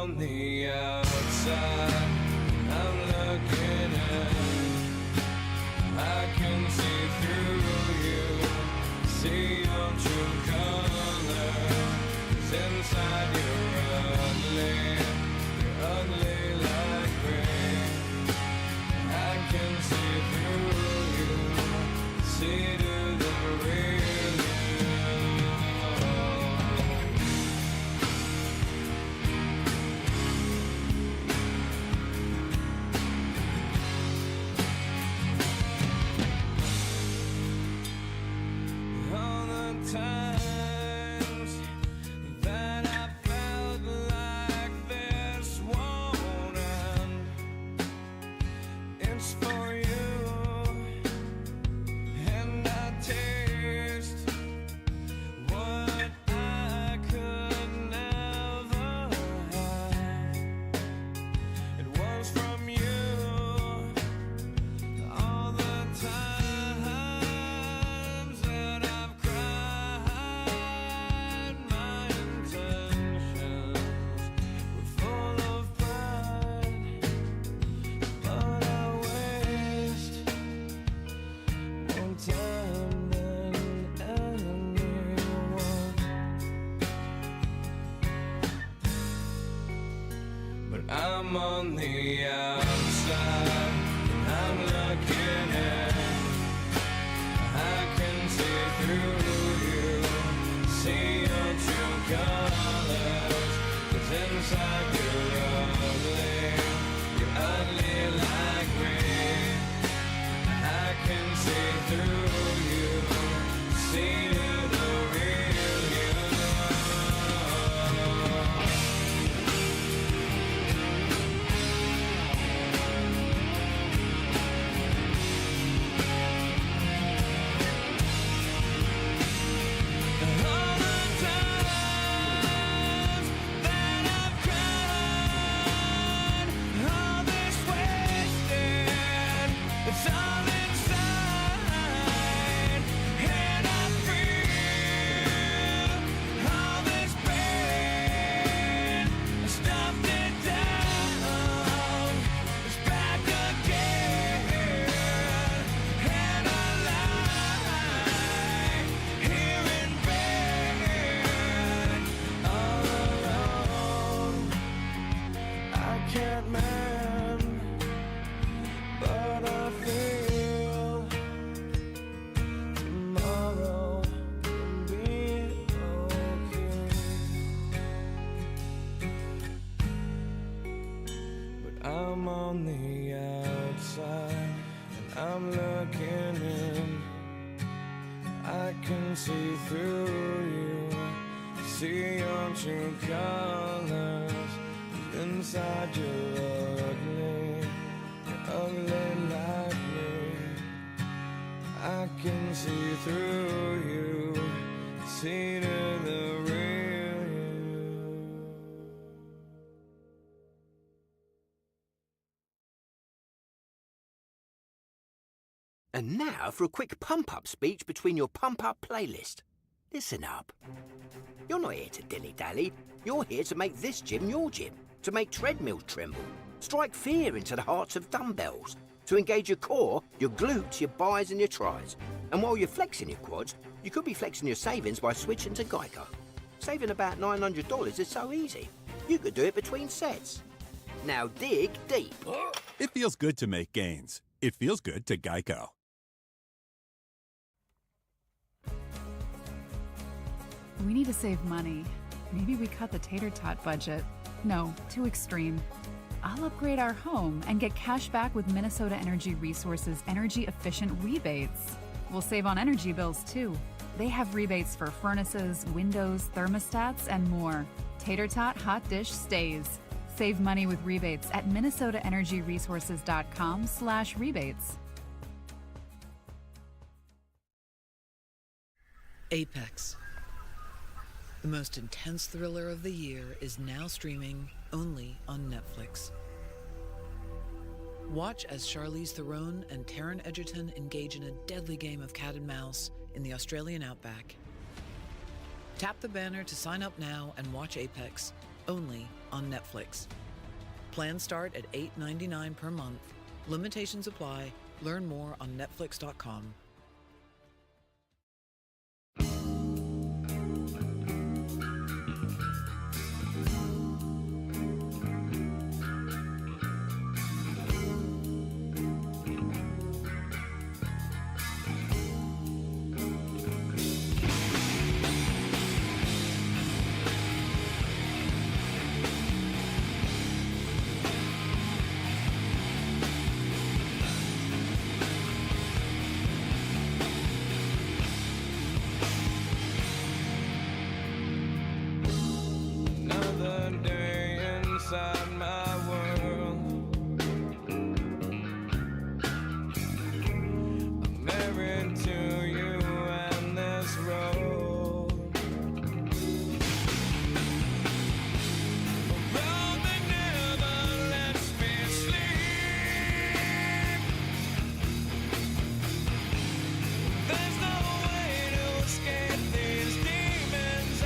on the outside, I'm looking in. I can see through you, see your true color. 'Cause inside you're ugly like me. I can see through you, see to the real times that I felt like this won't end. It's for you, and I taste what I could never have. It was from you all the time. I'm on the outside, I'm looking in. I can see through you, see your true colors. 'Cause inside you're ugly like me. I can see through you, see the real you. Can't mend, but I feel tomorrow will be okay. But I'm on the outside and I'm looking in. I can see through you, see your true colors. Inside you're ugly like me. I can see through you, see to the real you. And now for a quick pump-up speech between your pump-up playlist. Listen up. You're not here to dilly-dally. You're here to make this gym your gym. To make treadmills tremble, strike fear into the hearts of dumbbells, to engage your core, your glutes, your bis and your tris. And while you're flexing your quads, you could be flexing your savings by switching to Geico. Saving about $900 is so easy. You could do it between sets. Now dig deep. It feels good to make gains. It feels good to Geico. We need to save money. Maybe we cut the tater tot budget. No, too extreme. I'll upgrade our home and get cash back with Minnesota Energy Resources energy-efficient rebates. We'll save on energy bills, too. They have rebates for furnaces, windows, thermostats, and more. Tater Tot Hot Dish stays. Save money with rebates at minnesotaenergyresources.com/rebates. Apex. The most intense thriller of the year is now streaming only on Netflix. Watch as Charlize Theron and Taron Egerton engage in a deadly game of cat and mouse in the Australian outback. Tap the banner to sign up now and watch Apex, only on Netflix. Plans start at $8.99 per month. Limitations apply. Learn more on Netflix.com. Another day inside my world. I'm married to you and this road. A road that never lets me sleep. There's no way to escape these demons I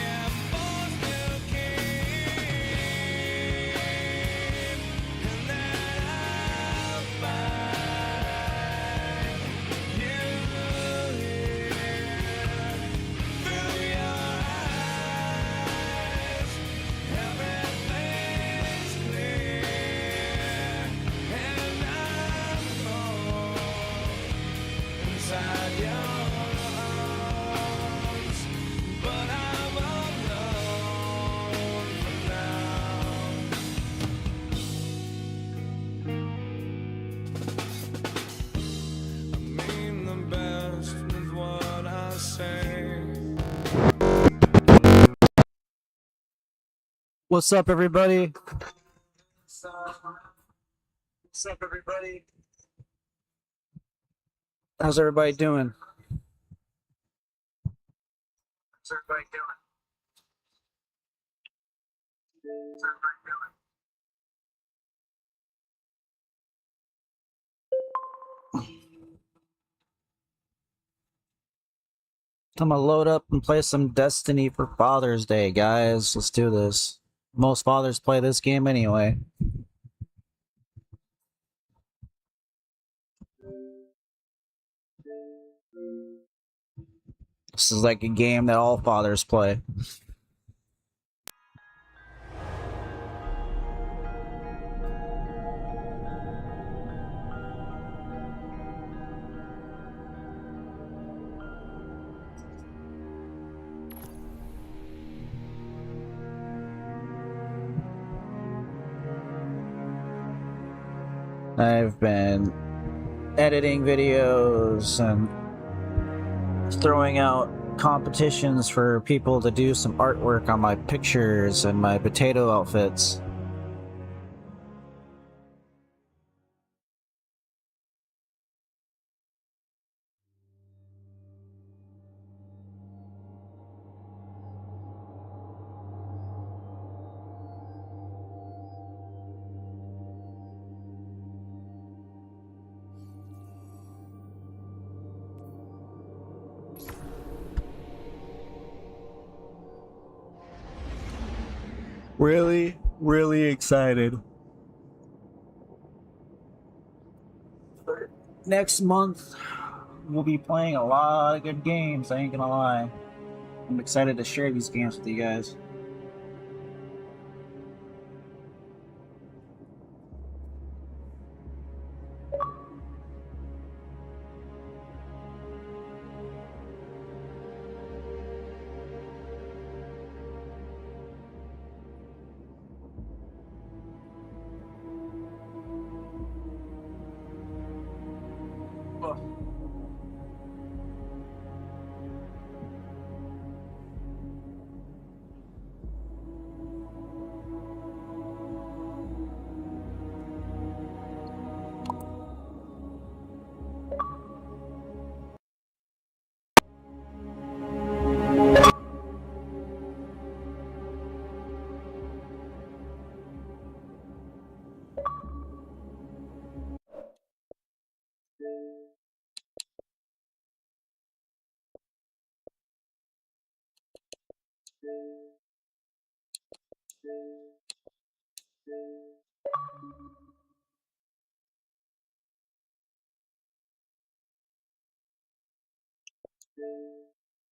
am forced to keep, and then I'll find you here through your eyes. Everything's clear, and I'm home inside your arms, but I'm alone for now. I mean the best with what I say. What's up, everybody? What's up, everybody? How's everybody doing? How's everybody doing? How's everybody doing? I'm gonna load up and play some Destiny for Father's Day, guys. Let's do this. Most fathers play this game anyway. This is like a game that all fathers play. I've been editing videos and throwing out competitions for people to do some artwork on my pictures and my potato outfits. Really excited. Next month, we'll be playing a lot of good games, I ain't gonna lie. I'm excited to share these games with you guys.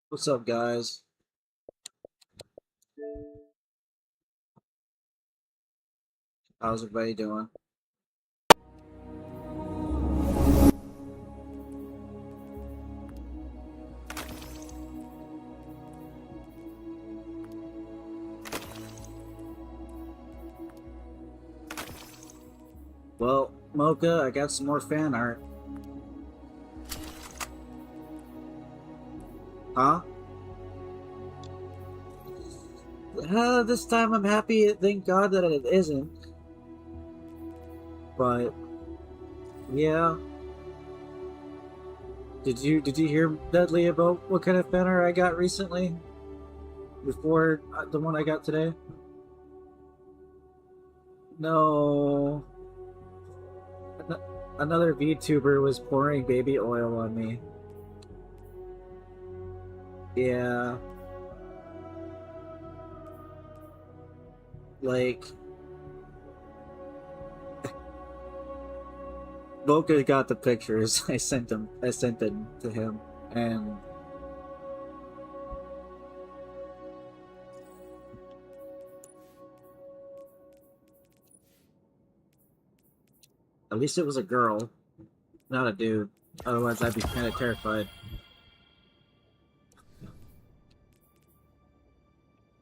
What's up, guys? How's everybody doing? Well, Mocha, I got some more fan art. Huh? This time I'm happy, thank God that it isn't. But yeah. Did you hear, Dudley, about what kind of fan art I got recently? Before the one I got today? No. Another VTuber was pouring baby oil on me. Yeah. Like, Mocha got the pictures. I sent them to him, and at least it was a girl, not a dude. Otherwise, I'd be kind of terrified.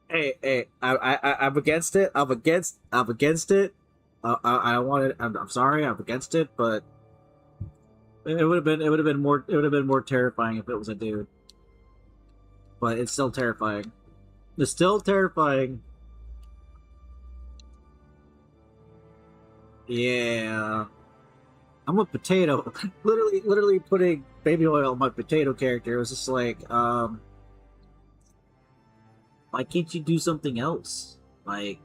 Hey, I'm against it. I'm against it. I want it. I'm sorry. I'm against it, but it would have been more terrifying if it was a dude. But it's still terrifying. It's still terrifying. Yeah. I'm a potato. literally putting baby oil on my potato character. It was just like, why can't you do something else? Like,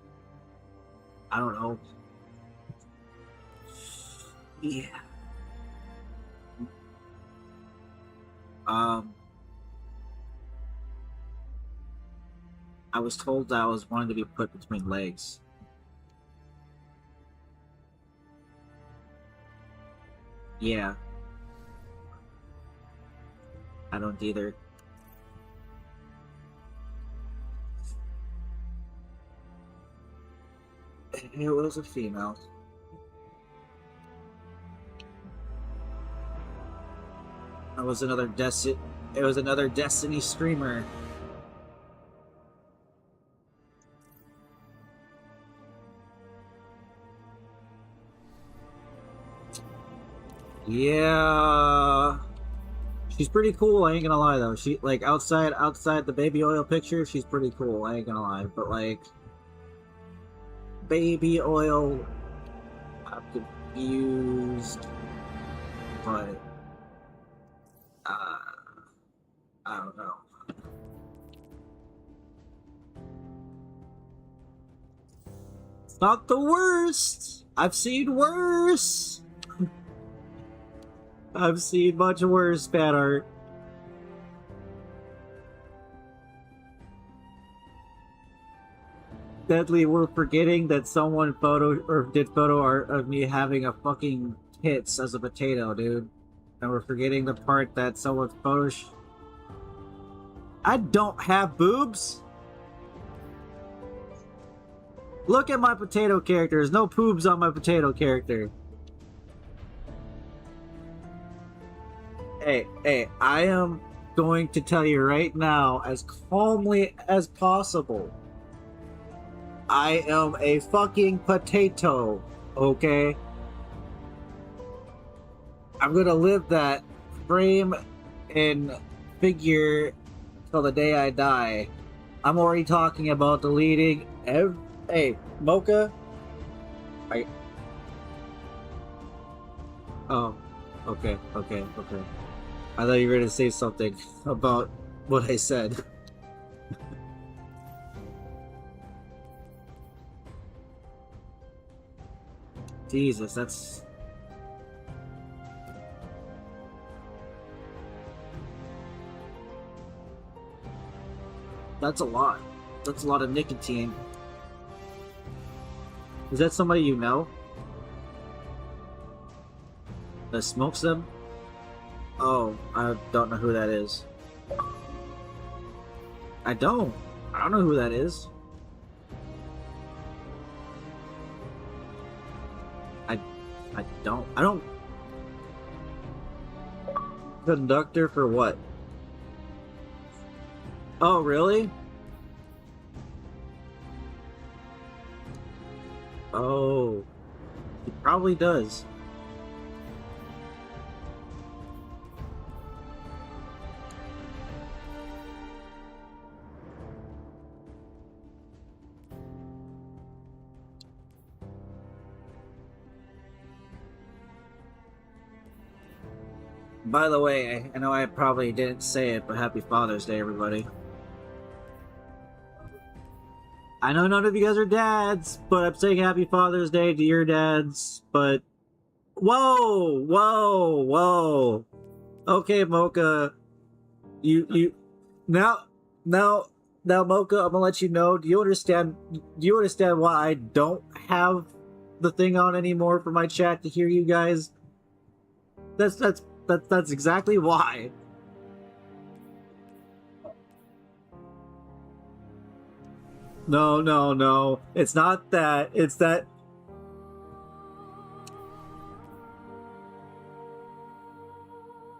I don't know. Yeah. I was told that I was wanting to be put between legs. Yeah. I don't either. It was a female. It was another Destiny streamer. Yeah. She's pretty cool, I ain't gonna lie though. She like outside the baby oil picture, she's pretty cool, I ain't gonna lie. But like baby oil, I'm confused. But I don't know. It's not the worst. I've seen worse. I've seen much worse fan art. Deadly, we're forgetting that someone did photo art of me having a fucking tits as a potato, dude. And we're forgetting the part that someone I don't have boobs. Look at my potato character. There's no boobs on my potato character. Hey, I am going to tell you right now, as calmly as possible, I am a fucking potato, okay? I'm gonna live that frame and figure till the day I die. I'm already talking about deleting Hey, Mocha? Oh, okay. I thought you were gonna say something about what I said. Jesus, that's a lot. That's a lot of nicotine. Is that somebody you know that smokes them? Oh, I don't know who that is. I don't. I don't know who that is. I don't. Conductor for what? Oh, really? Oh, he probably does. By the way, I know I probably didn't say it, but happy Father's Day, everybody. I know none of you guys are dads, but I'm saying happy Father's Day to your dads, but... Whoa! Whoa! Whoa! Okay, Mocha. Now, Mocha, I'm gonna let you know, do you understand why I don't have the thing on anymore for my chat to hear you guys? That's exactly why. No. It's not that. It's that.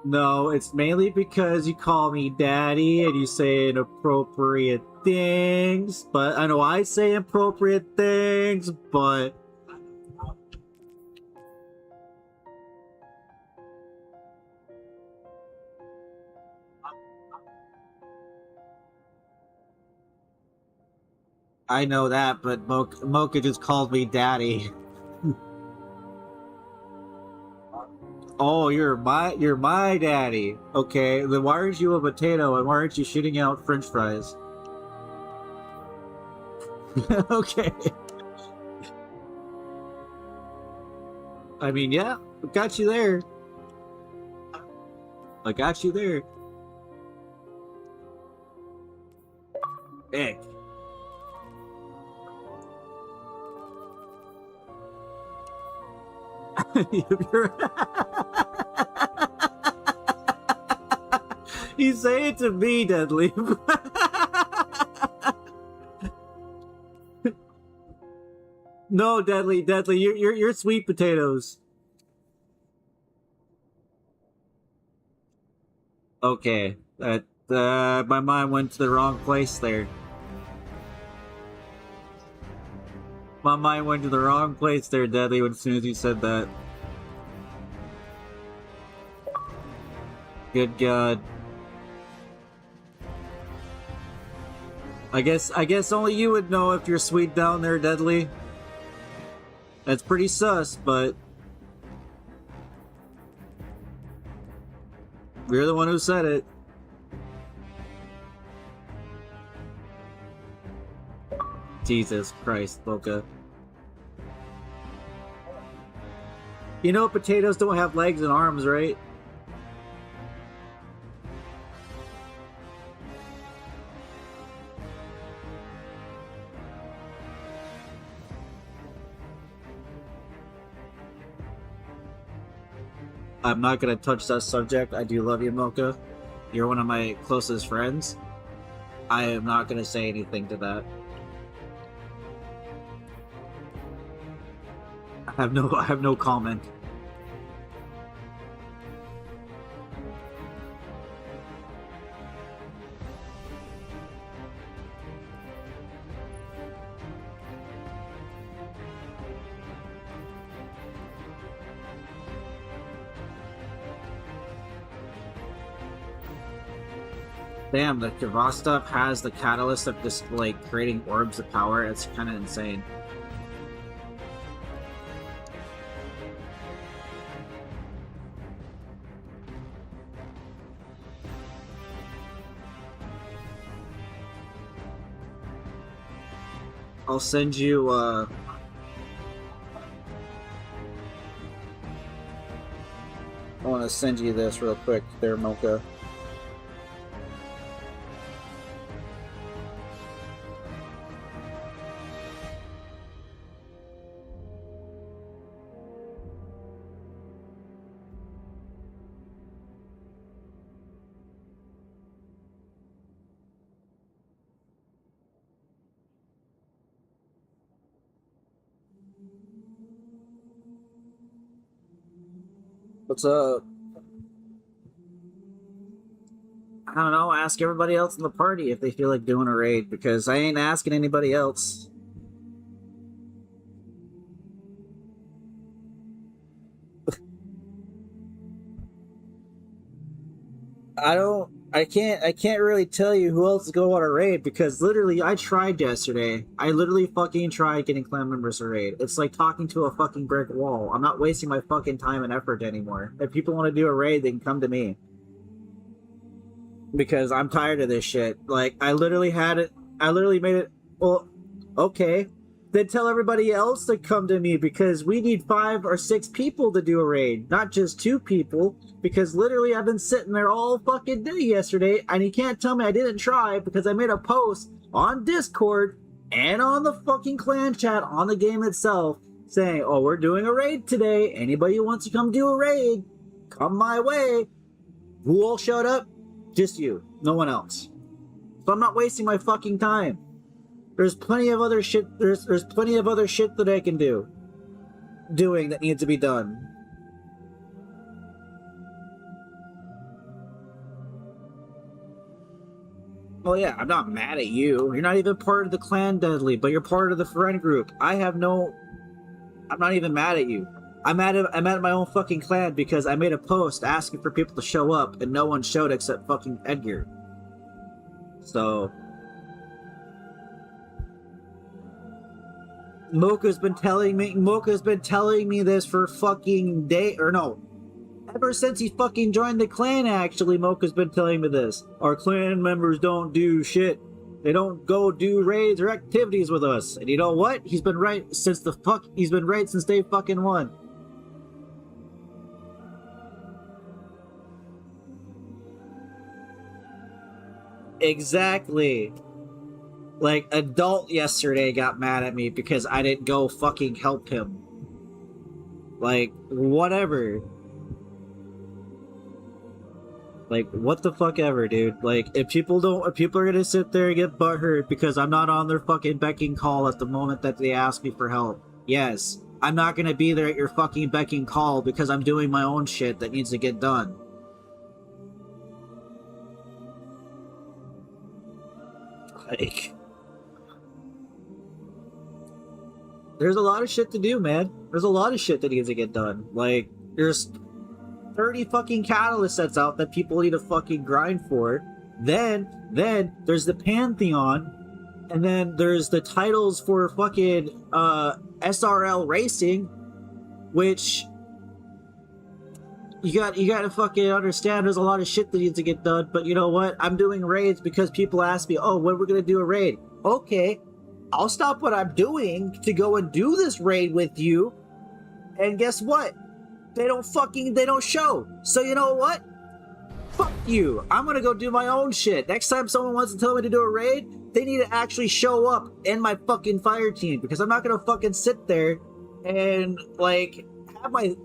No, it's mainly because you call me daddy and you say inappropriate things. But I know I say inappropriate things, but. I know that, but Mocha just called me daddy. Oh, you're my daddy. Okay, then why aren't you a potato and why aren't you shooting out French fries? Okay. I mean, yeah, I got you there. I got you there. Egg. You say it to me, Deadly. No, Deadly, you're sweet potatoes. Okay, my mind went to the wrong place there. My mind went to the wrong place there, Deadly, as soon as you said that. Good God. I guess only you would know if you're sweet down there, Deadly. That's pretty sus, but... You're the one who said it. Jesus Christ, Mocha. You know potatoes don't have legs and arms, right? I'm not gonna touch that subject. I do love you, Mocha. You're one of my closest friends. I am not gonna say anything to that. I have no comment. Damn, the Kavastov has the catalyst of just like creating orbs of power. It's kind of insane. I'll send you, I want to send you this real quick there, Mocha. What's up? I don't know, ask everybody else in the party if they feel like doing a raid, because I ain't asking anybody else. I can't really tell you who else is going on a raid, because literally I tried yesterday. I literally fucking tried getting clan members to raid. It's like talking to a fucking brick wall. I'm not wasting my fucking time and effort anymore. If people want to do a raid, they can come to me. Because I'm tired of this shit. Like, I literally made it, well, okay. Then tell everybody else to come to me, because we need 5 or 6 people to do a raid, not just 2 people. Because literally I've been sitting there all fucking day yesterday, and you can't tell me I didn't try, because I made a post on Discord and on the fucking clan chat on the game itself saying, oh, we're doing a raid today. Anybody who wants to come do a raid, come my way. Who all showed up? Just you. No one else. So I'm not wasting my fucking time. There's plenty of other shit. There's plenty of other shit that I can doing that needs to be done. Well, yeah, I'm not mad at you. You're not even part of the clan, Dudley, but you're part of the friend group. I'm not even mad at you. I'm mad at my own fucking clan because I made a post asking for people to show up and no one showed except fucking Edgar. So Mocha's been telling me this for fucking ever since he fucking joined the clan. Actually, Mocha's been telling me this. Our clan members don't do shit. They don't go do raids or activities with us. And you know what? He's been right since day fucking one. Exactly. Like, Adult yesterday got mad at me because I didn't go fucking help him. Like, whatever. Like, what the fuck ever, dude. Like, if people are gonna sit there and get butthurt because I'm not on their fucking becking call at the moment that they ask me for help, yes, I'm not gonna be there at your fucking becking call because I'm doing my own shit that needs to get done. Like, there's a lot of shit to do, man. There's a lot of shit that needs to get done. Like, there's 30 fucking catalyst sets out that people need to fucking grind for. Then there's the Pantheon, and then there's the titles for fucking SRL Racing, which you gotta fucking understand there's a lot of shit that needs to get done. But you know what? I'm doing raids because people ask me, oh, when we're gonna do a raid. Okay, I'll stop what I'm doing to go and do this raid with you. And guess what? They don't show. So you know what? Fuck you. I'm gonna go do my own shit. Next time someone wants to tell me to do a raid, they need to actually show up in my fucking fire team, because I'm not gonna fucking sit there and like have my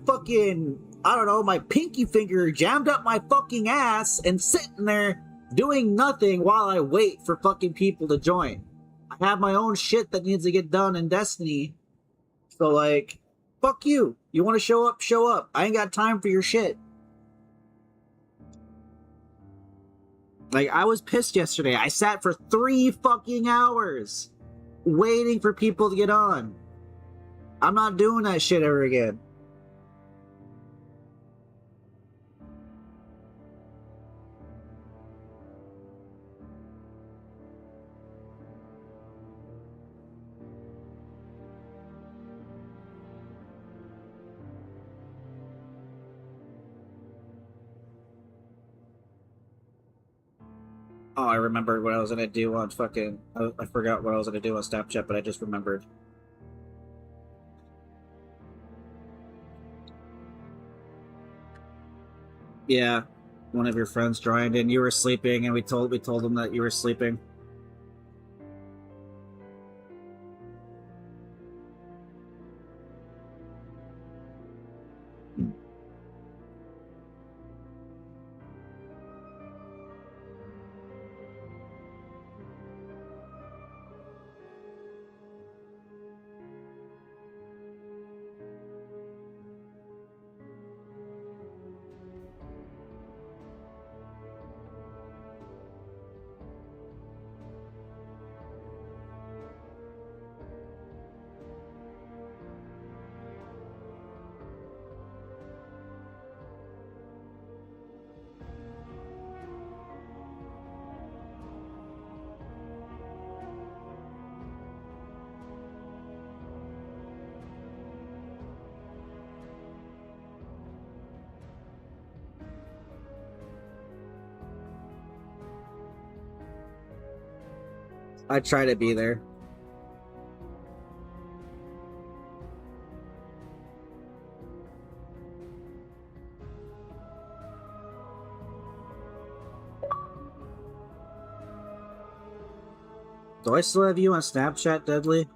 fucking, I don't know, my pinky finger jammed up my fucking ass and sitting there doing nothing while I wait for fucking people to join. I have my own shit that needs to get done in Destiny. So like, fuck you. You want to show up? Show up. I ain't got time for your shit. Like, I was pissed yesterday. I sat for 3 fucking hours waiting for people to get on. I'm not doing that shit ever again. Oh, I remembered what I was gonna do on fucking... I forgot what I was gonna do on Snapchat, but I just remembered. Yeah, one of your friends joined and you were sleeping, and we told them that you were sleeping. I try to be there. Do I still have you on Snapchat, Deadly?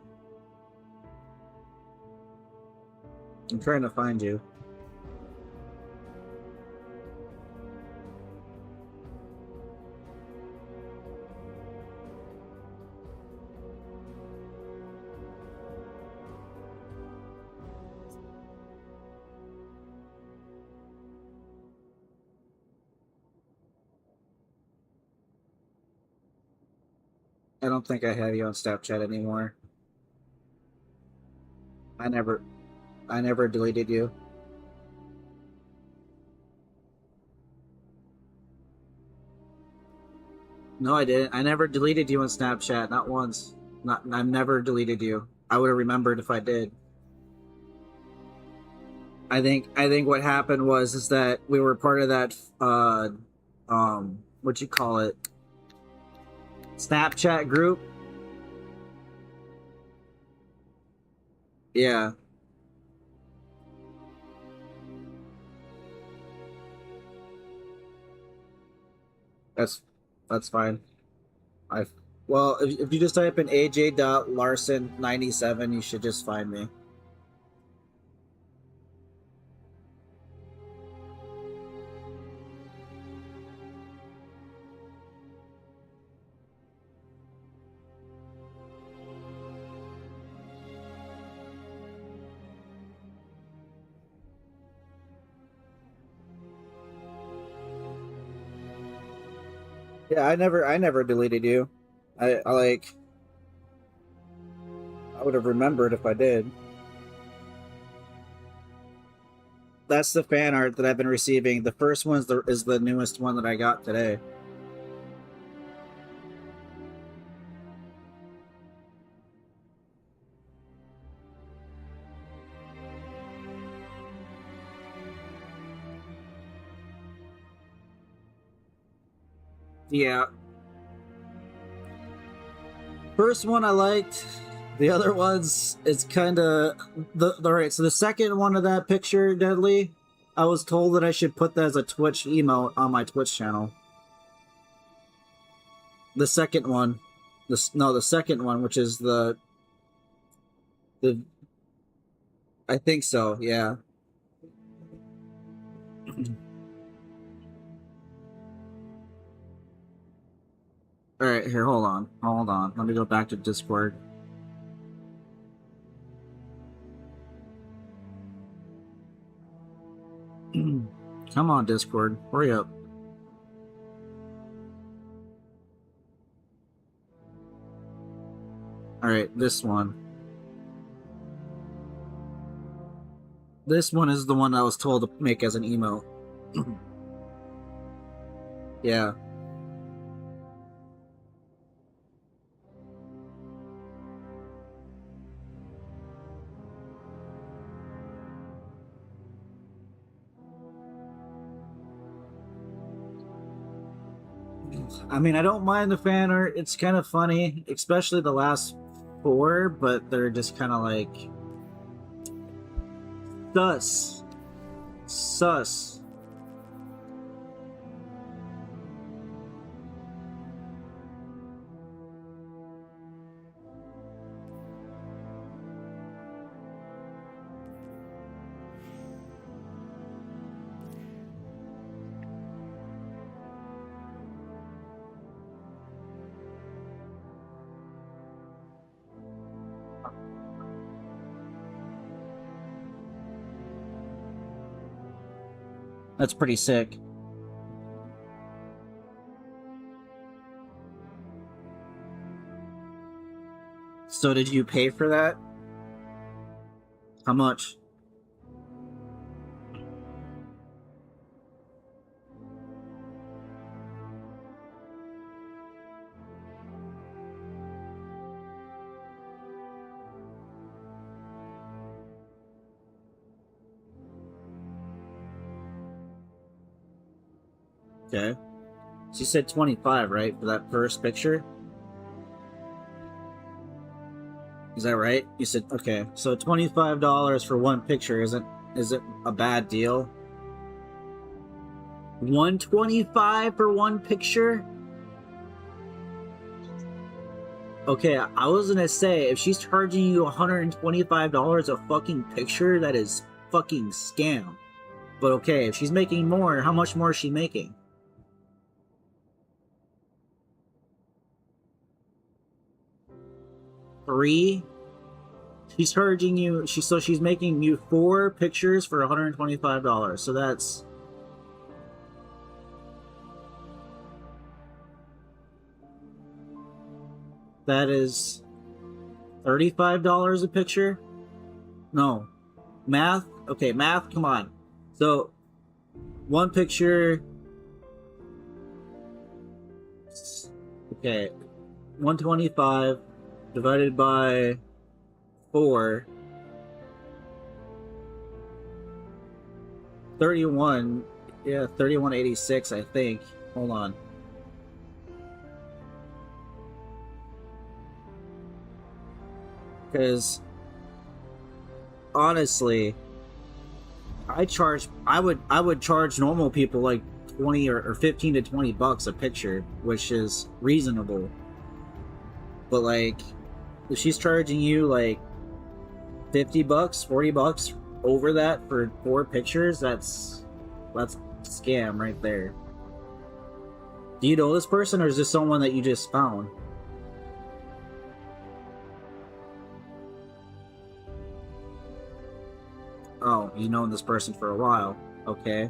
I'm trying to find you. I don't think I have you on Snapchat anymore. I never deleted you. No, I didn't. I never deleted you on Snapchat, not once. I've never deleted you. I would have remembered if I did. I think what happened was is that we were part of that what you call it? Snapchat group. Yeah. That's that's fine. I well, if you just type in aj.larson97, you should just find me. Yeah, I never deleted you. I like I would have remembered if I did. That's the fan art that I've been receiving. The first one is the newest one that I got today. Yeah. First one I liked. The other ones, it's kind of the right. So the second one of that picture, Deadly, I was told that I should put that as a Twitch emote on my Twitch channel. The second one, the second one, which is the I think so. Yeah. All right, here, hold on. Let me go back to Discord. Come on, Discord, hurry up. All right, this one. This one is the one I was told to make as an emote. Yeah. I mean, I don't mind the fan art. It's kind of funny, especially the last four, but they're just kind of like sus. Sus. That's pretty sick. So did you pay for that? How much? Okay. So you said 25, right, for that first picture? Is that right? You said okay. So $25 for one picture isn't a bad deal? $125 for one picture? Okay, I was gonna say, if she's charging you $125 a fucking picture, that is fucking scam. But okay, if she's making more, how much more is she making? Three? She's charging you, she's making you 4 pictures for $125. So that's... That is $35 a picture? No. Math? Okay, math, come on. So, one picture... Okay, 125 divided by 4... 31... Yeah, 3186, I think. Hold on. Because honestly, I would charge normal people like 20 or 15 to 20 bucks a picture, which is reasonable. But like, if she's charging you like 50 bucks, 40 bucks over that for 4 pictures, that's a scam right there. Do you know this person, or is this someone that you just found? Oh, you've known this person for a while. Okay.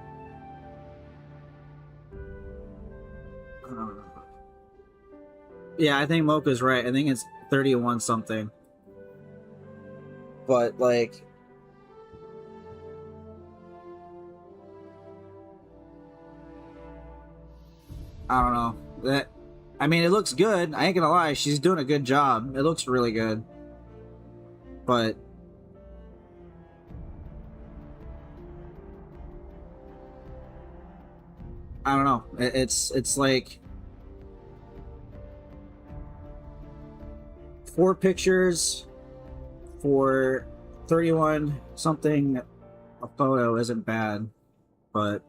Yeah, I think Mocha's right. I think it's 31 something. But, like... I don't know. I mean, it looks good. I ain't gonna lie. She's doing a good job. It looks really good. But... I don't know. It's like 4 pictures for 31 something a photo isn't bad, but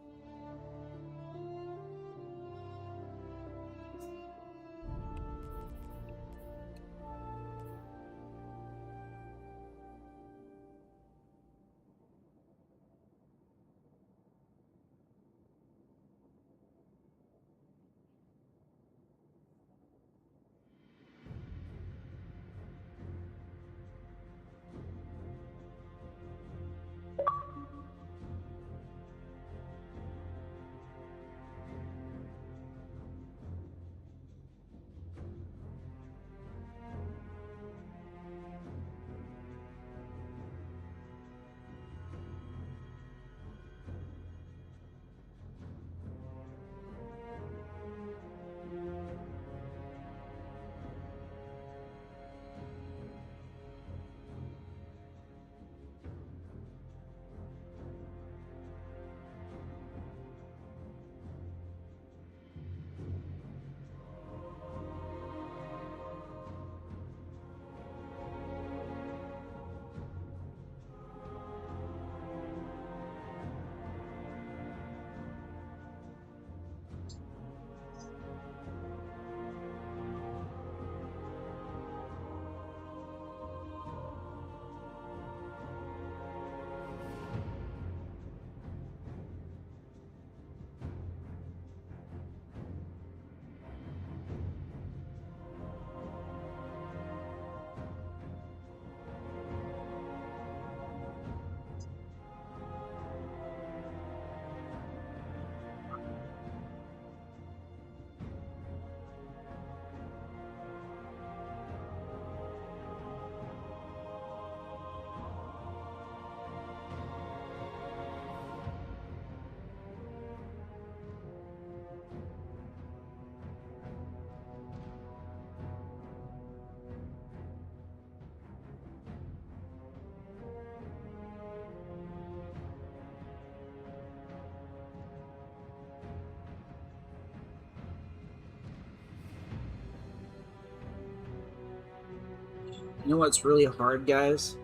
You know what's really hard, guys?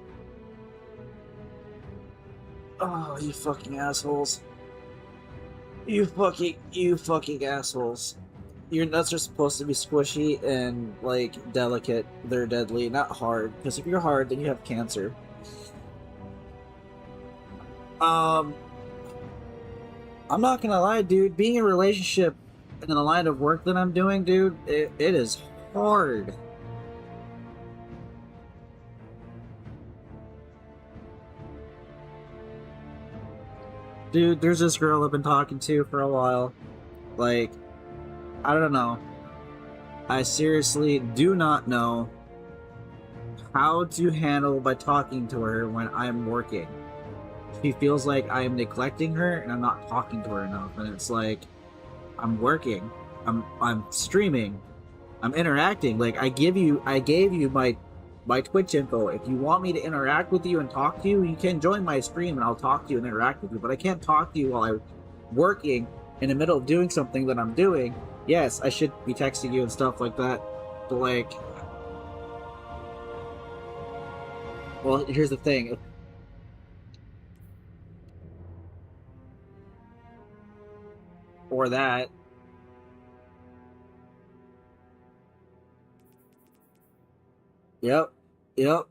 Oh, you fucking assholes. You fucking assholes. Your nuts are supposed to be squishy and, like, delicate. They're deadly, not hard. Because if you're hard, then you have cancer. I'm not gonna lie, dude. Being in a relationship and in the line of work that I'm doing, dude, it is hard. Dude, there's this girl I've been talking to for a while. Like, I don't know. I seriously do not know how to handle by talking to her when I'm working. She feels like I'm neglecting her and I'm not talking to her enough. And it's like, I'm working. I'm streaming. I'm interacting. Like I gave you my Twitch info. If you want me to interact with you and talk to you, you can join my stream and I'll talk to you and interact with you. But I can't talk to you while I'm working in the middle of doing something that I'm doing. Yes, I should be texting you and stuff like that. But like, well, here's the thing. Or that. Yep. Yep.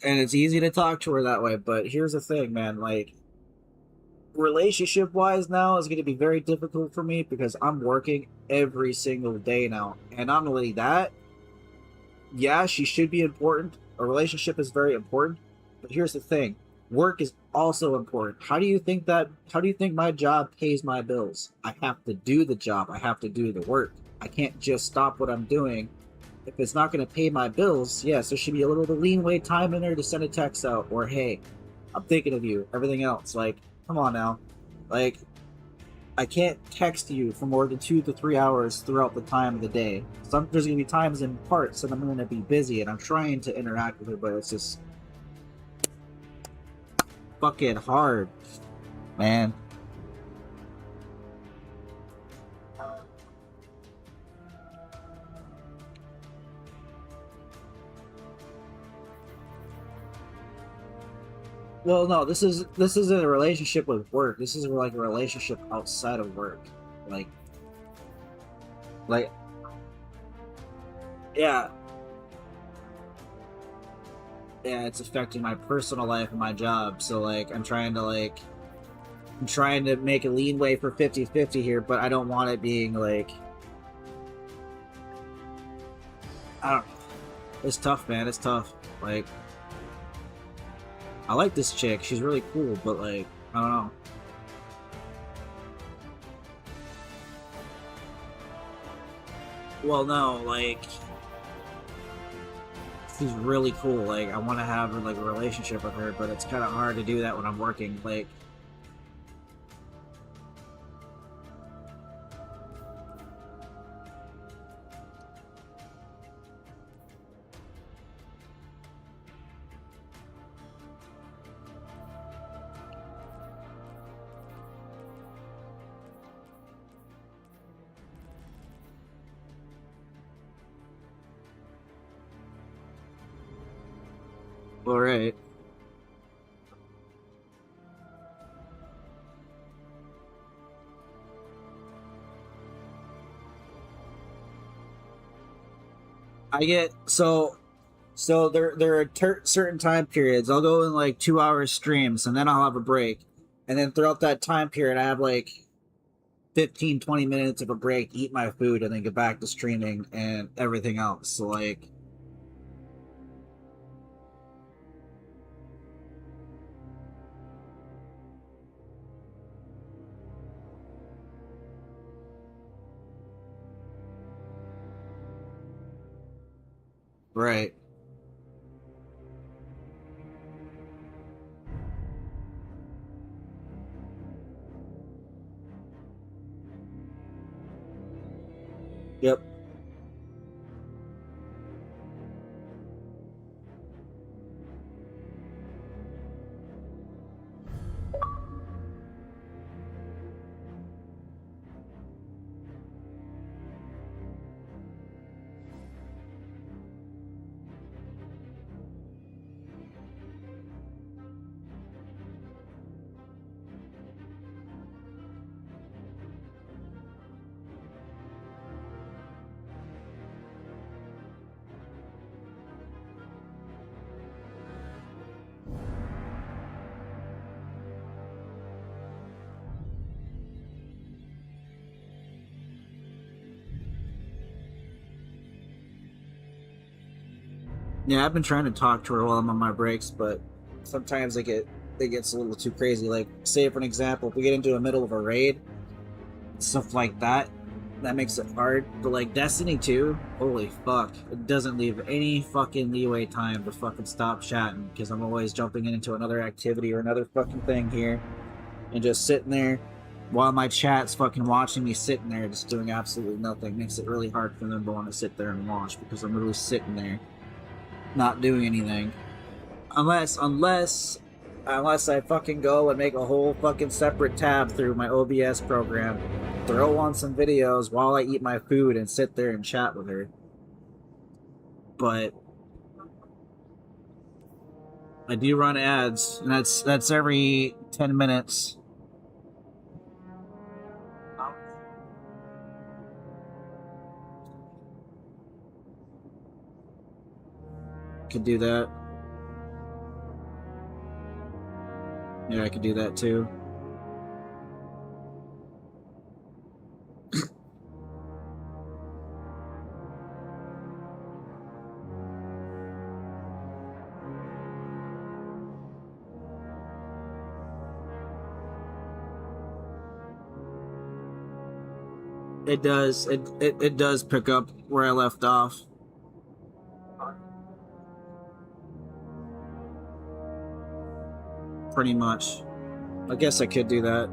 And it's easy to talk to her that way, but here's the thing, man, like relationship wise now is going to be very difficult for me because I'm working every single day now. And not only that, yeah, she should be important. A relationship is very important, but here's the thing. Work is also important. How do you think my job pays my bills? I have to do the job. I have to do the work. I can't just stop what I'm doing. If it's not going to pay my bills, yes, there should be a little bit of leeway time in there to send a text out or, hey, I'm thinking of you. Everything else, like, come on now. Like, I can't text you for more than 2 to 3 hours throughout the time of the day. There's going to be times in parts that I'm going to be busy and I'm trying to interact with her, but it's just fucking hard, man. Well, no, this isn't a relationship with work. This is like a relationship outside of work. Like, like, yeah, yeah, it's affecting my personal life and my job. So like, I'm trying to make a lean way for 50-50 here, but I don't want it being like, I don't. It's tough, man. It's tough. Like, I like this chick. She's really cool, but like, I don't know. Well, no, like, she's really cool. Like, I want to have like a relationship with her, but it's kind of hard to do that when I'm working. Like, all right. I get so there are certain time periods. I'll go in like 2 hour streams and then I'll have a break. And then throughout that time period I have like 15-20 minutes of a break, eat my food, and then get back to streaming and everything else. So like, right. Yep. Yeah, I've been trying to talk to her while I'm on my breaks, but sometimes it gets a little too crazy. Like, say for an example, if we get into the middle of a raid, stuff like that, that makes it hard. But like Destiny 2, holy fuck, it doesn't leave any fucking leeway time to fucking stop chatting, because I'm always jumping into another activity or another fucking thing here, and just sitting there while my chat's fucking watching me sitting there just doing absolutely nothing. Makes it really hard for them to want to sit there and watch, because I'm literally sitting there not doing anything. Unless I fucking go and make a whole fucking separate tab through my OBS program, throw on some videos while I eat my food and sit there and chat with her. But I do run ads, and that's every 10 minutes. Could do that. Yeah, I could do that too. It does. It does pick up where I left off. Pretty much. I guess I could do that.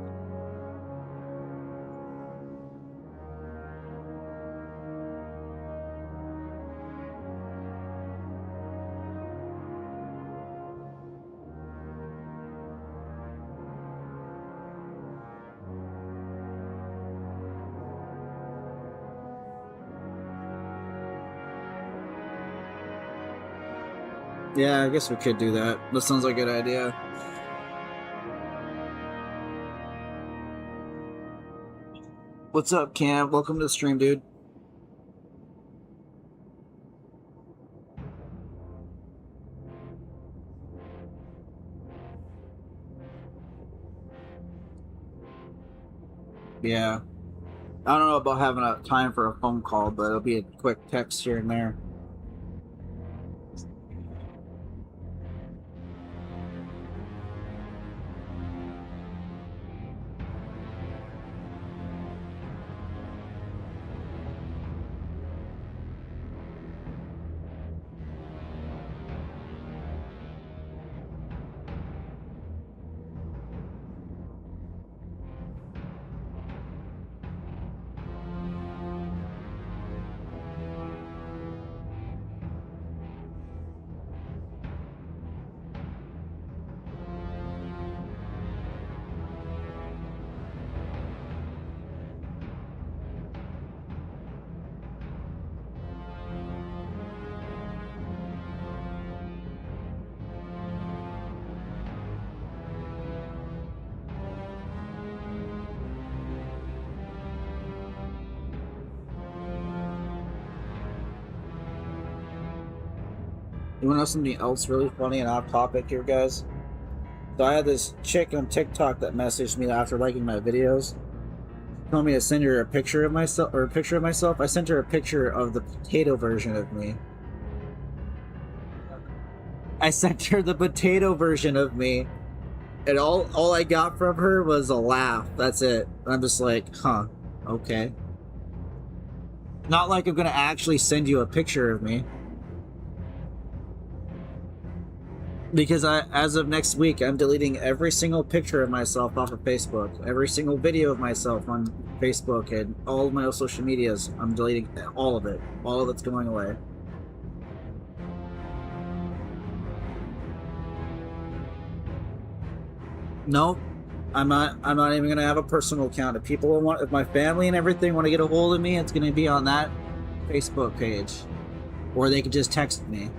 Yeah, I guess we could do that. That sounds like a good idea. What's up, Cam? Welcome to the stream, dude. Yeah. I don't know about having a time for a phone call, but it'll be a quick text here and there. You want to know something else really funny and off topic here, guys? So I had this chick on TikTok that messaged me after liking my videos, told me to send her a picture of myself, I sent her a picture of the potato version of me. I sent her the potato version of me, and all I got from her was a laugh. That's it. I'm just like, huh, okay. Not like I'm gonna actually send you a picture of me. Because as of next week, I'm deleting every single picture of myself off of Facebook. Every single video of myself on Facebook and all of my social medias. I'm deleting all of it. All of it's going away. No, I'm not even gonna have a personal account. If my family and everything want to get a hold of me, it's gonna be on that Facebook page. Or they could just text me.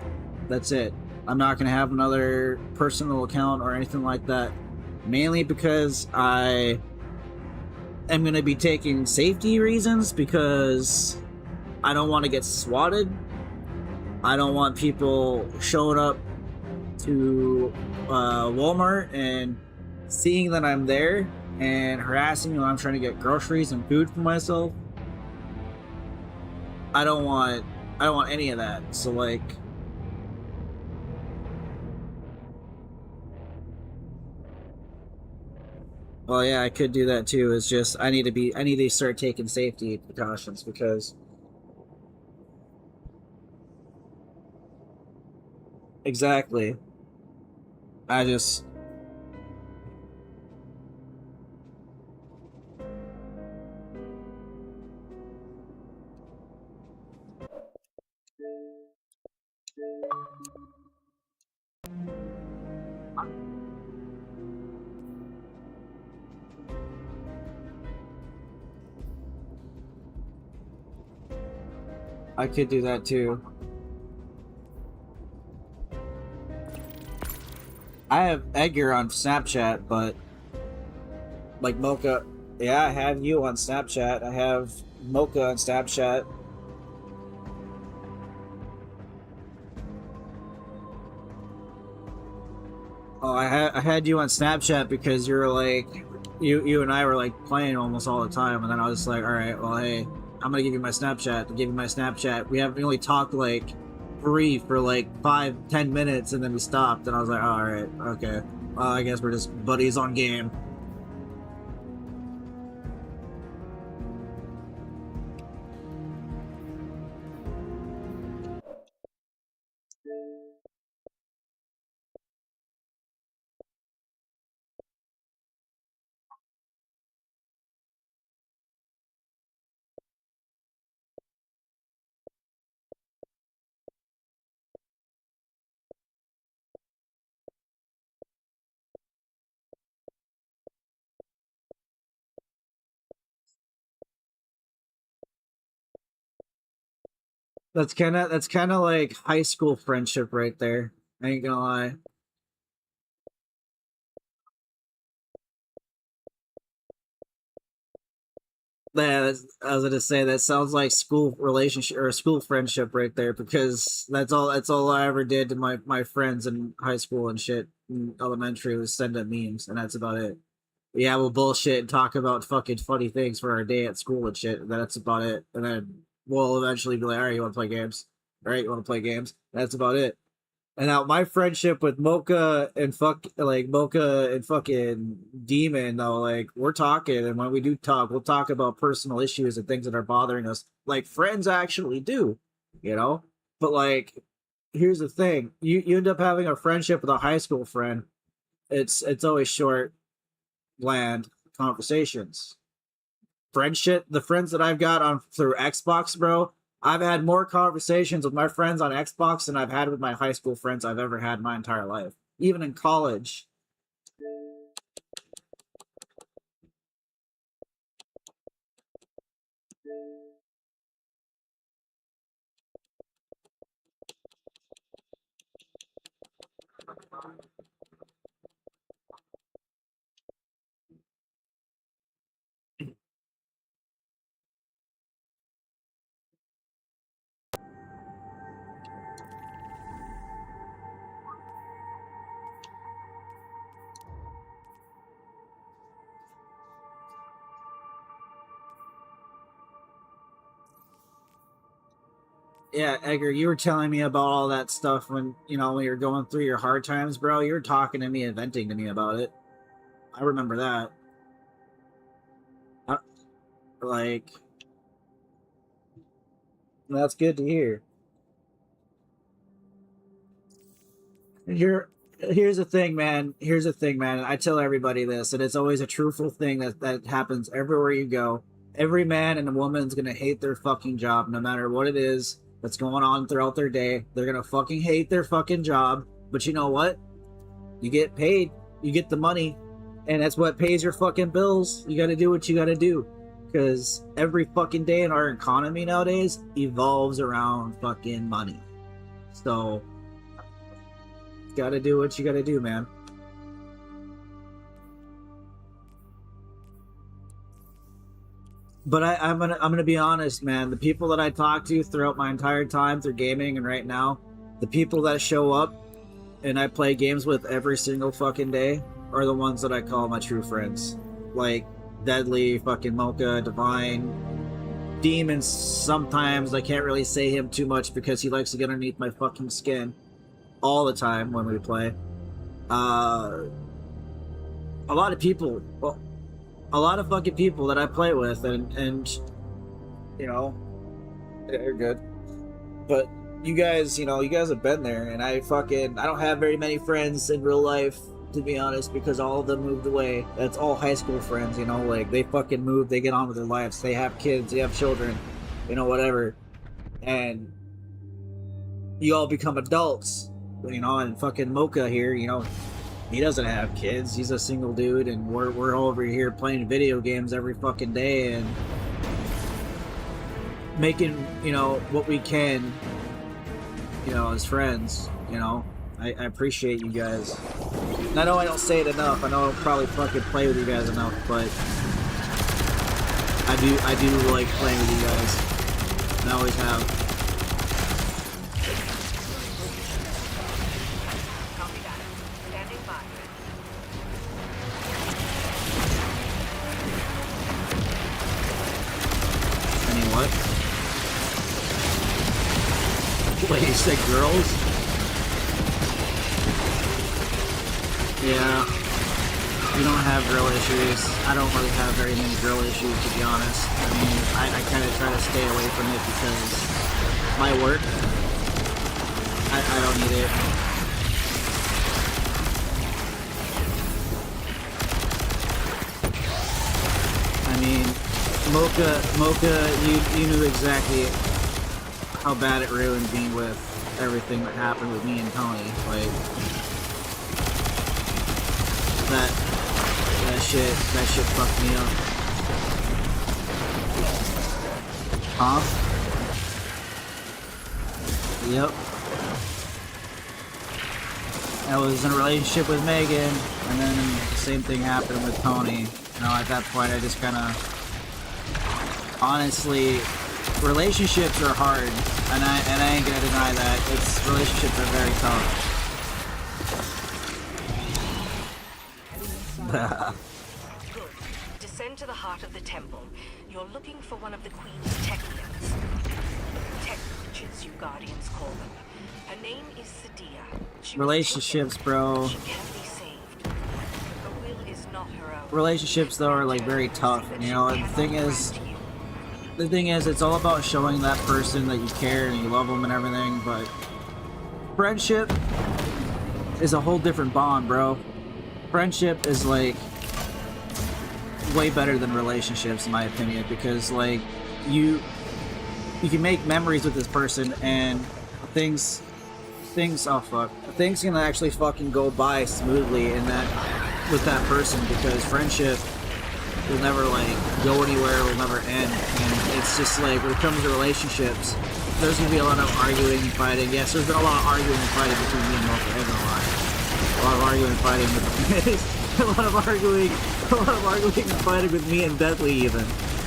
That's it. I'm not going to have another personal account or anything like that. Mainly because I am going to be taking safety reasons, because I don't want to get swatted. I don't want people showing up to Walmart and seeing that I'm there and harassing me when I'm trying to get groceries and food for myself. I don't want any of that. So like, Well, yeah, I could do that too. It's just I need to start taking safety precautions because exactly. I just I could do that too. I have Edgar on Snapchat, but like Mocha, yeah, I have you on Snapchat. I have Mocha on Snapchat. Oh, I had you on Snapchat because you were like, you and I were like playing almost all the time, and then I was like, all right, well, hey, I'm gonna give you my Snapchat. To give you my Snapchat, we only talked like free for like 5-10 minutes, and then we stopped, and I was like, oh, all right, okay, well, I guess we're just buddies on game. That's kind of like high school friendship right there. I ain't gonna lie. Yeah, I was gonna say that sounds like school relationship or school friendship right there because that's all I ever did to my friends in high school and shit in elementary was send up memes and that's about it. Yeah, we'll bullshit and talk about fucking funny things for our day at school and shit. And that's about it. And then we'll eventually be like, all right, you want to play games? All right, you want to play games? That's about it. And now my friendship with Mocha and fucking Demon though, like we're talking, and when we do talk, we'll talk about personal issues and things that are bothering us, like friends actually do, you know. But like, here's the thing: you end up having a friendship with a high school friend. It's always short, bland conversations. Friendship, the friends that I've got on through Xbox, bro. I've had more conversations with my friends on Xbox than I've had with my high school friends I've ever had in my entire life. Even in college. Yeah, Edgar, you were telling me about all that stuff when when you're going through your hard times, bro. You were talking to me and venting to me about it. I remember that. Uh, like, that's good to hear. Here, here's the thing, man. Here's the thing, man. I tell everybody this, and it's always a truthful thing that happens everywhere you go. Every man and a woman's gonna hate their fucking job, no matter what it is that's going on throughout their day. They're gonna fucking hate their fucking job. But you know what? You get paid. You get the money, and that's what pays your fucking bills. You got to do what you got to do, because every fucking day in our economy nowadays evolves around fucking money. So gotta do what you gotta do, man. But I'm gonna be honest, man. The people that I talk to throughout my entire time through gaming and right now, the people that show up and I play games with every single fucking day are the ones that I call my true friends. Like Deadly, fucking Mocha, Divine, Demons. Sometimes I can't really say him too much because he likes to get underneath my fucking skin all the time when we play. A lot of people, well, a lot of fucking people that I play with, and you know, they're good. But you guys, you guys have been there, and I don't have very many friends in real life, to be honest, because all of them moved away. That's all high school friends, like they fucking moved, they get on with their lives, they have kids, they have children, whatever, and you all become adults, and fucking Mocha here, he doesn't have kids, he's a single dude, and we're all over here playing video games every fucking day and making, what we can, as friends, I appreciate you guys. And I know I don't say it enough, I know I don't probably fucking play with you guys enough, but I do like playing with you guys. And I always have. Wait, you said girls? Yeah. We don't have girl issues. I don't really have very many girl issues, to be honest. I mean, I kind of try to stay away from it because my work, I don't need it. I mean, Mocha, you knew exactly how bad it ruined me with everything that happened with me and Tony. Like, that shit fucked me up. Huh? Yep. I was in a relationship with Megan, and then the same thing happened with Tony. At that point I just kinda, honestly, relationships are hard, and I ain't gonna deny that. Relationships are very tough. Good. Descend to the heart of the temple. You're looking for one of the Queen's Technians. Tech witches, you Guardians call them. Her name is Sadia. Relationships, bro. She can be saved. Her will is not her own. Relationships, though, are like very tough. And the thing is, it's all about showing that person that you care and you love them and everything. But friendship is a whole different bond, bro. Friendship is like way better than relationships, in my opinion, because like you can make memories with this person and things can actually fucking go by smoothly with that person, because friendship will never like go anywhere, will never end. And it's just like, when it comes to relationships, there's gonna be a lot of arguing and fighting. Yes, there's been a lot of arguing and fighting between me and Mocha, I ain't gonna lie. A lot of arguing and fighting with a lot of arguing and fighting with me and Deadly, even.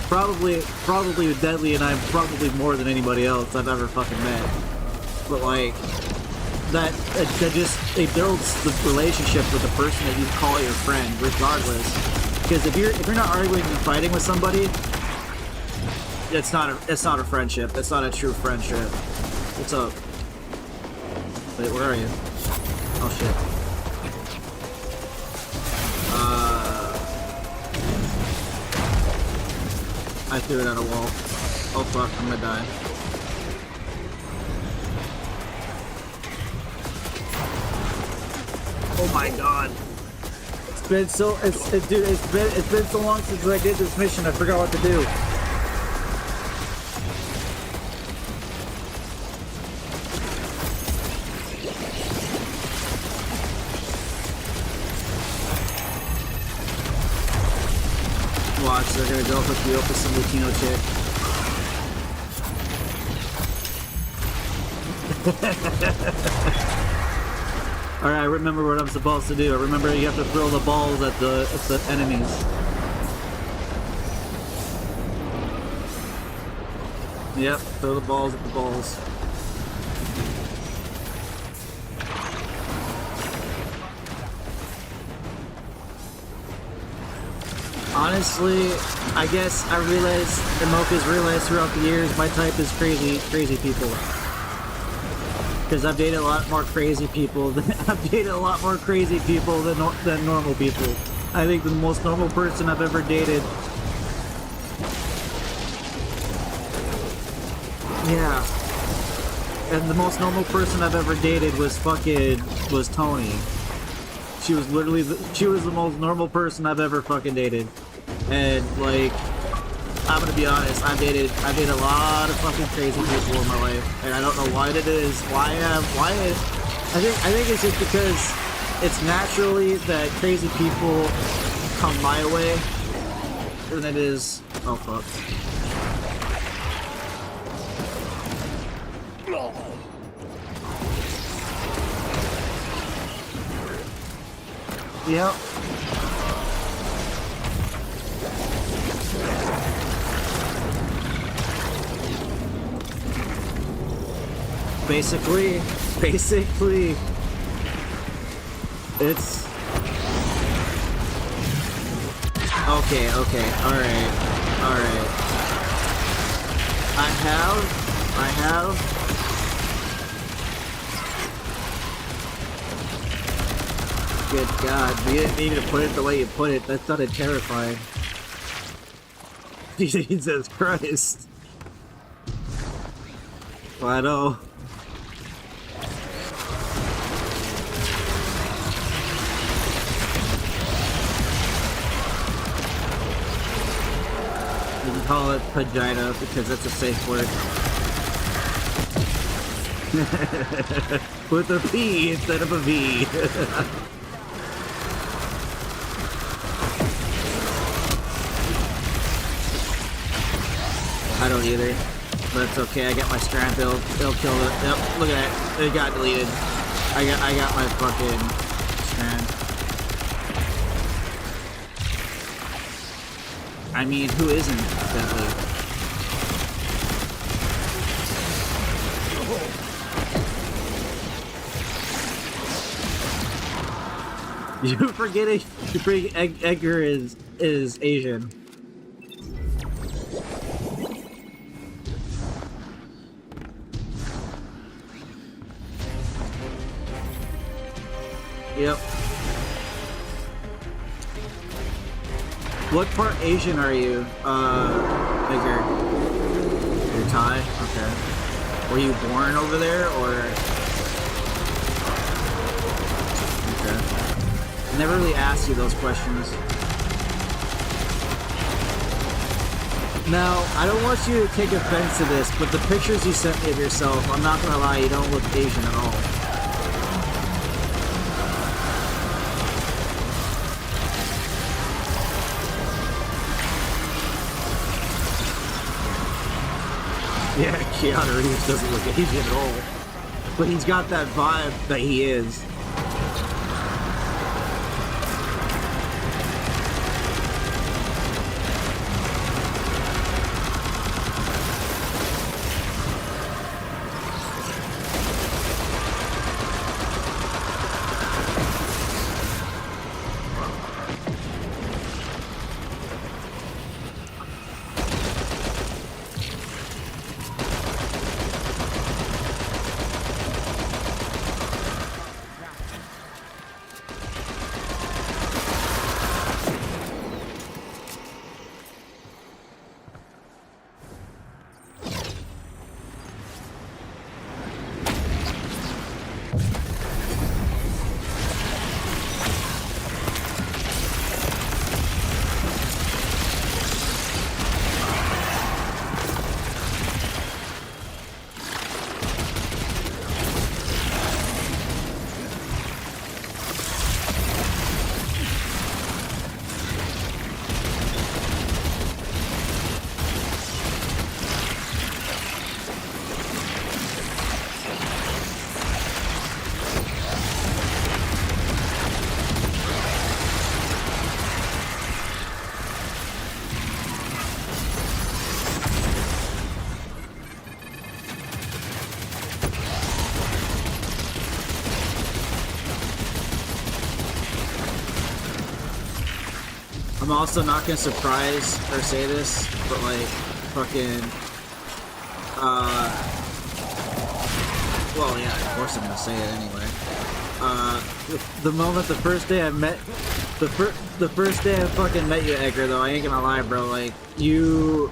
Probably with Deadly and I, probably more than anybody else I've ever fucking met. But like, that it builds the relationship with the person that you call your friend, regardless. Because if you're not arguing and fighting with somebody, it's not a friendship. It's not a true friendship. What's up? Wait, where are you? Oh shit. I threw it at a wall. Oh fuck, I'm gonna die. Oh my god. It's been so long since I did this mission, I forgot what to do. Watch, they're gonna go hook you up with some Latino chick. Alright, remember what I'm supposed to do. I remember you have to throw the balls at the enemies. Yep, throw the balls at the balls. Honestly, I guess I realized, and Mocha's realized throughout the years, my type is crazy people. Because I've dated a lot more crazy people than normal people. I think the most normal person I've ever dated. Yeah. And the most normal person I've ever dated was Tony. She was literally she was the most normal person I've ever fucking dated. And like, I'm gonna be honest, I've dated a lot of fucking crazy people in my life, and I don't know why it is. I think it's just because it's naturally that crazy people come my way than it is. Oh fuck. Yep. Basically, it's okay, alright. I have good God, you didn't need to put it the way you put it. That sounded terrifying. Jesus Christ. Well, I know. You can call it vagina because that's a safe word. With a P instead of a V. I don't either, but it's okay. I got my strand build. It'll kill it. Yep, look at that. It got deleted. I got my fucking strand. I mean, who isn't deadly? You forgetting Edgar is Asian. Yep. What part Asian are you, Edgar? You're Thai? Okay. Were you born over there, or? Okay. I never really asked you those questions. Now, I don't want you to take offense to this, but the pictures you sent me of yourself, I'm not gonna lie, you don't look Asian at all. Yeah, Keanu Reeves doesn't look Asian at all. But he's got that vibe that he is. I'm also not gonna surprise or say this, but like, fucking, well, yeah, of course I'm gonna say it anyway. The moment, the first day I met, the first day I fucking met you, Edgar, though, I ain't gonna lie, bro, like, you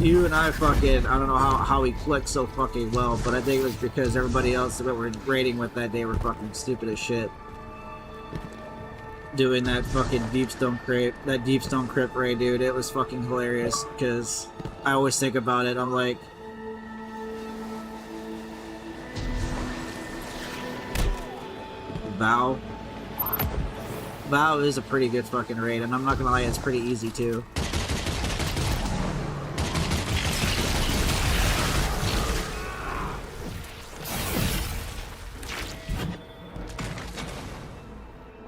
and I fucking, I don't know how we clicked so fucking well, but I think it was because everybody else that we were raiding with that day were fucking stupid as shit. Doing that fucking Deepstone Crypt raid, dude, it was fucking hilarious, because I always think about it, I'm like, Vow is a pretty good fucking raid, and I'm not gonna lie, it's pretty easy too.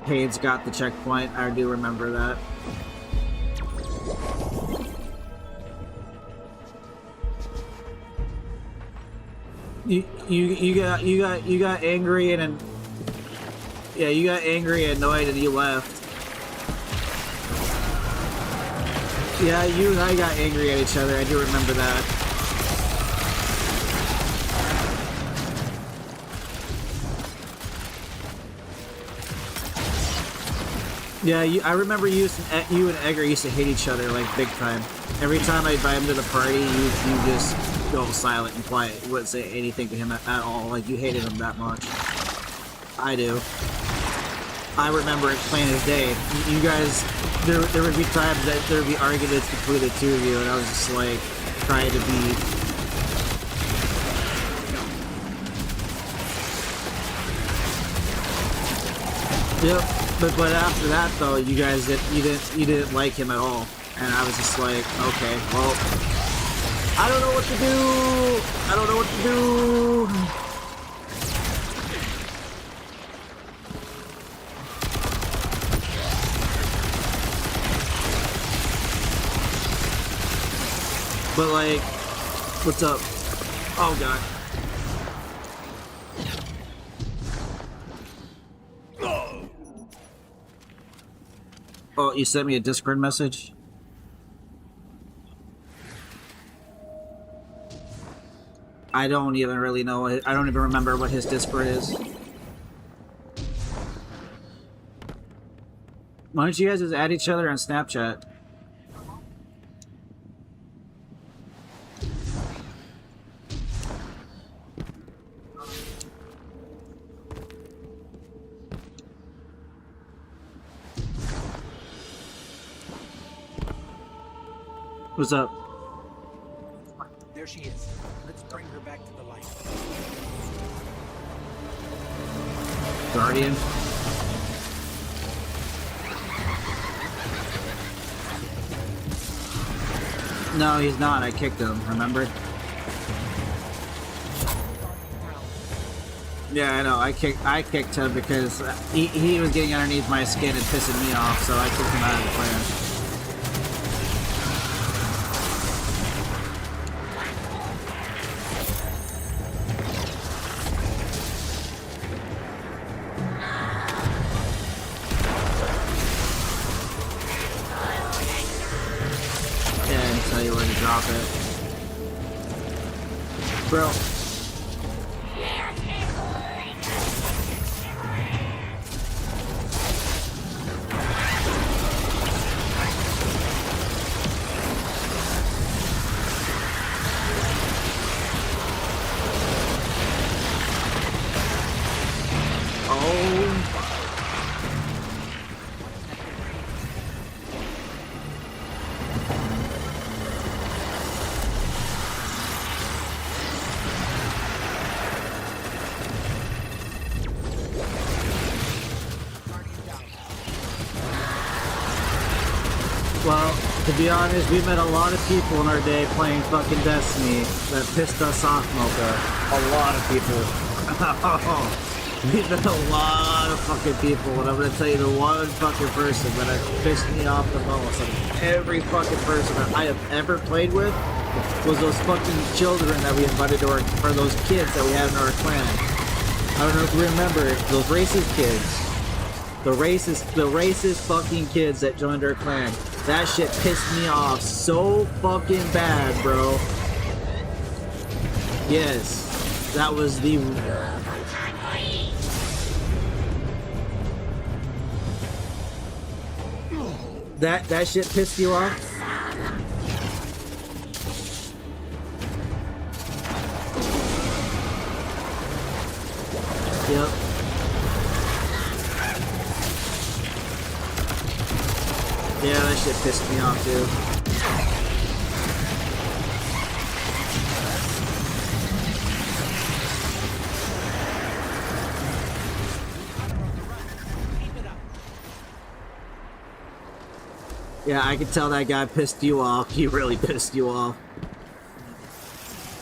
Pade's got the checkpoint, I do remember that. You got angry and yeah, you got angry and annoyed and you left. Yeah, you and I got angry at each other, I do remember that. Yeah, I remember you and Edgar used to hate each other, like, big time. Every time I invite him to the party, you just go silent and quiet. You wouldn't say anything to him at all, like, you hated him that much. I do. I remember it plain as day. You guys, there would be times that there would be arguments between the two of you, and I was just, like, trying to be... Yep. But after that though, you guys you didn't like him at all, and I was just like, okay, well, I don't know what to do. I don't know what to do. But like, what's up? Oh god. Oh, you sent me a Discord message? I don't even really know. I don't even remember what his Discord is. Why don't you guys just add each other on Snapchat? What's up? There she is. Let's bring her back to the light. Guardian? No, he's not. I kicked him, remember? Yeah, I know. I kicked him because he was getting underneath my skin and pissing me off, so I kicked him out of the clan. Bro. Well, to be honest, we met a lot of people in our day playing fucking Destiny that pissed us off, Mocha. A lot of people. We met a lot of fucking people, and I'm gonna tell you the one fucking person that has pissed me off the most of every fucking person that I have ever played with was those fucking children that we invited to our, or those kids that we had in our clan. I don't know if you remember, those racist kids. The racist fucking kids that joined our clan. That shit pissed me off so fucking bad, bro. Yes, that was the... That shit pissed you off? Yep. Yeah, that shit pissed me off too. Yeah, I could tell that guy pissed you off. He really pissed you off.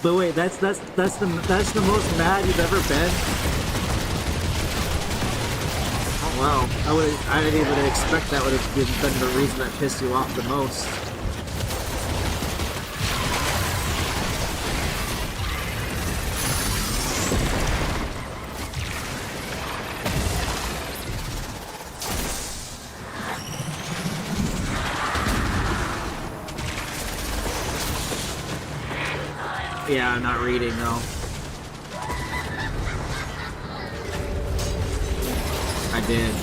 But wait, that's the most mad you've ever been? Oh wow. I didn't even expect that would have been the reason that pissed you off the most. Yeah, I'm not reading, no. I did.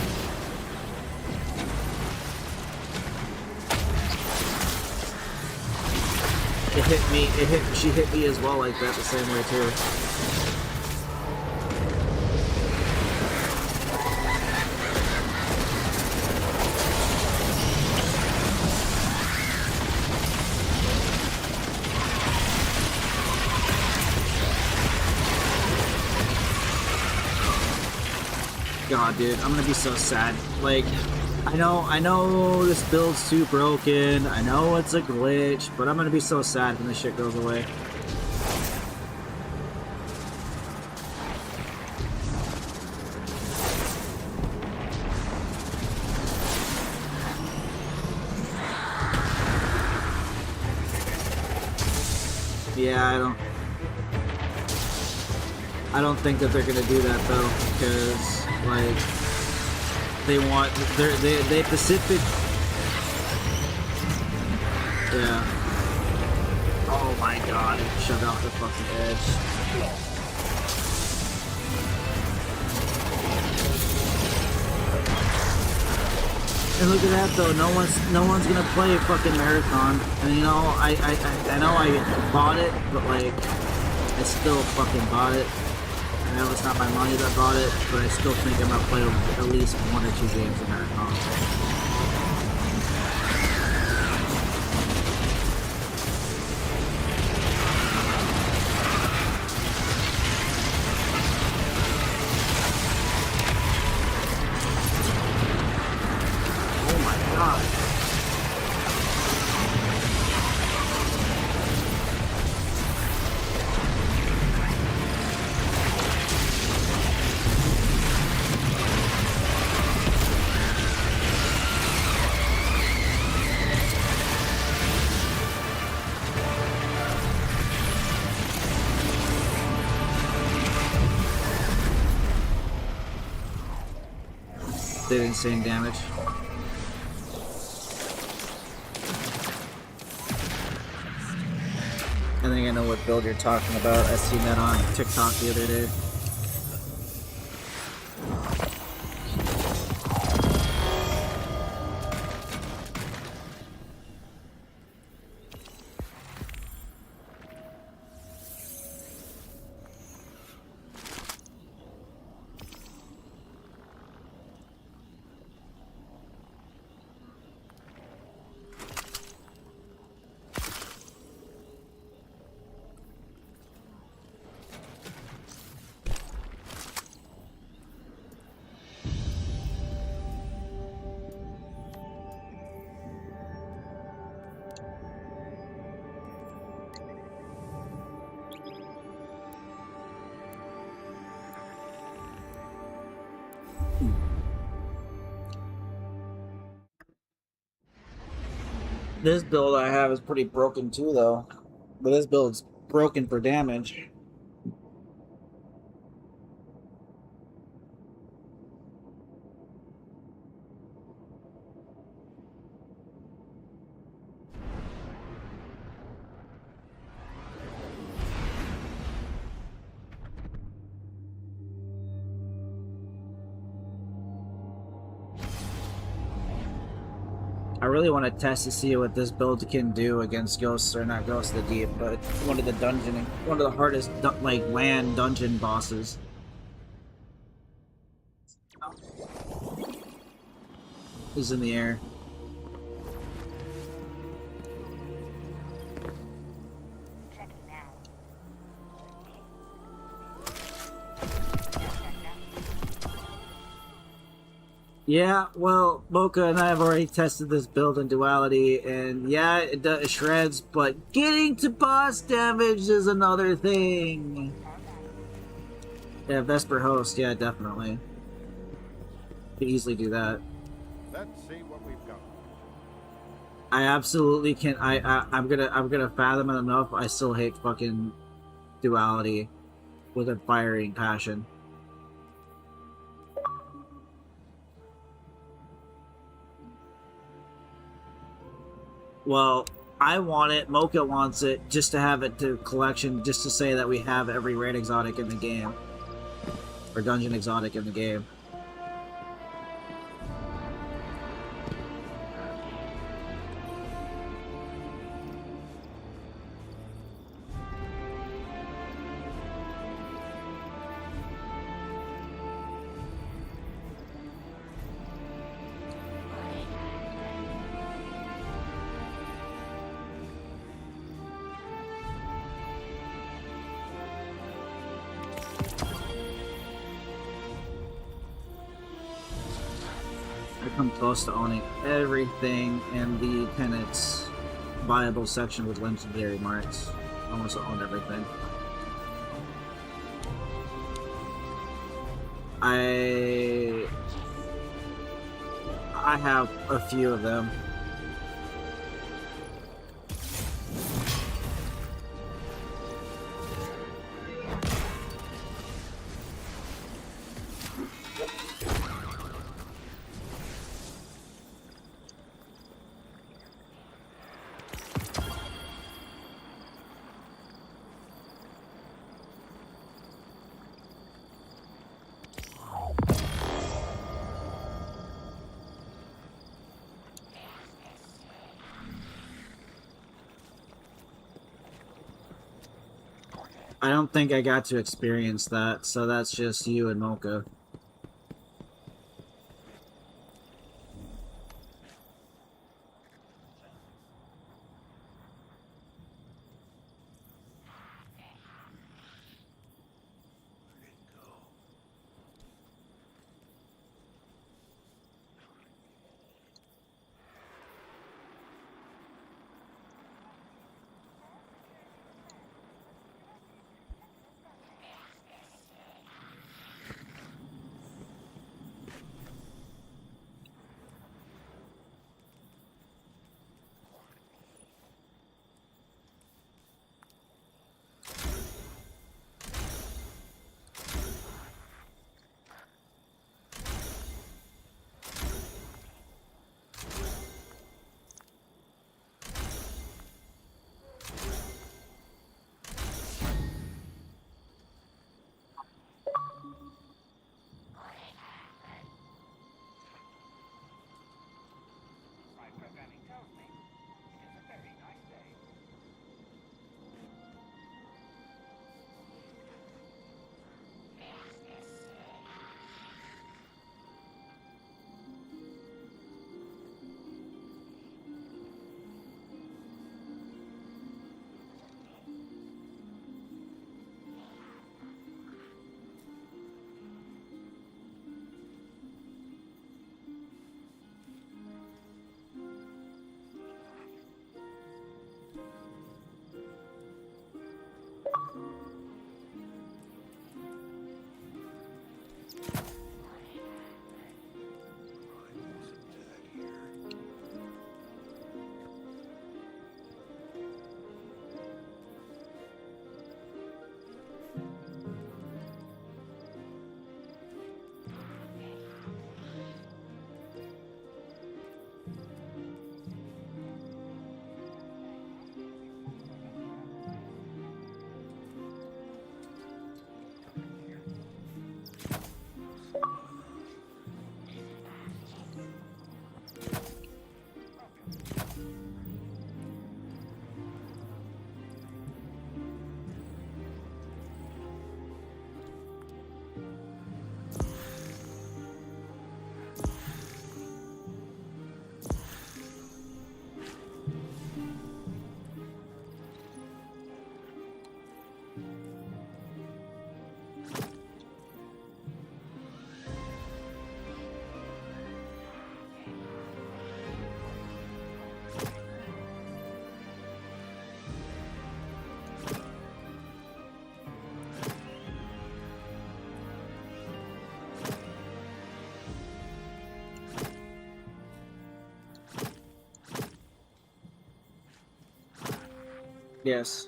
She hit me as well like that the same way too. God, dude, I'm gonna be so sad. Like, I know this build's too broken. I know it's a glitch, but I'm gonna be so sad when this shit goes away. Yeah, I don't think that they're gonna do that though, because like they Pacific. Yeah. Oh my god, it shut off the fucking edge. And look at that though, no one's gonna play fucking Marathon. And you know, I know I bought it, but like I still fucking bought it. I know it's not my money that bought it, but I still think I'm gonna play at least 1 or 2 games in Marathon. Oh my god. Did insane damage. I think I know what build you're talking about. I seen that on TikTok the other day. This build I have is pretty broken too, though. But this build's broken for damage. I really want to test to see what this build can do against ghosts, or not ghosts of the deep, but one of the hardest like land dungeon bosses. Is in the air. Yeah, well, Mocha and I have already tested this build in Duality, and yeah, it shreds, but getting to boss damage is another thing. Yeah, Vesper Host, yeah, definitely. Could easily do that. Let's see what we've got. I absolutely can. I'm gonna fathom it enough. I still hate fucking Duality with a firing passion. Well, I want it. Mocha wants it just to have it to collection, just to say that we have every raid exotic in the game, or dungeon exotic in the game. I come close to owning everything in the Penance viable section with legendary marks. I almost own everything. I have a few of them. I don't think I got to experience that, so that's just you and Mocha. Yes.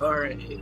All right.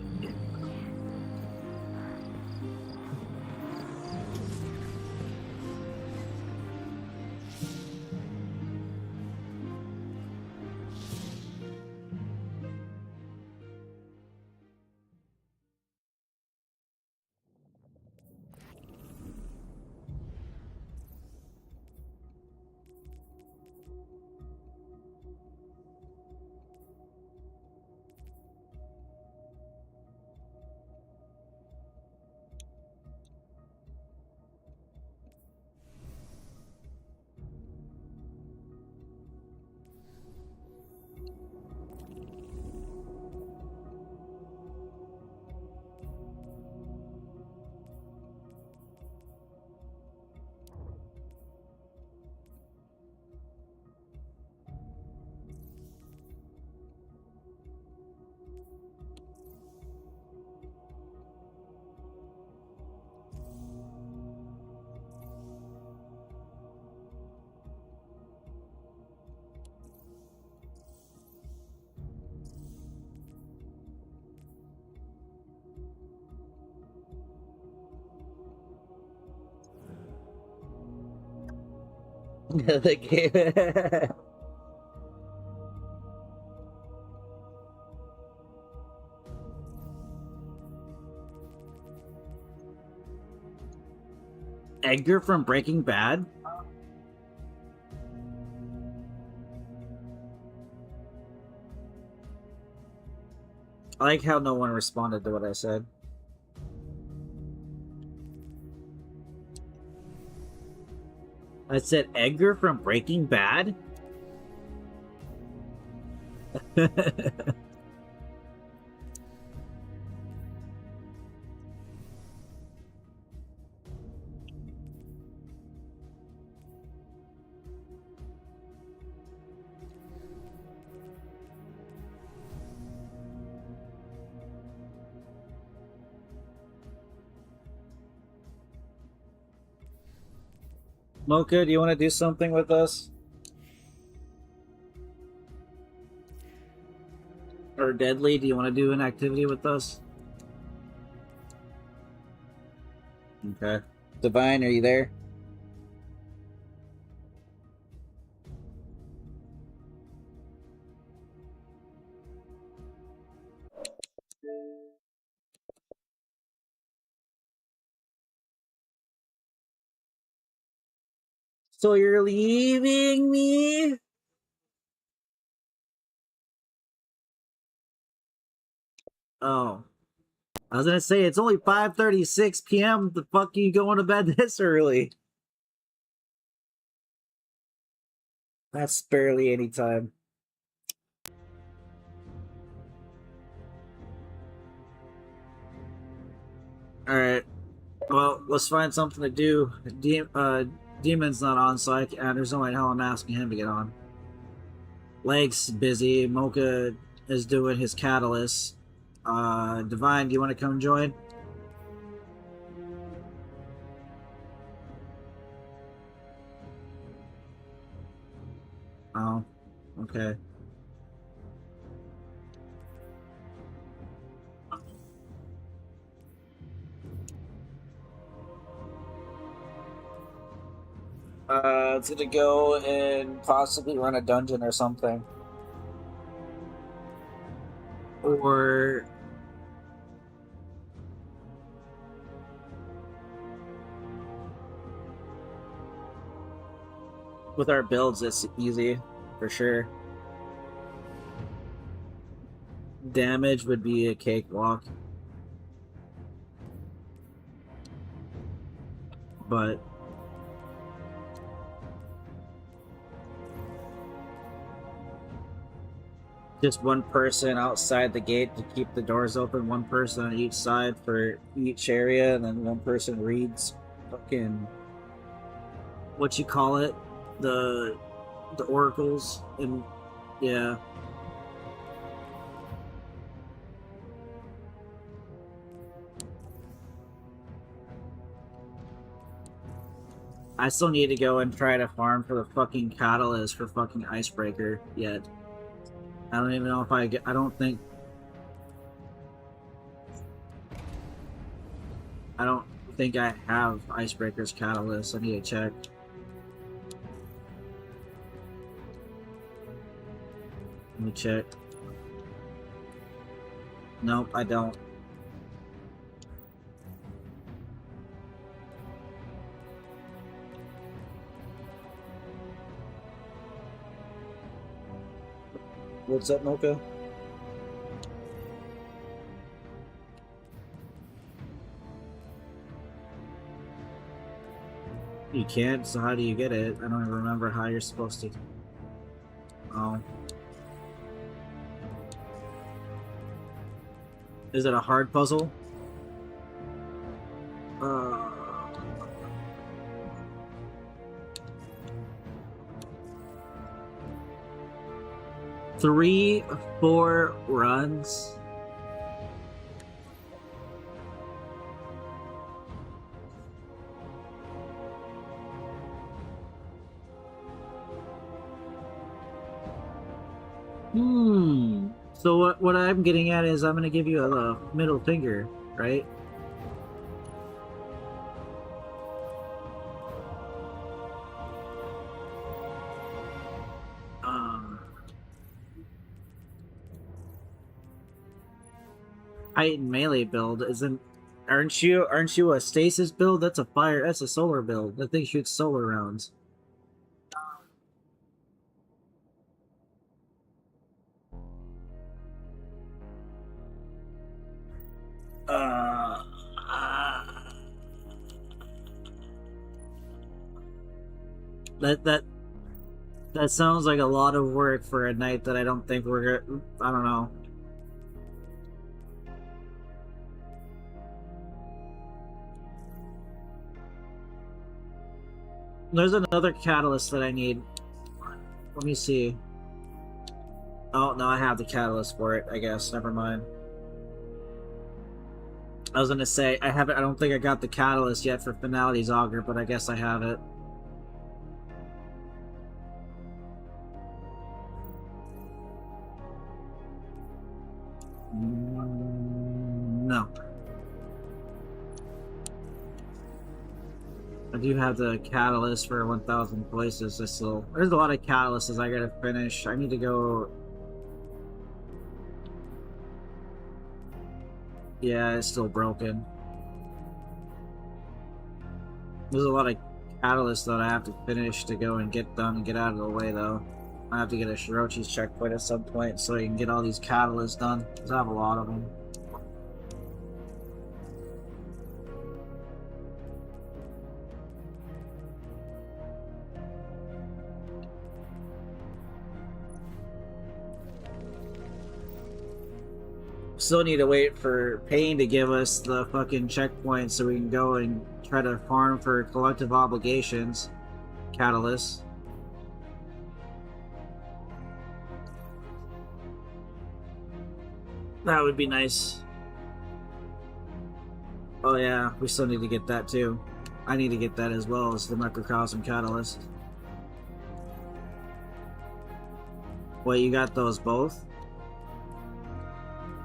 The game. Edgar from Breaking Bad? I like how no one responded to what I said. I said Edgar from Breaking Bad? Mocha, do you want to do something with us? Or Deadly, do you want to do an activity with us? Okay. Divine, are you there? So you're leaving me? Oh. I was gonna say, it's only 5:36 p.m. The fuck are you going to bed this early? That's barely any time. Alright. Well, let's find something to do. Demon's not on, so there's no way in hell I'm asking him to get on. Leg's busy. Mocha is doing his catalyst. Divine, do you want to come join? Oh, okay. It's gonna go and possibly run a dungeon or something. Or... with our builds, it's easy, for sure. Damage would be a cakewalk. But... Just one person outside the gate to keep the doors open, one person on each side for each area, and then one person reads fucking what you call it, the oracles, and yeah. I still need to go and try to farm for the fucking catalyst for fucking Icebreaker yet. I don't even know if I get. I don't think I have Icebreaker's catalyst. I need to check. Let me check. Nope, I don't. What's up, Mocha? You can't, so how do you get it? I don't even remember how you're supposed to. Oh. Is it a hard puzzle? Three, 4 runs. So what I'm getting at is I'm gonna give you a middle finger, right? Height and melee build isn't. Aren't you a stasis build? That's a fire. That's a solar build. That thing shoots solar rounds. That sounds like a lot of work for a night that I don't think we're gonna. I don't know. There's another catalyst that I need. Let me see. Oh, no, I have the catalyst for it, I guess. Never mind. I was gonna say, I don't think I got the catalyst yet for Finality's Augur, but I guess I have it. No. I do have the catalyst for 1,000 places. There's a lot of catalysts I gotta finish. I need to go. Yeah, it's still broken. There's a lot of catalysts that I have to finish to go and get done and get out of the way, though. I have to get a Shirochi's checkpoint at some point so I can get all these catalysts done, because I have a lot of them. Still need to wait for Pain to give us the fucking checkpoint so we can go and try to farm for collective obligations. Catalyst. That would be nice. Oh yeah, we still need to get that too. I need to get that as well as the Microcosm Catalyst. Wait, you got those both?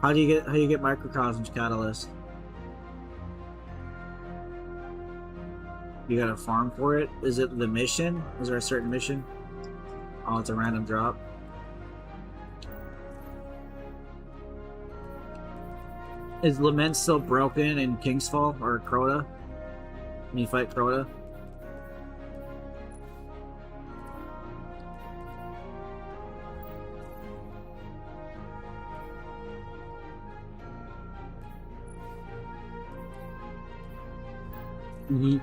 How do you get Microcosm's Catalyst? You gotta farm for it? Is it the mission? Is there a certain mission? Oh, it's a random drop. Is Lament still broken in Kingsfall or Crota? When you fight Crota? Mm-hmm.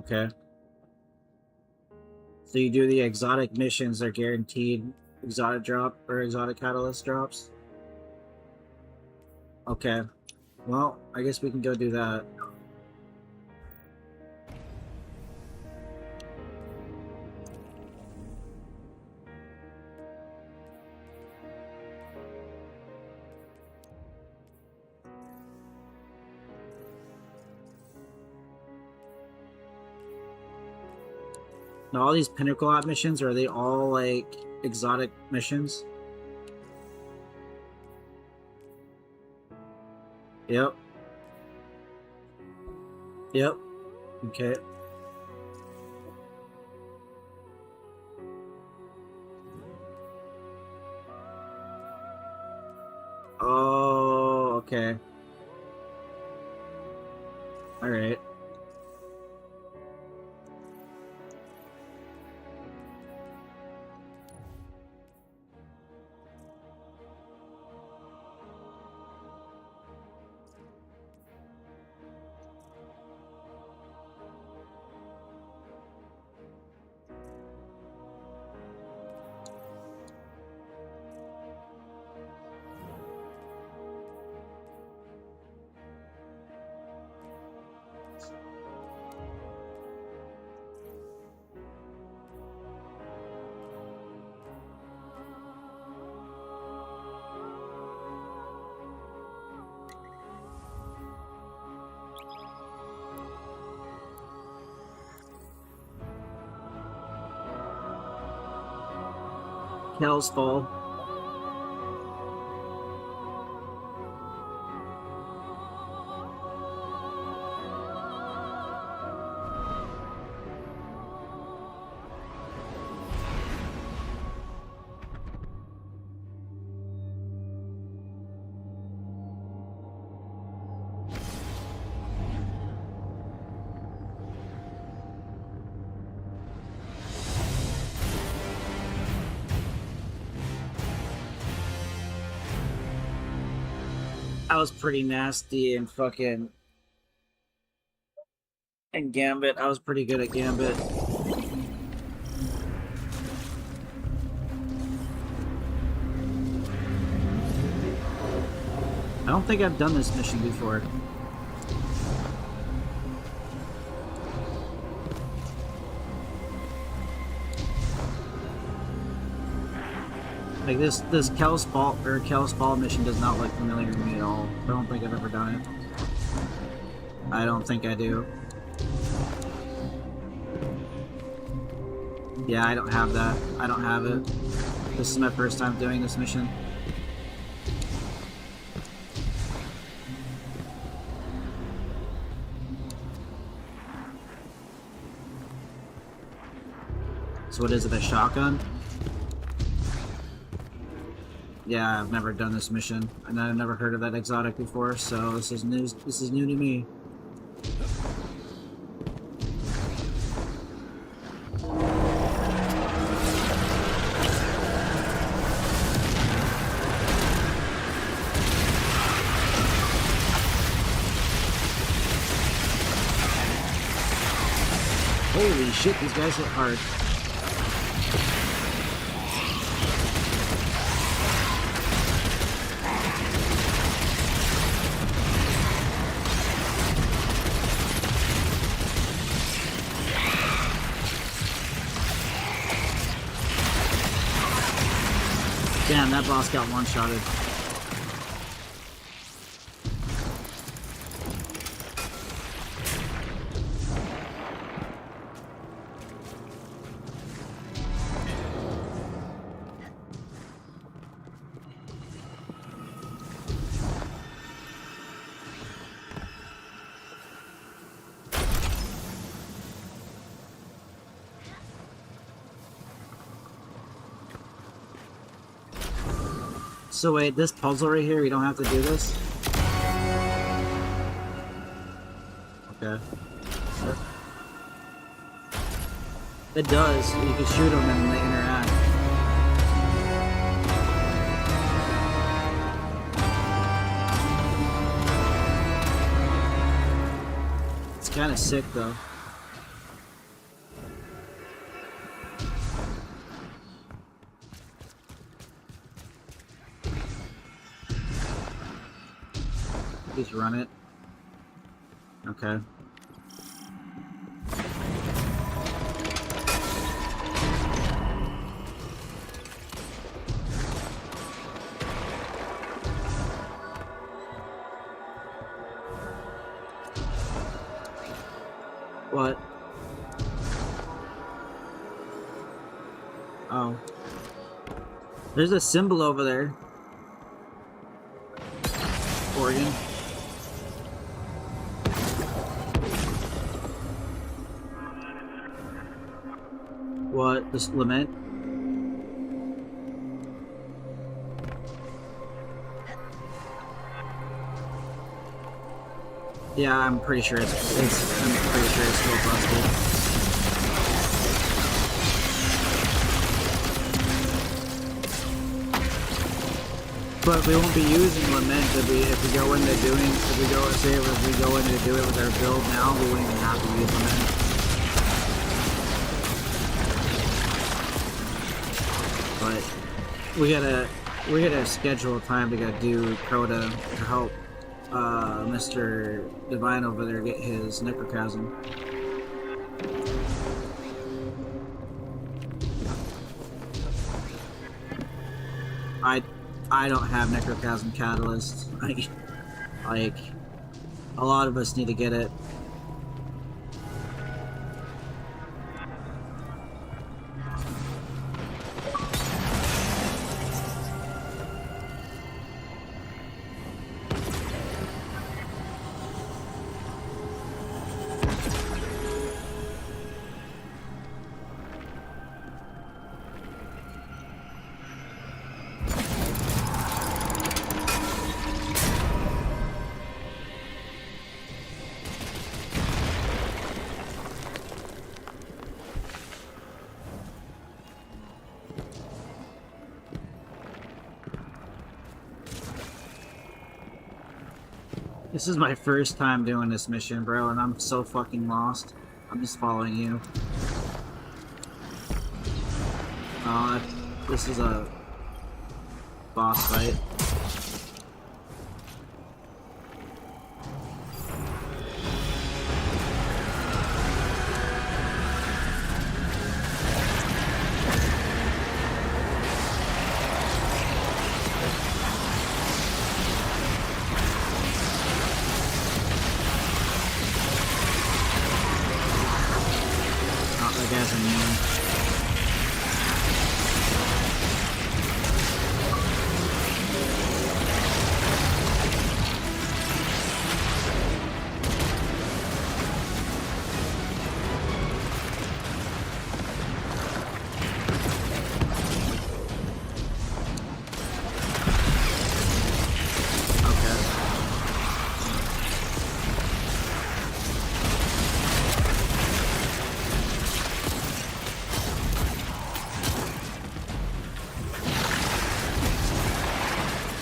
Okay. So you do the exotic missions, they're guaranteed exotic drop or exotic catalyst drops? Okay. Well, I guess we can go do that. Now, all these Pinnacle Op missions, are they all like exotic missions? Yep. Yep. Okay. Oh, okay. Alright. Hell's Fall. I was pretty nasty and fucking... And Gambit, I was pretty good at Gambit. I don't think I've done this mission before. Like this Kel's Fall mission does not look familiar to me at all. I don't think I've ever done it. I don't think I do. Yeah, I don't have that. I don't have it. This is my first time doing this mission. So what is it, a shotgun? Yeah, I've never done this mission, and I've never heard of that exotic before, so this is news. This is new to me. Holy shit, these guys hit hard. Damn, that boss got one-shotted. So wait, this puzzle right here, you don't have to do this? Okay. It does. You can shoot them and they interact. It's kind of sick though. Just run it. Okay. What? Oh. There's a symbol over there. Oregon. What? This lament? Yeah, I'm pretty sure it's still busted. But we won't be using lament if we go into do it with our build now, we wouldn't even have to use lament. But we gotta schedule a time to go do Crota to help Mr. Divine over there get his necrochasm. I don't have necrochasm catalyst. Like a lot of us need to get it. This is my first time doing this mission, bro, and I'm so fucking lost. I'm just following you. This is a boss fight.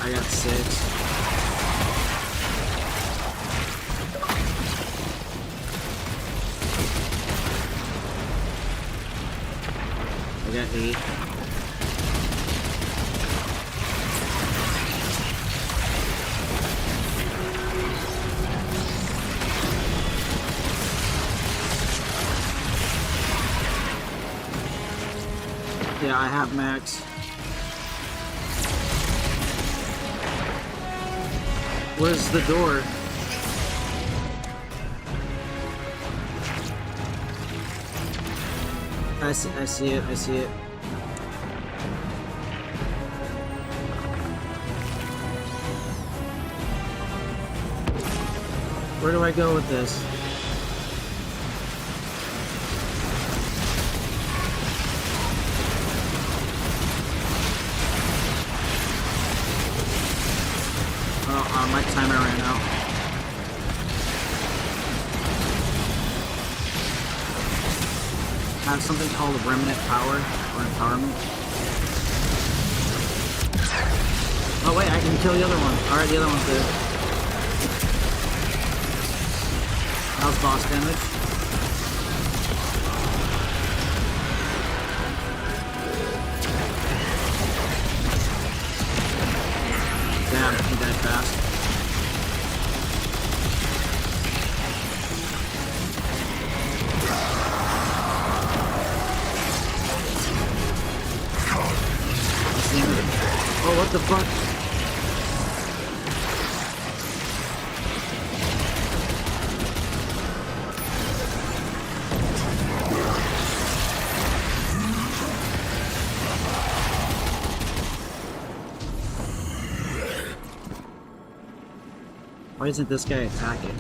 I got 6. I got 8. Yeah, I have max. Where's the door? I see it, I see it. Where do I go with this? My timer ran out. I have something called Remnant Power or Empowerment. Oh wait, I can kill the other one. Alright, the other one's dead. That was boss damage. Damn, he died fast. the end of it. Oh, what the fuck? Why isn't this guy attacking?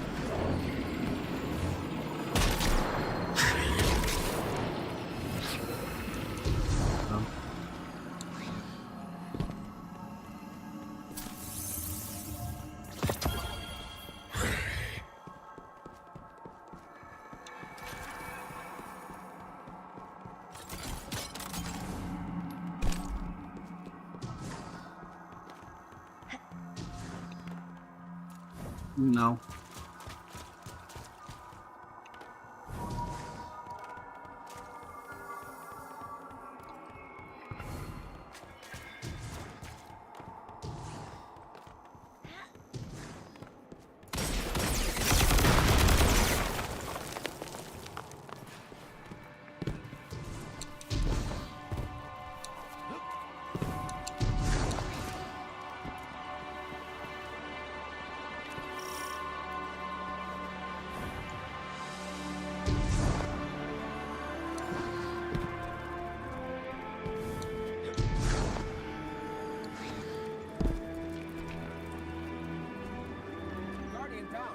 Oh. No. Guardian down.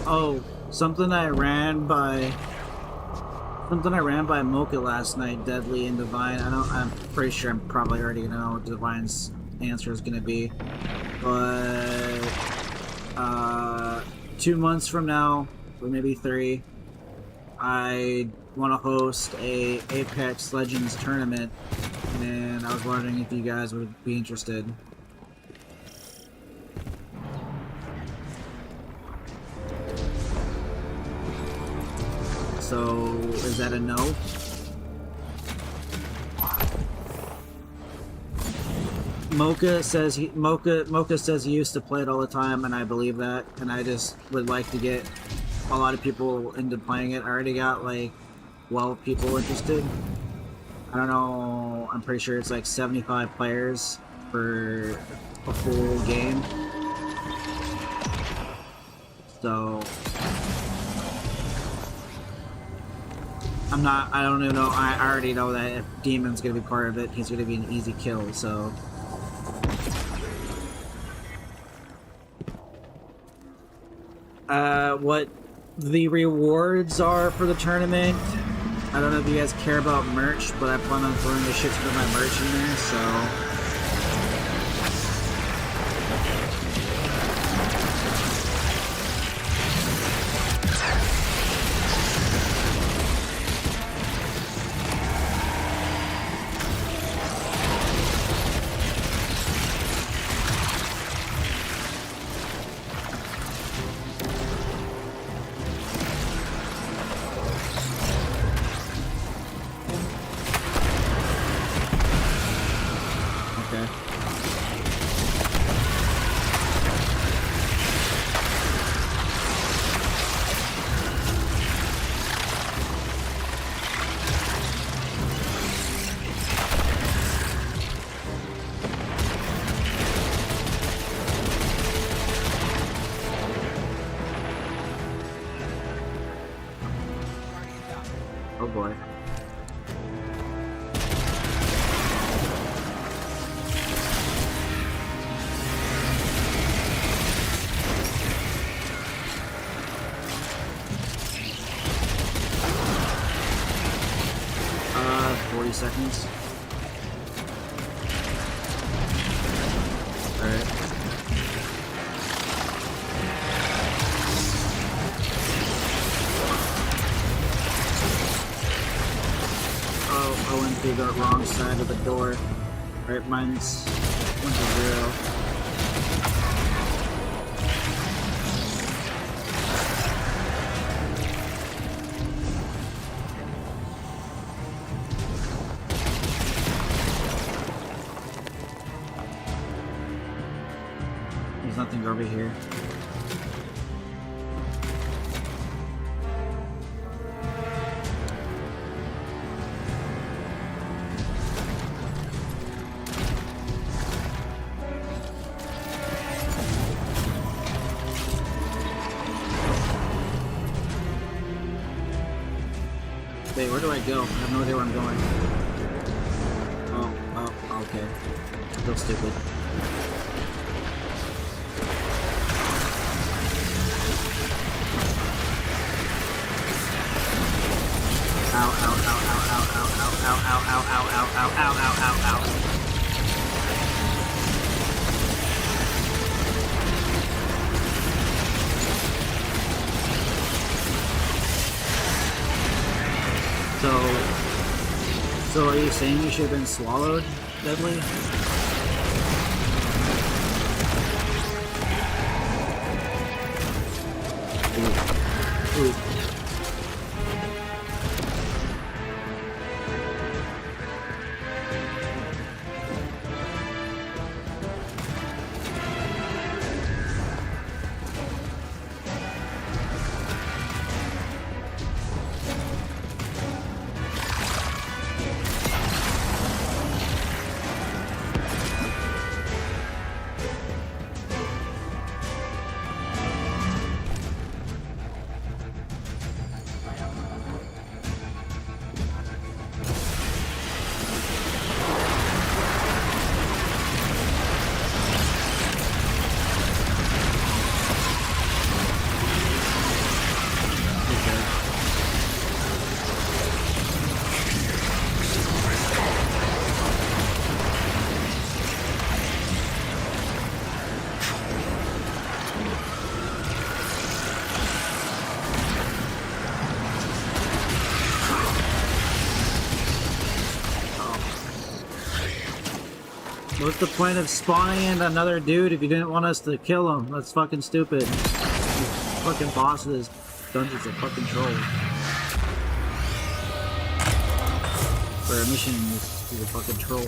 Oh, something I ran by Mocha last night, Deadly and Divine. I'm pretty sure I'm probably already gonna know what Divine's answer is gonna be. But 2 months from now, or maybe 3, I want to host a Apex Legends tournament, and I was wondering if you guys would be interested. So, is that a no? Mocha says he used to play it all the time, and I believe that. And I just would like to get a lot of people into playing it. I already got like 12 people interested. I don't know. I'm pretty sure it's like 75 players for a full game. So. I don't even know, I already know that if Demon's gonna be part of it, he's gonna be an easy kill, so. What the rewards are for the tournament, I don't know if you guys care about merch, but I plan on throwing the shit to my merch in there, so. boy. Uh, 40 seconds. Alright. Oh, I went through the wrong side of the door. Alright, mine's 1 to 0. There's nothing over here. Wait, where do I go? I have no idea where I'm going. Oh, okay. I feel stupid. Ow, ow, ow, ow, ow, ow, ow, ow, ow, ow, ow, ow, ow, ow, ow, ow. So are you saying you should have been swallowed, Deadly? Ooh. Ooh. What's the point of spawning in another dude if you didn't want us to kill him? That's fucking stupid. These fucking bosses, dungeons are fucking trolls. For a mission, he's a fucking troll.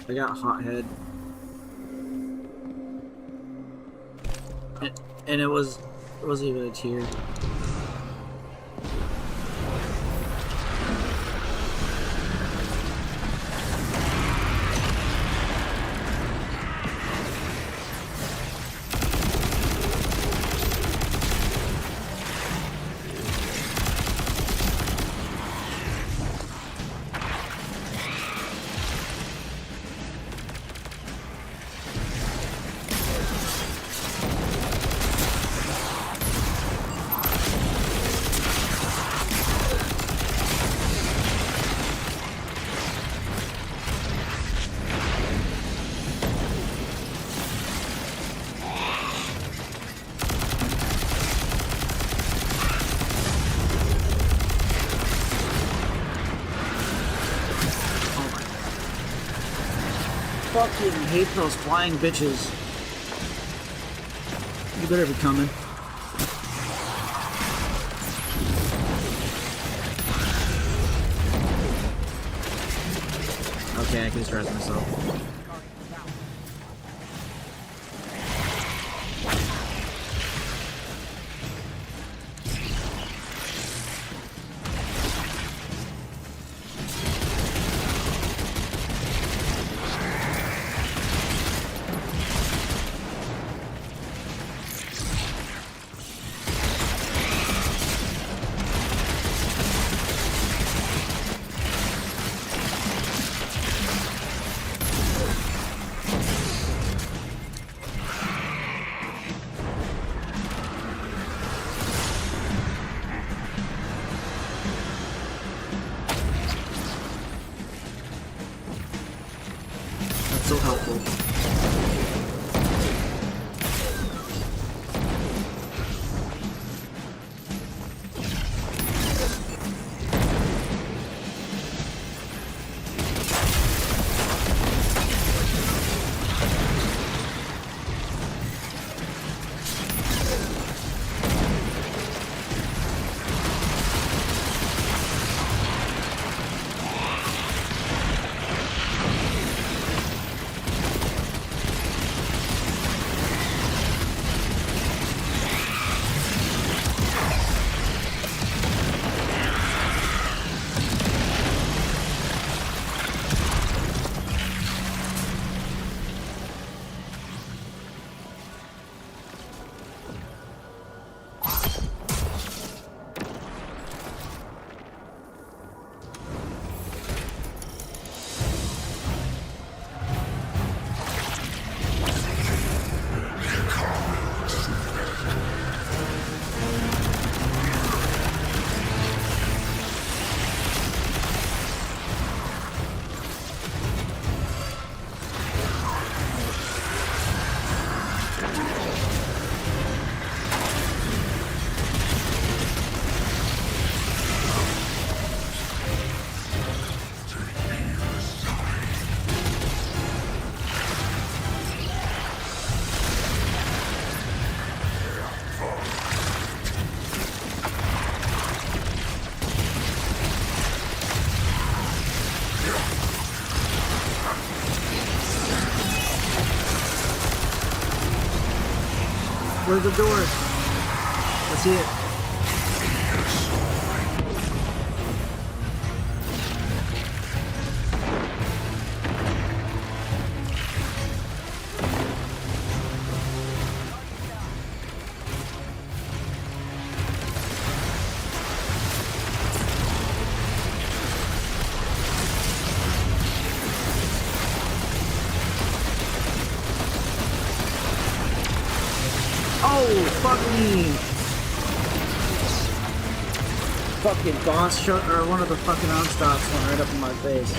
I got Hothead. And it wasn't even a tear. Fucking hate those flying bitches. You better be coming. Okay, I can stress myself. helpful. Where's the door? Let's see it. Oh, fuck me! Fucking boss shot, or one of the fucking onstops went right up in my face.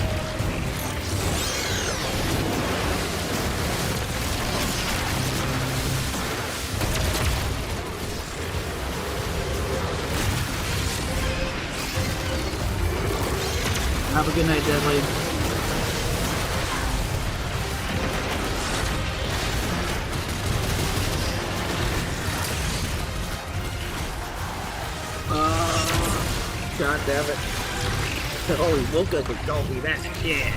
Have a good night, Deadly. God damn it. Holy Mocha could tell me that. Yeah.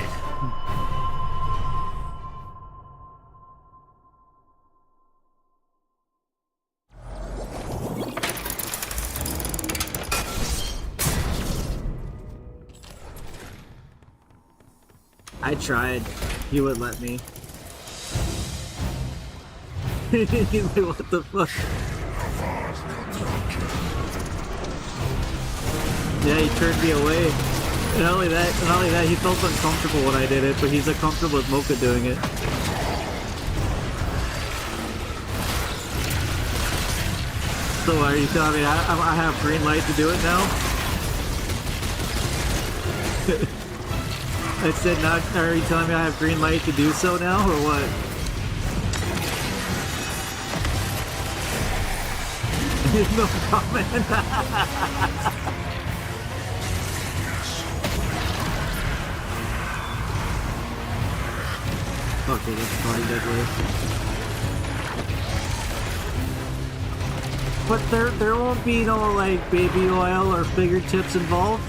I tried. He wouldn't let me. What the fuck? Yeah, he turned me away. And not only that, he felt uncomfortable when I did it, but he's uncomfortable with Mocha doing it. So are you telling me I have green light to do it now? I said not, are you telling me I have green light to do so now, or what? No comment. Okay, that's probably deadly. But there won't be no like baby oil or fingertips involved.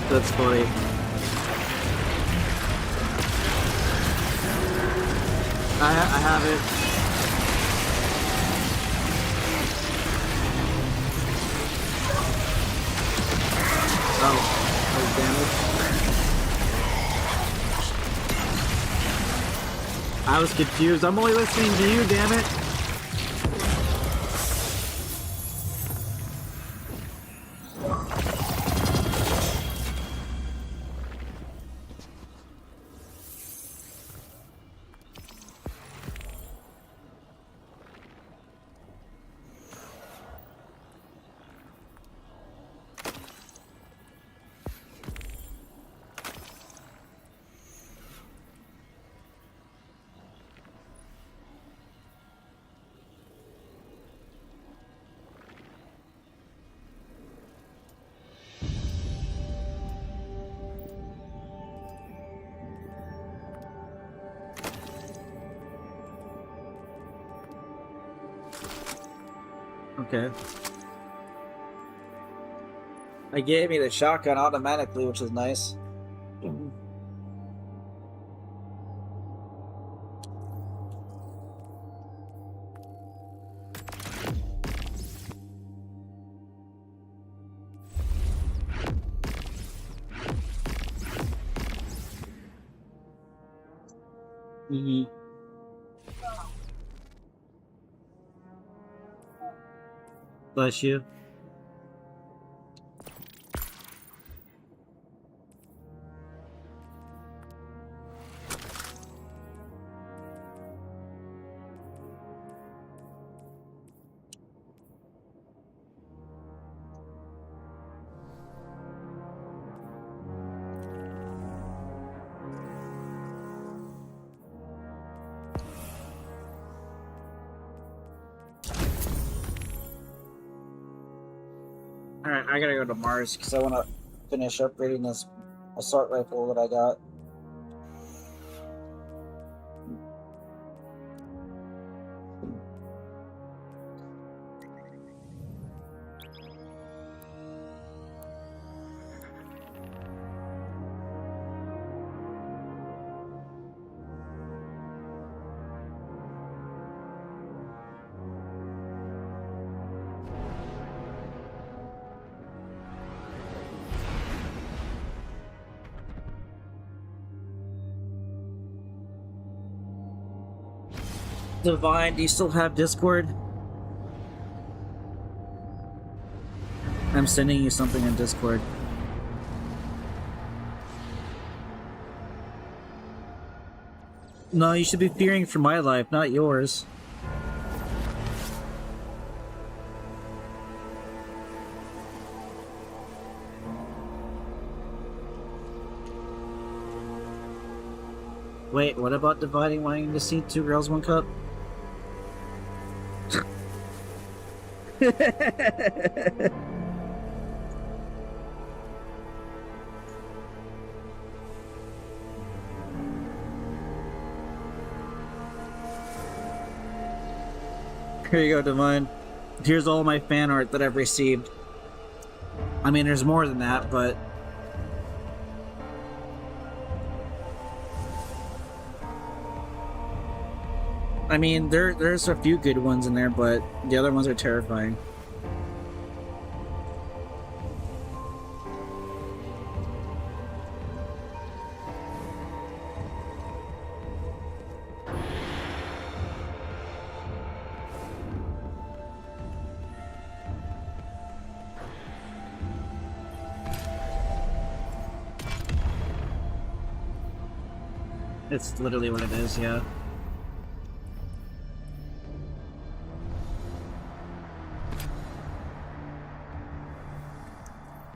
That's funny. I have it. Oh, damage. I was confused. I'm only listening to you, damn it. Okay. It gave me the shotgun automatically, which is nice. Mm-hmm. Bless you. Alright, I gotta go to Mars because I want to finish upgrading this assault rifle that I got. Divine, do you still have Discord? I'm sending you something in Discord. No, you should be fearing for my life, not yours. Wait, what about dividing wanting to see 2 girls, 1 cup? Here you go, Divine. Here's all my fan art that I've received. I mean, there's more than that, but... I mean, there's a few good ones in there, but the other ones are terrifying. It's literally what it is, yeah.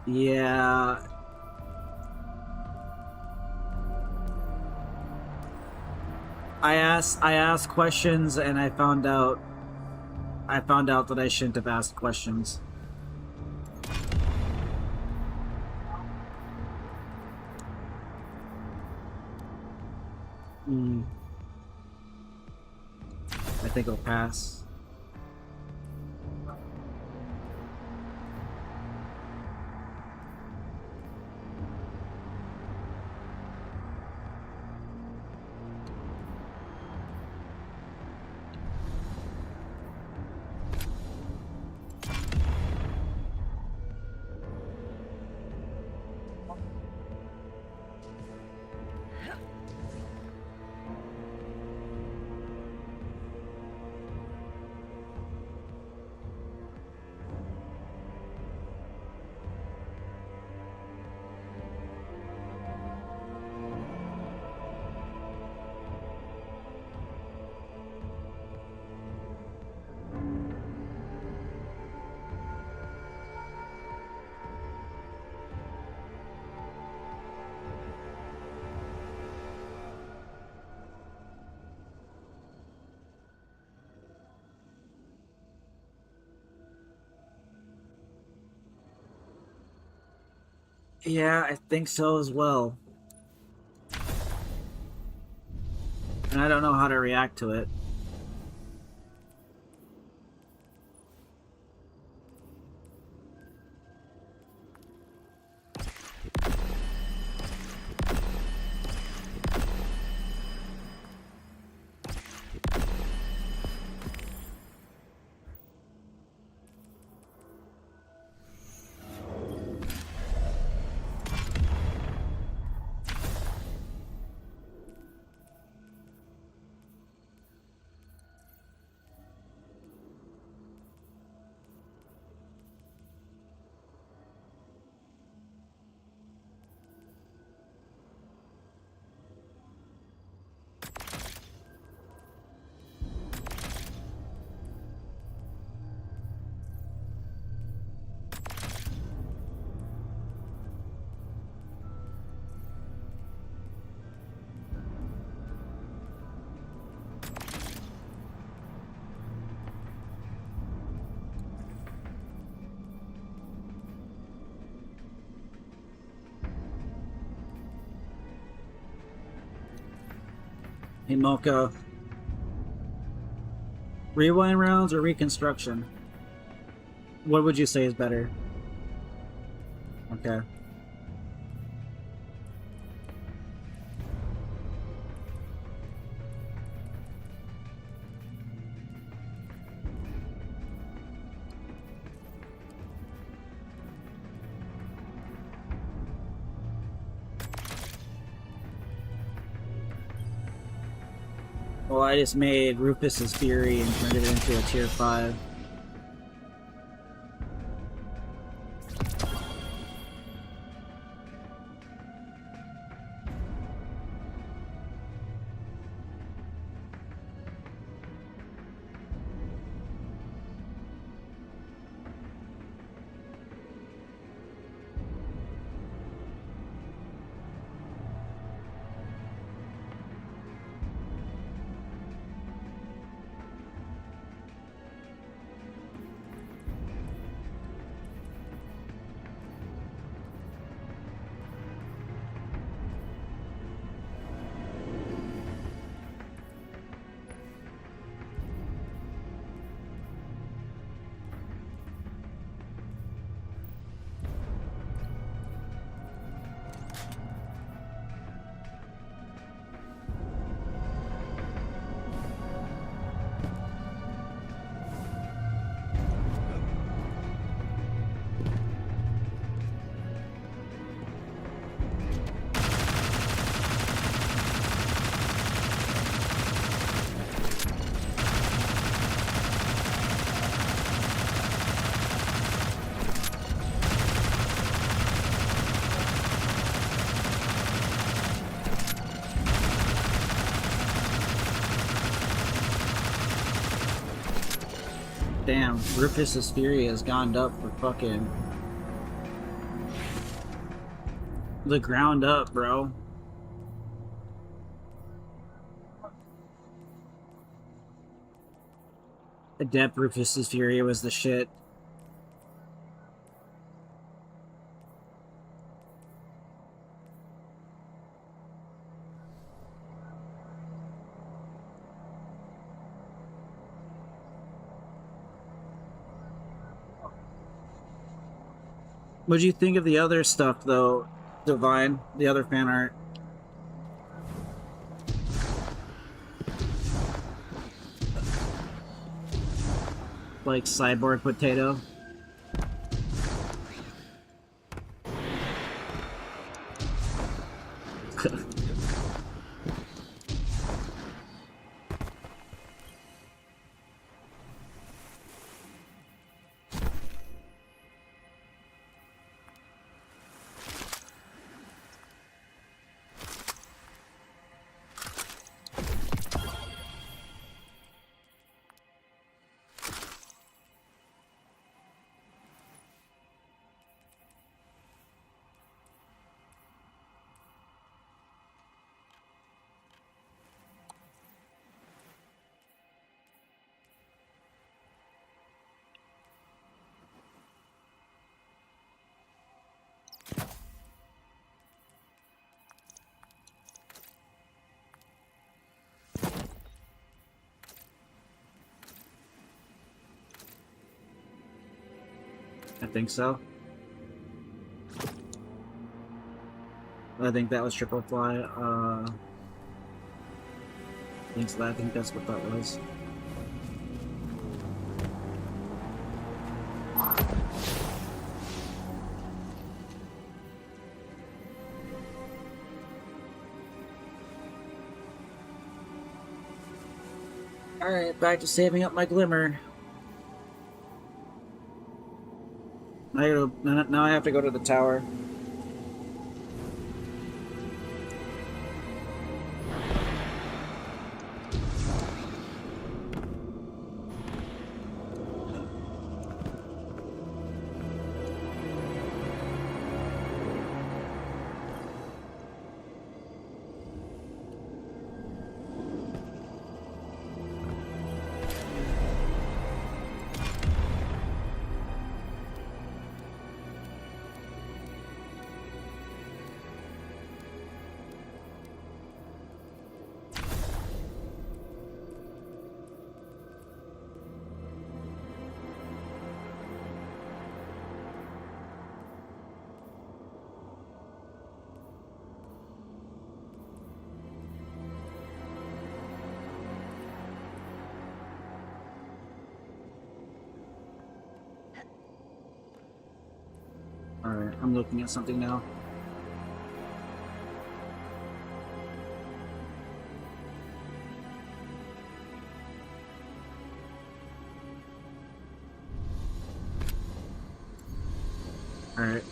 Yeah. I asked questions and I found out that I shouldn't have asked questions. I think I'll pass. Yeah, I think so as well. And I don't know how to react to it. Hey, Mocha. Rewind rounds or reconstruction? What would you say is better? Okay. Well, I just made Rufus's Fury and turned it into a tier 5. Damn, Rufus's Fury has gone up for fucking the ground up, bro. Adept Rufus's Fury was the shit. What'd you think of the other stuff, though, Divine? The other fan art? Like Cyborg Potato? I think so. I think that was Triple Fly. I think that's what that was. Alright, back to saving up my glimmer. Now I have to go to the tower. Alright, I'm looking at something now. Alright.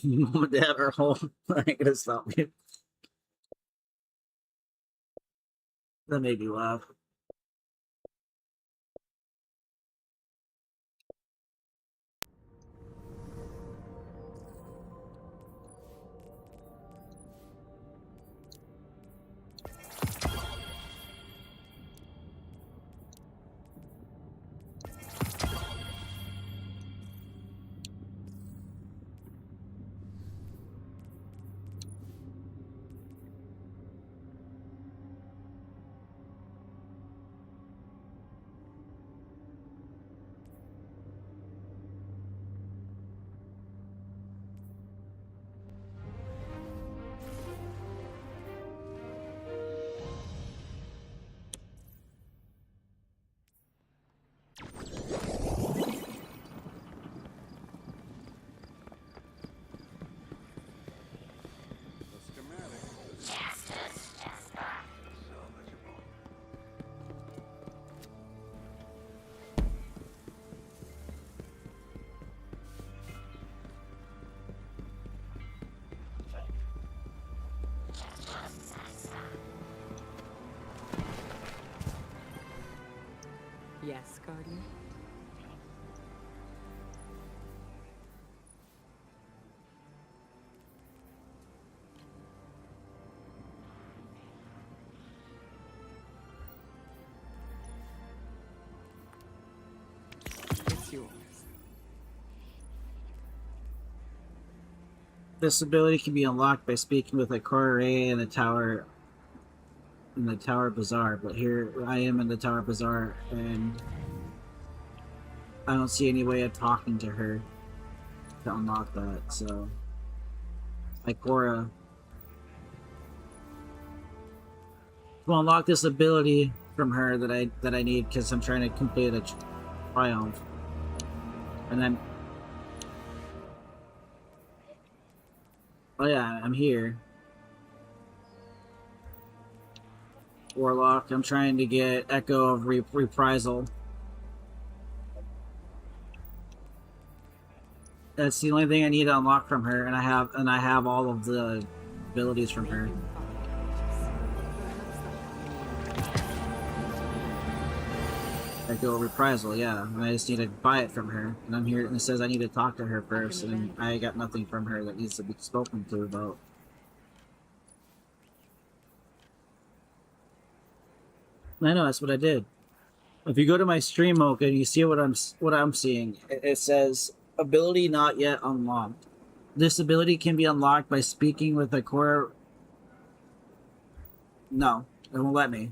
Mom and Dad are home. I ain't gonna stop you. That made me laugh. The schematic. Yes, Guardian? It's yours. This ability can be unlocked by speaking with a Cora in the tower bazaar, but here I am in the tower bazaar and I don't see any way of talking to her to unlock that, so Cora will unlock this ability from her that I need because I'm trying to complete a triumph. And then oh yeah, I'm here. Warlock, I'm trying to get Echo of Reprisal. That's the only thing I need to unlock from her, and I have all of the abilities from her. Echo Reprisal, yeah. And I just need to buy it from her. And I'm here, and it says I need to talk to her first, and I got nothing from her that needs to be spoken to about. I know, that's what I did. If you go to my stream mode and you see what I'm seeing, it says ability not yet unlocked. This ability can be unlocked by speaking with a core. No, it won't let me.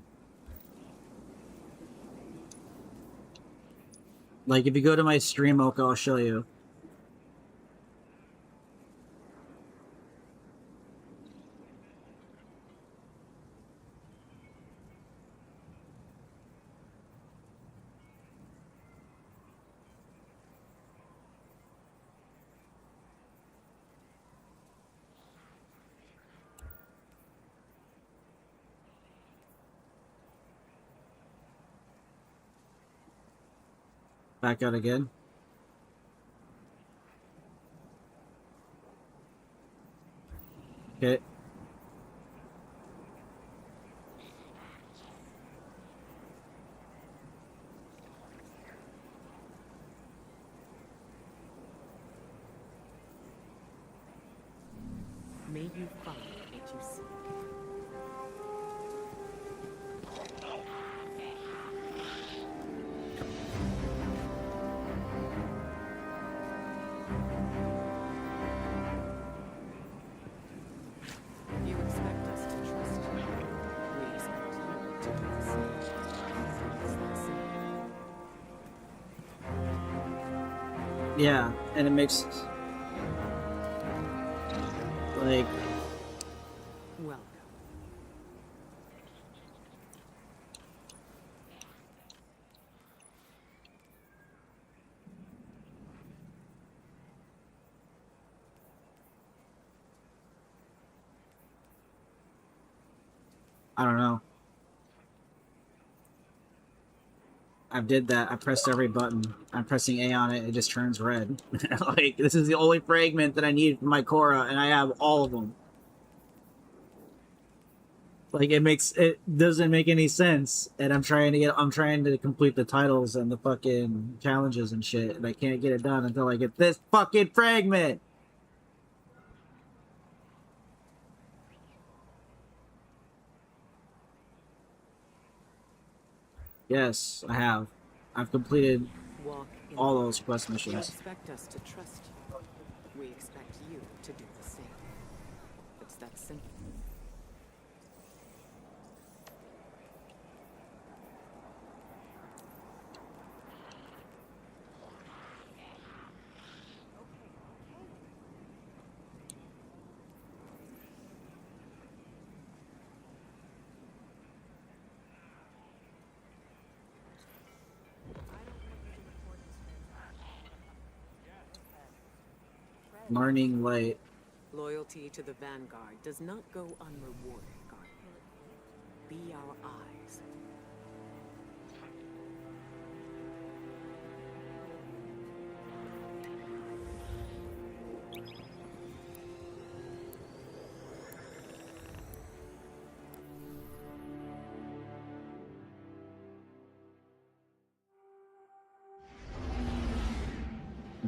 Like, if you go to my stream, Oka, I'll show you. Back out again. Okay. May you find what you seek. You expect us to trust you. We expect you to do the same. It's that simple. Yeah, and it makes like Welcome. I don't know. I did that. I pressed every button. I'm pressing A on it. It just turns red. Like, this is the only fragment that I need for my Korra, and I have all of them. Like, it doesn't make any sense. And I'm trying to complete the titles and the fucking challenges and shit, and I can't get it done until I get this fucking fragment. Yes, I have. I've completed Walk in all the those quest You missions. expect us to trust you. We expect you to do the same. It's that simple. Morning light. Loyalty to the Vanguard does not go unrewarded, Guardian. Be our eyes.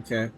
Okay.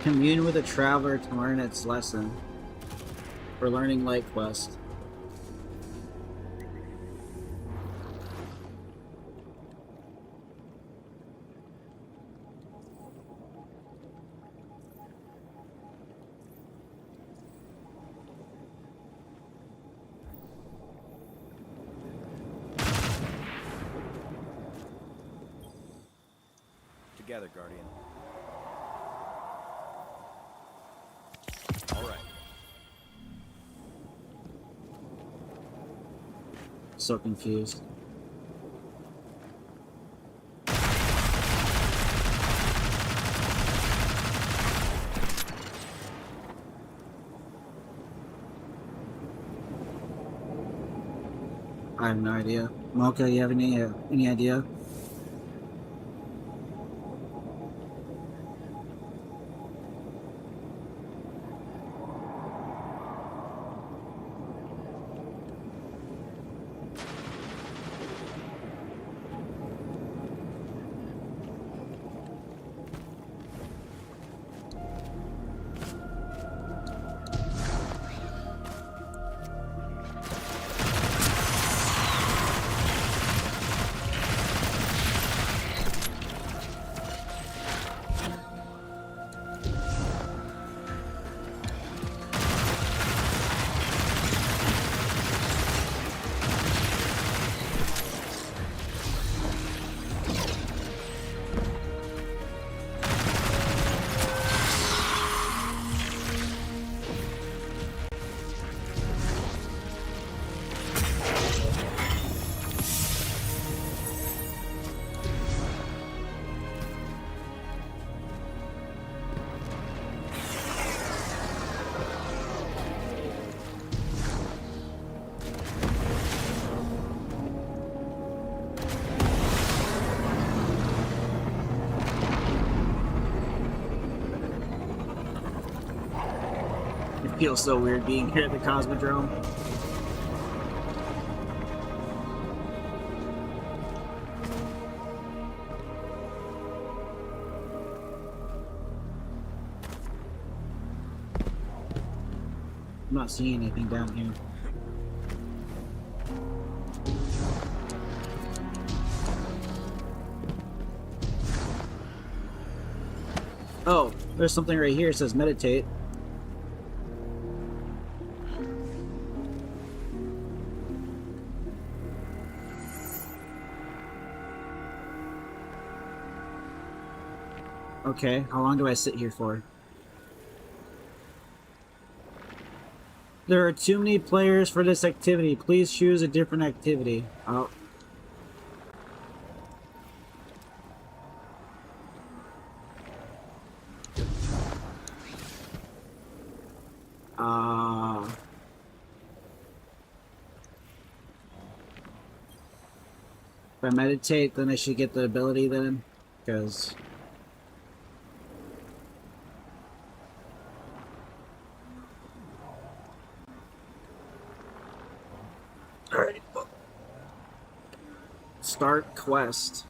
Commune with a traveler to learn its lesson. We're learning Light Quest. Together, Guardian. All right. So confused. I have no idea. Mocha, you have any idea? It feels so weird being here at the Cosmodrome. I'm not seeing anything down here. Oh, there's something right here. It says meditate. Okay, how long do I sit here for? There are too many players for this activity. Please choose a different activity. Oh. If I meditate, then I should get the ability then? Because... Alright. Start quest.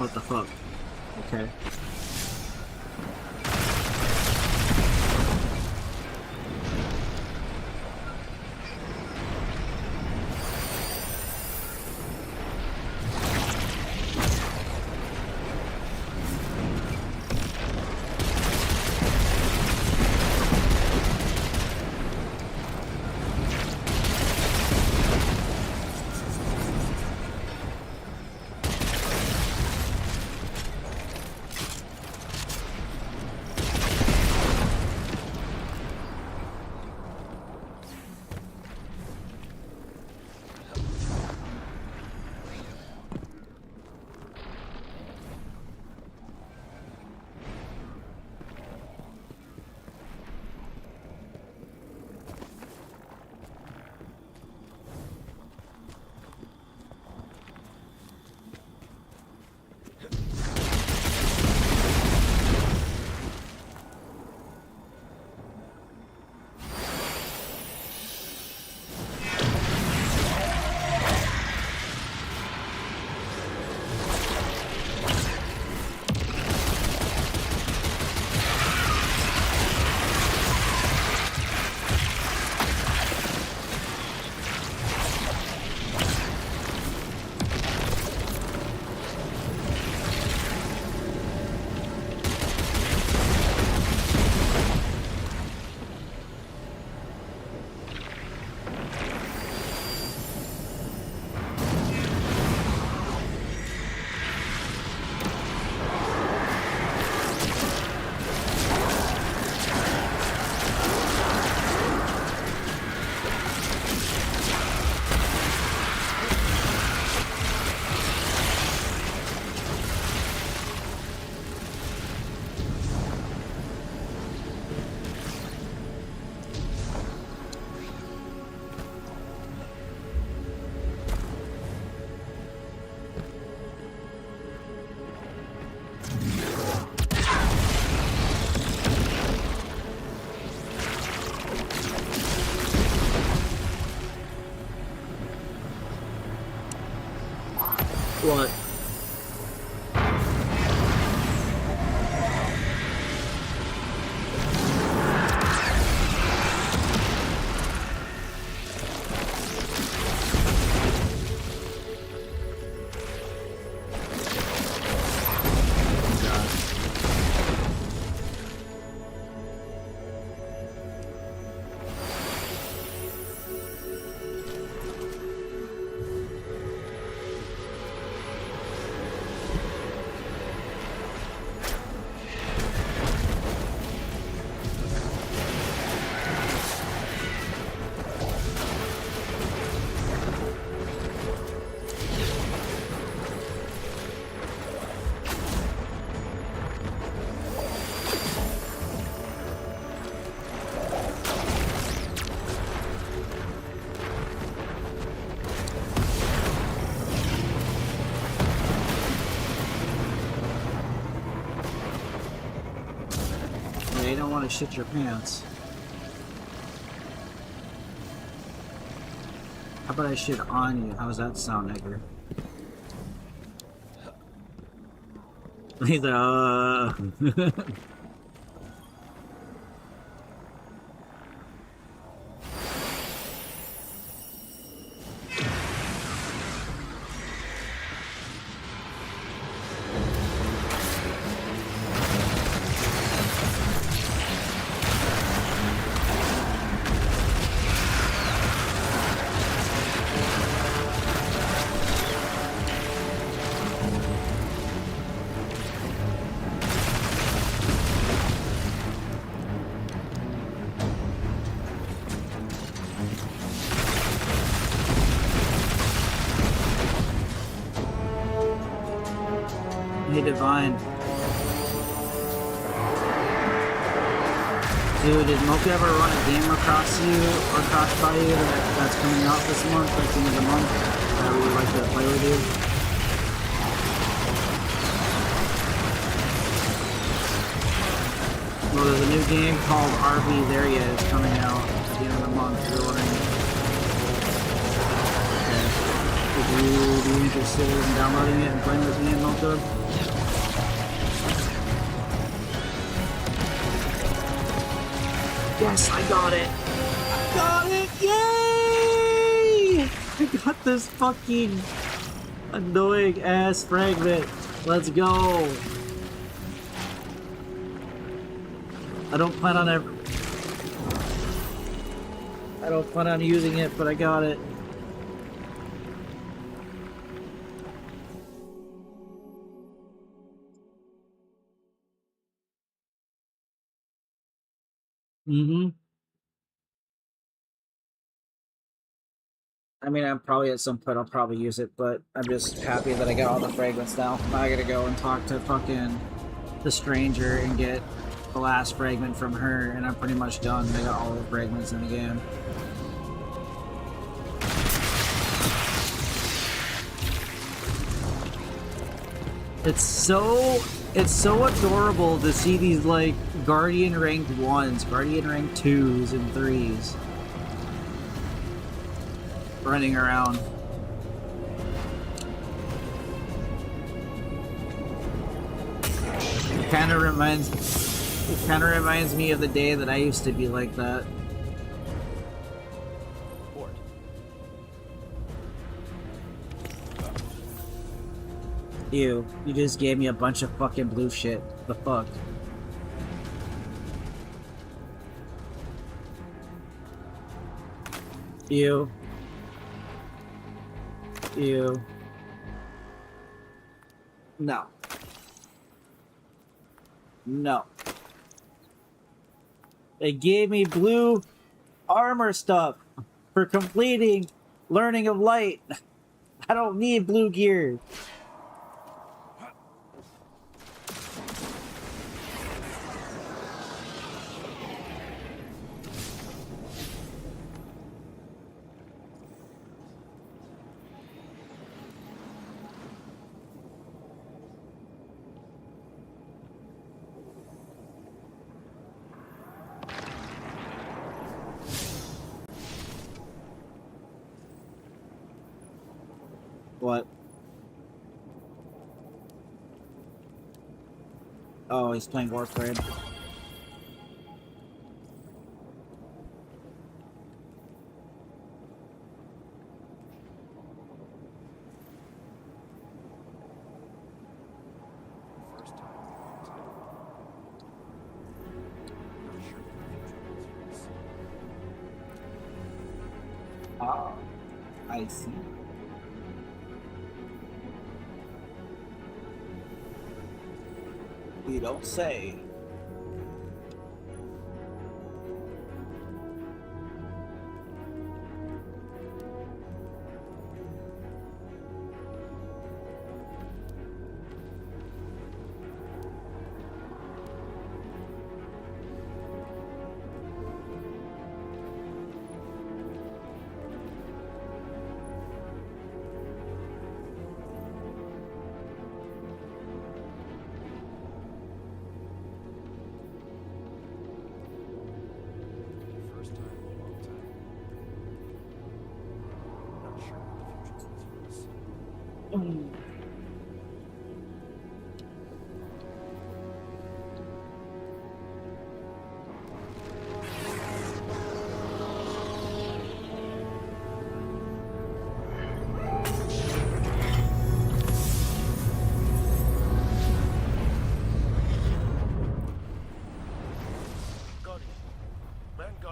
What the fuck? Okay. What? You don't want to shit your pants. How about I shit on you? How's that sound, nigger? He's like, Hey, Divine. Dude, did Mocha ever run a game across you or across by you that's coming out this month, like the end of the month, that we would like to play with you? Well, there's a new game called RV There Yet is coming out at the end of the month. You're ordering it. Okay. Would you be interested in downloading it and playing with me and Mocha? Yes, I got it! I got it! Yay! I got this fucking annoying ass fragment. Let's go! I don't plan on using it, but I got it. I mean, I'm probably at some point I'll probably use it, but I'm just happy that I got all the fragments now. Now I gotta go and talk to fucking the stranger and get the last fragment from her, and I'm pretty much done. I got all the fragments in the game. It's so adorable to see these like Guardian ranked 1s, Guardian ranked 2s and 3s running around. It kind of reminds me of the day that I used to be like that. You just gave me a bunch of fucking blue shit. The fuck? You. No. No. They gave me blue armor stuff for completing Learning of Light. I don't need blue gear. What? Oh, he's playing Warframe. Ah, I see. You don't say.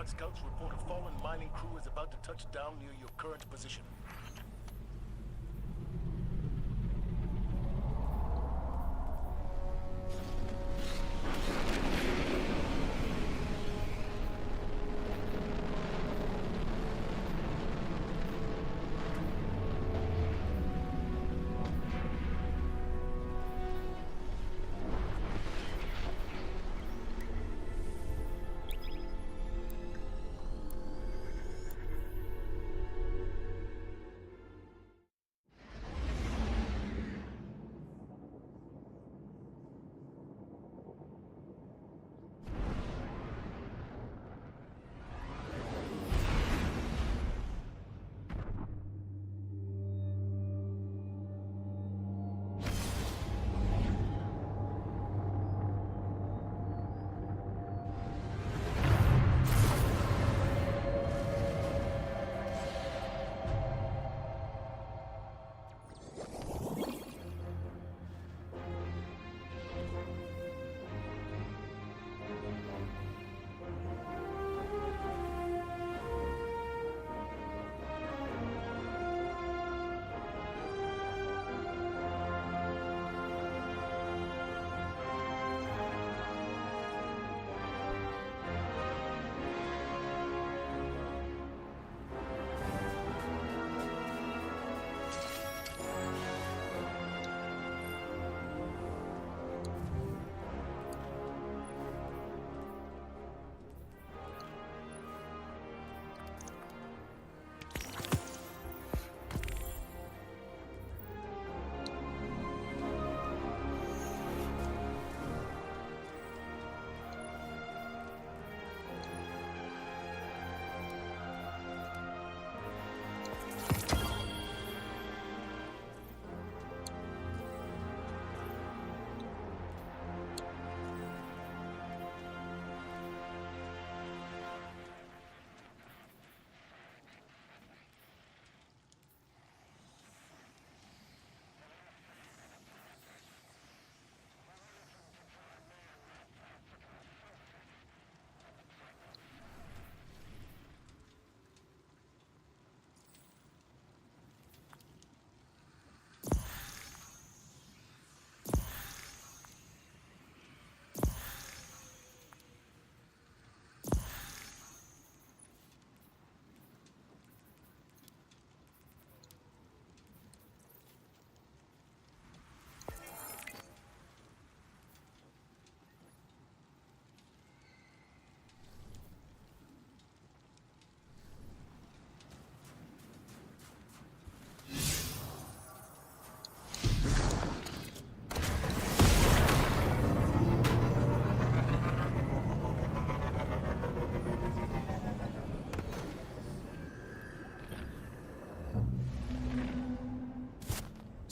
Scouts report a fallen mining crew is about to touch down near your current position.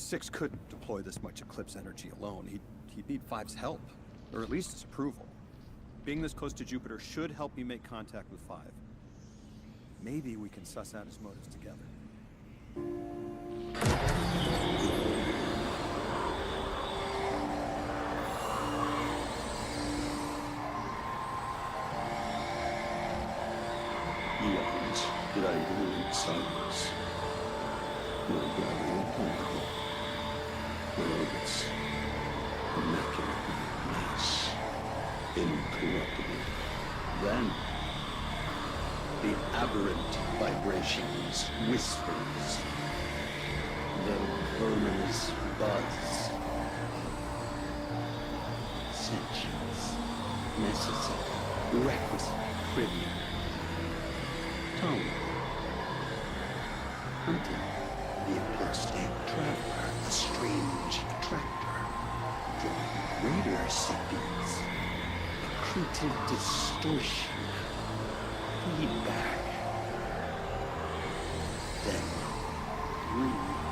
Six couldn't deploy this much Eclipse energy alone. He'd need Five's help, or at least his approval. Being this close to Jupiter should help me make contact with Five. Maybe we can suss out his motives together. Eons did I rule in silence. No gravity imponderable. No orbits. Immaculately nice. Incorruptible. Then, the aberrant vibrations, whispers. The verminous buzz. Sentience. Necessary. Requisite. Trivial. Tongue. Until the Eclipse-State Traveler, a strange attractor, drawing radar signals, accretive distortion, feedback. Then,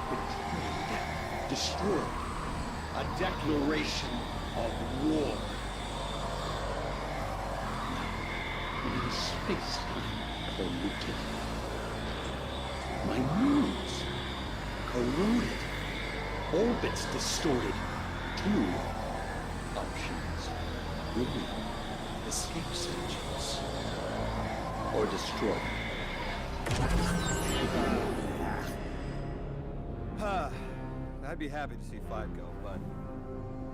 betrayed, destroyed, a declaration of war. In space-time polluted. My moons corroded. Orbits distorted. Two options. Ruin, escape Sentience, or destroy. I'd be happy to see Five go, but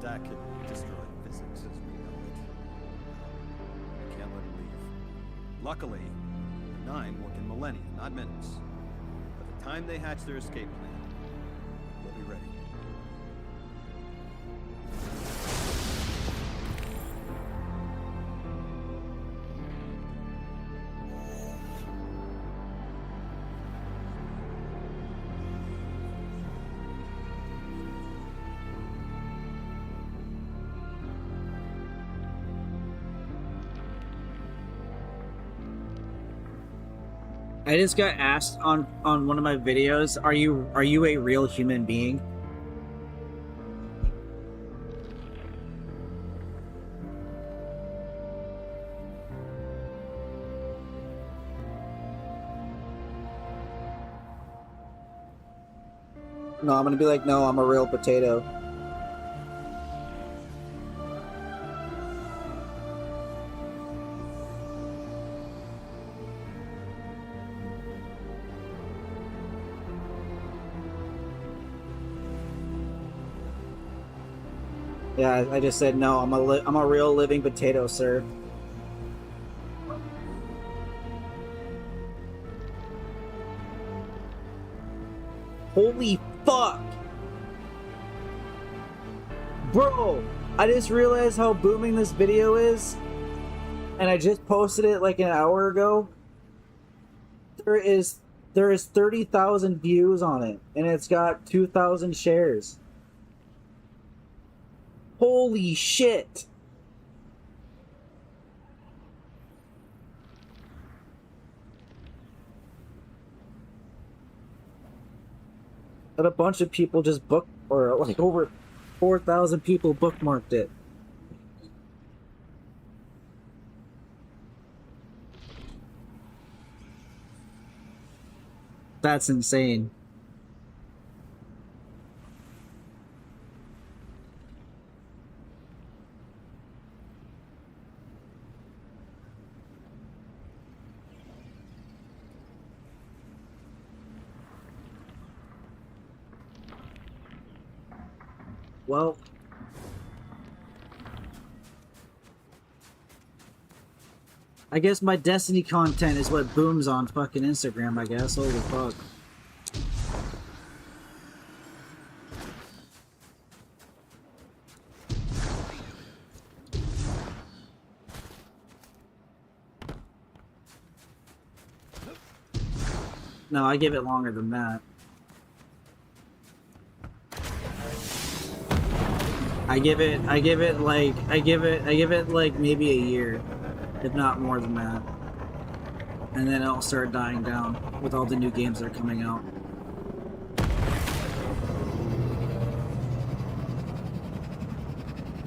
that could destroy physics as we know it. I can't let him leave. Luckily, the Nine work in millennia, not minutes. By the time they hatch their escape plan, we'll be ready. I just got asked on one of my videos, are you a real human being? No, I'm gonna be like, no, I'm a real potato. Yeah, I just said no. I'm a real living potato, sir. Holy fuck, bro! I just realized how booming this video is, and I just posted it like an hour ago. There is 30,000 views on it, and it's got 2,000 shares. Holy shit! And a bunch of people just or like over 4,000 people bookmarked it. That's insane. Well, I guess my Destiny content is what booms on fucking Instagram, I guess. Holy fuck. No, I give it longer than that. I give it like maybe a year, if not more than that. And then it'll start dying down with all the new games that are coming out.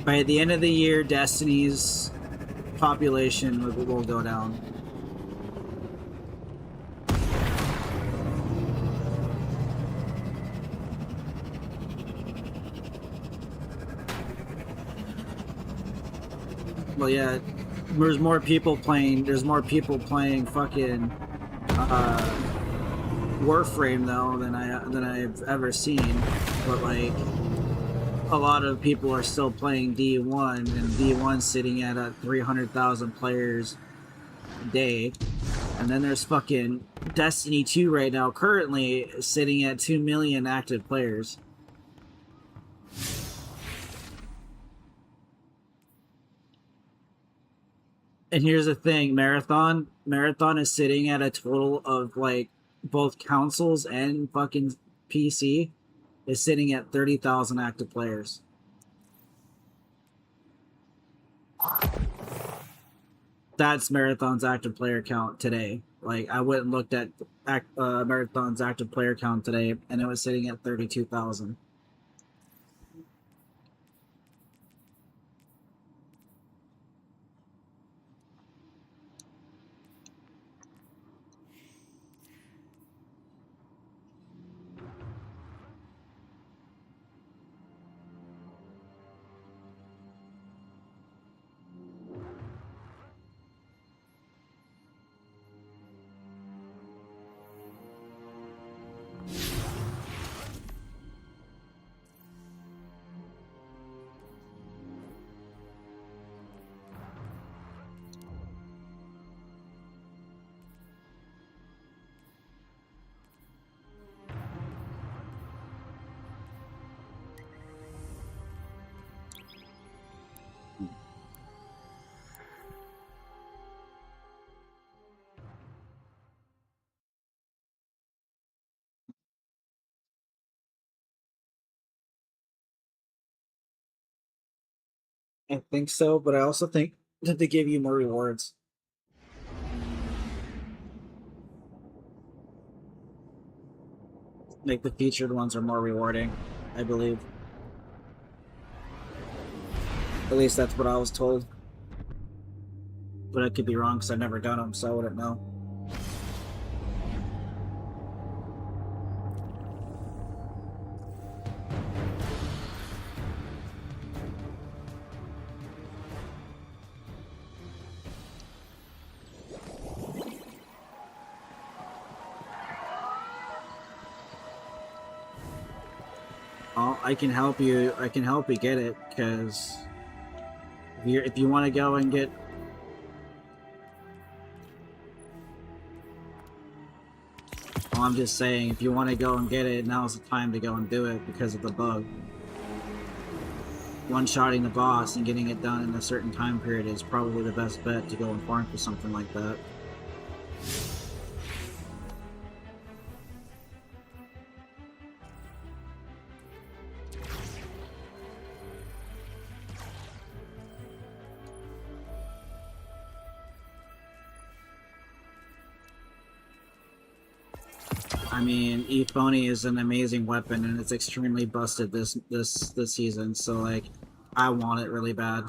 By the end of the year, Destiny's population will go down. Well, yeah, there's more people playing fucking Warframe though than I've ever seen. But like, a lot of people are still playing D1, and D1's sitting at 300,000 players a day. And then there's fucking Destiny 2 right now, currently sitting at 2 million active players. And here's the thing, Marathon is sitting at a total of like both consoles and fucking PC is sitting at 30,000 active players. That's Marathon's active player count today. Like, I went and looked at Marathon's active player count today, and it was sitting at 32,000. I think so, but I also think that they give you more rewards. Like, the featured ones are more rewarding, I believe. At least that's what I was told. But I could be wrong because I've never done them, so I wouldn't know. I can help you. I can help you get it, because if you want to go and get. Well, I'm just saying, if you want to go and get it, now's the time to go and do it because of the bug. One-shotting the boss and getting it done in a certain time period is probably the best bet to go and farm for something like that. I mean, Euphony is an amazing weapon, and it's extremely busted this season. So, like, I want it really bad.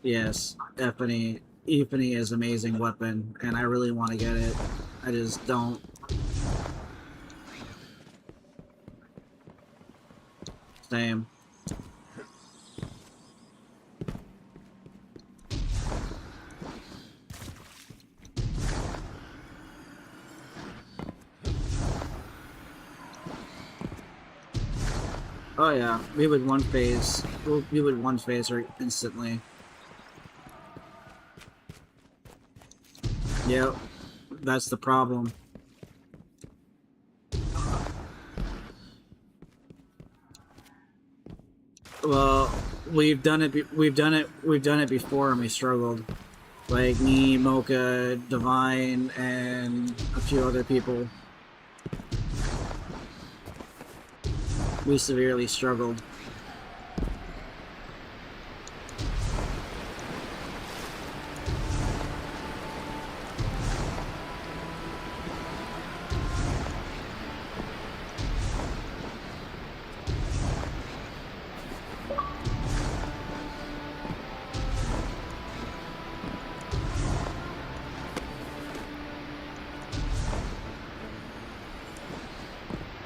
Yes, Euphony is an amazing weapon, and I really want to get it. I just don't. Same. Oh yeah, we would one phase her instantly. Yep, that's the problem. Well, we've done it before, and we struggled. Like me, Mocha, Divine, and a few other people. We severely struggled.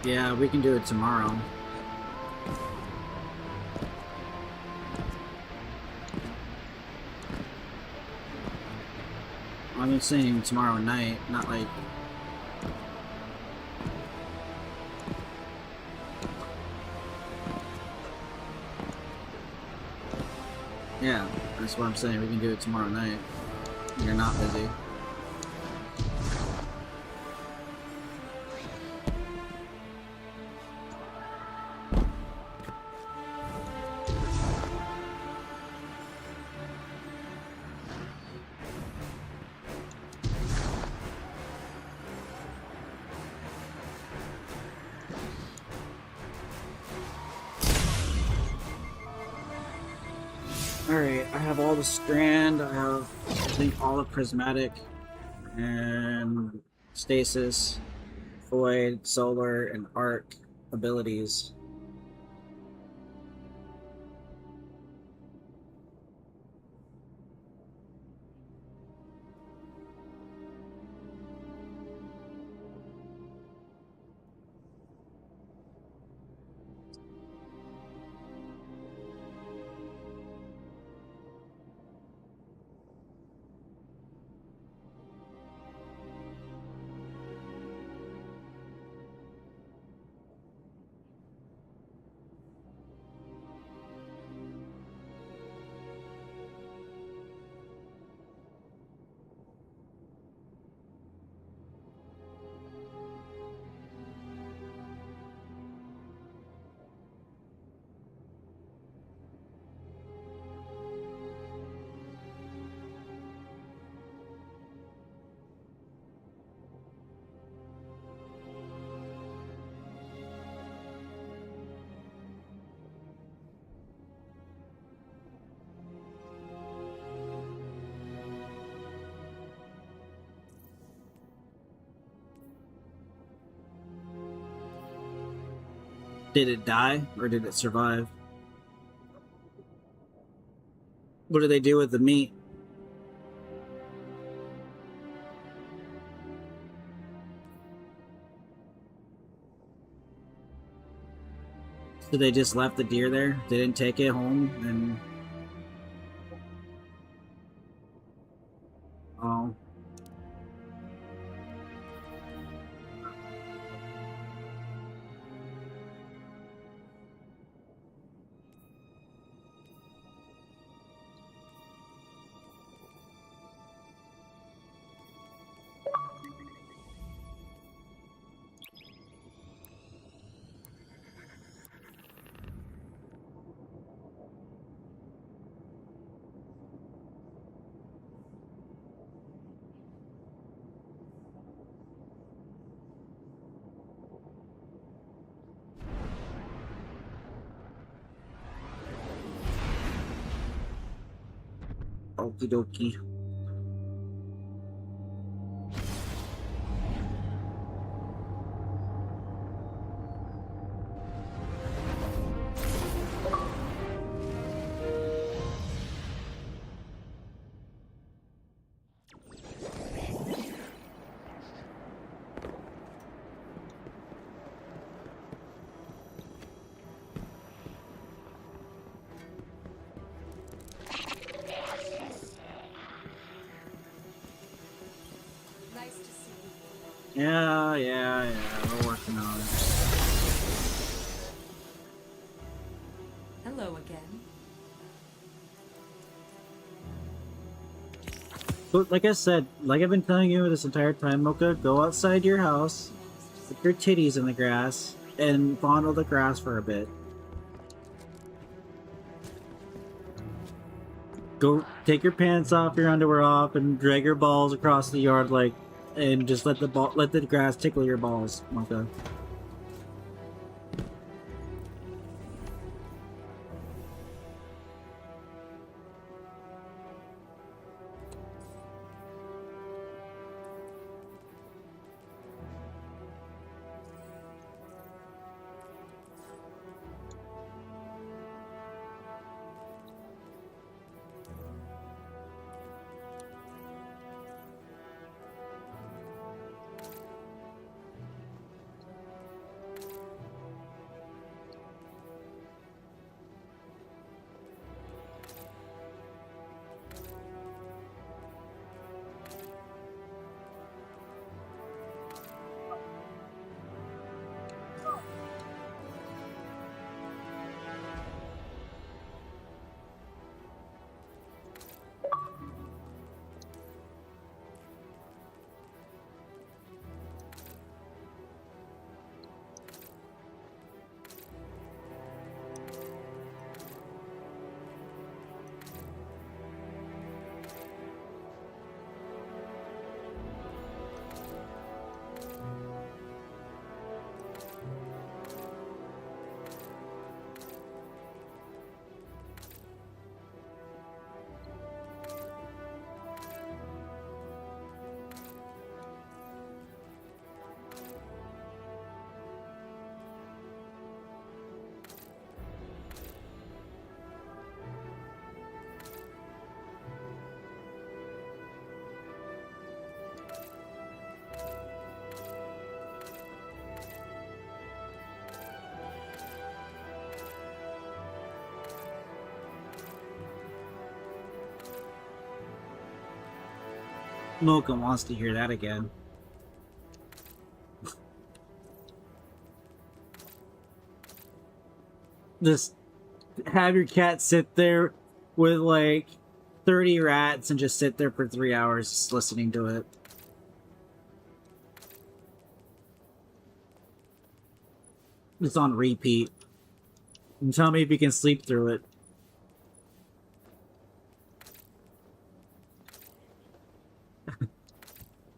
Yeah, we can do it tomorrow. I've been saying tomorrow night, not like... Yeah, that's what I'm saying. We can do it tomorrow night. You're not busy. Alright, I have all the strand, I have, I think, all the prismatic, and stasis, void, solar, and arc abilities. Did it die, or did it survive? What do they do with the meat? So they just left the deer there? They didn't take it home and... Oh. Okie dokie. Yeah, we're working on it. Hello again. But like I said, like I've been telling you this entire time, Mocha, go outside your house, put your titties in the grass, and fondle the grass for a bit. Go take your pants off, your underwear off, and drag your balls across the yard and just let the grass tickle your balls, Mocha. Mocha wants to hear that again. Just have your cat sit there with like 30 rats and just sit there for 3 hours just listening to it. It's on repeat. And tell me if you can sleep through it.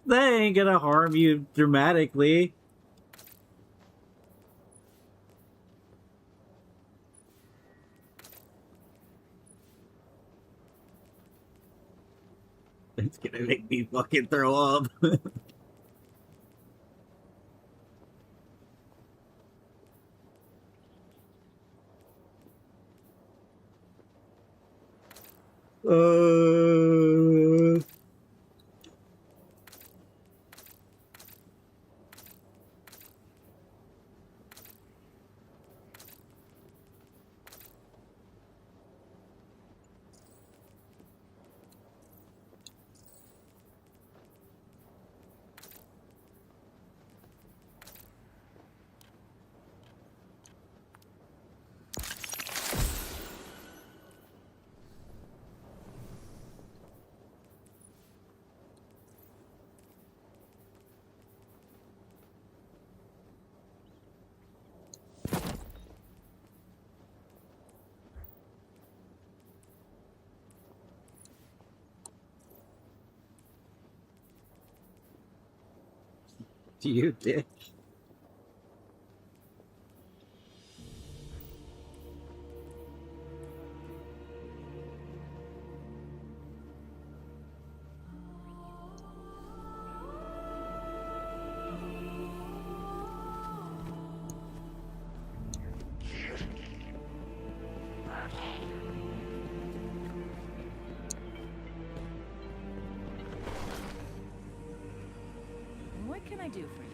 That ain't gonna harm you dramatically. It's gonna make me fucking throw up. You dick. What can I do for you?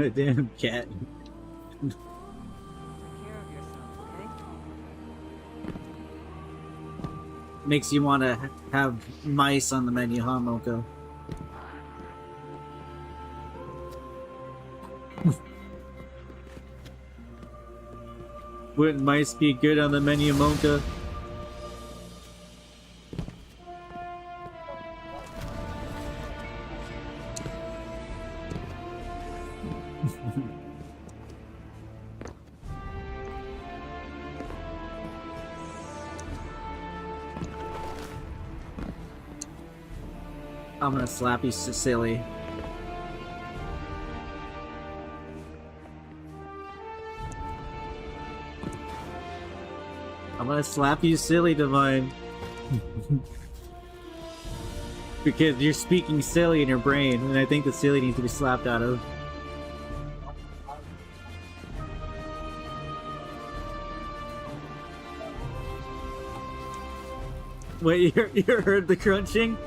Damn cat. Take care of yourself, okay? Makes you want to have mice on the menu, huh, Mocha? Wouldn't mice be good on the menu, Mocha? I'm gonna slap you, silly. I'm gonna slap you, silly, Divine. Because you're speaking silly in your brain, and I think the silly needs to be slapped out of. Wait, you heard the crunching?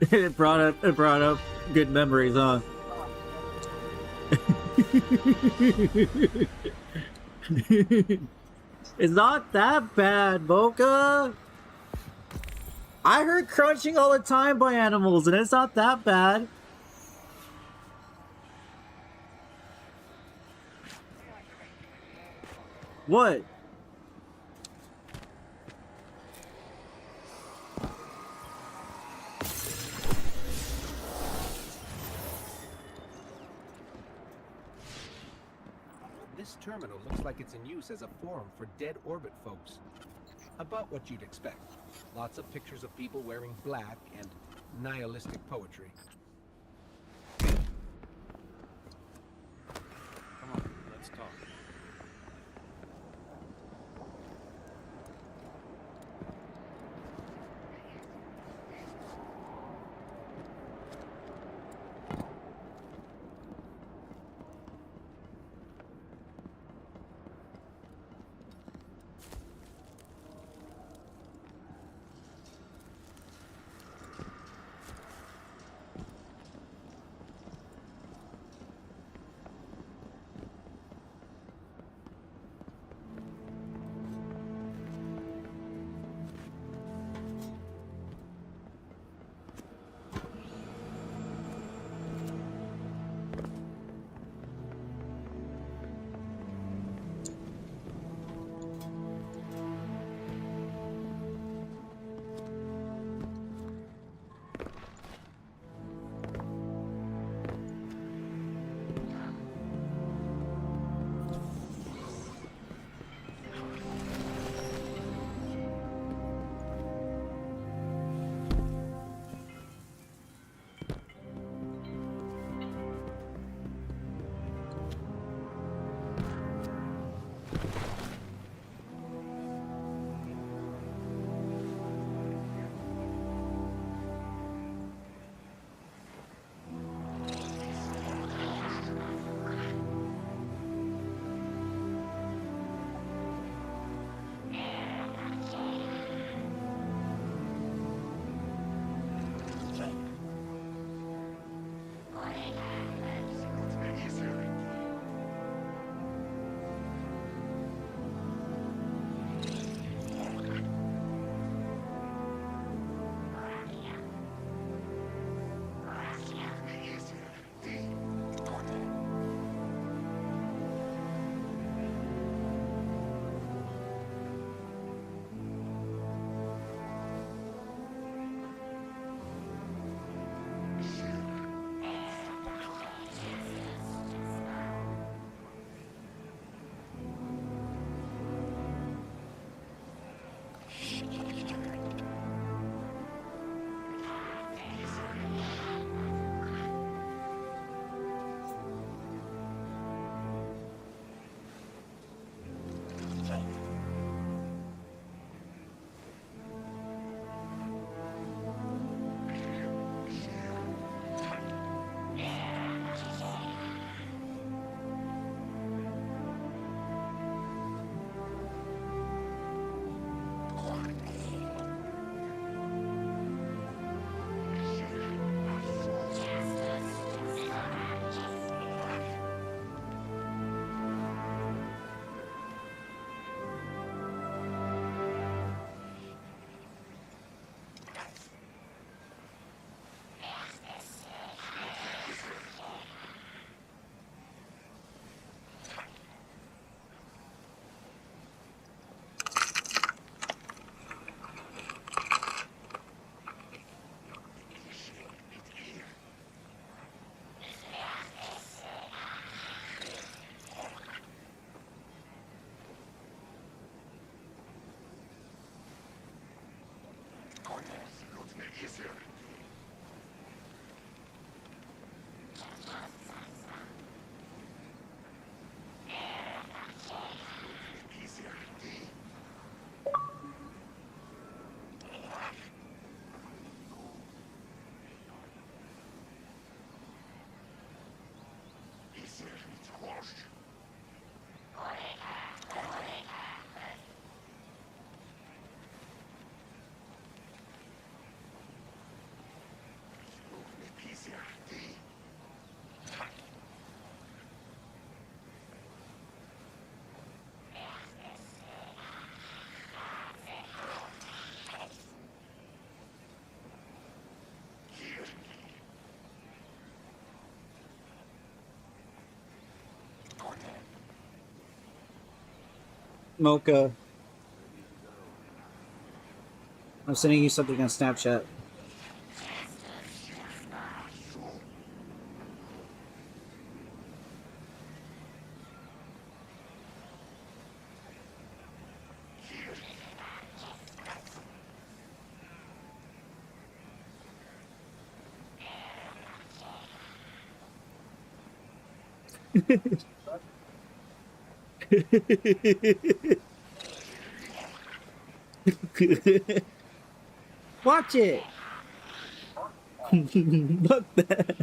It brought up good memories, huh? It's not that bad, Mocha. I heard crunching all the time by animals, and it's not that bad. What? This terminal looks like it's in use as a forum for dead orbit folks. About what you'd expect. Lots of pictures of people wearing black and nihilistic poetry. Come on, let's talk. Mocha, I'm sending you something on Snapchat. Watch it. Look that.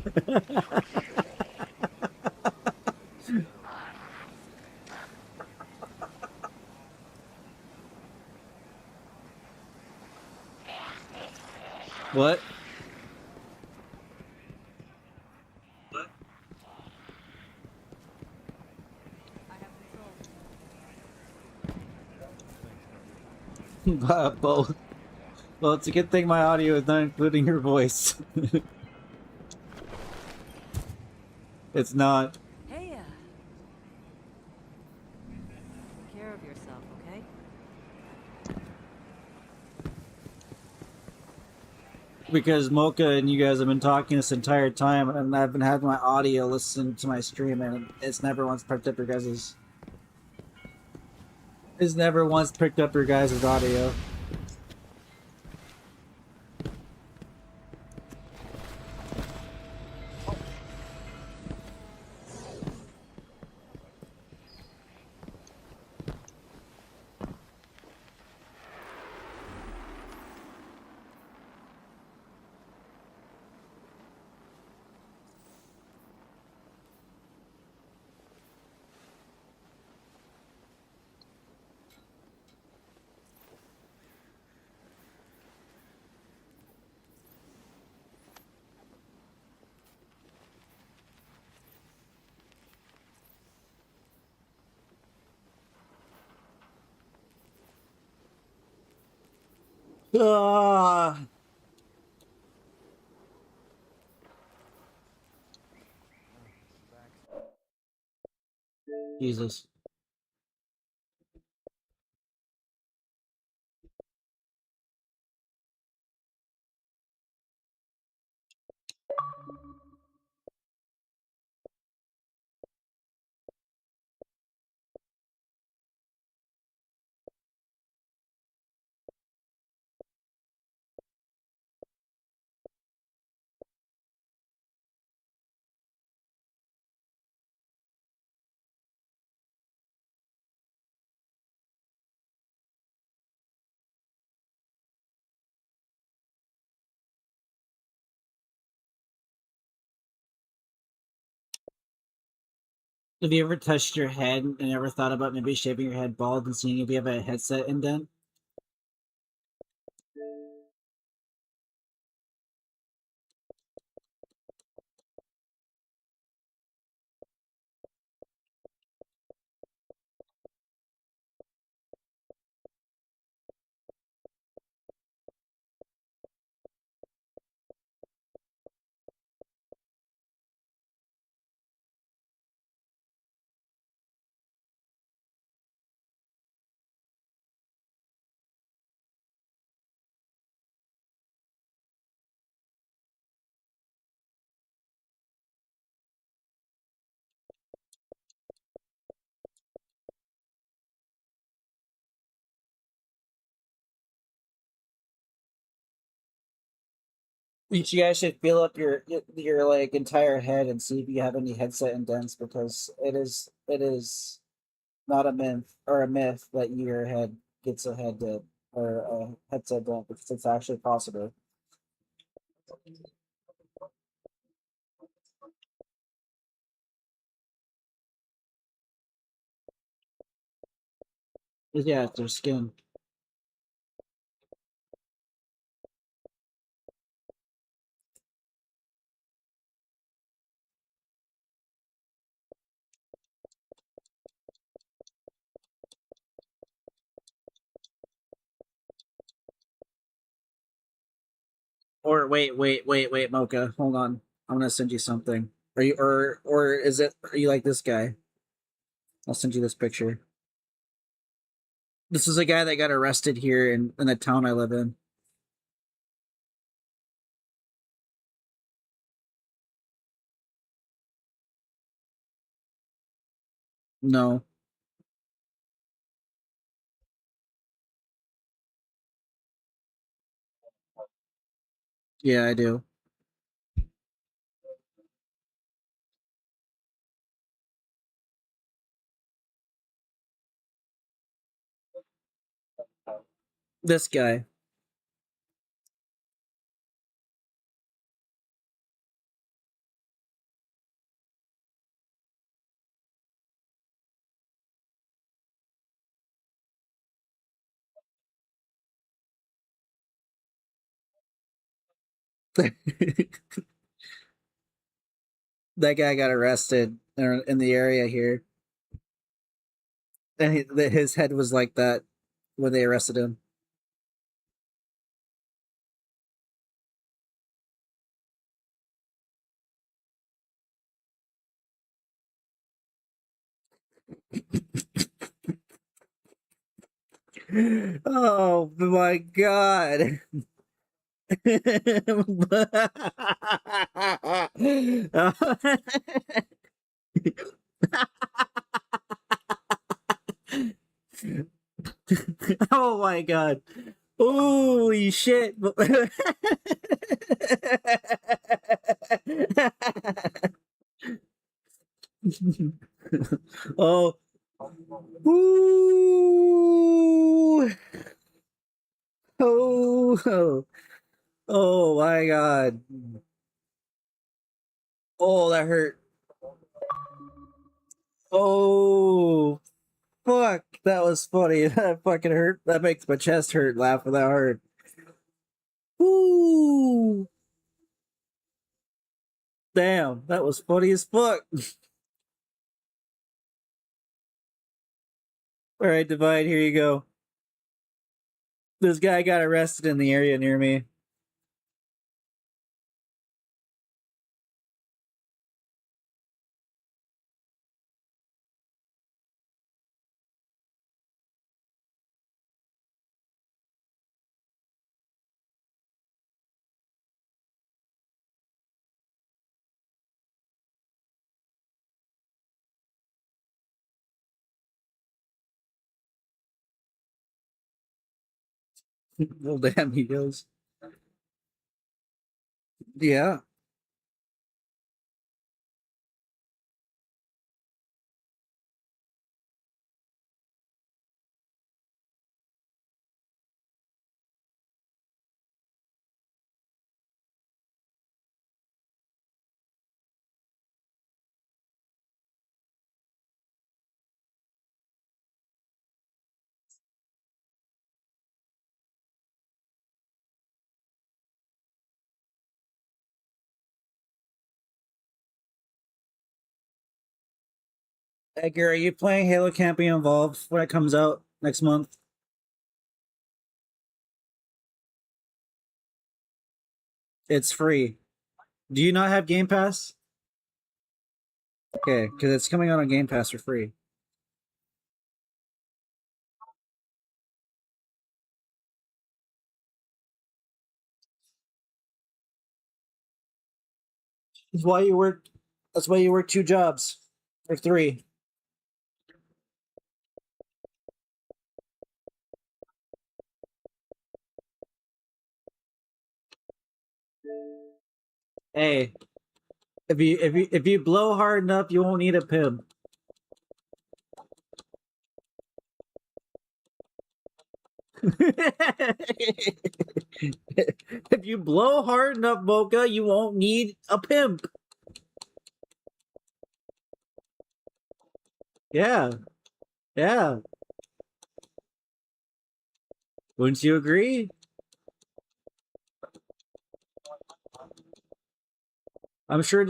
What? Both. Well, it's a good thing my audio is not including your voice. It's not. Hey, take care of yourself, okay? Because Mocha and you guys have been talking this entire time, and I've been having my audio listen to my stream, and it's never once picked up your guys's. It's never once picked up your guys' audio. Ah. Jesus. Have you ever touched your head and ever thought about maybe shaving your head bald and seeing if you have a headset indent? You guys should feel up your like entire head and see if you have any headset indents, because it is not a myth that your head gets a head dip or a headset dent, because it's actually possible. Yeah, it's their skin. Or wait, Mocha, hold on. I'm gonna send you something. Are you or is it? Are you like this guy? I'll send you this picture. This is a guy that got arrested here in the town I live in. No. Yeah, I do. This guy. That guy got arrested in the area here, and his head was like that when they arrested him. Oh my god. Oh my god. Holy shit. Oh. Ooh. Oh. Oh my god. Oh, that hurt. Oh, fuck. That was funny. That fucking hurt. That makes my chest hurt laughing that hard. Woo! Damn, that was funny as fuck. All right, Divide, here you go. This guy got arrested in the area near me. Well, damn, he goes. Yeah. Edgar, are you playing Halo Camping Involved when it comes out next month? It's free. Do you not have Game Pass? Okay, because it's coming out on Game Pass for free. That's why you work. That's why you work 2 jobs or 3. Hey, if you blow hard enough, you won't need a pimp. If you blow hard enough, Mocha, you won't need a pimp. Yeah. Yeah. Wouldn't you agree? I'm sure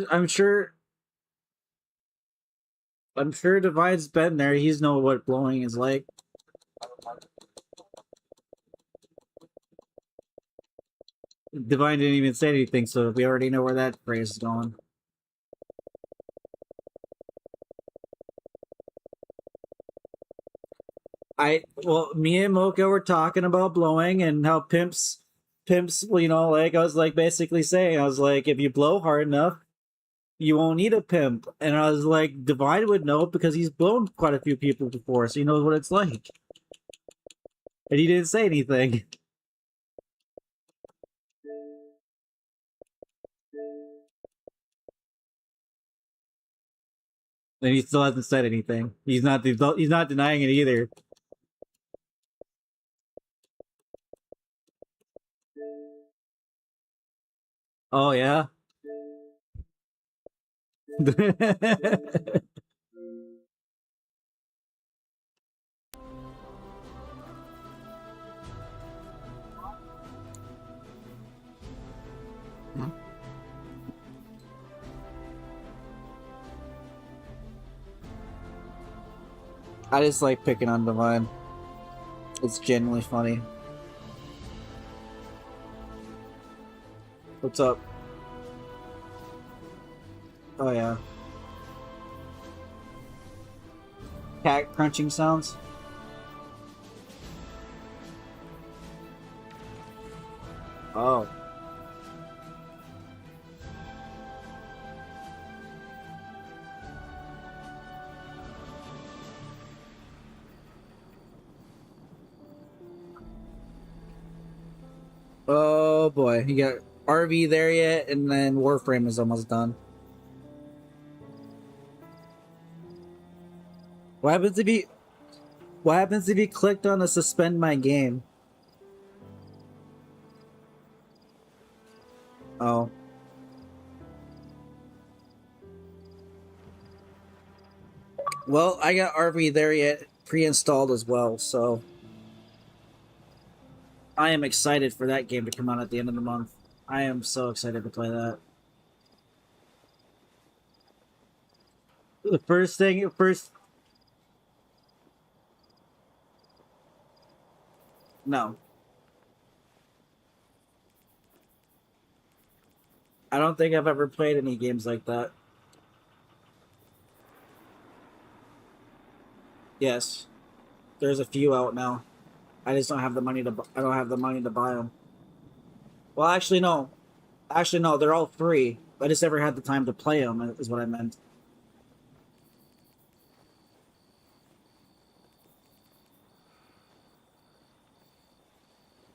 Divine's been there. He's know what blowing is like. Divine didn't even say anything, so we already know where that phrase is going. Well, me and Mocha were talking about blowing and how pimps, well, you know, like I was like basically saying, I was like, if you blow hard enough, you won't need a pimp. And I was like, Divine would know because he's blown quite a few people before, so he knows what it's like. And he didn't say anything. And he still hasn't said anything. He's not denying it either. Oh yeah. I just like picking on Divine. It's genuinely funny. What's up? Oh yeah. Cat crunching sounds? Oh. Oh boy, you got RV there yet, and then Warframe is almost done. What happens if you clicked on the suspend my game? Oh. Well, I got RV there yet pre-installed as well, so I am excited for that game to come out at the end of the month. I am so excited to play that. The first no. I don't think I've ever played any games like that. Yes. There's a few out now. I just don't have the money to buy them. Well, actually no. Actually no, they're all free. I just never had the time to play them is what I meant.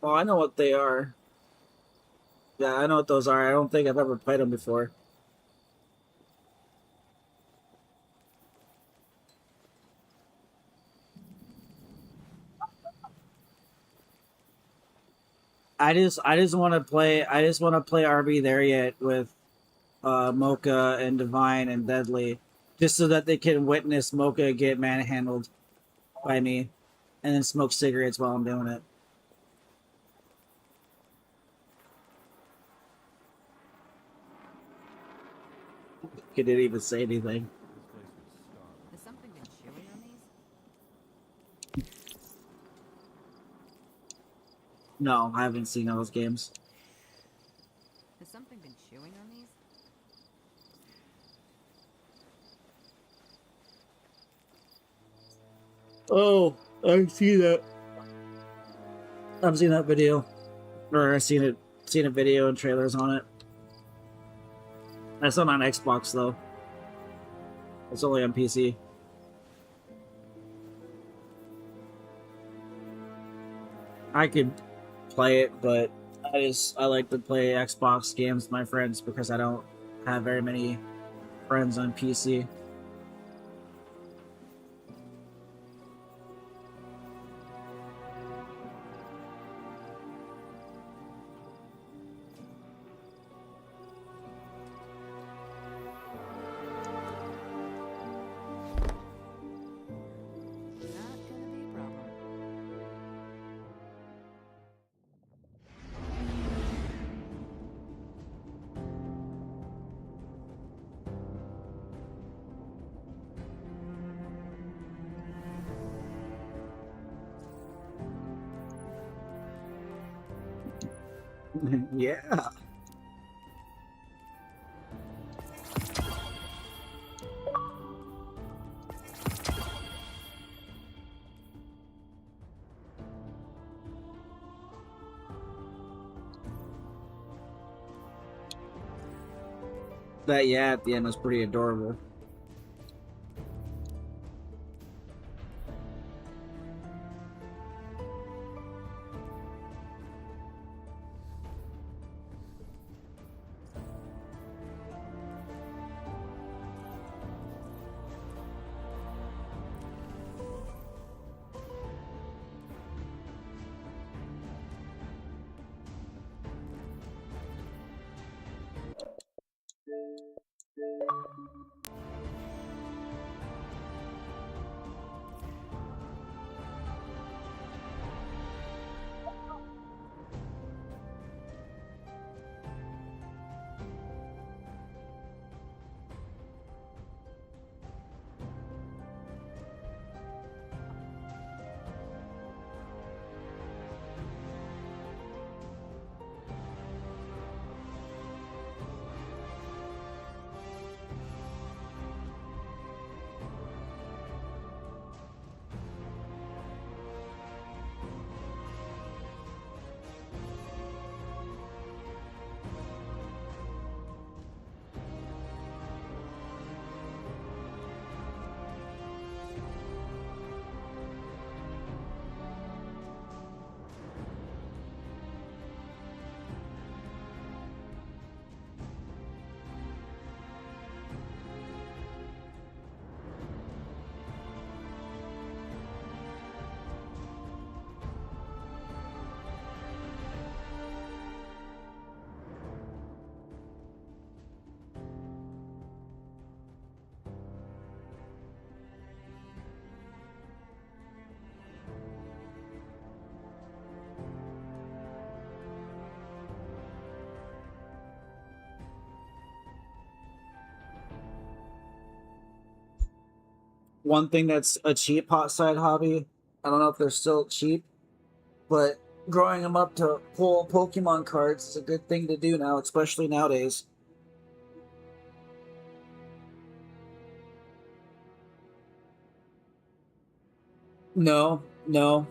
Oh, I know what they are. Yeah, I know what those are. I don't think I've ever played them before. I just want to play RV there yet with Mocha and Divine and Deadly, just so that they can witness Mocha get manhandled by me, and then smoke cigarettes while I'm doing it. He didn't even say anything. Has something been chewing on these? No, I haven't seen those games. Has something been chewing on these? Oh, I've seen that. I've seen that video, or I've seen a video and trailers on it. That's not on Xbox though. It's only on PC. I could play it, but I like to play Xbox games with my friends because I don't have very many friends on PC. Yeah. That yeah at the end was pretty adorable. One thing that's a cheap hot side hobby, I don't know if they're still cheap, but growing them up to pull Pokemon cards is a good thing to do now, especially nowadays. No, no,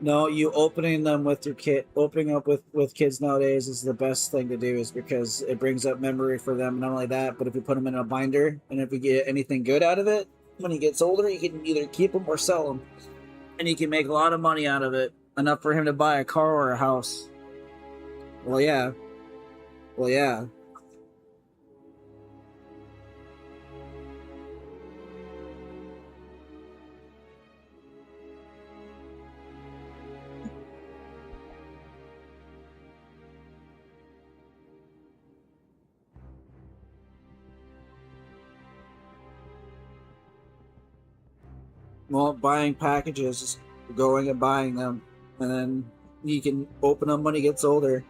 no. You opening them with your kid, opening up with kids nowadays is the best thing to do, is because it brings up memory for them. Not only that, but if you put them in a binder, and if you get anything good out of it, when he gets older, you can either keep them or sell them, and you can make a lot of money out of it, enough for him to buy a car or a house. Well, yeah. Well, yeah. Well, buying packages is going and buying them, and then you can open them when he gets older.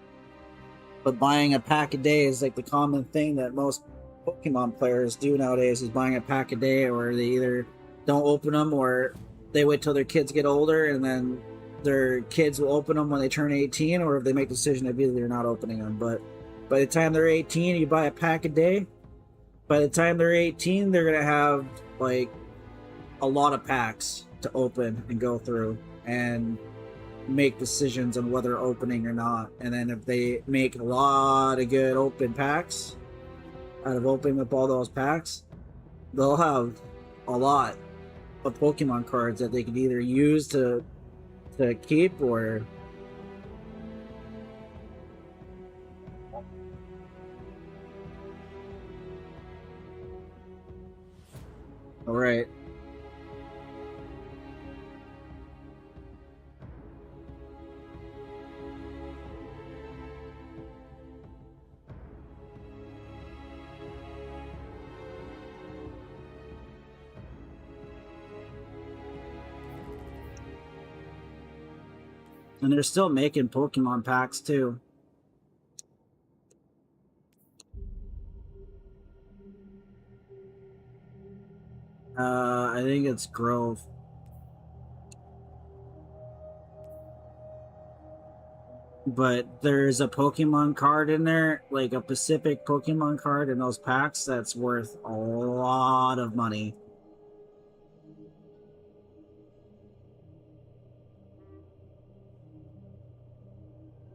But buying a pack a day is like the common thing that most Pokemon players do nowadays, is buying a pack a day, or they either don't open them or they wait till their kids get older and then their kids will open them when they turn 18, or if they make the decision of either they're not opening them. But by the time they're 18, you buy a pack a day. By the time they're 18, they're going to have like a lot of packs to open and go through and make decisions on whether opening or not. And then if they make a lot of good open packs out of opening up all those packs, they'll have a lot of Pokemon cards that they can either use to keep or All right. And they're still making Pokemon packs too. I think it's Grove. But there's a Pokemon card in there, like a Pacific Pokemon card in those packs that's worth a lot of money.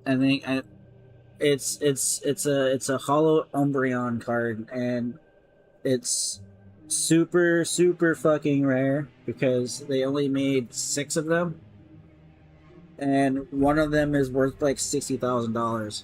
I think it's a Hollow Umbreon card, and it's super fucking rare because they only made 6 of them, and one of them is worth like $60,000.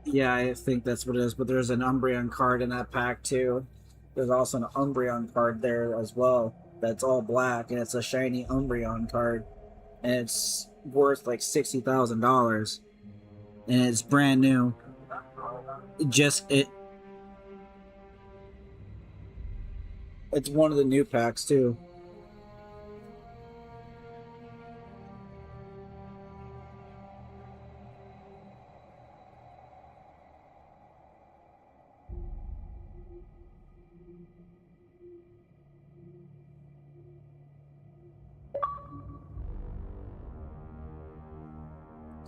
Yeah, I think that's what it is, but there's an Umbreon card in that pack too. There's also an Umbreon card there as well that's all black, and it's a shiny Umbreon card, and it's worth like $60,000, and it's brand new. It's one of the new packs too.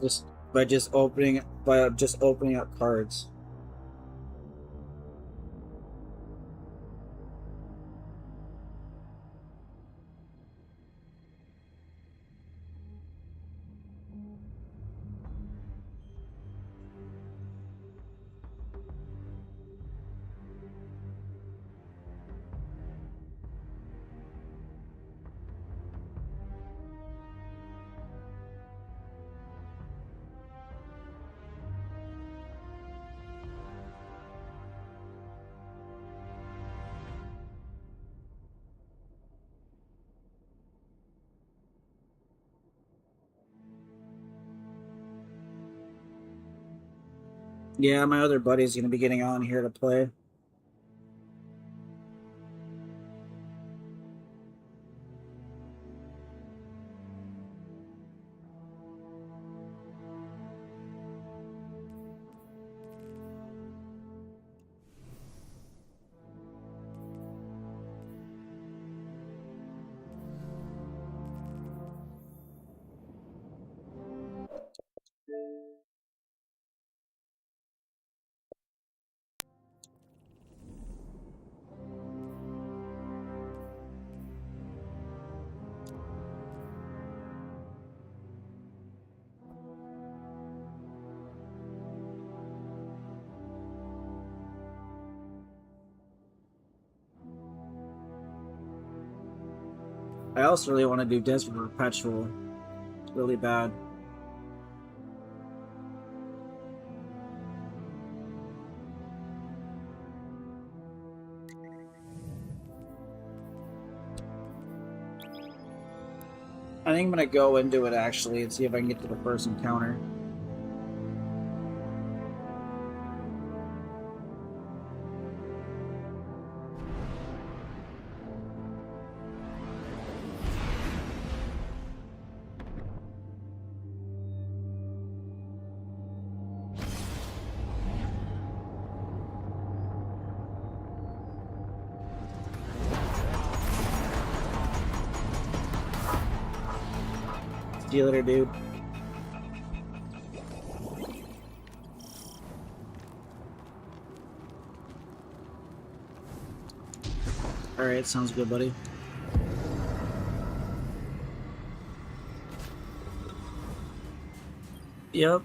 Just opening up cards. Yeah, my other buddy's gonna be getting on here to play. I also really want to do Desert Perpetual. Really bad. I think I'm gonna go into it actually and see if I can get to the first encounter. See you later, dude. Alright, sounds good, buddy. Yep.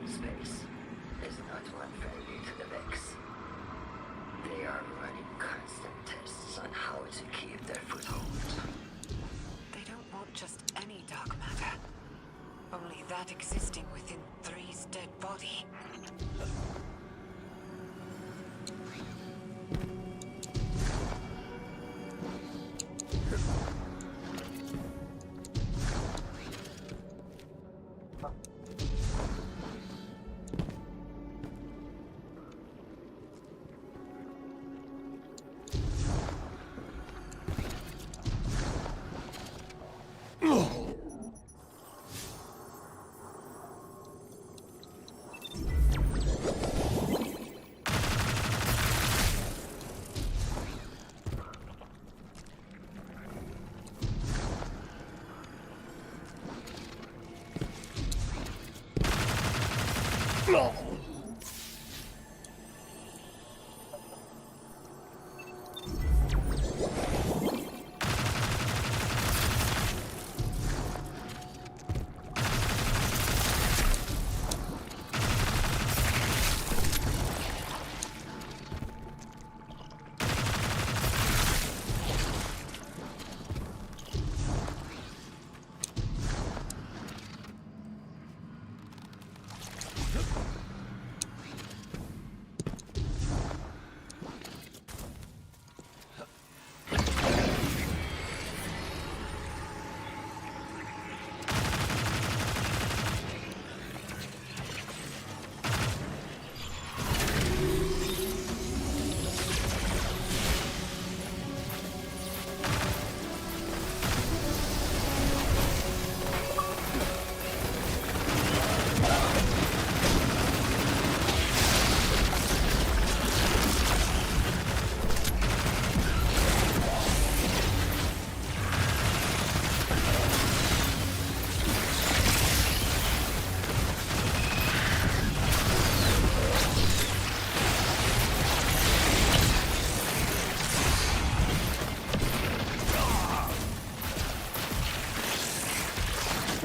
space is not unfriendly to the Vex. They are running constant tests on how to keep their foothold. They don't want just any dark matter. Only that existing within Three's dead body.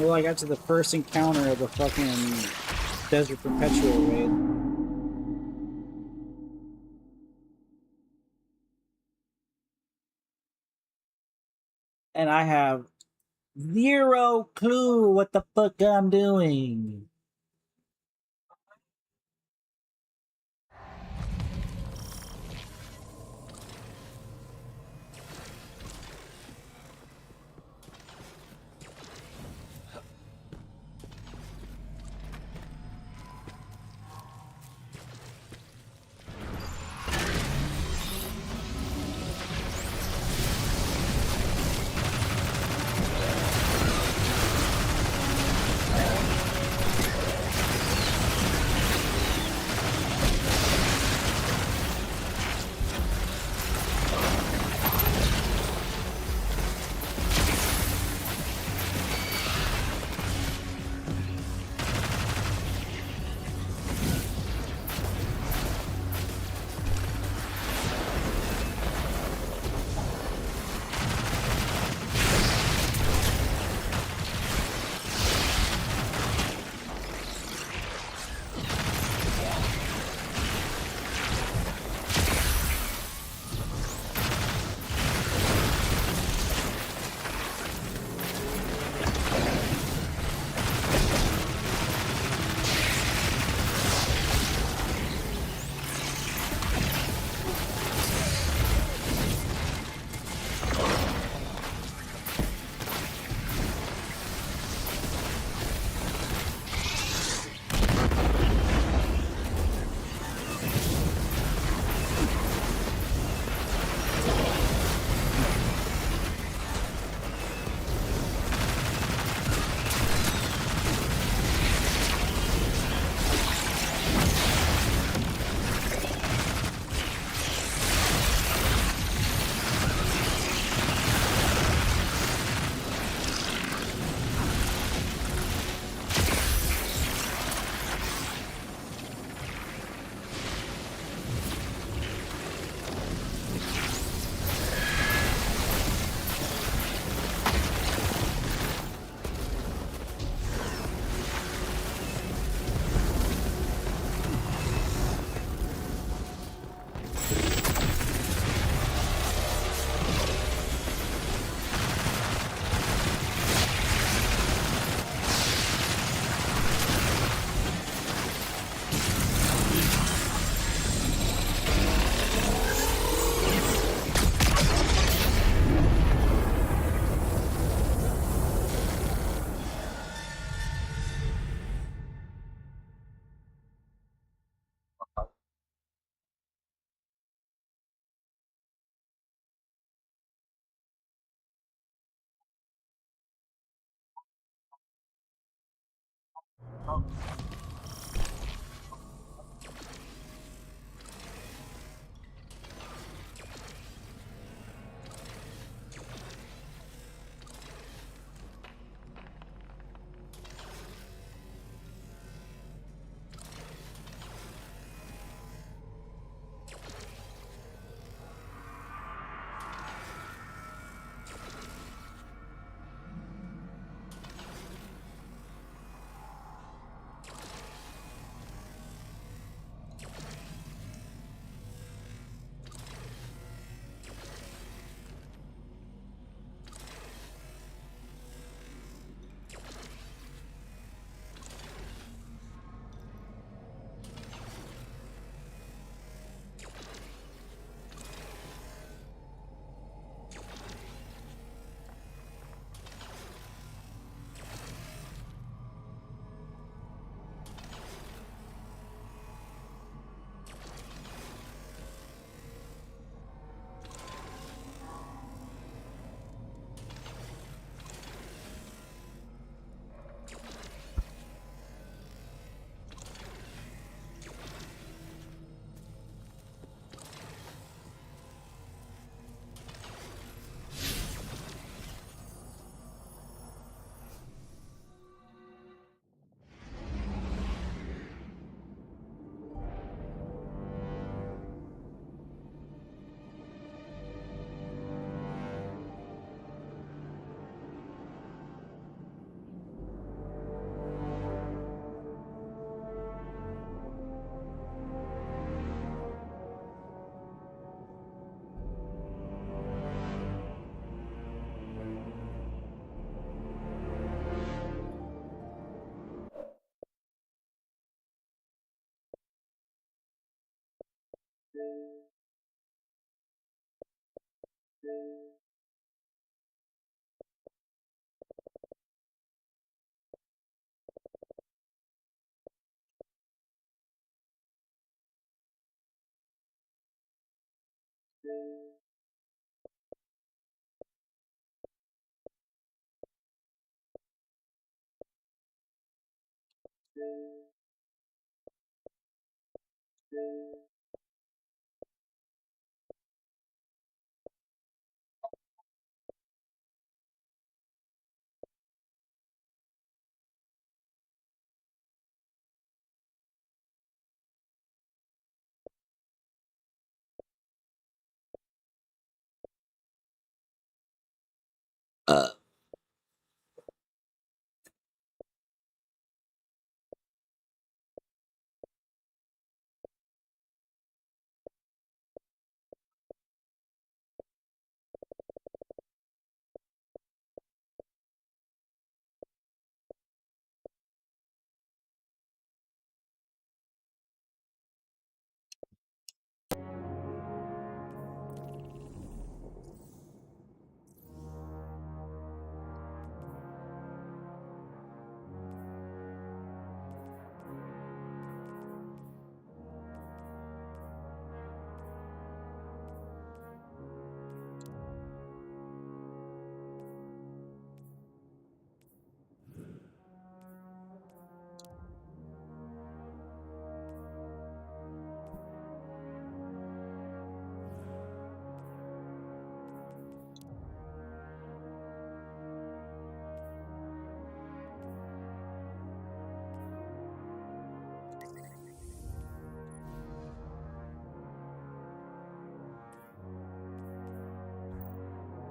Well, I got to the first encounter of the fucking Desert Perpetual raid. And I have zero clue what the fuck I'm doing.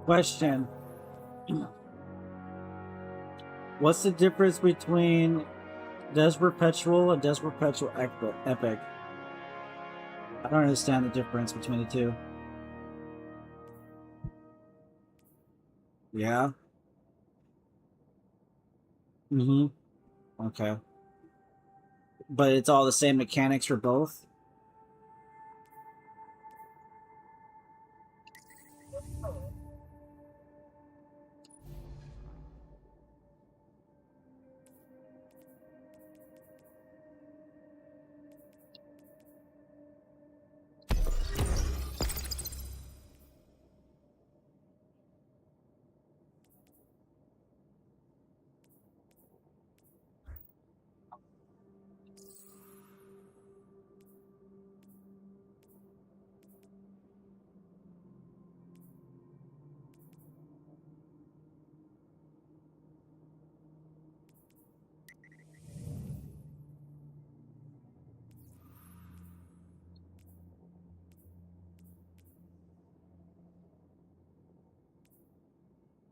Question. What's the difference between Des Perpetual and Des Perpetual Epic? I don't understand the difference between the two. Yeah? Mm-hmm. Okay. But it's all the same mechanics for both?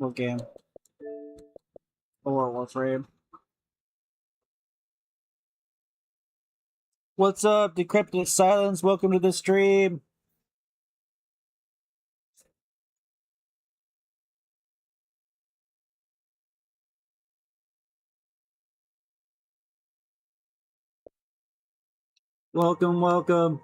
What game? Or Warframe. What's up, Decrepit Silence? Welcome to the stream. Welcome, welcome.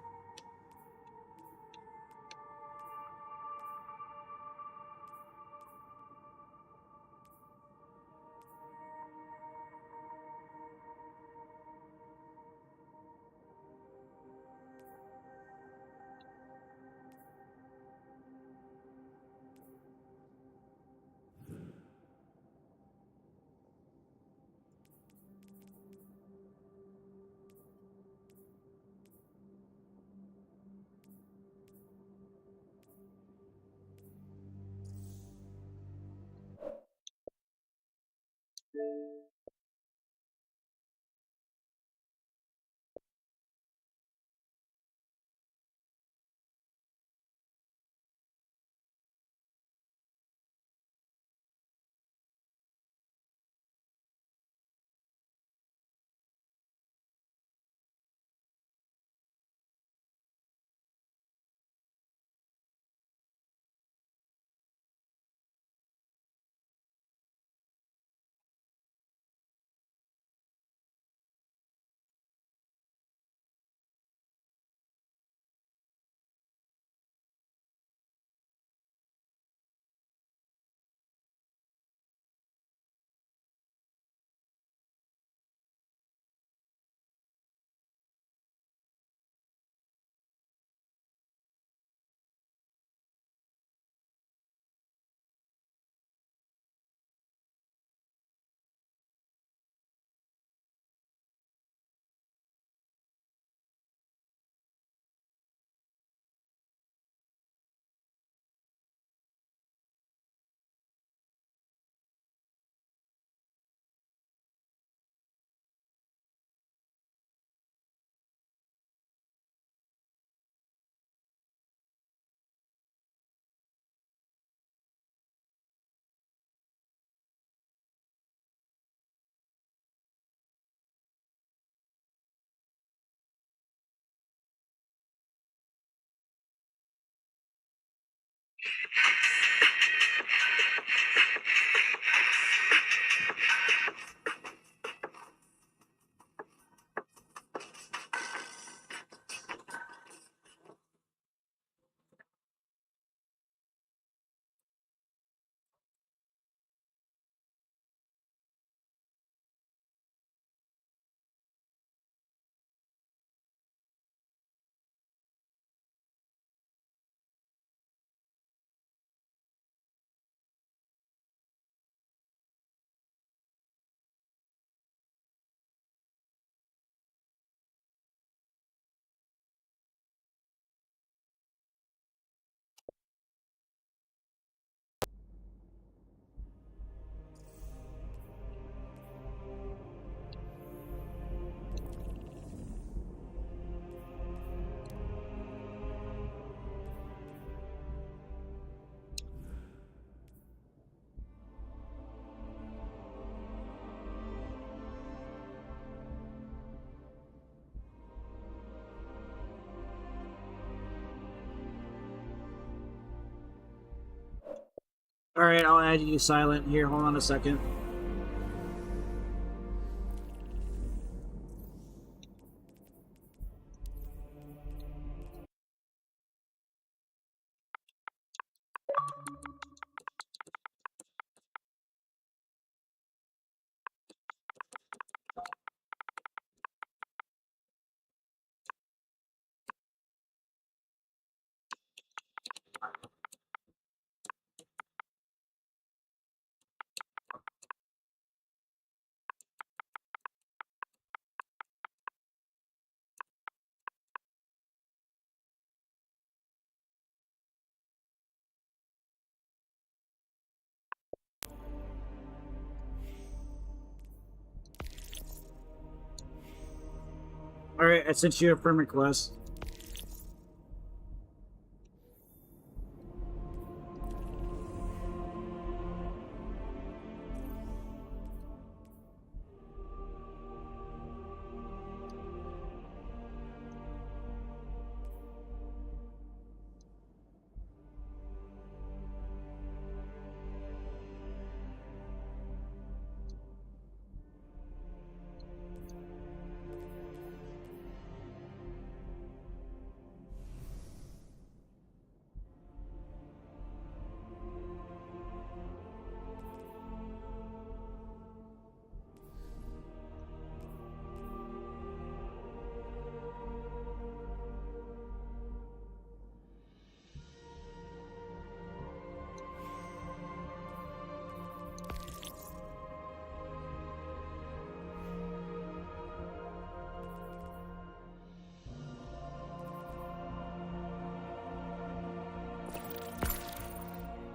Alright, I'll add you to silent here. Hold on a second. Alright, I sent you a friend request.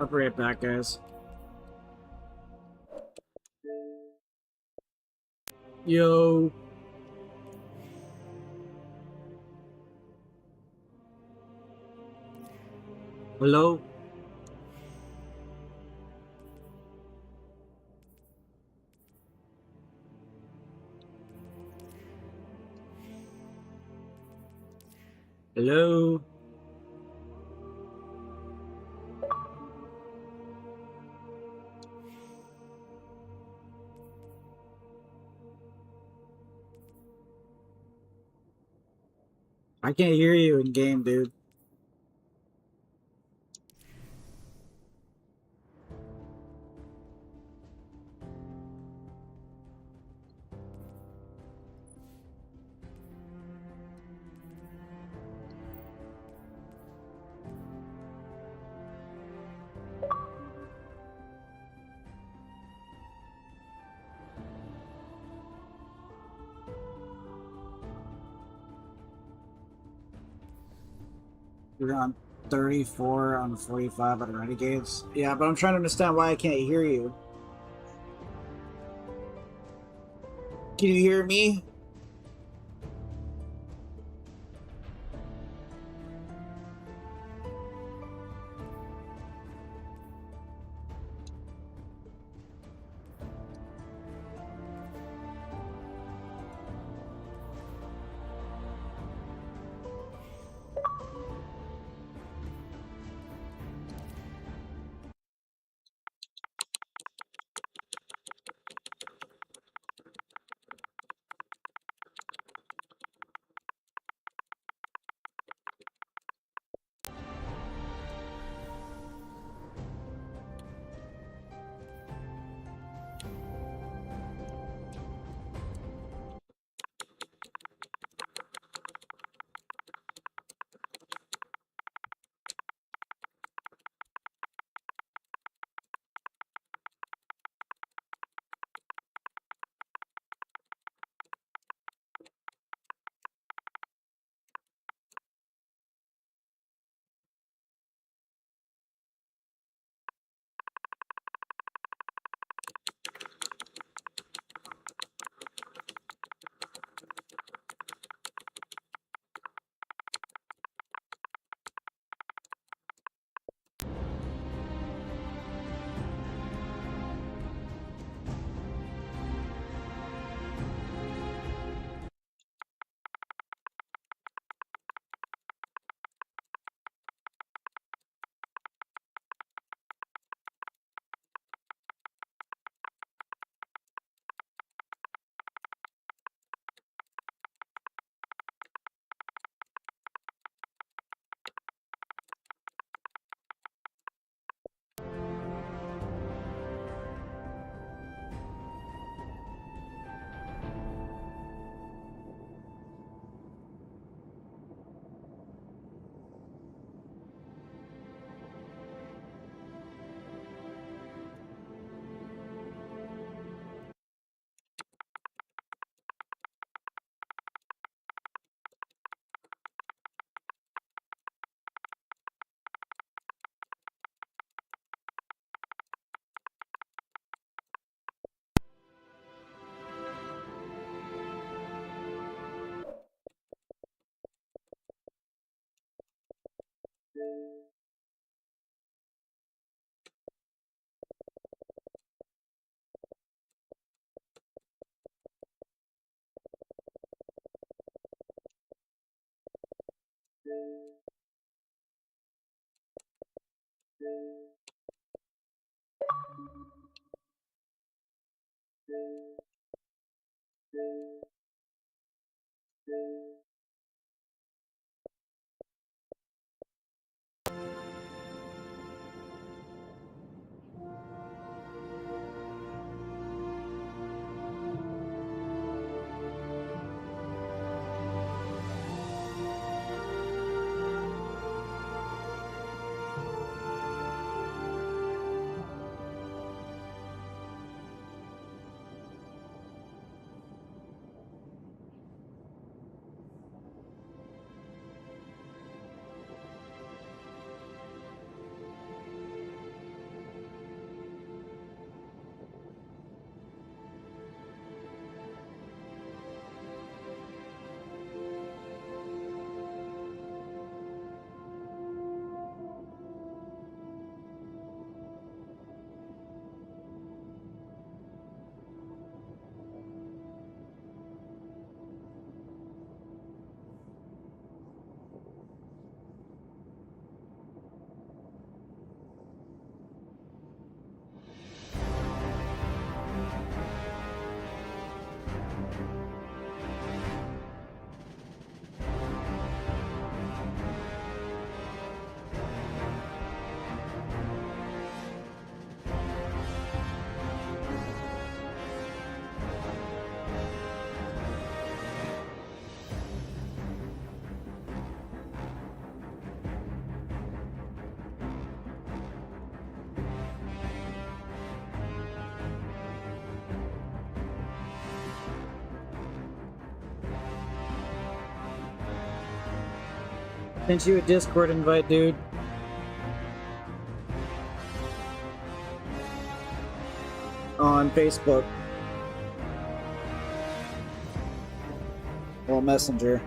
I'll be right back, guys. Yo. Hello? Hello? I can't hear you in game, dude. You're on 34 on 45 on Renegades. Yeah, but I'm trying to understand why I can't hear you. Can you hear me? Sent you a Discord invite, dude. On Facebook. Well, Messenger.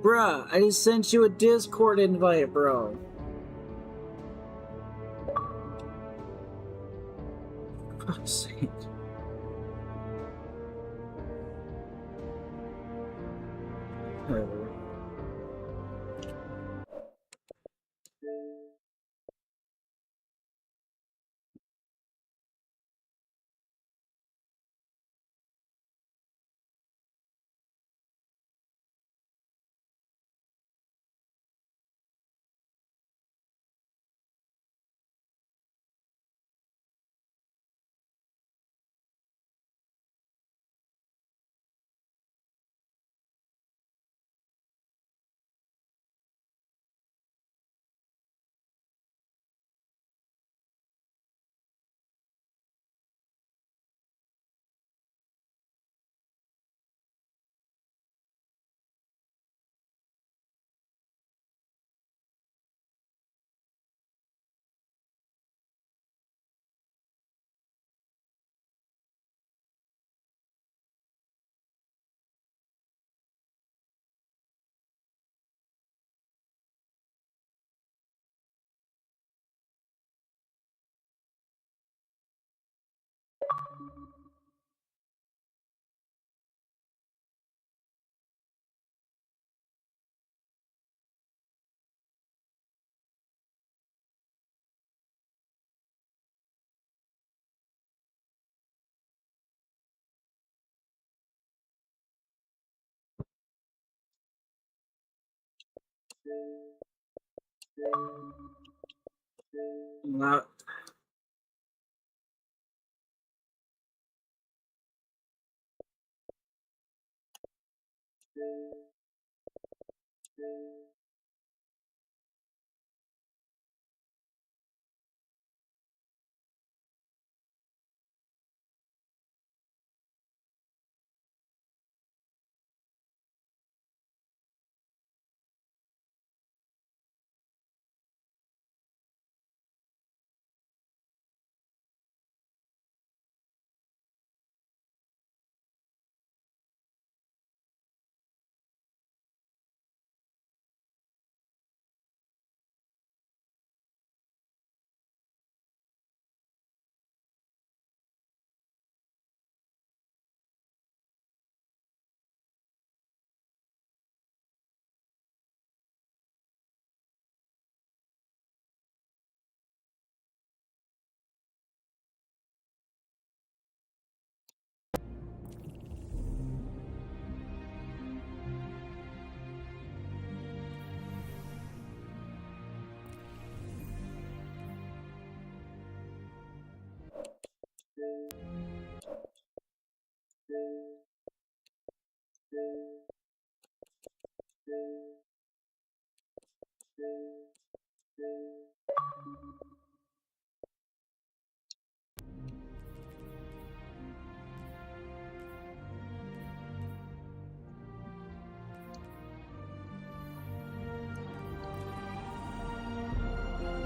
Bruh, I just sent you a Discord invite, bro. For fuck's sake. Whatever. Not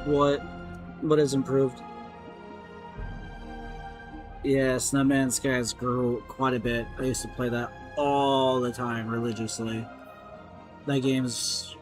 What? What is improved? Yes, No Man's Skies grew quite a bit. I used to play that all the time, religiously. That game's...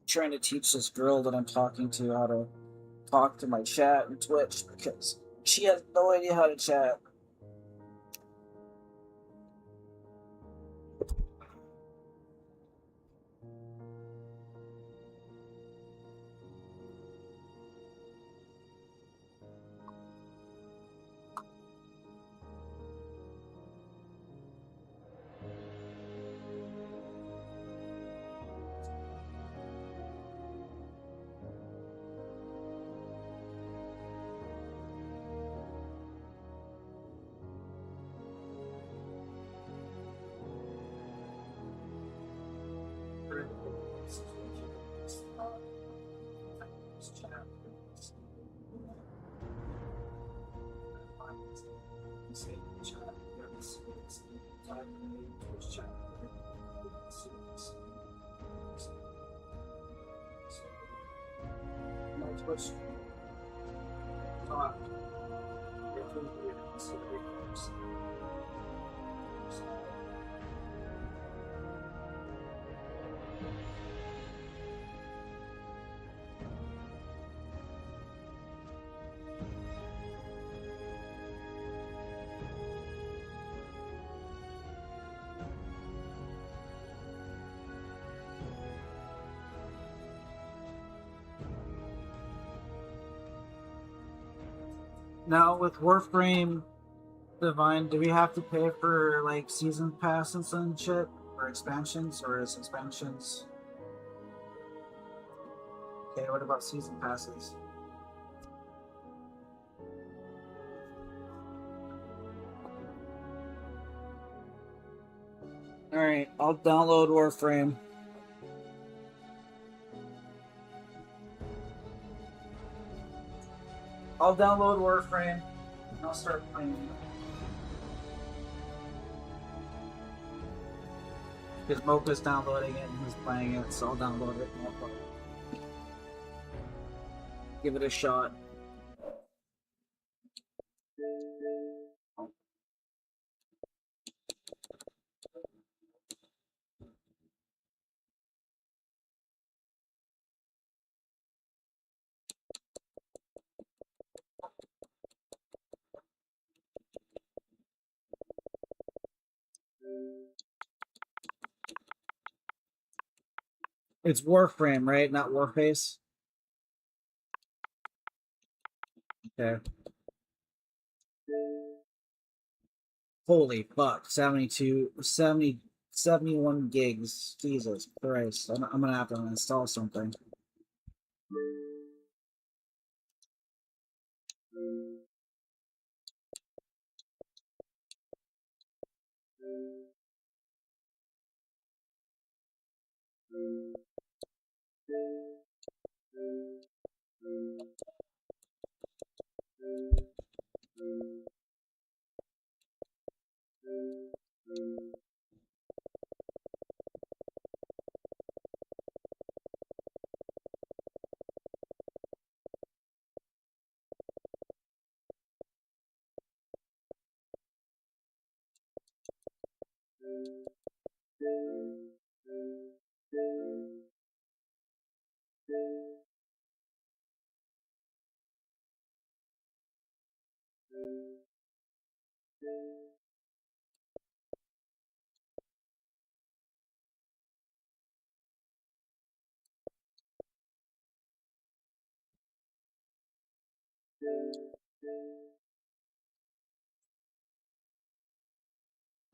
trying to teach this girl that I'm talking to how to talk to my chat and Twitch because she has no idea how to chat. Now with Warframe Divine, do we have to pay for like season passes and shit? Or expansions? Or is expansions? Okay, what about season passes? Alright, I'll download Warframe. I'll download Warframe and I'll start playing it. Because Mocha's downloading it and he's playing it, so I'll download it and I'll play it. Give it a shot. It's Warframe, right? Not Warface? Okay. Holy fuck. 71 gigs. Jesus Christ. I'm gonna have to install something.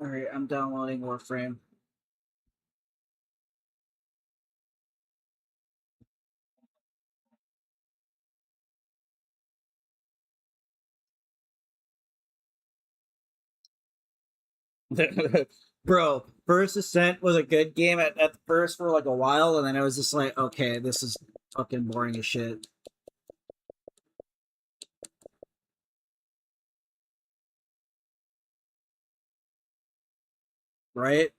Alright, I'm downloading Warframe. Bro, First Ascent was a good game at first for like a while, and then it was just like, okay, this is fucking boring as shit. Right?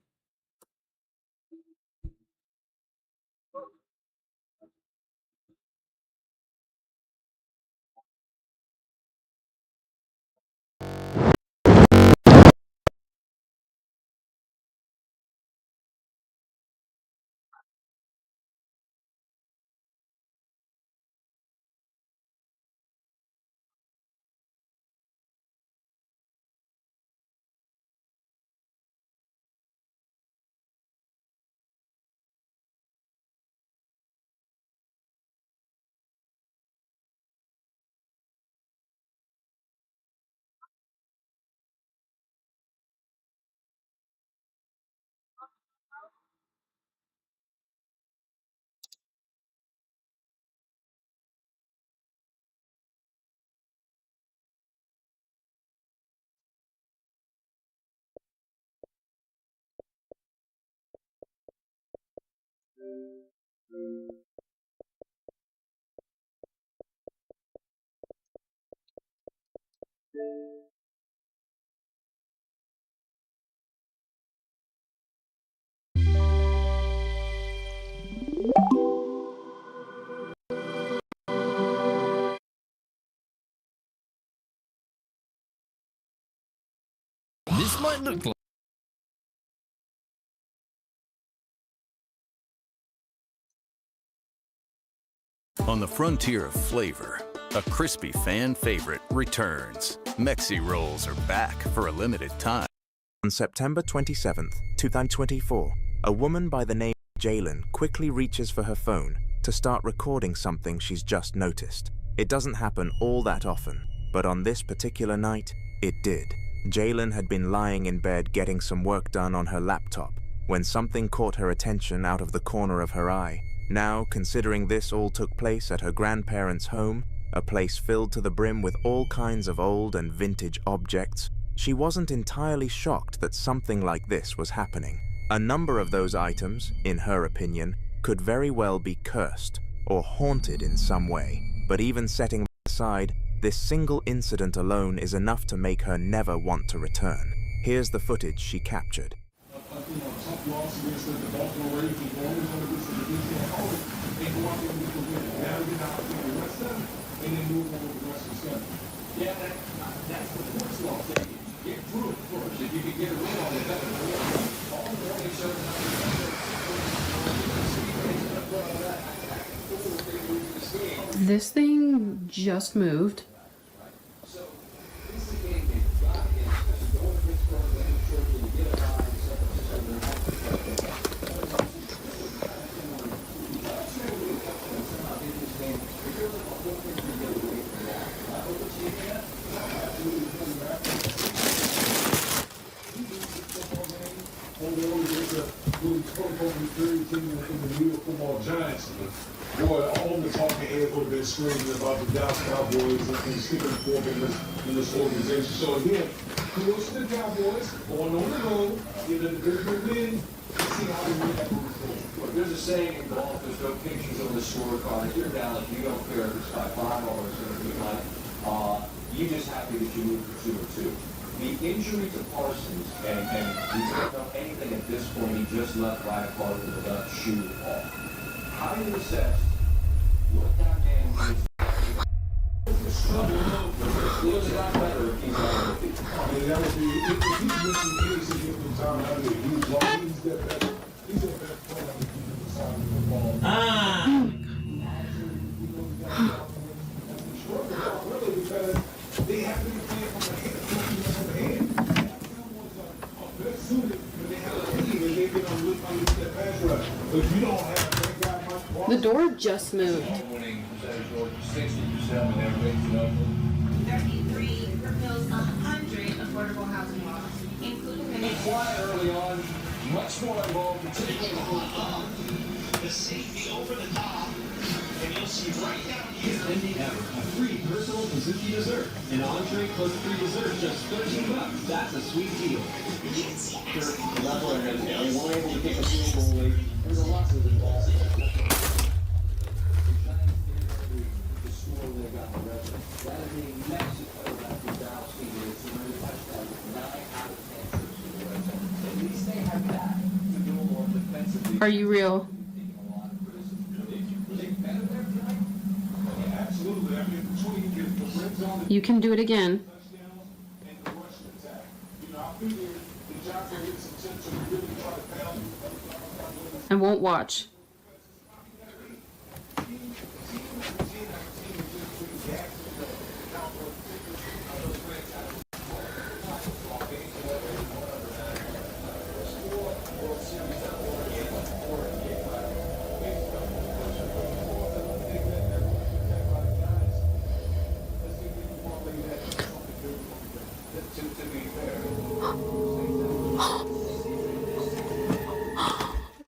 This might look like... On the frontier of flavor, a crispy fan favorite returns. Mexi Rolls are back for a limited time. On September 27th, 2024, a woman by the name of Jalen quickly reaches for her phone to start recording something she's just noticed. It doesn't happen all that often, but on this particular night, it did. Jalen had been lying in bed getting some work done on her laptop when something caught her attention out of the corner of her eye. Now, considering this all took place at her grandparents' home, a place filled to the brim with all kinds of old and vintage objects, she wasn't entirely shocked that something like this was happening. A number of those items, in her opinion, could very well be cursed or haunted in some way, but even setting that aside, this single incident alone is enough to make her never want to return. Here's the footage she captured. This thing just moved. Boy, all the talking heads would have been screaming about the Dallas Cowboys and sticking the fork in this organization. So again, kudos to the Cowboys going on the road, getting a good win, and see how they win that movie. There's a saying in golf, there's no pictures on the scorecard. If you're Dallas, you don't care if it's by 5 or it's going to be like, you're just happy that you moved for 2-2. The injury to Parsons, and we don't know anything at this point, he just left right part of the left shoe off. How do you assess what that man is? Looks a lot better if he's on the feet. I mean, that would be, if he's missing any significant time out of it, he's that better. He's a better player on the defensive side of the football. Really, because they have to be playing from the hand. They're suited when they have a team and they get on that pass rush. But if you don't have that guy, The door just moved. Winning percentage over 60% when they're raising up. 33 propels 100 affordable housing laws, including be quiet early on, much more involved, particularly the safety over the top, and you'll see right down here. Ending ever, a free personal Kazuki dessert. An entree plus free dessert, just $13. That's a sweet deal. Sure, that's what I had to say. We weren't able to pick a fuel goalie. There's a lot of involved. Are you real? You can do it again. I won't watch.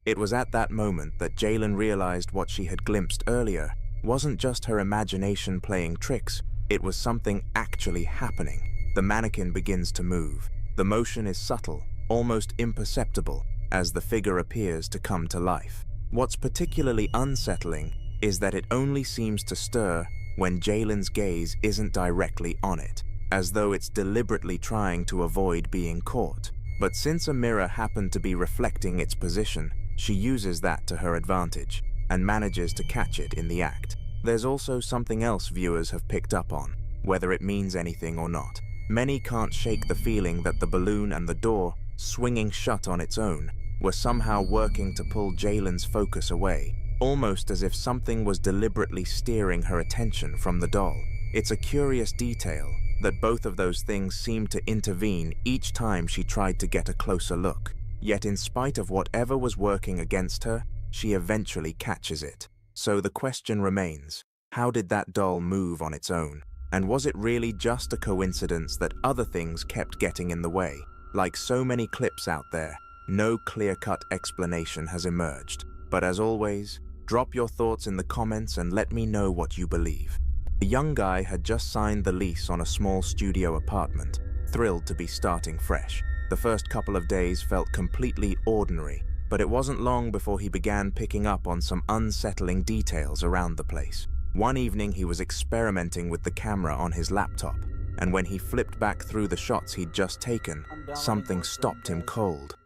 It was at that moment that Jalen realized what she had glimpsed earlier wasn't just her imagination playing tricks, it was something actually happening. The mannequin begins to move. The motion is subtle, almost imperceptible, as the figure appears to come to life. What's particularly unsettling is that it only seems to stir when Jalen's gaze isn't directly on it, as though it's deliberately trying to avoid being caught. But since a mirror happened to be reflecting its position, she uses that to her advantage, and manages to catch it in the act. There's also something else viewers have picked up on, whether it means anything or not. Many can't shake the feeling that the balloon and the door, swinging shut on its own, were somehow working to pull Jalen's focus away, almost as if something was deliberately steering her attention from the doll. It's a curious detail that both of those things seemed to intervene each time she tried to get a closer look. Yet in spite of whatever was working against her, she eventually catches it. So the question remains, how did that doll move on its own? And was it really just a coincidence that other things kept getting in the way? Like so many clips out there, no clear-cut explanation has emerged. But as always, drop your thoughts in the comments and let me know what you believe. The young guy had just signed the lease on a small studio apartment, thrilled to be starting fresh. The first couple of days felt completely ordinary, but it wasn't long before he began picking up on some unsettling details around the place. One evening he was experimenting with the camera on his laptop, and when he flipped back through the shots he'd just taken, something stopped him cold.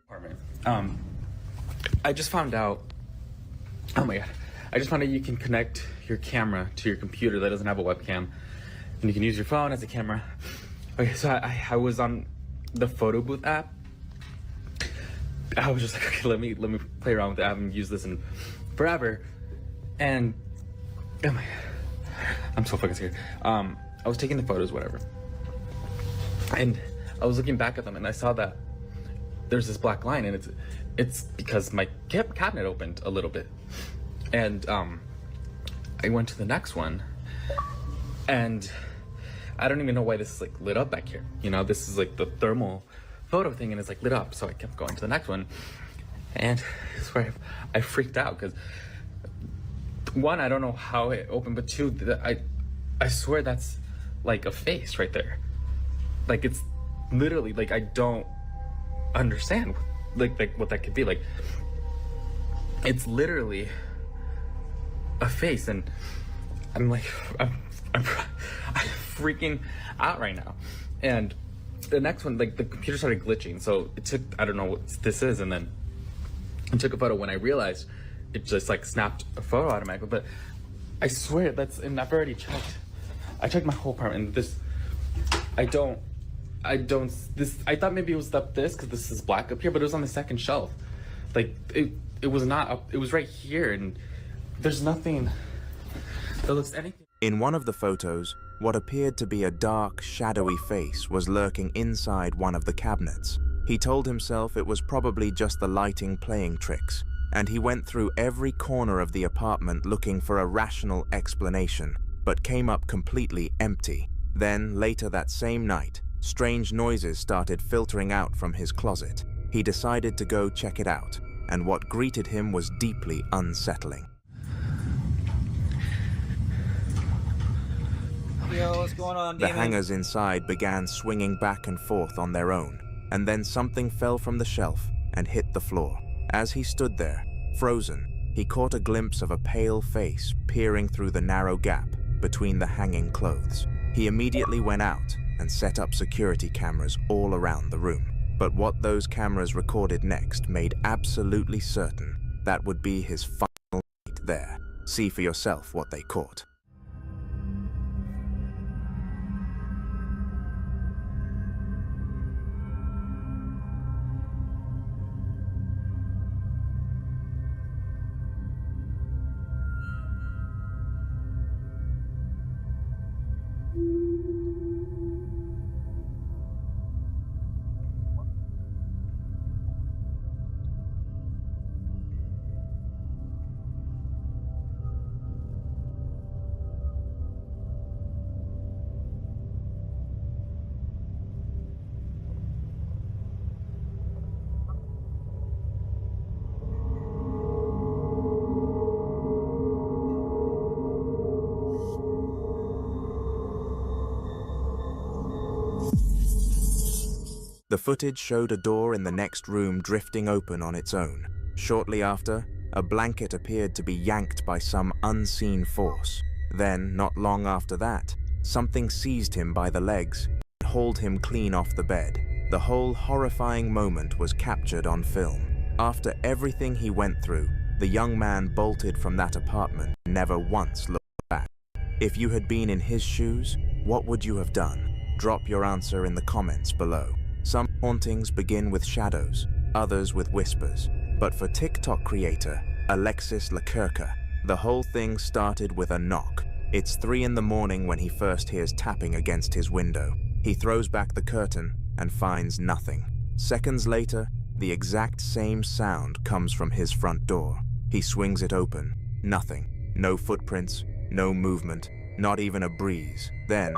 I just found out, oh my god, I just found out you can connect your camera to your computer that doesn't have a webcam, and you can use your phone as a camera. Okay, so I was on the photo booth app. I was just like, okay, let me play around with it. I haven't used this in forever, and oh my god, I'm so fucking scared. I was taking the photos, whatever, and I was looking back at them, and I saw that there's this black line, and it's because my cabinet opened a little bit, and I went to the next one, and I don't even know why this is like lit up back here. You know, this is like the thermal photo thing, and it's like lit up. So I kept going to the next one, and I swear I freaked out because one, I don't know how it opened, but two, I swear that's like a face right there. Like it's literally like I don't understand like what that could be. Like it's literally a face, and I'm like I'm freaking out right now. And the next one, like the computer started glitching, so it took, I don't know what this is, and then I took a photo. When I realized, it just like snapped a photo automatically. But I swear that's, and I've already checked. I checked my whole apartment, and this, I thought maybe it was up this because this is black up here, but it was on the second shelf. Like it was not up, it was right here, and there's nothing that looks anything. In one of the photos, what appeared to be a dark, shadowy face was lurking inside one of the cabinets. He told himself it was probably just the lighting playing tricks, and he went through every corner of the apartment looking for a rational explanation, but came up completely empty. Then, later that same night, strange noises started filtering out from his closet. He decided to go check it out, and what greeted him was deeply unsettling. Yo, what's going on, The Demon? hangers inside began swinging back and forth on their own, and then something fell from the shelf and hit the floor. As he stood there, frozen, he caught a glimpse of a pale face peering through the narrow gap between the hanging clothes. He immediately went out and set up security cameras all around the room. But what those cameras recorded next made absolutely certain that would be his final night there. See for yourself what they caught. The footage showed a door in the next room drifting open on its own. Shortly after, a blanket appeared to be yanked by some unseen force. Then, not long after that, something seized him by the legs and hauled him clean off the bed. The whole horrifying moment was captured on film. After everything he went through, the young man bolted from that apartment and never once looked back. If you had been in his shoes, what would you have done? Drop your answer in the comments below. Some hauntings begin with shadows, others with whispers. But for TikTok creator Alexis Lakerka, the whole thing started with a knock. It's 3 in the morning when he first hears tapping against his window. He throws back the curtain and finds nothing. Seconds later, the exact same sound comes from his front door. He swings it open. Nothing. No footprints, no movement, not even a breeze. Then,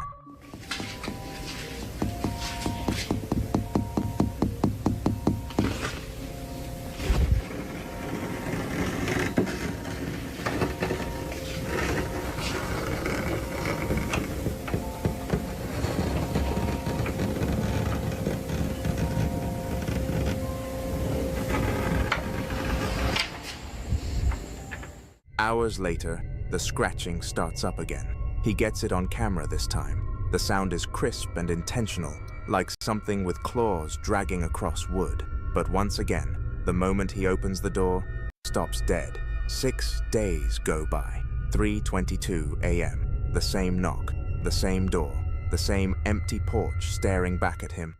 hours later, the scratching starts up again. He gets it on camera this time. The sound is crisp and intentional, like something with claws dragging across wood. But once again, the moment he opens the door, stops dead. 6 days go by. 3:22 a.m. The same knock, the same door, the same empty porch staring back at him.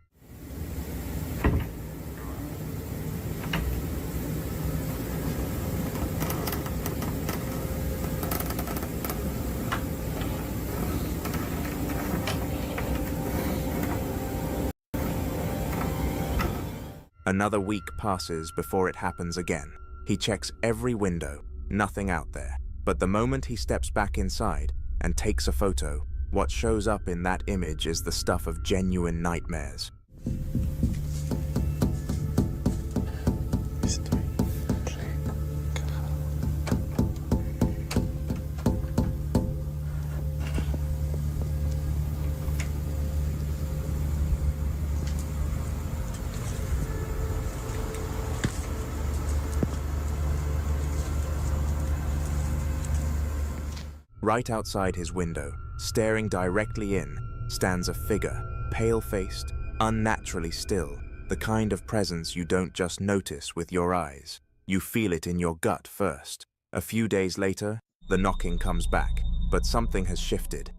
Another week passes before it happens again. He checks every window, nothing out there. But the moment he steps back inside and takes a photo, what shows up in that image is the stuff of genuine nightmares. Right outside his window, staring directly in, stands a figure, pale-faced, unnaturally still, the kind of presence you don't just notice with your eyes. You feel it in your gut first. A few days later, the knocking comes back, but something has shifted.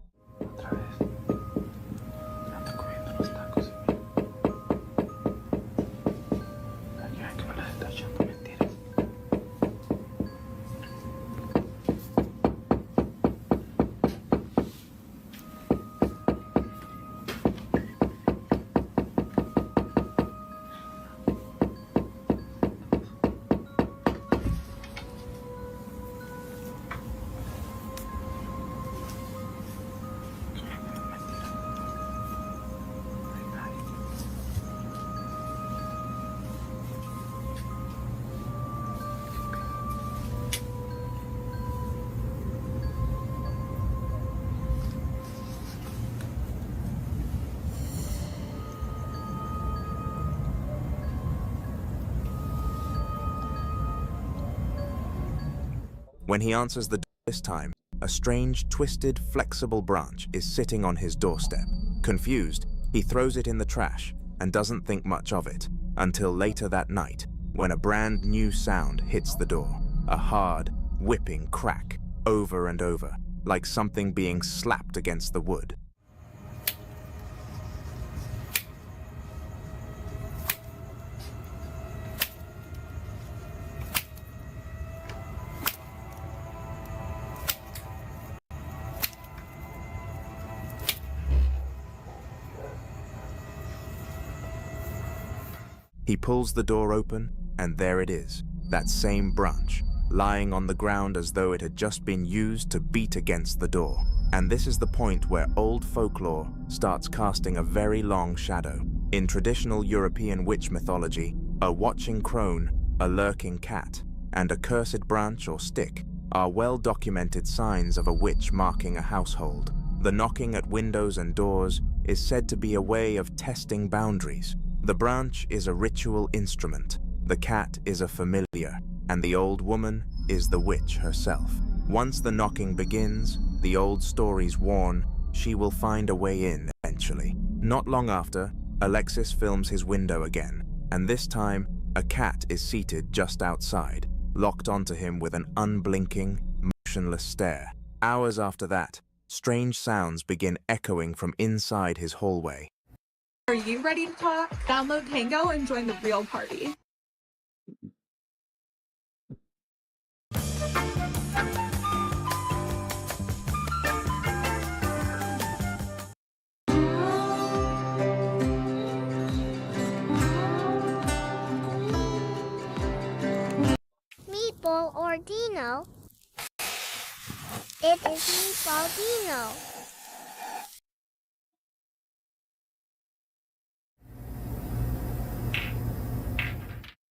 When he answers the door this time, a strange, twisted, flexible branch is sitting on his doorstep. Confused, he throws it in the trash and doesn't think much of it until later that night, when a brand new sound hits the door. A hard, whipping crack, over and over, like something being slapped against the wood. He pulls the door open, and there it is, that same branch, lying on the ground as though it had just been used to beat against the door. And this is the point where old folklore starts casting a very long shadow. In traditional European witch mythology, a watching crone, a lurking cat, and a cursed branch or stick are well-documented signs of a witch marking a household. The knocking at windows and doors is said to be a way of testing boundaries. The branch is a ritual instrument, the cat is a familiar, and the old woman is the witch herself. Once the knocking begins, the old stories warn she will find a way in eventually. Not long after, Alexis films his window again, and this time, a cat is seated just outside, locked onto him with an unblinking, motionless stare. Hours after that, strange sounds begin echoing from inside his hallway. Are you ready to talk? Download Tango and join the real party. Meatball or Dino? It is Meatball Dino.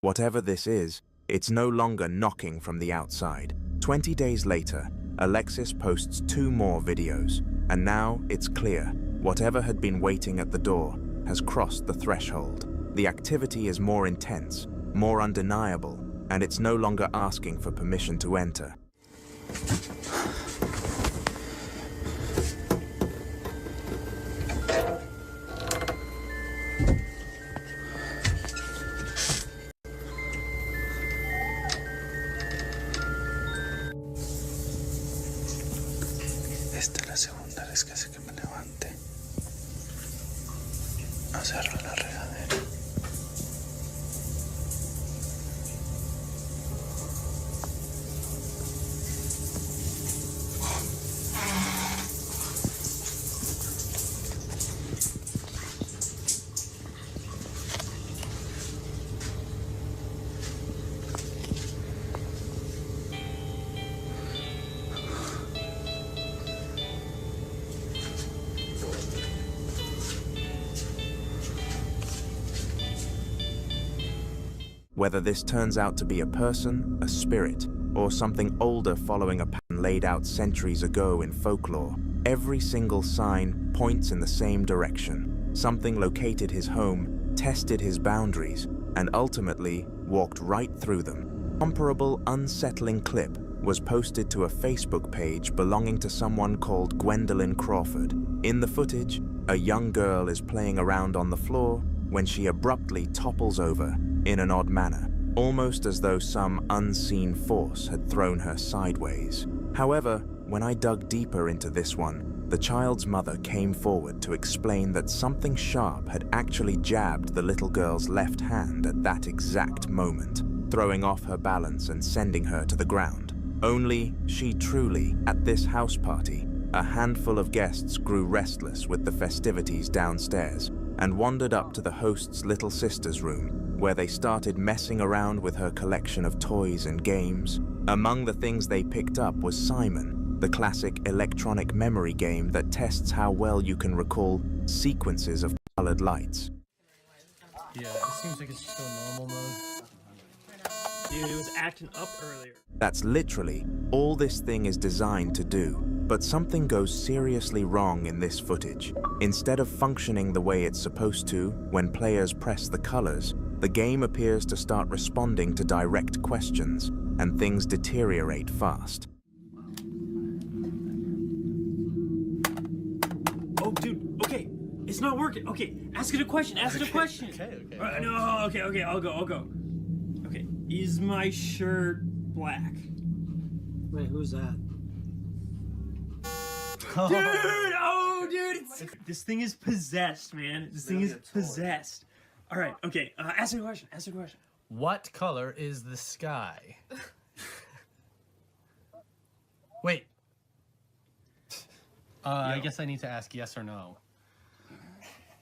Whatever this is, it's no longer knocking from the outside. 20 days later, Alexis posts 2 more videos, and now it's clear, whatever had been waiting at the door has crossed the threshold. The activity is more intense, more undeniable, and it's no longer asking for permission to enter. Esta es la segunda vez que hace que me levante a cerrar la regadera. Whether this turns out to be a person, a spirit, or something older following a pattern laid out centuries ago in folklore, every single sign points in the same direction. Something located his home, tested his boundaries, and ultimately walked right through them. A comparable, unsettling clip was posted to a Facebook page belonging to someone called Gwendolyn Crawford. In the footage, a young girl is playing around on the floor when she abruptly topples over in an odd manner, almost as though some unseen force had thrown her sideways. However, when I dug deeper into this one, the child's mother came forward to explain that something sharp had actually jabbed the little girl's left hand at that exact moment, throwing off her balance and sending her to the ground. Only she truly, at this house party, a handful of guests grew restless with the festivities downstairs and wandered up to the host's little sister's room, where they started messing around with her collection of toys and games. Among the things they picked up was Simon, the classic electronic memory game that tests how well you can recall sequences of colored lights. Yeah, it seems like it's just a normal mode. Dude, it was acting up earlier. That's literally all this thing is designed to do. But something goes seriously wrong in this footage. Instead of functioning the way it's supposed to when players press the colors, the game appears to start responding to direct questions, and things deteriorate fast. It's not working. Okay, ask it a question. Ask it a question. Okay. No, okay. I'll go. Okay, is my shirt black? Wait, who's that? Dude, this thing is possessed, man. This thing is possessed. All right, okay. Ask a question. What color is the sky? Wait. I guess I need to ask yes or no.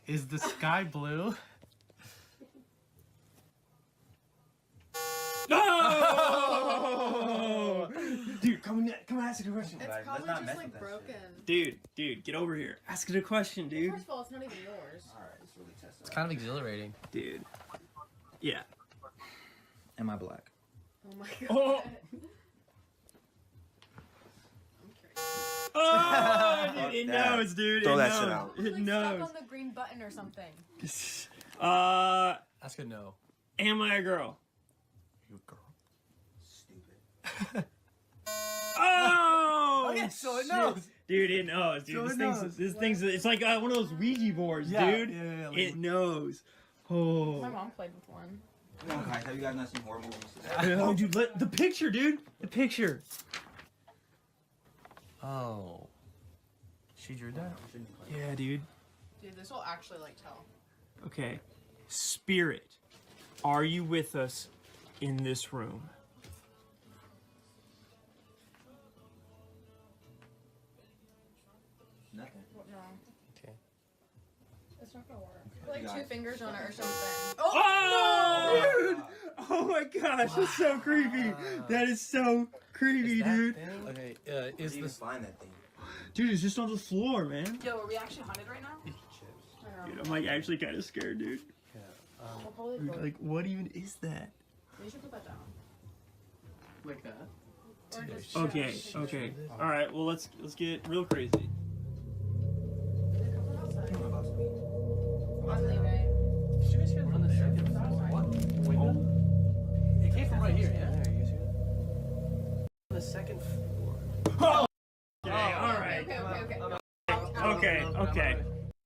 Is the sky blue? No! Dude, come ask it a question. It's probably just like broken. Dude, get over here. Ask it a question, dude. First of all, it's not even yours. It's kind of exhilarating. Dude. Yeah. Am I black? Oh my god. Oh, dude, it knows, dude. Throw it that knows. shit out. It Like knows. stuck on the green button or something. Ask a no. Am I a girl? You a girl? Oh! Okay, so it shit. knows. Dude, it knows, dude. So this it thing's, knows. this thing's, it's like one of those Ouija boards, Yeah, dude. yeah, like- It knows. Oh. My mom played with one. Come on, guys. Have you guys not seen horror movies? Oh, dude, the picture, dude. The picture. Oh. She drew that? Yeah, dude. Dude, this will actually like tell. Okay. Spirit, are you with us in this room? Nothing. No. Okay. It's not gonna work. Put like two fingers on it or something. Oh, dude! Oh my gosh, that's so creepy. That is so creepy, dude. Okay, is this find that thing? Dude, it's just on the floor, man. Yo, are we actually haunted right now? Dude, I'm like actually kind of scared, dude. We'll probably put, Like, what even is that? we should put that down. like that? Or just Okay, okay. All right, well let's get real crazy. I'm leaving. Did you guys hear on the second floor? What? Window? It came from right here, yeah? There, you guys hear that? On the second floor. Okay, all right. Okay.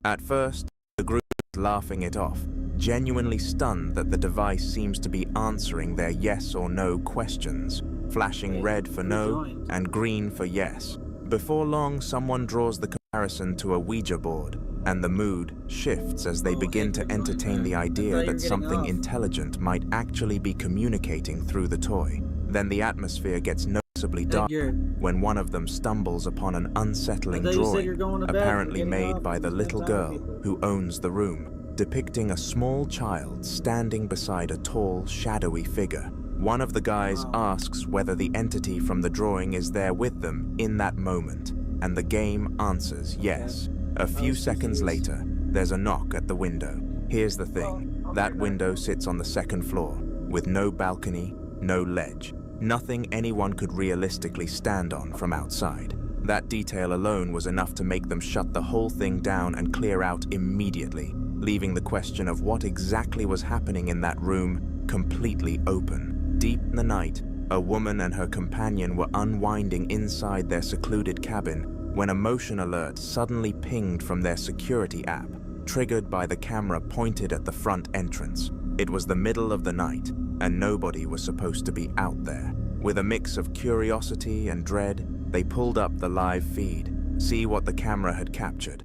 At first, the group is laughing it off, genuinely stunned that the device seems to be answering their yes or no questions, flashing red for no and green for yes. Before long, someone draws the comparison to a Ouija board, and the mood shifts as they begin to entertain the idea that something intelligent might actually be communicating through the toy. Then the atmosphere gets noticeably dark when one of them stumbles upon an unsettling drawing, apparently made by the little girl who owns the room, depicting a small child standing beside a tall, shadowy figure. One of the guys asks whether the entity from the drawing is there with them in that moment, and the game answers yes. A few seconds later, there's a knock at the window. Here's the thing, that window sits on the second floor, with no balcony, no ledge, nothing anyone could realistically stand on from outside. That detail alone was enough to make them shut the whole thing down and clear out immediately, leaving the question of what exactly was happening in that room completely open. Deep in the night, a woman and her companion were unwinding inside their secluded cabin when a motion alert suddenly pinged from their security app, triggered by the camera pointed at the front entrance. It was the middle of the night, and nobody was supposed to be out there. With a mix of curiosity and dread, they pulled up the live feed, see what the camera had captured.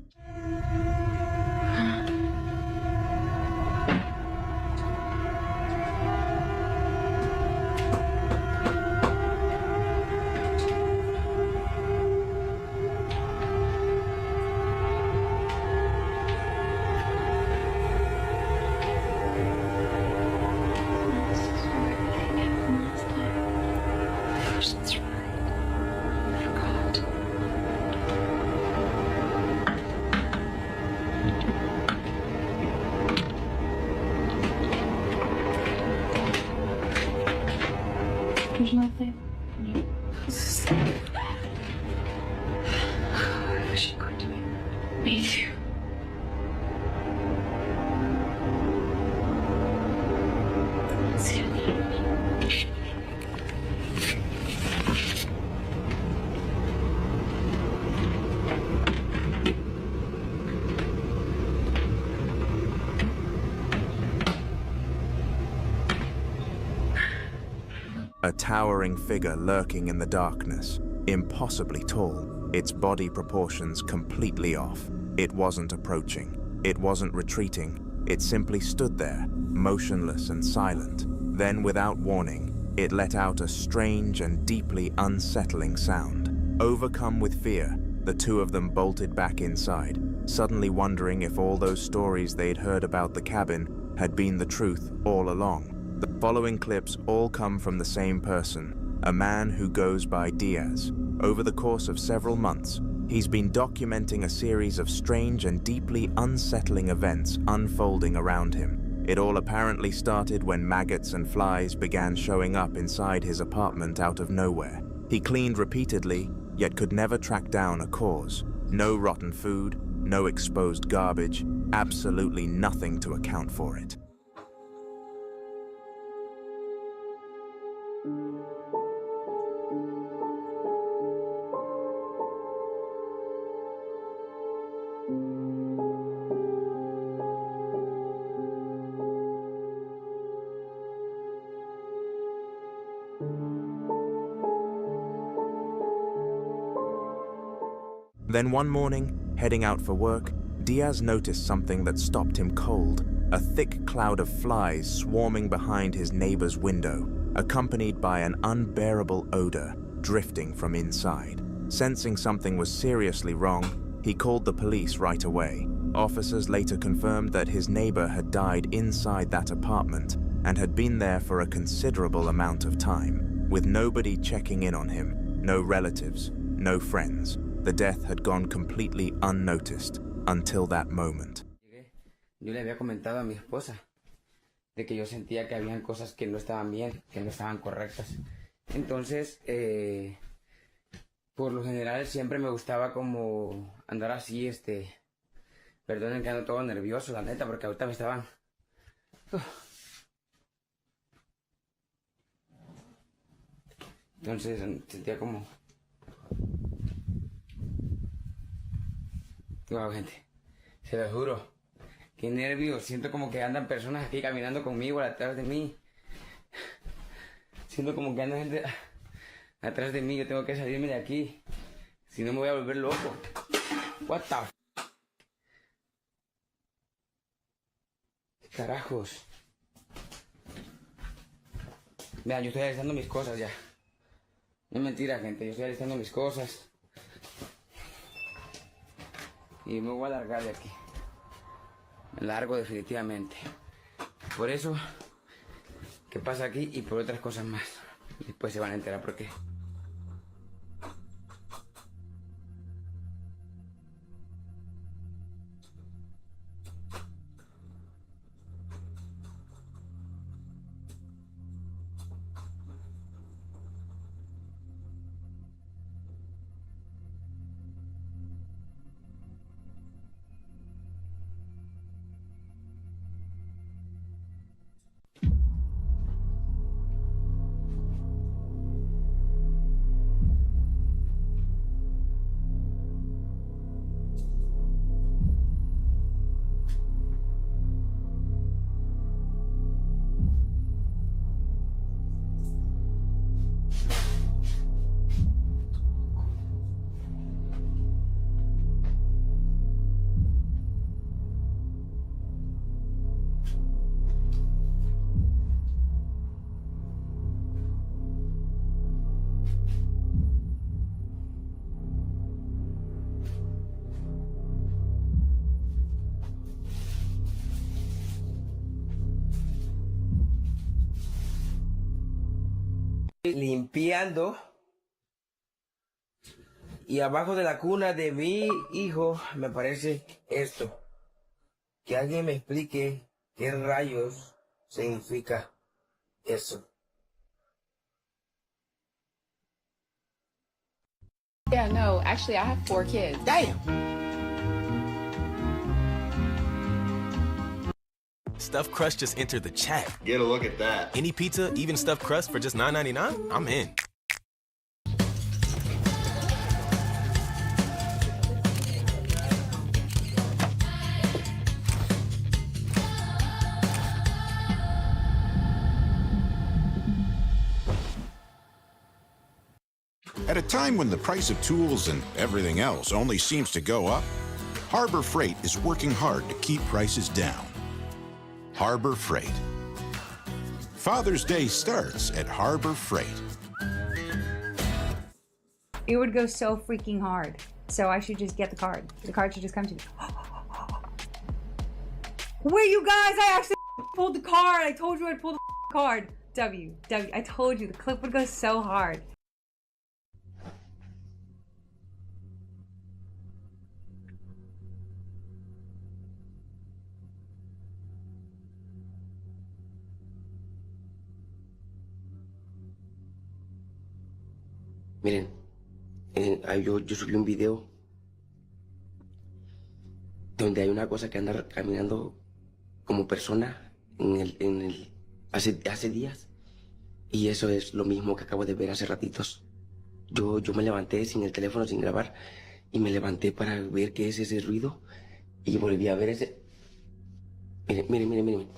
There's nothing. I wish it could be. Me too. a towering figure lurking in the darkness, impossibly tall, its body proportions completely off. It wasn't approaching. It wasn't retreating. It simply stood there, motionless and silent. Then, without warning, it let out a strange and deeply unsettling sound. Overcome with fear, the two of them bolted back inside, suddenly wondering if all those stories they'd heard about the cabin had been the truth all along. The following clips all come from the same person, a man who goes by Diaz. Over the course of several months, he's been documenting a series of strange and deeply unsettling events unfolding around him. It all apparently started when maggots and flies began showing up inside his apartment out of nowhere. He cleaned repeatedly, yet could never track down a cause. No rotten food, no exposed garbage, absolutely nothing to account for it. Then one morning, heading out for work, Diaz noticed something that stopped him cold. A thick cloud of flies swarming behind his neighbor's window, accompanied by an unbearable odor drifting from inside. Sensing something was seriously wrong, he called the police right away. Officers later confirmed that his neighbor had died inside that apartment and had been there for a considerable amount of time, with nobody checking in on him, no relatives, no friends. The death had gone completely unnoticed until that moment. Yo le había comentado a mi esposa de que yo sentía que habían cosas que no estaban bien, que no estaban correctas. Entonces, por lo general siempre me gustaba como andar así, perdonen que ando todo nervioso, la neta, porque ahorita me estaban... Entonces sentía como... Wow, gente, se lo juro, qué nervios, siento como que andan personas aquí caminando conmigo atrás de mí. Siento como que anda gente atrás de mí, yo tengo que salirme de aquí, si no me voy a volver loco. What the f... Carajos. Vean, yo estoy alistando mis cosas ya. No es mentira, gente, yo estoy alistando mis cosas. Y me voy a largar de aquí. Me largo definitivamente. Por eso, ¿qué pasa aquí? Y por otras cosas más. Después se van a enterar por qué. Limpiando, y abajo de la cuna de mi hijo me aparece esto. Que alguien me explique qué rayos significa eso. Yeah, no, actually I have 4 kids. Damn! Stuffed crust just entered the chat. Get a look at that. Any pizza, even stuffed crust for just $9.99? I'm in. time when the price of tools and everything else only seems to go up, Harbor Freight is working hard to keep prices down. Harbor Freight. Father's Day starts at Harbor Freight. It would go so freaking hard. So I should just get the card. The card should just come to me. Wait, you guys, I actually pulled the card. I told you I'd pull the card. W. I told you the clip would go so hard. Miren, yo subí un video donde hay una cosa que anda caminando como persona hace días, y eso es lo mismo que acabo de ver hace ratitos. Yo me levanté sin el teléfono, sin grabar, y me levanté para ver qué es ese ruido, y volví a ver ese... Miren.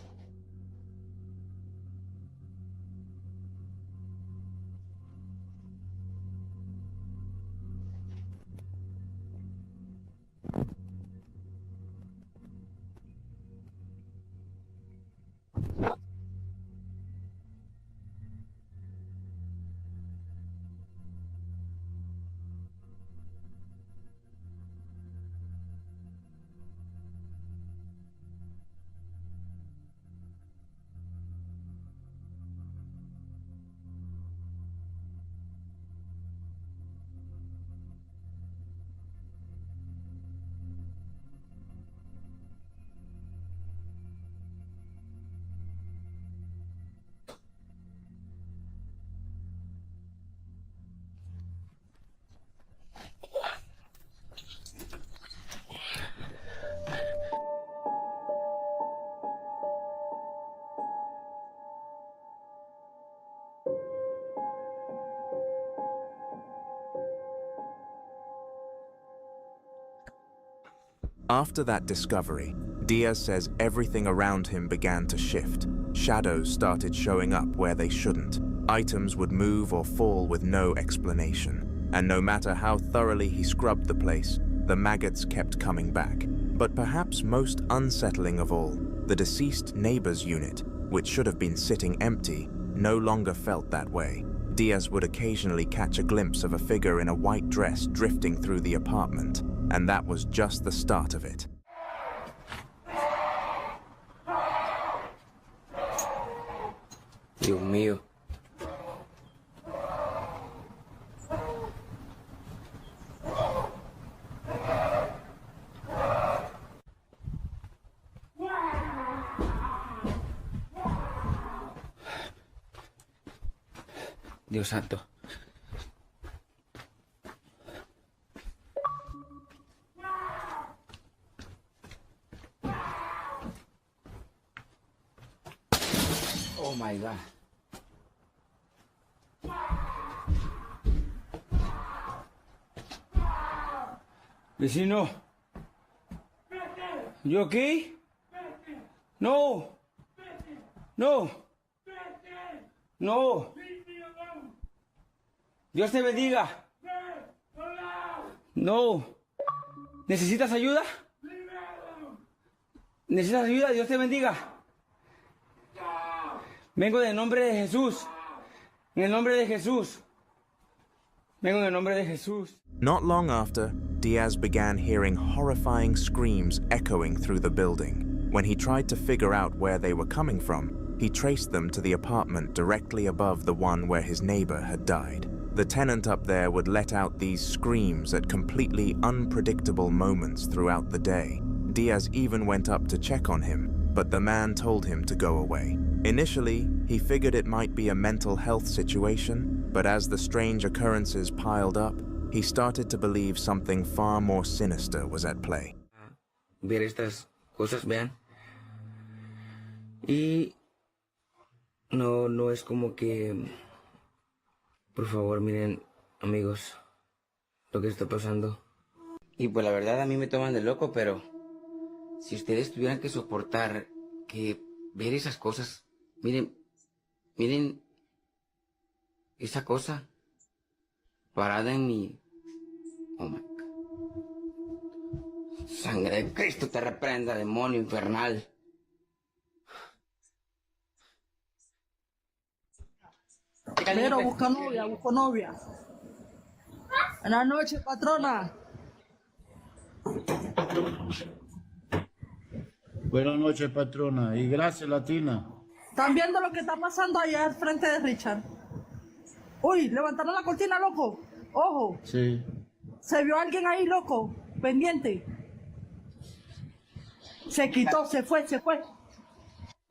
After that discovery, Diaz says everything around him began to shift. Shadows started showing up where they shouldn't. Items would move or fall with no explanation. And no matter how thoroughly he scrubbed the place, the maggots kept coming back. But perhaps most unsettling of all, the deceased neighbor's unit, which should have been sitting empty, no longer felt that way. Diaz would occasionally catch a glimpse of a figure in a white dress drifting through the apartment, and that was just the start of it. Dios mío. Dios santo. Oh my God. Vecino. You okay? No. No. No. Dios te bendiga. No. ¿Necesitas ayuda? ¿Necesitas ayuda? Dios te bendiga. Vengo en el nombre de Jesús. En el nombre de Jesús. Vengo en el nombre de Jesús. Not long after, Diaz began hearing horrifying screams echoing through the building. When he tried to figure out where they were coming from, he traced them to the apartment directly above the one where his neighbor had died. The tenant up there would let out these screams at completely unpredictable moments throughout the day. Diaz even went up to check on him, but the man told him to go away. Initially, he figured it might be a mental health situation, but as the strange occurrences piled up, he started to believe something far more sinister was at play. Ver estas cosas, vean. Y no es como que... Por favor, miren, amigos, lo que está pasando. Y pues la verdad a mí me toman de loco, pero si ustedes tuvieran que soportar que ver esas cosas, miren esa cosa. parada en mi... Oh my God. Sangre de Cristo te reprenda, demonio infernal. Pero busco novia. Buenas noches, patrona. Buenas noches, patrona. Y gracias, Latina. ¿Están viendo lo que está pasando allá al frente de Richard? Uy, levantaron la cortina, loco. Ojo. Sí. Se vio alguien ahí, loco. Pendiente. Se quitó, se fue.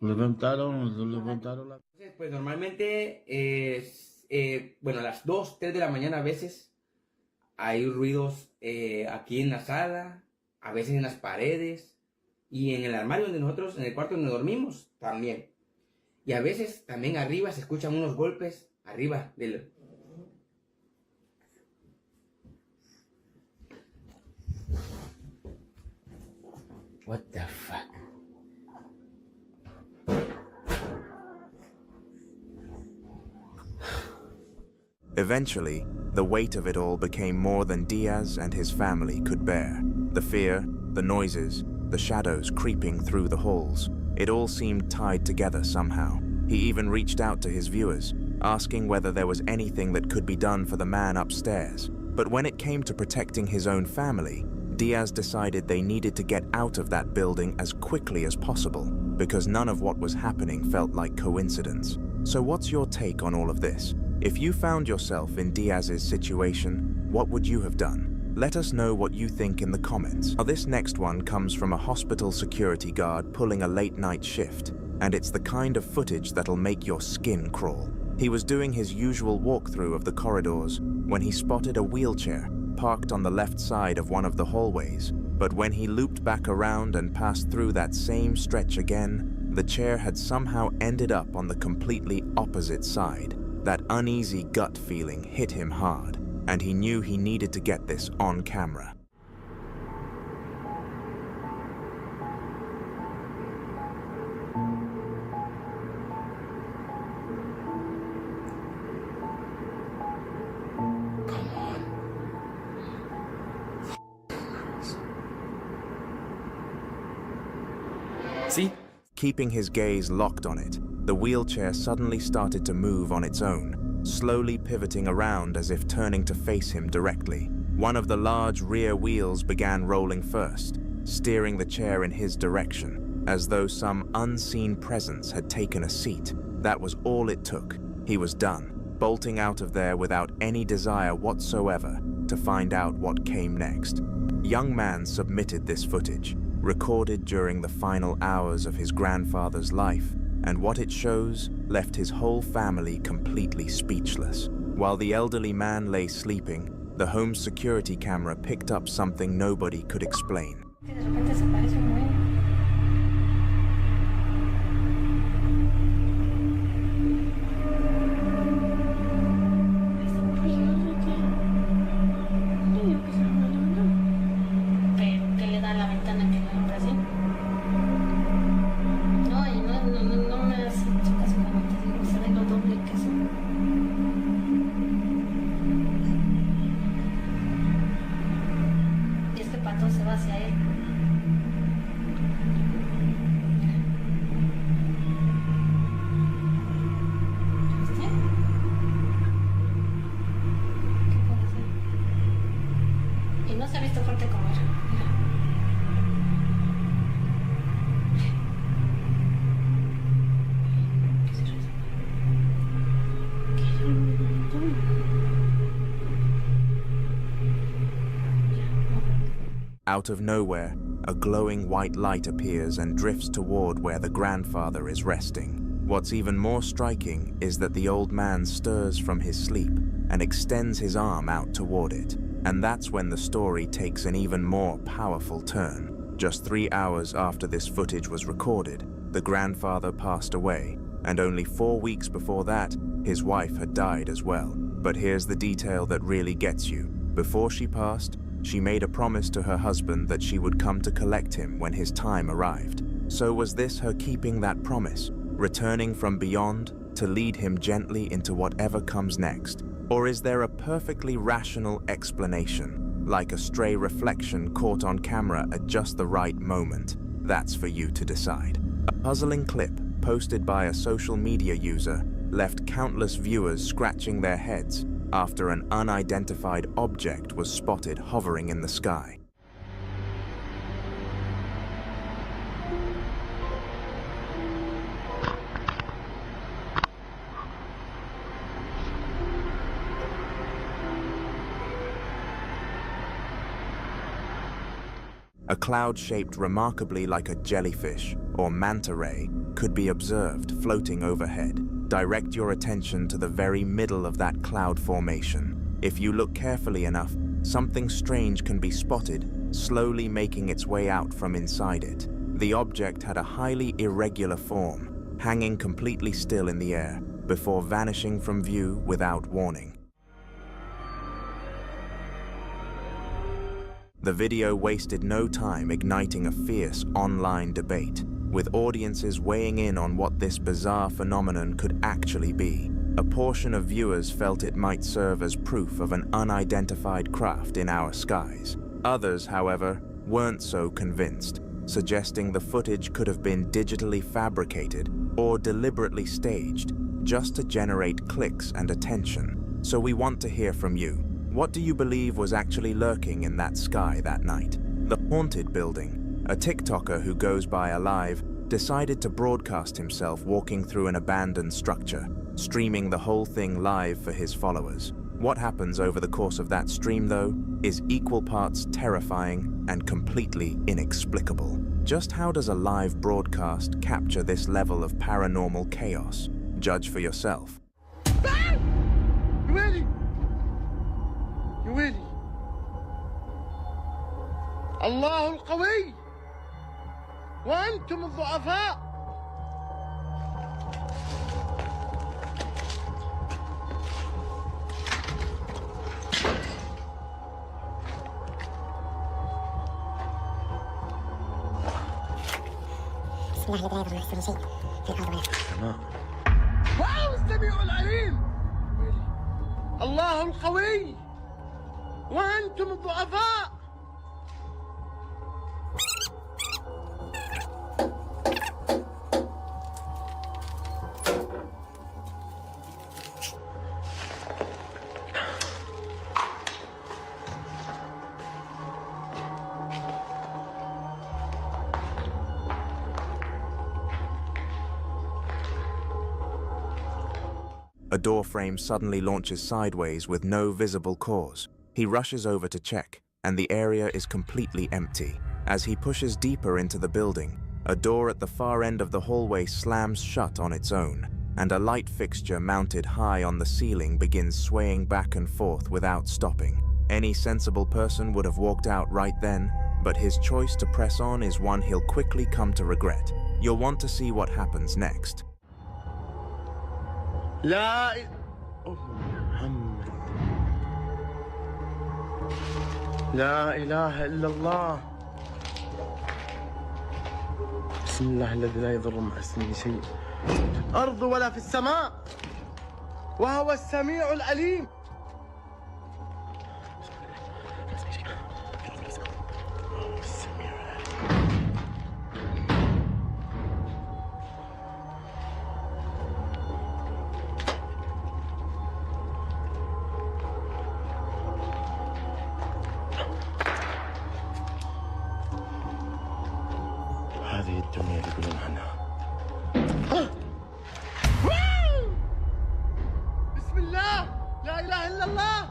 Levantaron la... Pues normalmente, bueno, a las 2, 3 de la mañana a veces hay ruidos aquí en la sala, a veces en las paredes y en el armario donde nosotros, en el cuarto donde dormimos, también. Y a veces también arriba se escuchan unos golpes, arriba del... What the fuck? Eventually, the weight of it all became more than Diaz and his family could bear. The fear, the noises, the shadows creeping through the halls. It all seemed tied together somehow. He even reached out to his viewers, asking whether there was anything that could be done for the man upstairs. But when it came to protecting his own family, Diaz decided they needed to get out of that building as quickly as possible, because none of what was happening felt like coincidence. So what's your take on all of this? If you found yourself in Diaz's situation, what would you have done? Let us know what you think in the comments. Now, this next one comes from a hospital security guard pulling a late-night shift, and it's the kind of footage that'll make your skin crawl. He was doing his usual walkthrough of the corridors when he spotted a wheelchair parked on the left side of one of the hallways. But when he looped back around and passed through that same stretch again, the chair had somehow ended up on the completely opposite side. That uneasy gut feeling hit him hard, and he knew he needed to get this on camera. See? Keeping his gaze locked on it, the wheelchair suddenly started to move on its own, slowly pivoting around as if turning to face him directly. One of the large rear wheels began rolling first, steering the chair in his direction, as though some unseen presence had taken a seat. That was all it took. He was done, bolting out of there without any desire whatsoever to find out what came next. Young man submitted this footage, recorded during the final hours of his grandfather's life, and what it shows left his whole family completely speechless. While the elderly man lay sleeping, the home security camera picked up something nobody could explain. Out of nowhere, a glowing white light appears and drifts toward where the grandfather is resting. What's even more striking is that the old man stirs from his sleep and extends his arm out toward it. And that's when the story takes an even more powerful turn. Just 3 hours after this footage was recorded, the grandfather passed away, and only 4 weeks before that, his wife had died as well. But here's the detail that really gets you. Before she passed, she made a promise to her husband that she would come to collect him when his time arrived. So was this her keeping that promise, returning from beyond to lead him gently into whatever comes next? Or is there a perfectly rational explanation, like a stray reflection caught on camera at just the right moment? That's for you to decide. A puzzling clip posted by a social media user left countless viewers scratching their heads after an unidentified object was spotted hovering in the sky. A cloud shaped remarkably like a jellyfish or manta ray could be observed floating overhead. Direct your attention to the very middle of that cloud formation. If you look carefully enough, something strange can be spotted, slowly making its way out from inside it. The object had a highly irregular form, hanging completely still in the air, before vanishing from view without warning. The video wasted no time igniting a fierce online debate, with audiences weighing in on what this bizarre phenomenon could actually be. A portion of viewers felt it might serve as proof of an unidentified craft in our skies. Others, however, weren't so convinced, suggesting the footage could have been digitally fabricated or deliberately staged just to generate clicks and attention. So we want to hear from you. What do you believe was actually lurking in that sky that night? The Haunted Building. A TikToker who goes by Alive decided to broadcast himself walking through an abandoned structure, streaming the whole thing live for his followers. What happens over the course of that stream, though, is equal parts terrifying and completely inexplicable. Just how does a live broadcast capture this level of paranormal chaos? Judge for yourself. يا ويلي الله القوي وأنتم الضعفاء بسم الله لا يضر مع السر شيء في الأرض ولا في السماء. وهو السميع العليم الله القوي وأنتم الضعفاء. A door frame suddenly launches sideways with no visible cause. He rushes over to check, and the area is completely empty. As he pushes deeper into the building, a door at the far end of the hallway slams shut on its own, and a light fixture mounted high on the ceiling begins swaying back and forth without stopping. Any sensible person would have walked out right then, but his choice to press on is one he'll quickly come to regret. You'll want to see what happens next. لا محمد لا إله إلا الله بسم الله الذي لا يضر مع اسمه شيء في الأرض ولا في السماء وهو السميع العليم. هذه الدنيا اللي يقولون عنها. بسم الله لا إله إلا الله.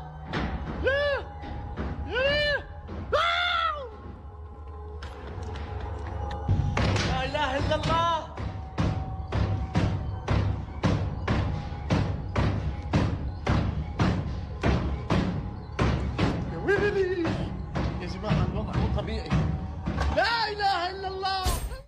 لا إله إلا الله. يا ويلي يا جماعة الوضع مو طبيعي. لا إله إلا الله.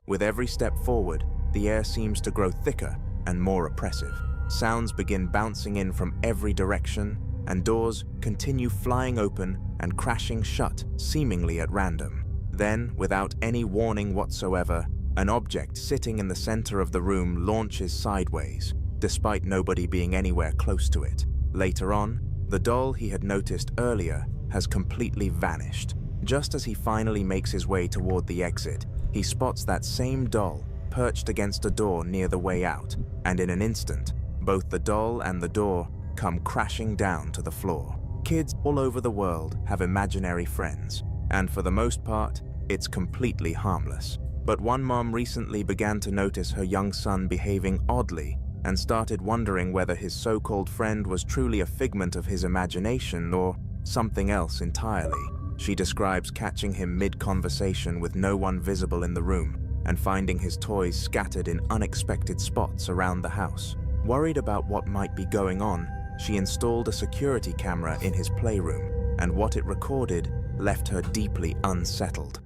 With every step forward, the air seems to grow thicker and more oppressive. Sounds begin bouncing in from every direction, and doors continue flying open and crashing shut, seemingly at random. Then, without any warning whatsoever, an object sitting in the center of the room launches sideways, despite nobody being anywhere close to it. Later on, The doll he had noticed earlier has completely vanished. Just as he finally makes his way toward the exit, he spots that same doll perched against a door near the way out, and in an instant, both the doll and the door come crashing down to the floor. Kids all over the world have imaginary friends, and for the most part, it's completely harmless. But one mom recently began to notice her young son behaving oddly and started wondering whether his so-called friend was truly a figment of his imagination or something else entirely. She describes catching him mid-conversation with no one visible in the room and finding his toys scattered in unexpected spots around the house. Worried about what might be going on, she installed a security camera in his playroom, and what it recorded left her deeply unsettled.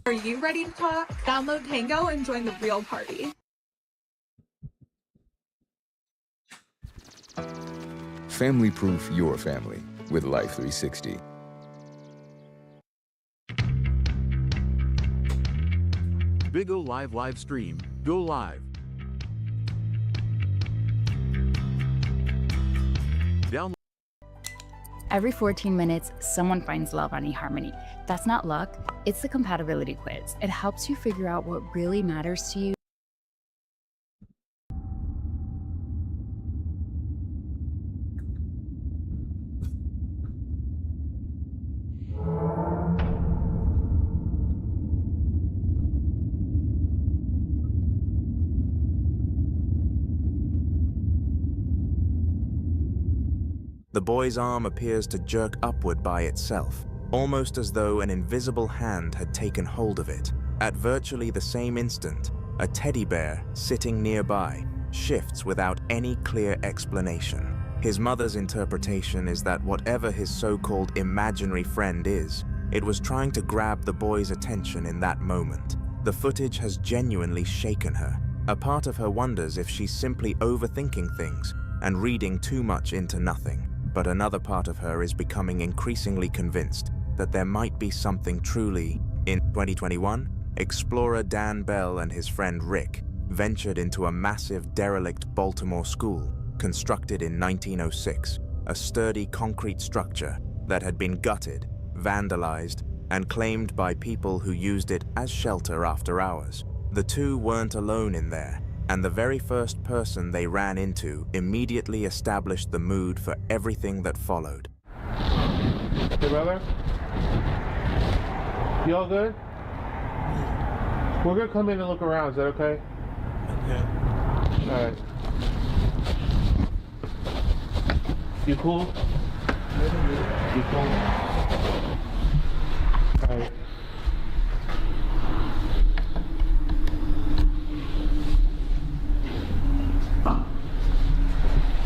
Are you ready to talk? Download Tango and join the real party. Family-proof your family with Life 360. Bigo live stream. Go live. Download. Every 14 minutes, someone finds love on eHarmony. That's not luck, it's the compatibility quiz. It helps you figure out what really matters to you. The boy's arm appears to jerk upward by itself, almost as though an invisible hand had taken hold of it. At virtually the same instant, a teddy bear sitting nearby shifts without any clear explanation. His mother's interpretation is that whatever his so-called imaginary friend is, it was trying to grab the boy's attention in that moment. The footage has genuinely shaken her. A part of her wonders if she's simply overthinking things and reading too much into nothing. But another part of her is becoming increasingly convinced that there might be something truly. In 2021, explorer Dan Bell and his friend Rick ventured into a massive derelict Baltimore school constructed in 1906, a sturdy concrete structure that had been gutted, vandalized, and claimed by people who used it as shelter after hours. The two weren't alone in there, and the very first person they ran into immediately established the mood for everything that followed. Hey, brother? You all good? We're gonna come in and look around, is that okay? Okay. Alright. You cool? You cool? Alright.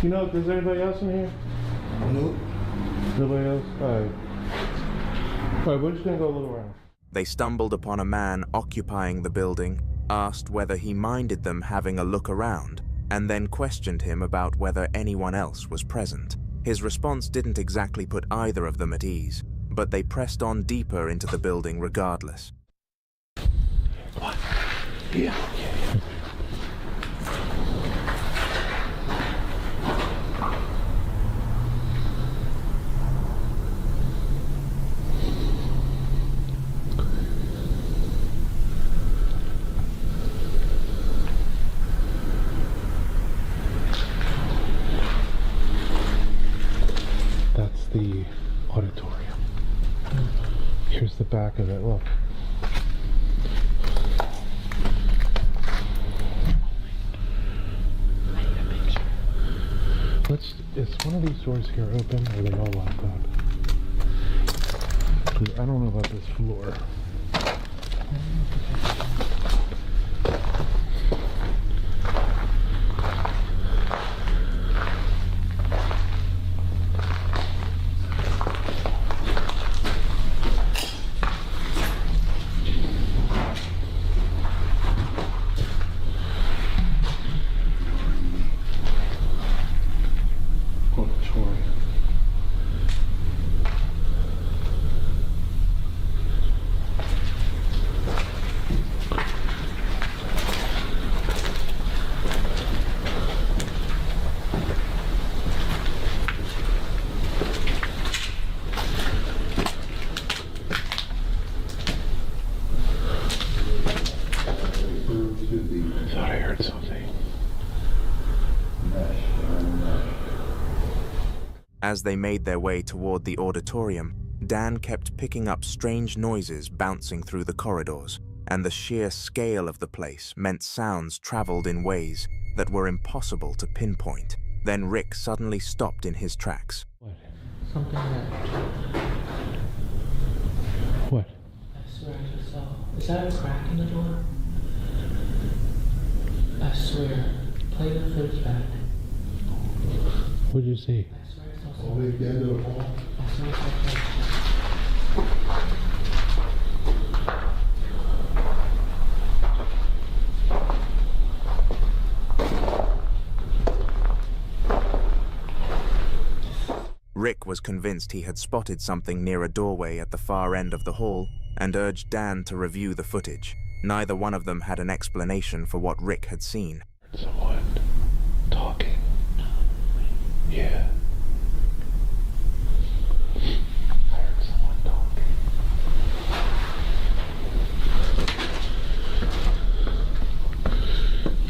You know if there's anybody else in here? Nope. Nobody else? Alright. Alright, we're just gonna go look around. They stumbled upon a man occupying the building, asked whether he minded them having a look around, and then questioned him about whether anyone else was present. His response didn't exactly put either of them at ease, but they pressed on deeper into the building regardless. What? Yeah. That's the auditorium. Here's the back of it, look. Is one of these doors here open or are they all locked up? I don't know about this floor. As they made their way toward the auditorium, Dan kept picking up strange noises bouncing through the corridors, and the sheer scale of the place meant sounds traveled in ways that were impossible to pinpoint. Then Rick suddenly stopped in his tracks. Something that... What? I swear I just saw. Is that a crack in the door? I swear. Play the footage back. What did you see? I swear I saw something. I swear I saw something. Rick was convinced he had spotted something near a doorway at the far end of the hall and urged Dan to review the footage. Neither one of them had an explanation for what Rick had seen. Someone talking. Yeah. I heard someone talking.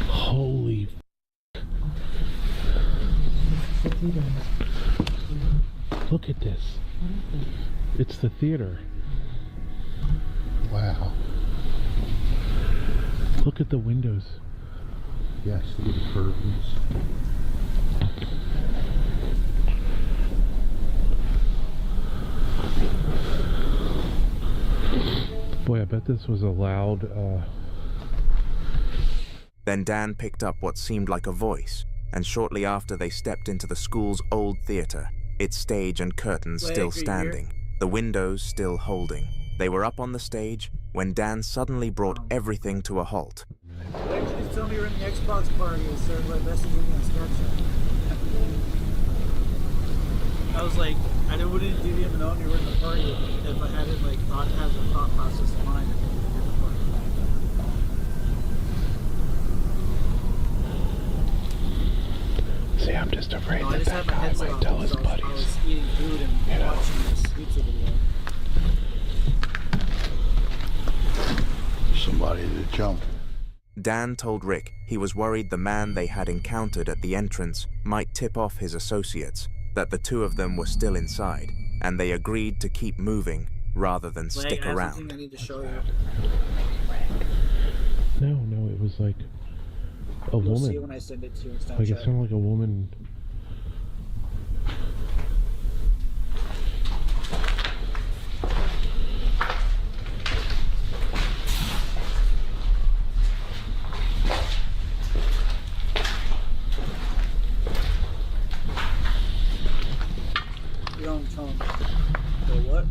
Holy Look at this. It's the theater. Wow. Look at the windows. Yes, look at the curtains. Boy, I bet this was a loud, Then Dan picked up what seemed like a voice, and shortly after they stepped into the school's old theater, its stage and curtains still standing, the windows still holding. They were up on the stage when Dan suddenly brought everything to a halt. Why didn't you just tell me you're in the Xbox party and started messaging me on Snapchat? I was like, I wouldn't even know you were in the party if I hadn't like had the thought process in mind that you were in the party. See, I'm just afraid No, I that just that had my guy headset might off tell his because I buddies. was eating food and watching this YouTube video. Somebody to jump. Dan told Rick he was worried the man they had encountered at the entrance might tip off his associates, that the two of them were still inside, and they agreed to keep moving rather than stick I have around. something I need to show you. No, it was like a You'll woman. see it when I send it to you in Snapchat. Like it sounded like a woman. You don't tell them. The what?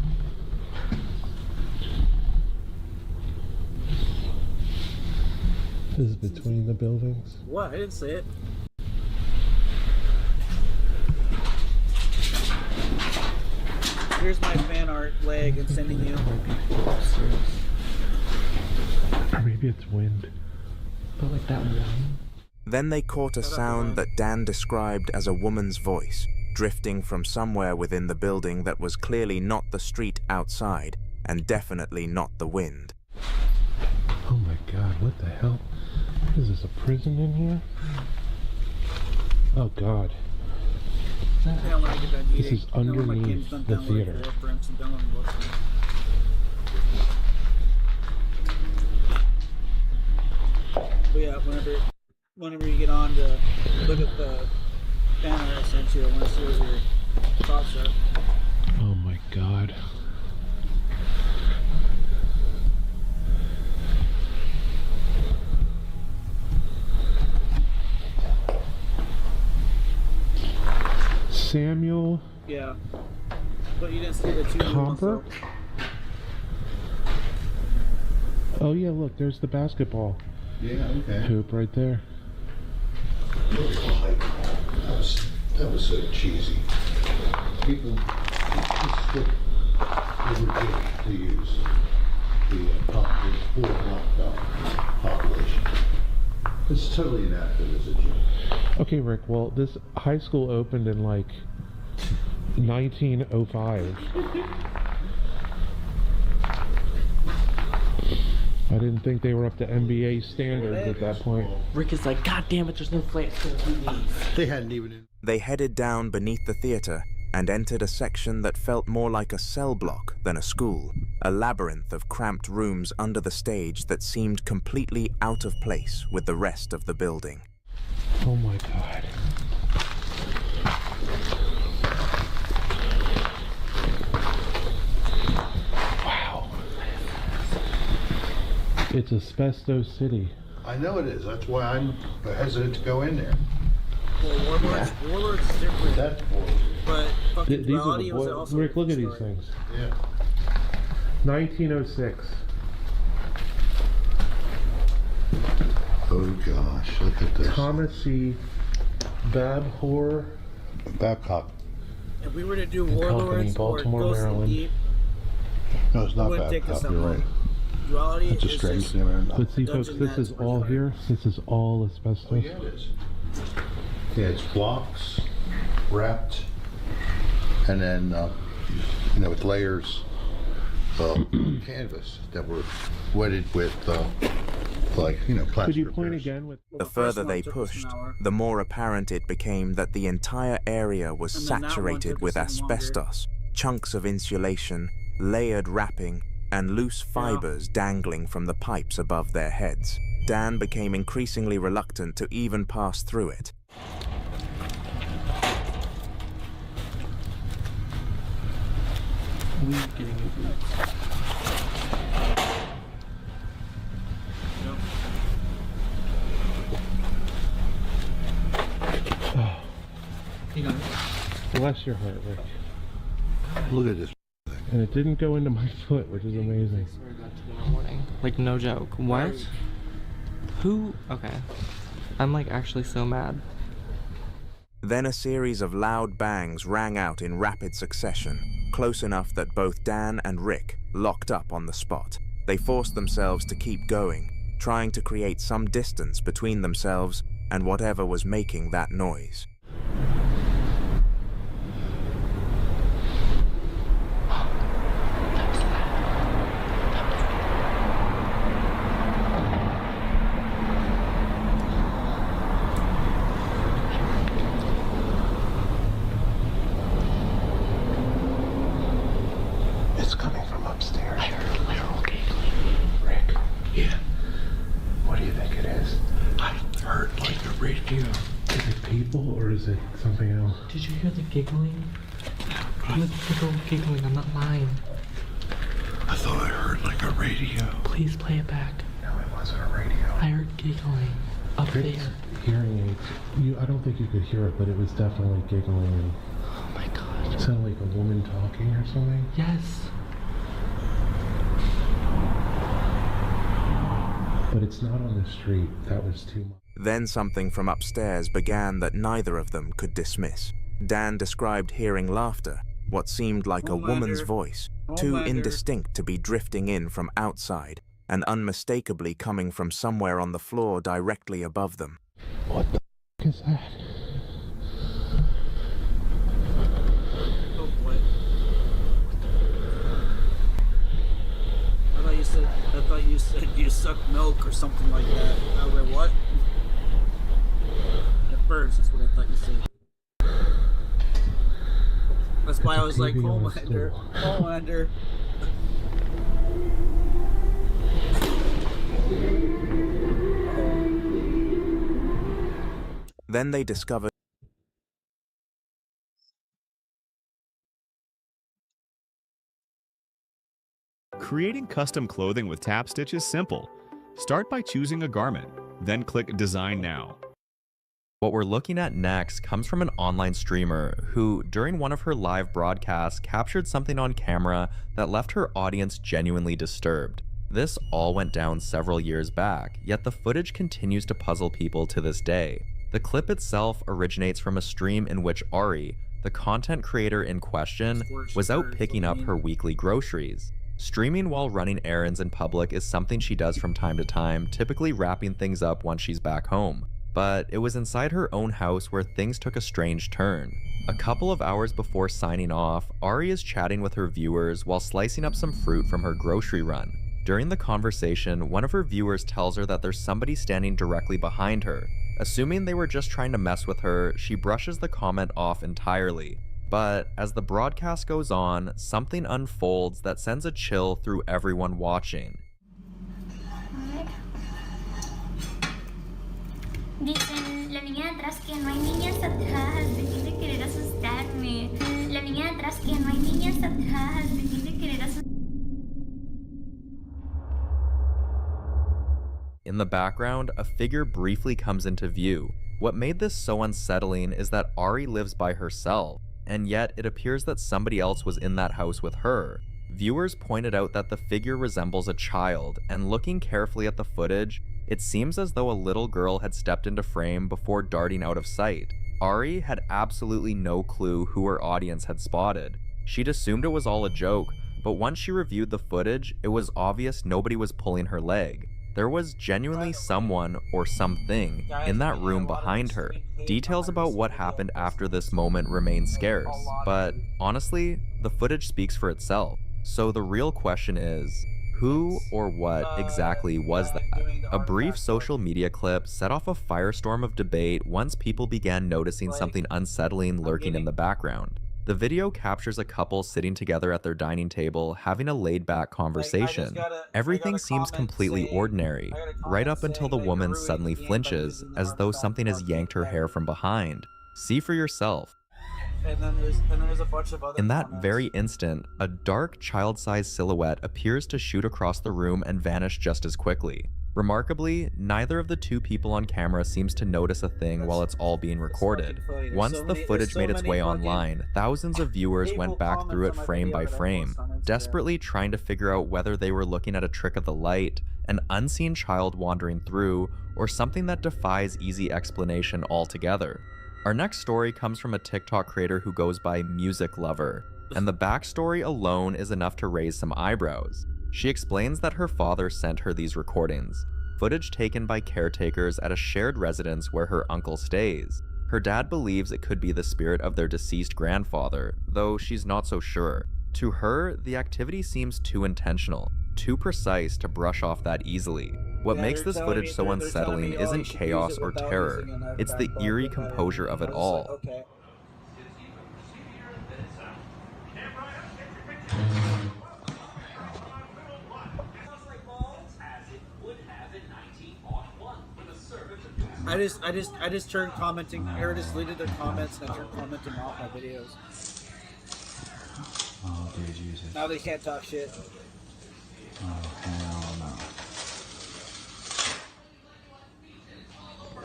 This is between the buildings. What? I didn't say it. Here's my fan art leg and sending you. Or maybe it's wind. But like that one. Then they caught a sound that Dan described as a woman's voice, drifting from somewhere within the building that was clearly not the street outside, and definitely not the wind. Oh my god, what the hell? Is this a prison in here? Oh god. This is underneath the theater. But yeah, whenever you get on to look at the banner I sent you, I want to see what your thoughts are. Oh my god. Samuel Yeah. But you didn't see the two new ones, Comper? though. Oh yeah, look, there's the basketball hoop right there. That was so cheesy. People stick everything to use the poor locked up population. It's totally inactive as a joke. Okay, Rick, well, this high school opened in like 1905. I didn't think they were up to NBA standards at that point. Rick is like, God damn it, there's no flat screen TV. They hadn't even. They headed down beneath the theater and entered a section that felt more like a cell block than a school, a labyrinth of cramped rooms under the stage that seemed completely out of place with the rest of the building. Oh my God. Wow. It's Asbestos City. I know it is. That's why I'm hesitant to go in there. Well, Warlords is different. That's But fucking These are Duality the was boy- also Rick, look at a these story. things. Yeah. 1906. Oh gosh, look at this. Thomas C. Babcock. If we were to do and Warlords Company, or Baltimore, Ghost and Maryland. Deep, No, it's it not wouldn't take us Babcock. that You're long. right. Duality It's a is strange just name. But see, folks, dungeon this is that's all for here. This is all asbestos. Oh yeah, it is. Yeah, it's blocks wrapped, and then with layers of canvas that were wetted with plaster. Could you point again with The further they pushed, the more apparent it became that the entire area was And then that one saturated took with us longer. asbestos, chunks of insulation, layered wrapping, and loose fibers dangling from the pipes above their heads. Dan became increasingly reluctant to even pass through it. Bless your heart, Rick. Look at this. And it didn't go into my foot, which is amazing. Like, no joke. What? Who? Okay. I'm like actually so mad. Then a series of loud bangs rang out in rapid succession, close enough that both Dan and Rick locked up on the spot. They forced themselves to keep going, trying to create some distance between themselves and whatever was making that noise. It's coming from upstairs. I heard a literal giggling. Rick. Yeah. What do you think it is? I heard like a radio. Is it people or is it something else? Did you hear the giggling? Literal giggling, I'm not lying. I thought I heard like a radio. Please play it back. No, it wasn't a radio. I heard giggling up Rick's there. hearing aids. I don't think you could hear it, but it was definitely giggling and Oh my god. it sounded like a woman talking or something. Yes. But it's not on the street. That was too much. Then something from upstairs began that neither of them could dismiss. Dan described hearing laughter, what seemed like a woman's voice, too indistinct to be drifting in from outside, and unmistakably coming from somewhere on the floor directly above them. What the f*** is that? Oh boy. I thought you said you sucked milk or something like that. I was like, what? At first, that's what I thought you said. That's why I was like, Homelander, Homelander. Then they discovered Creating custom clothing with Tapstitch is simple. Start by choosing a garment, then click Design Now. What we're looking at next comes from an online streamer who, during one of her live broadcasts, captured something on camera that left her audience genuinely disturbed. This all went down several years back, yet the footage continues to puzzle people to this day. The clip itself originates from a stream in which Ari, the content creator in question, was out picking up her weekly groceries. Streaming while running errands in public is something she does from time to time, typically wrapping things up once she's back home. But it was inside her own house where things took a strange turn. A couple of hours before signing off, Ari is chatting with her viewers while slicing up some fruit from her grocery run. During the conversation, one of her viewers tells her that there's somebody standing directly behind her. Assuming they were just trying to mess with her, she brushes the comment off entirely. But as the broadcast goes on, something unfolds that sends a chill through everyone watching. Dicen, la niña de atrás que no hay niñas atrás, dejen de querer asustarme. La niña de atrás que no hay niñas atrás, dejen de querer asustarme. In the background, a figure briefly comes into view. What made this so unsettling is that Ari lives by herself, and yet it appears that somebody else was in that house with her. Viewers pointed out that the figure resembles a child, and looking carefully at the footage, it seems as though a little girl had stepped into frame before darting out of sight. Ari had absolutely no clue who her audience had spotted. She'd assumed it was all a joke, but once she reviewed the footage, it was obvious nobody was pulling her leg. There was genuinely someone or something in that room behind her. Details about what happened after this moment remain scarce, but honestly, the footage speaks for itself. So the real question is, who or what exactly was that? A brief social media clip set off a firestorm of debate once people began noticing something unsettling lurking in the background. The video captures a couple sitting together at their dining table having a laid-back conversation. Everything seems completely ordinary, right up until the woman suddenly flinches, as though something has yanked her hair from behind. See for yourself. And then there's a bunch of other In that comments. very instant, a dark, child-sized silhouette appears to shoot across the room and vanish just as quickly. Remarkably, neither of the two people on camera seems to notice a thing while it's all being recorded. Once the footage made its way online, thousands of viewers went back through it frame by frame, desperately trying to figure out whether they were looking at a trick of the light, an unseen child wandering through, or something that defies easy explanation altogether. Our next story comes from a TikTok creator who goes by Music Lover, and the backstory alone is enough to raise some eyebrows. She explains that her father sent her these recordings, footage taken by caretakers at a shared residence where her uncle stays. Her dad believes it could be the spirit of their deceased grandfather, though she's not so sure. To her, the activity seems too intentional, too precise to brush off that easily. What makes this footage so unsettling isn't chaos or terror, it's the eerie composure of it all. I just turned commenting, or just deleted their comments, and I turned commenting off my videos. Oh, dude, Jesus. Now they can't talk shit. Oh, hell no.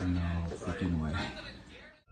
No freaking way.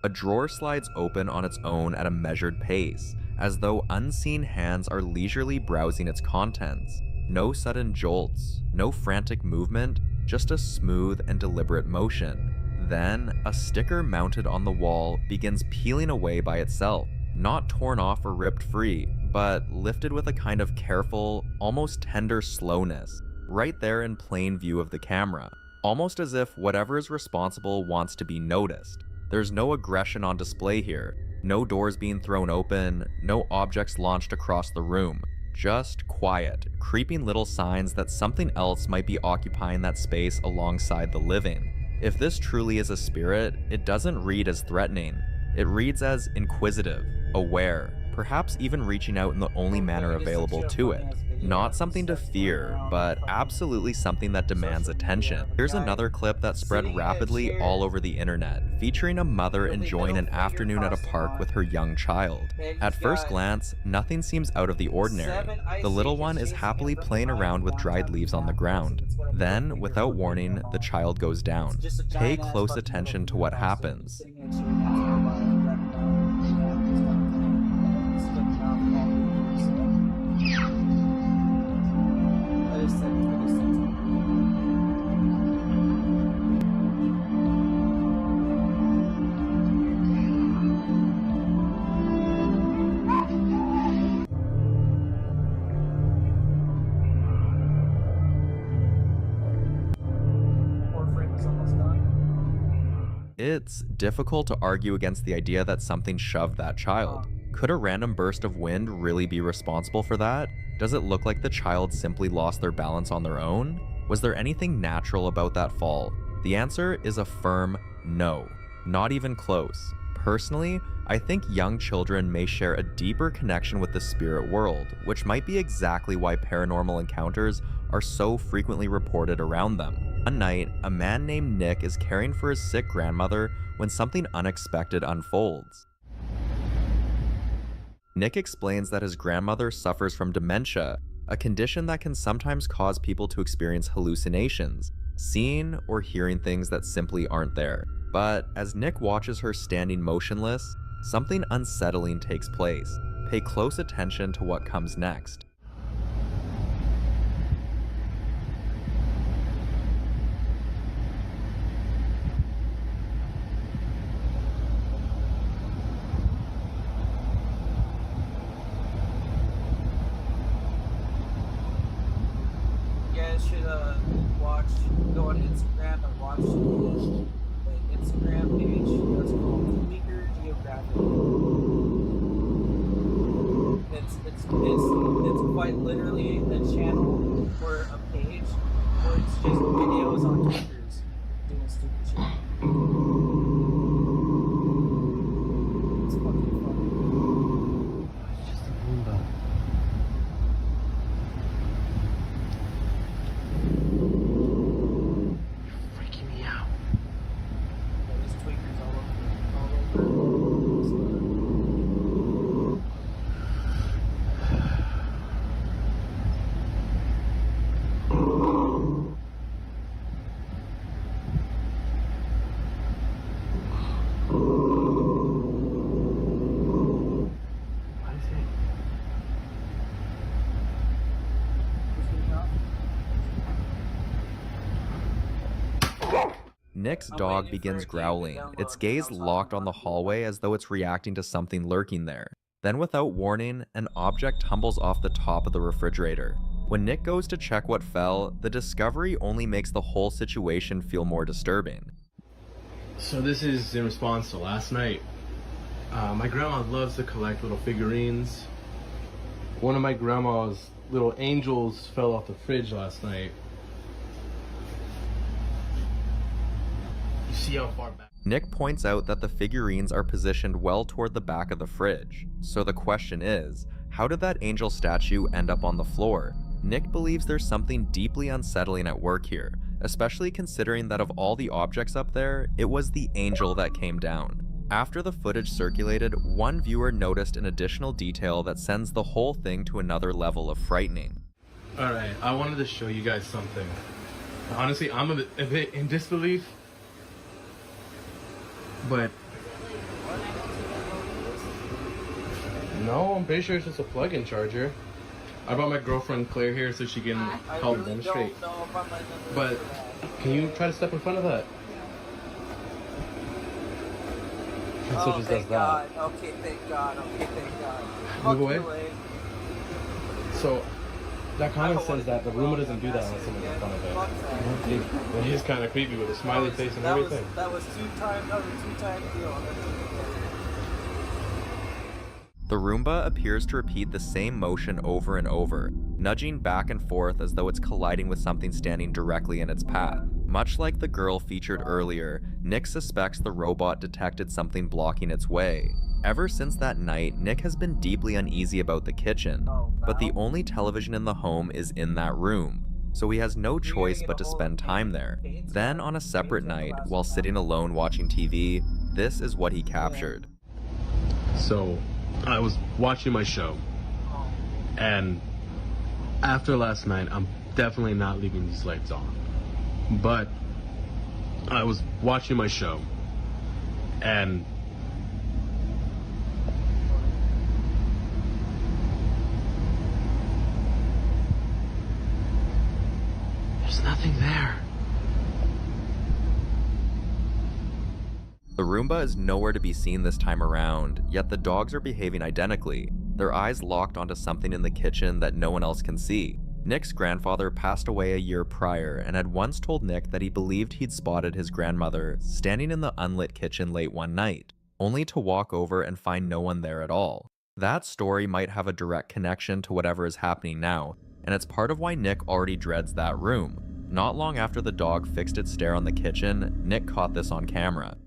A drawer slides open on its own at a measured pace, as though unseen hands are leisurely browsing its contents. No sudden jolts, no frantic movement, just a smooth and deliberate motion. Then, a sticker mounted on the wall begins peeling away by itself, not torn off or ripped free, but lifted with a kind of careful, almost tender slowness, right there in plain view of the camera, almost as if whatever is responsible wants to be noticed. There's no aggression on display here, no doors being thrown open, no objects launched across the room. Just quiet, creeping little signs that something else might be occupying that space alongside the living. If this truly is a spirit, it doesn't read as threatening. It reads as inquisitive, aware, perhaps even reaching out in the only manner available to it. Not something to fear, but absolutely something that demands attention. Here's another clip that spread rapidly all over the internet, featuring a mother enjoying an afternoon at a park with her young child. At first glance, nothing seems out of the ordinary. The little one is happily playing around with dried leaves on the ground. Then, without warning, the child goes down. Pay close attention to what happens. It's difficult to argue against the idea that something shoved that child. Could a random burst of wind really be responsible for that? Does it look like the child simply lost their balance on their own? Was there anything natural about that fall? The answer is a firm no. Not even close. Personally, I think young children may share a deeper connection with the spirit world, which might be exactly why paranormal encounters are so frequently reported around them. One night, a man named Nick is caring for his sick grandmother when something unexpected unfolds. Nick explains that his grandmother suffers from dementia, a condition that can sometimes cause people to experience hallucinations, seeing or hearing things that simply aren't there. But as Nick watches her standing motionless, something unsettling takes place. Pay close attention to what comes next. You guys should go on Instagram and watch the Instagram page that's called Tweaker Geographic. It's quite literally a channel or a page where it's just videos on tweakers doing stupid shit. It's fucking funny. It's just a Roomba. Freaking me out. There's tweakers all over. Nick's dog begins growling, its gaze locked on the hallway as though it's reacting to something lurking there. Then without warning, an object tumbles off the top of the refrigerator. When Nick goes to check what fell, the discovery only makes the whole situation feel more disturbing. So this is in response to last night. My grandma loves to collect little figurines. One of my grandma's little angels fell off the fridge last night. You see how far back? Nick points out that the figurines are positioned well toward the back of the fridge. So the question is, how did that angel statue end up on the floor? Nick believes there's something deeply unsettling at work here, especially considering that of all the objects up there, it was the angel that came down. After the footage circulated, one viewer noticed an additional detail that sends the whole thing to another level of frightening. Alright, I wanted to show you guys something. Honestly, I'm a bit in disbelief. But no, I'm pretty sure it's just a plug-in charger. I brought my girlfriend Claire here so she can help demonstrate. But can you try to step in front of that? So just does that. Okay, thank God. Okay, thank God. Move away. So that comment says that the Roomba doesn't do that unless someone's in front of it. It is kind of creepy with a smiley face and everything. That was two-time deal. The Roomba appears to repeat the same motion over and over, nudging back and forth as though it's colliding with something standing directly in its path. Much like the girl featured earlier, Nick suspects the robot detected something blocking its way. Ever since that night, Nick has been deeply uneasy about the kitchen, but the only television in the home is in that room, so he has no choice but to spend time there. Then on a separate night, while sitting alone watching TV, this is what he captured. So I was watching my show, and after last night, I'm definitely not leaving these lights on. But I was watching my show, and there's nothing there. The Roomba is nowhere to be seen this time around, yet the dogs are behaving identically, their eyes locked onto something in the kitchen that no one else can see. Nick's grandfather passed away a year prior and had once told Nick that he believed he'd spotted his grandmother standing in the unlit kitchen late one night, only to walk over and find no one there at all. That story might have a direct connection to whatever is happening now, and it's part of why Nick already dreads that room. Not long after the dog fixed its stare on the kitchen, Nick caught this on camera.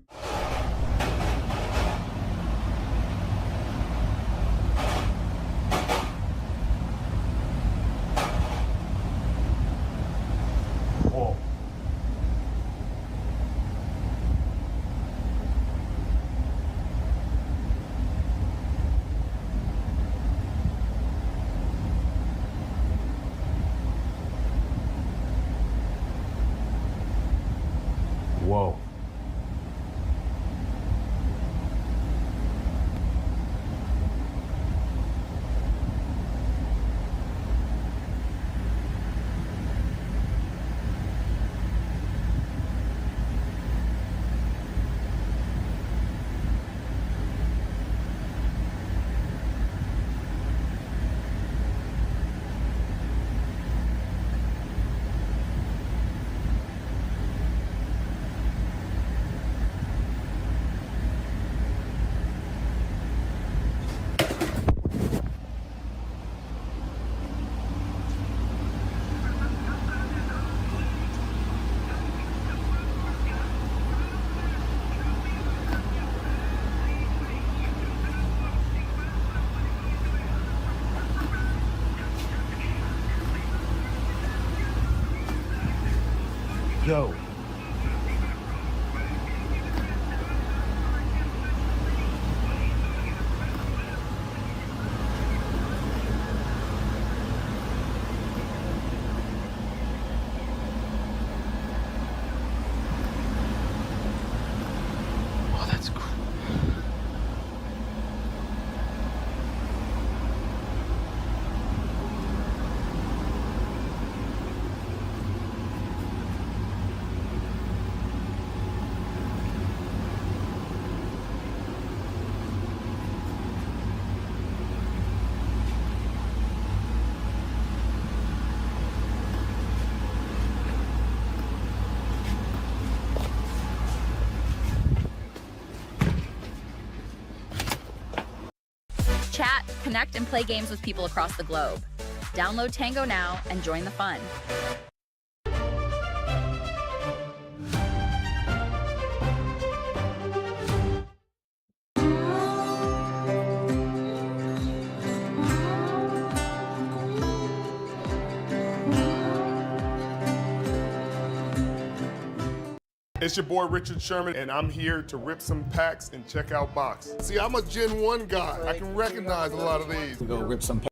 Whoa. Yo. Oh, that's cool. Chat, connect, and play games with people across the globe. Download Tango now and join the fun. It's your boy Richard Sherman, and I'm here to rip some packs and check out box. See, I'm a Gen 1 guy. I can recognize a lot of these. We go rip some packs.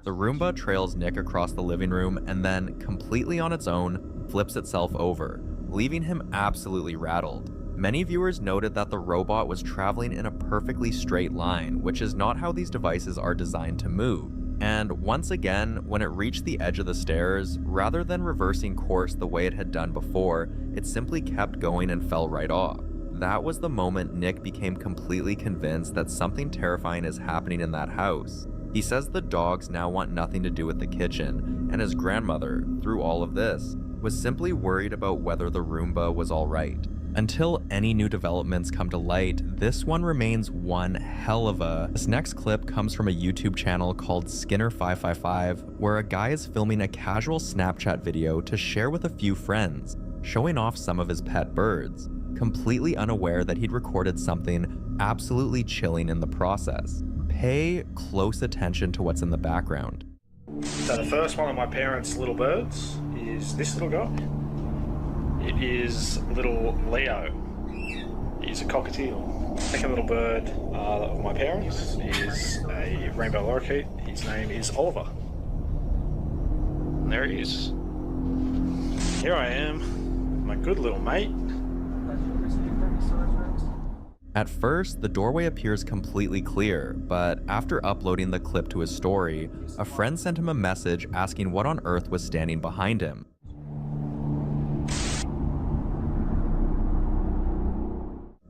The Roomba trails Nick across the living room and then, completely on its own, flips itself over, leaving him absolutely rattled. Many viewers noted that the robot was traveling in a perfectly straight line, which is not how these devices are designed to move. And once again, when it reached the edge of the stairs, rather than reversing course the way it had done before, it simply kept going and fell right off. That was the moment Nick became completely convinced that something terrifying is happening in that house. He says the dogs now want nothing to do with the kitchen, and his grandmother, through all of this, was simply worried about whether the Roomba was alright. Until any new developments come to light, this one remains one hell of a... This next clip comes from a YouTube channel called Skinner555, where a guy is filming a casual Snapchat video to share with a few friends, showing off some of his pet birds, completely unaware that he'd recorded something absolutely chilling in the process. Pay close attention to what's in the background. So the first one of my parents' little birds is this little guy. It is little Leo. He's a cockatiel. Second little bird of my parents is a rainbow lorikeet. His name is Oliver. And there he is. Here I am, my good little mate. At first, the doorway appears completely clear, but after uploading the clip to his story, a friend sent him a message asking what on earth was standing behind him.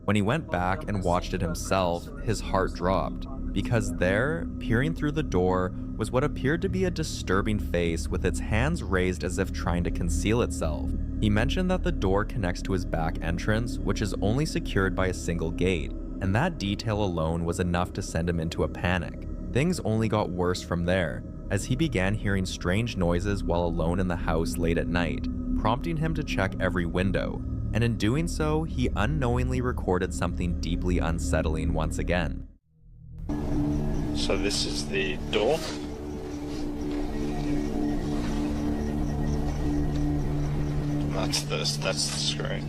When he went back and watched it himself, his heart dropped, because there, peering through the door, was what appeared to be a disturbing face with its hands raised as if trying to conceal itself. He mentioned that the door connects to his back entrance, which is only secured by a single gate, and that detail alone was enough to send him into a panic. Things only got worse from there, as he began hearing strange noises while alone in the house late at night, prompting him to check every window, and in doing so, he unknowingly recorded something deeply unsettling once again. So this is the door. That's the screen.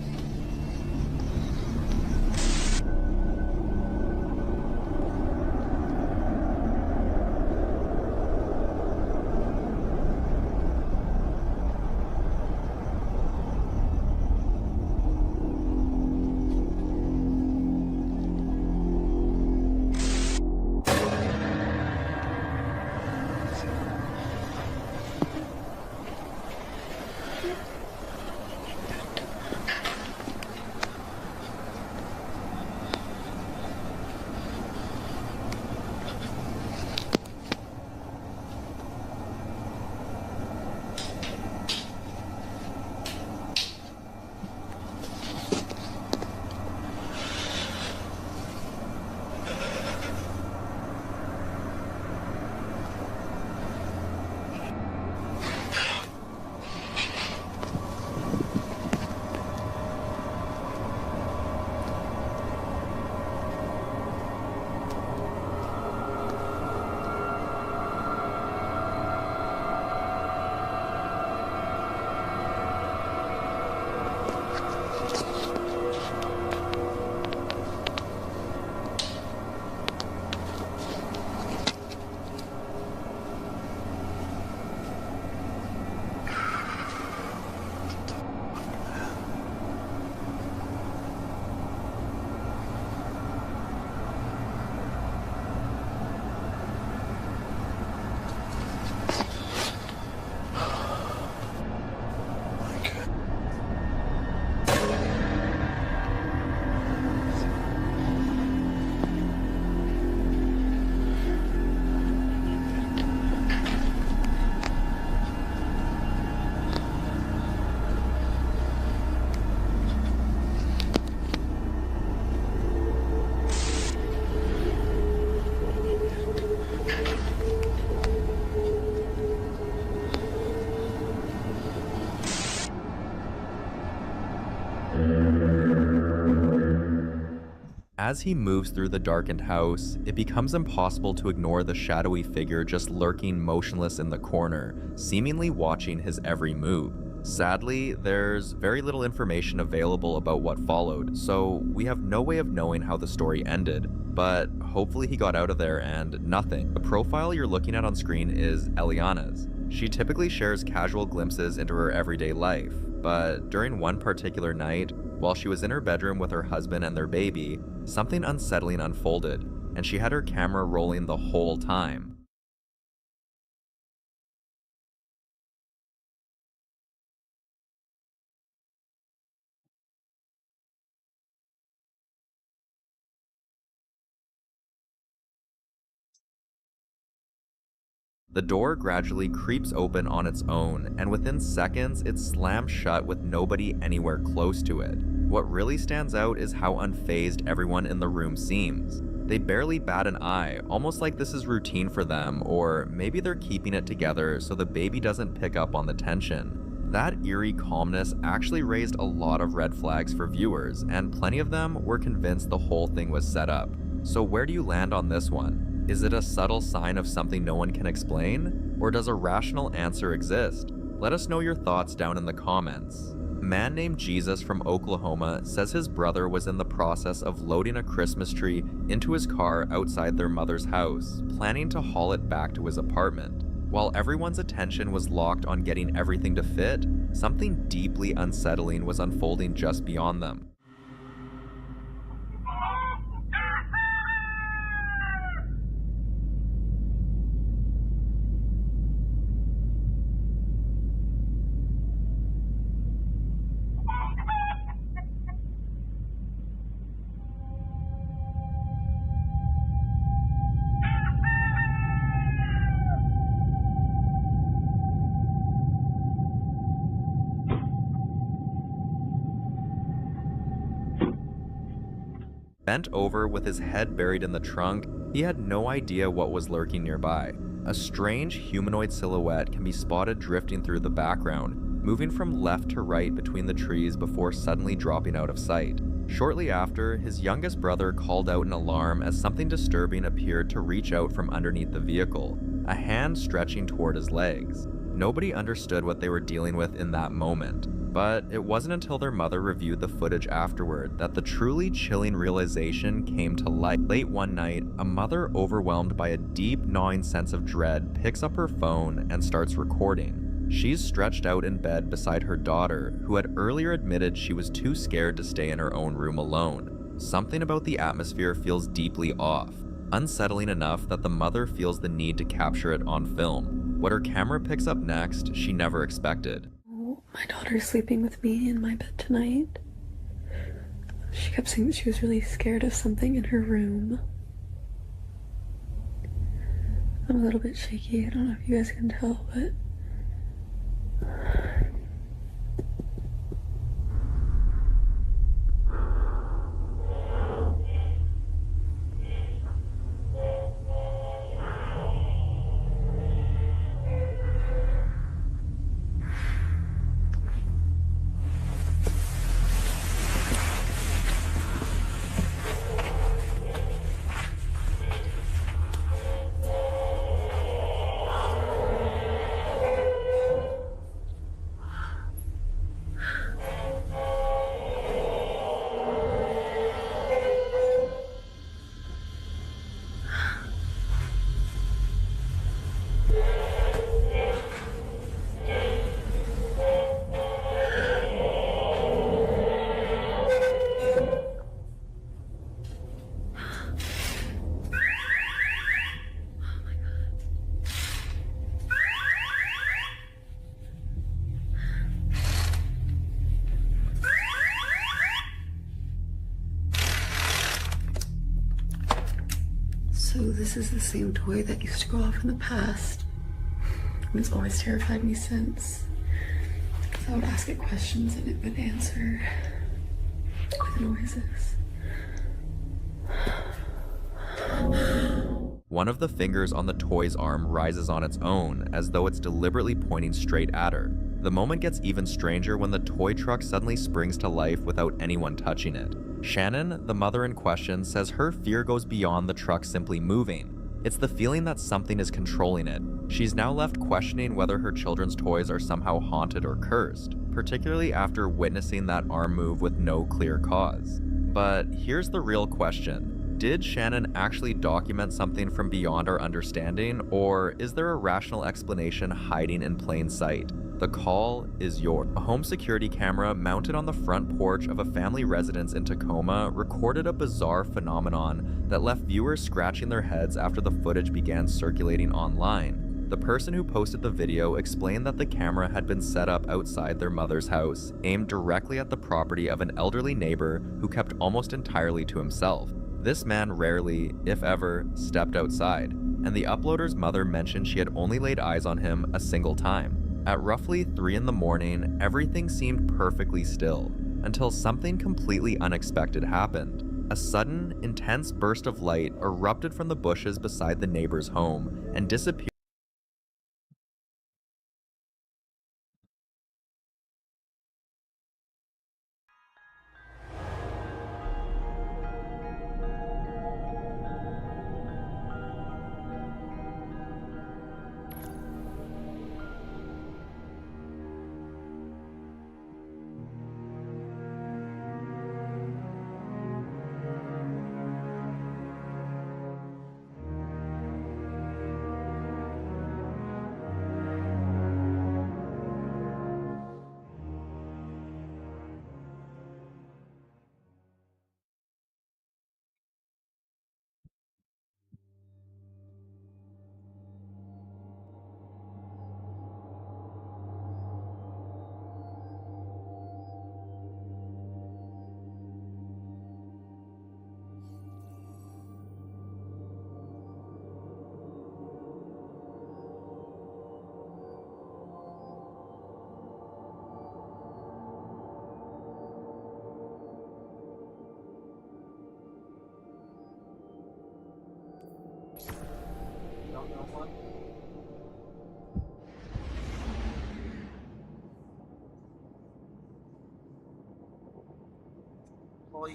As he moves through the darkened house, it becomes impossible to ignore the shadowy figure just lurking motionless in the corner, seemingly watching his every move. Sadly, there's very little information available about what followed, so we have no way of knowing how the story ended, but hopefully he got out of there and nothing. The profile you're looking at on screen is Eliana's. She typically shares casual glimpses into her everyday life, but during one particular night, while she was in her bedroom with her husband and their baby, something unsettling unfolded, and she had her camera rolling the whole time. The door gradually creeps open on its own, and within seconds it slams shut with nobody anywhere close to it. What really stands out is how unfazed everyone in the room seems. They barely bat an eye, almost like this is routine for them, or maybe they're keeping it together so the baby doesn't pick up on the tension. That eerie calmness actually raised a lot of red flags for viewers, and plenty of them were convinced the whole thing was set up. So where do you land on this one? Is it a subtle sign of something no one can explain? Or does a rational answer exist? Let us know your thoughts down in the comments. A man named Jesus from Oklahoma says his brother was in the process of loading a Christmas tree into his car outside their mother's house, planning to haul it back to his apartment. While everyone's attention was locked on getting everything to fit, something deeply unsettling was unfolding just beyond them. Bent over with his head buried in the trunk, he had no idea what was lurking nearby. A strange humanoid silhouette can be spotted drifting through the background, moving from left to right between the trees before suddenly dropping out of sight. Shortly after, his youngest brother called out an alarm as something disturbing appeared to reach out from underneath the vehicle, a hand stretching toward his legs. Nobody understood what they were dealing with in that moment. But it wasn't until their mother reviewed the footage afterward that the truly chilling realization came to light. Late one night, a mother overwhelmed by a deep gnawing sense of dread picks up her phone and starts recording. She's stretched out in bed beside her daughter, who had earlier admitted she was too scared to stay in her own room alone. Something about the atmosphere feels deeply off, unsettling enough that the mother feels the need to capture it on film. What her camera picks up next, she never expected. My daughter's sleeping with me in my bed tonight. She kept saying that she was really scared of something in her room. I'm a little bit shaky. I don't know if you guys can tell, but so this is the same toy that used to go off in the past. And it's always terrified me since. Because I would ask it questions and it would answer with noises. One of the fingers on the toy's arm rises on its own, as though it's deliberately pointing straight at her. The moment gets even stranger when the toy truck suddenly springs to life without anyone touching it. Shannon, the mother in question, says her fear goes beyond the truck simply moving. It's the feeling that something is controlling it. She's now left questioning whether her children's toys are somehow haunted or cursed, particularly after witnessing that arm move with no clear cause. But here's the real question. Did Shannon actually document something from beyond our understanding, or is there a rational explanation hiding in plain sight? The call is yours. A home security camera mounted on the front porch of a family residence in Tacoma recorded a bizarre phenomenon that left viewers scratching their heads after the footage began circulating online. The person who posted the video explained that the camera had been set up outside their mother's house, aimed directly at the property of an elderly neighbor who kept almost entirely to himself. This man rarely, if ever, stepped outside, and the uploader's mother mentioned she had only laid eyes on him a single time. At roughly 3 in the morning, everything seemed perfectly still, until something completely unexpected happened. A sudden, intense burst of light erupted from the bushes beside the neighbor's home and disappeared. Well,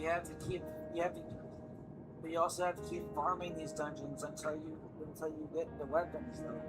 you also have to keep farming these dungeons until you get the weapons, though.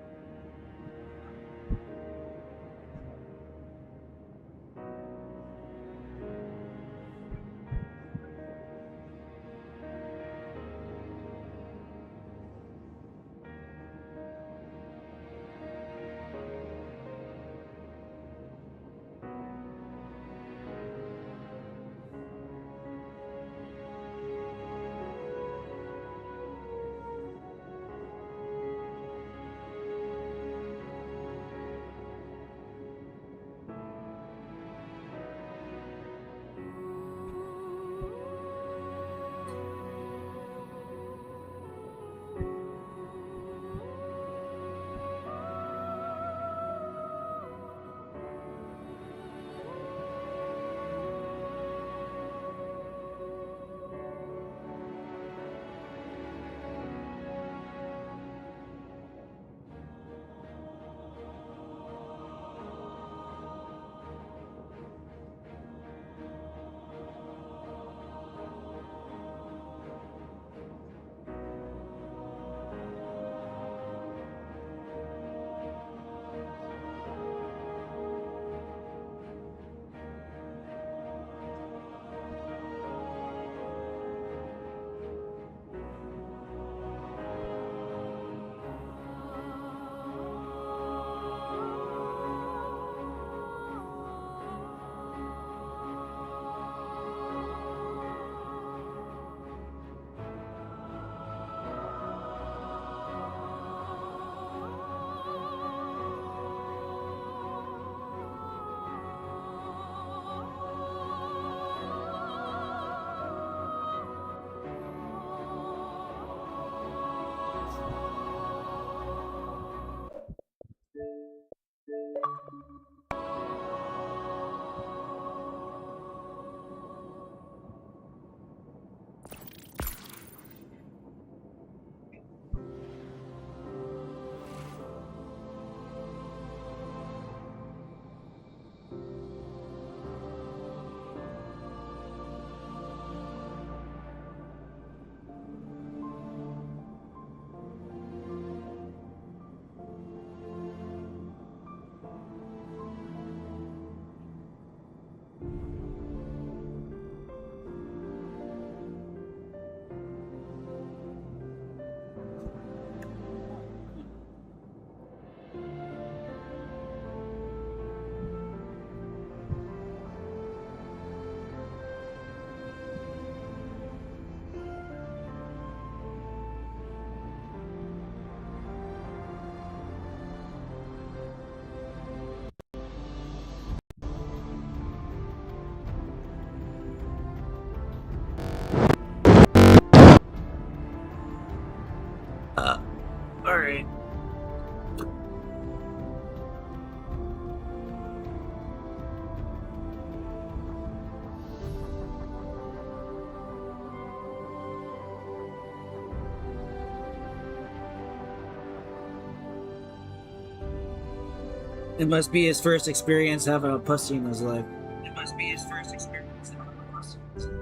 It must be his first experience having a pussy in his life. It must be his first experience having a pussy in his life.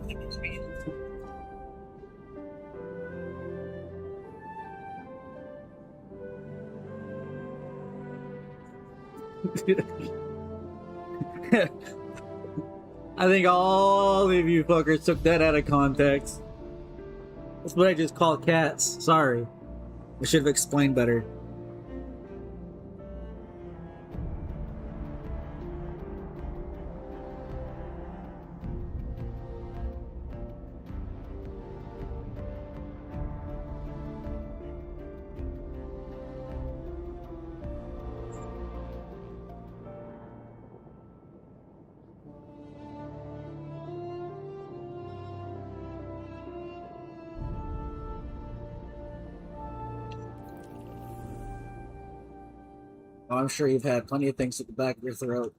It must be. I think all of you fuckers took that out of context. That's what I just call cats. Sorry. I should have explained better. Oh, I'm sure you've had plenty of things at the back of your throat.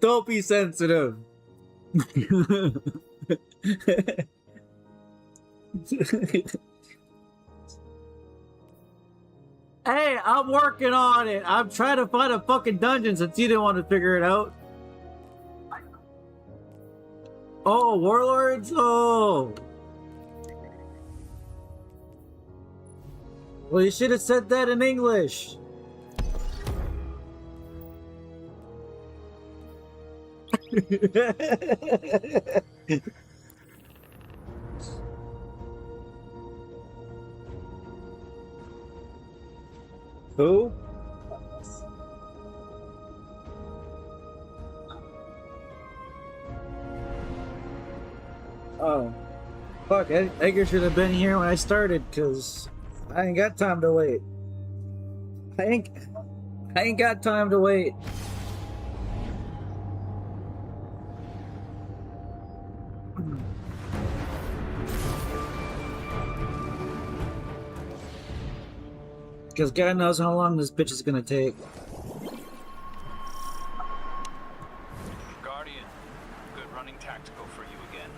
Don't be sensitive. Hey, I'm working on it. I'm trying to find a fucking dungeon since you didn't want to figure it out. Oh, warlords? Oh. Well, you should have said that in English. Who? Oh. Fuck, Edgar should have been here when I started, cause I ain't got time to wait. I ain't got time to wait. Because God knows how long this bitch is gonna take. Guardian, good running tactical for you again.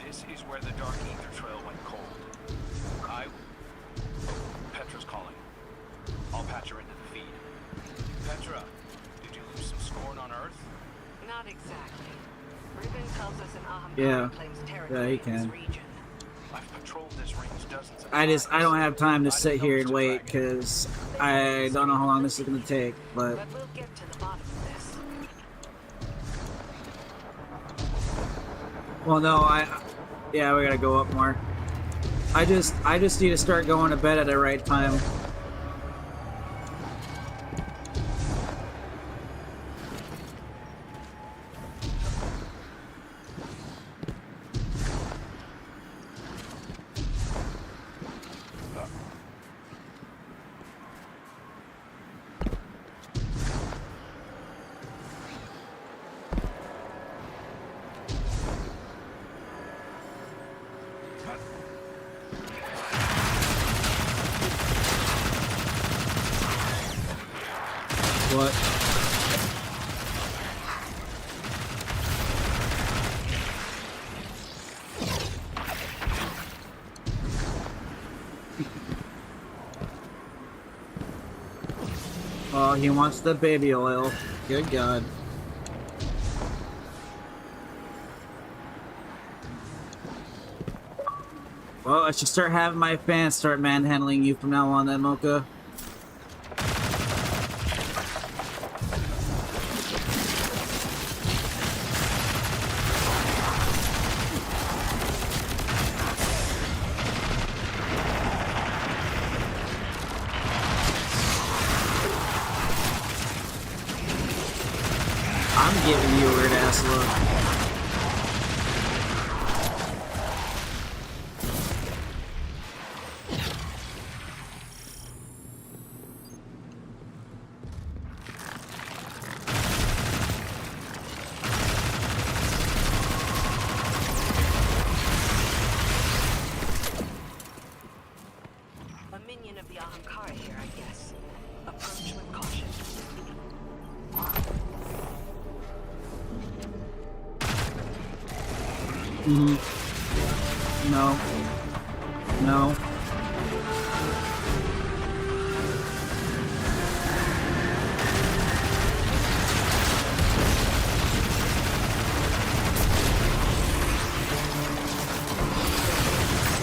This is where the Dark Ether Trail went cold. Petra's calling. I'll patch her into the feed. Petra, did you lose some scorn on Earth? Not exactly. Ruben tells us an Aham Yeah. claims Yeah, territory he in this can. region. I've patrolled this range dozens of I don't have time to sit here and wait because I don't know how long this is gonna take, but We'll get to the bottom of this. well no, yeah, we gotta go up more. I just need to start going to bed at the right time. What? Oh, he wants the baby oil. Good God. Well, I should start having my fans start manhandling you from now on then, Mocha. I'm giving you a weird ass look. dominion of the Ahamkara here, I guess. Approach with caution. No. No.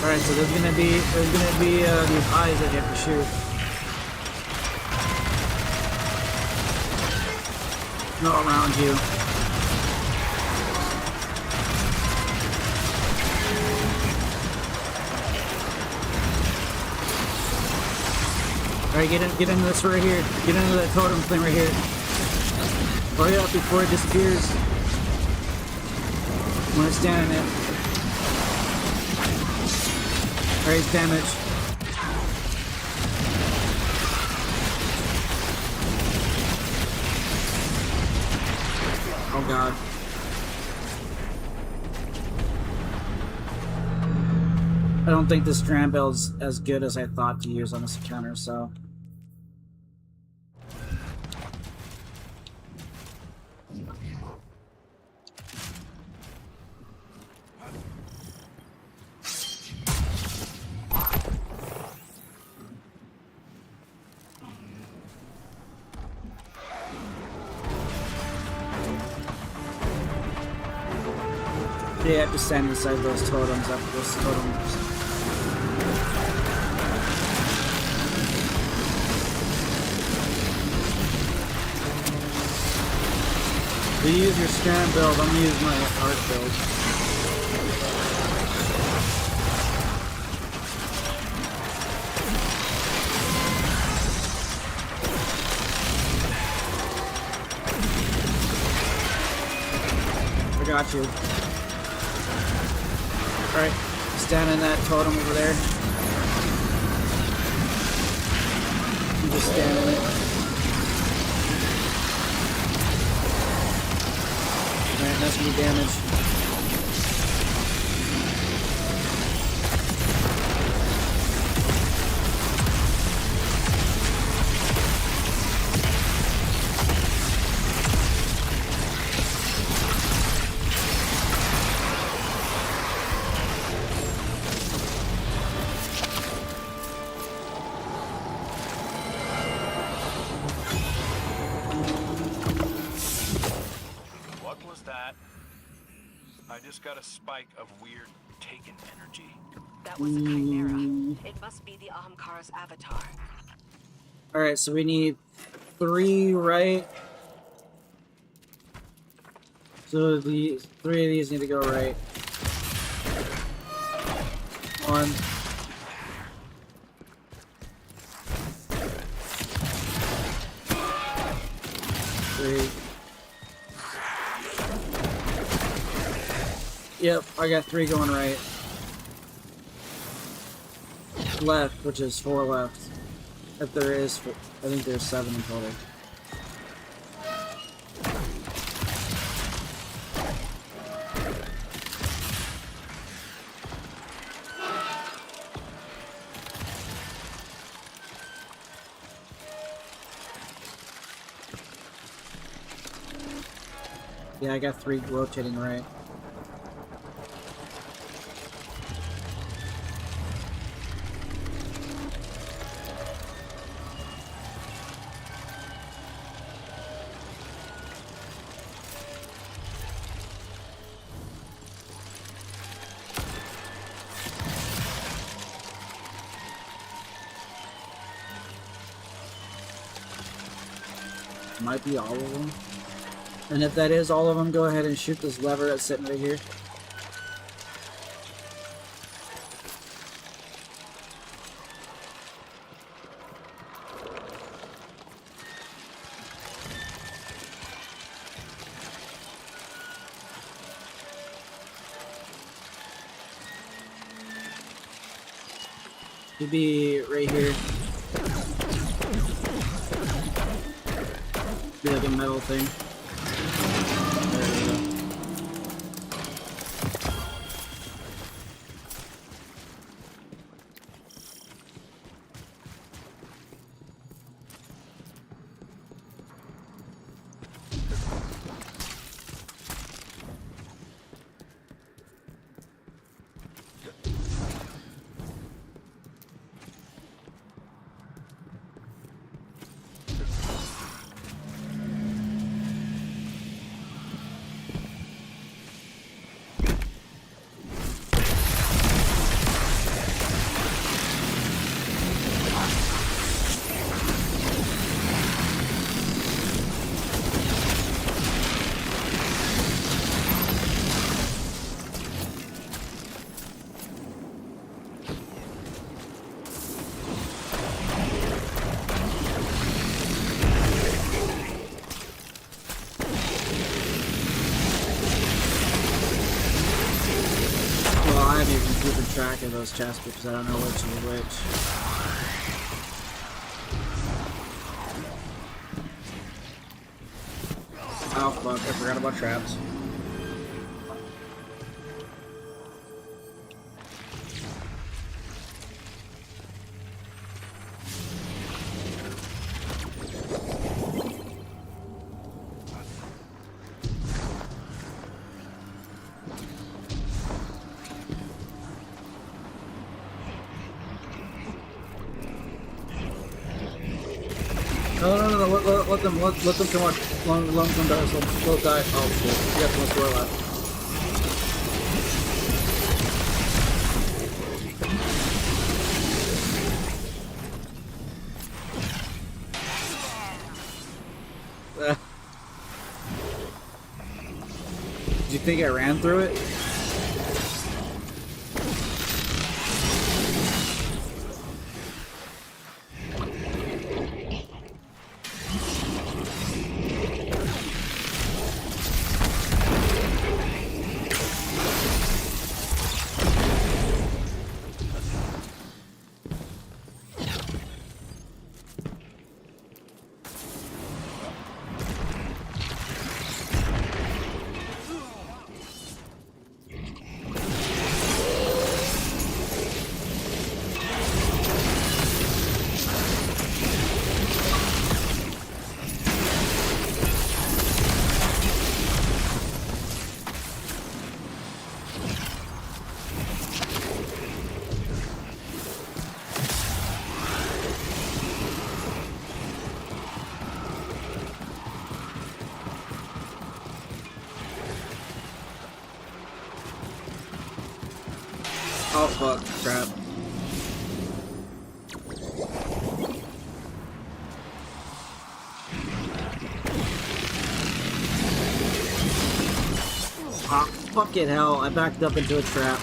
Alright, so there's gonna be these eyes that you have to shoot. No, around you. Alright, get into this right here. Get into that totem thing right here. Hurry up before it disappears. When it's down in it. Alright, it's damaged. Oh god. I don't think this strand build's as good as I thought to use on this encounter, so. You have to stand inside those totems after those totems. You use your strand build, I'm gonna use my art build. I got you. Alright, stand in that totem over there. You just stand in it. Alright, that's gonna be damage. I just got a spike of weird taken energy. That was a chimera. It must be the Ahamkara's avatar. Alright, so we need 3, right? So the 3 of these need to go right. 1. 3. Yep, I got 3 going right. Left, which is 4 left. If there is, I think there's 7 in total. Yeah, I got 3 rotating right. Might be all of them. And if that is all of them, go ahead and shoot this lever that's sitting right here. Should be right here. Be like a metal thing. There we go. of those chests because I don't know which is which. Oh fuck, I forgot about traps. No, let them come on. Let them die. So they'll die. Oh shit, we got one score left. Did you think I ran through it? Oh fuck, crap. Ah, fucking hell, I backed up into a trap.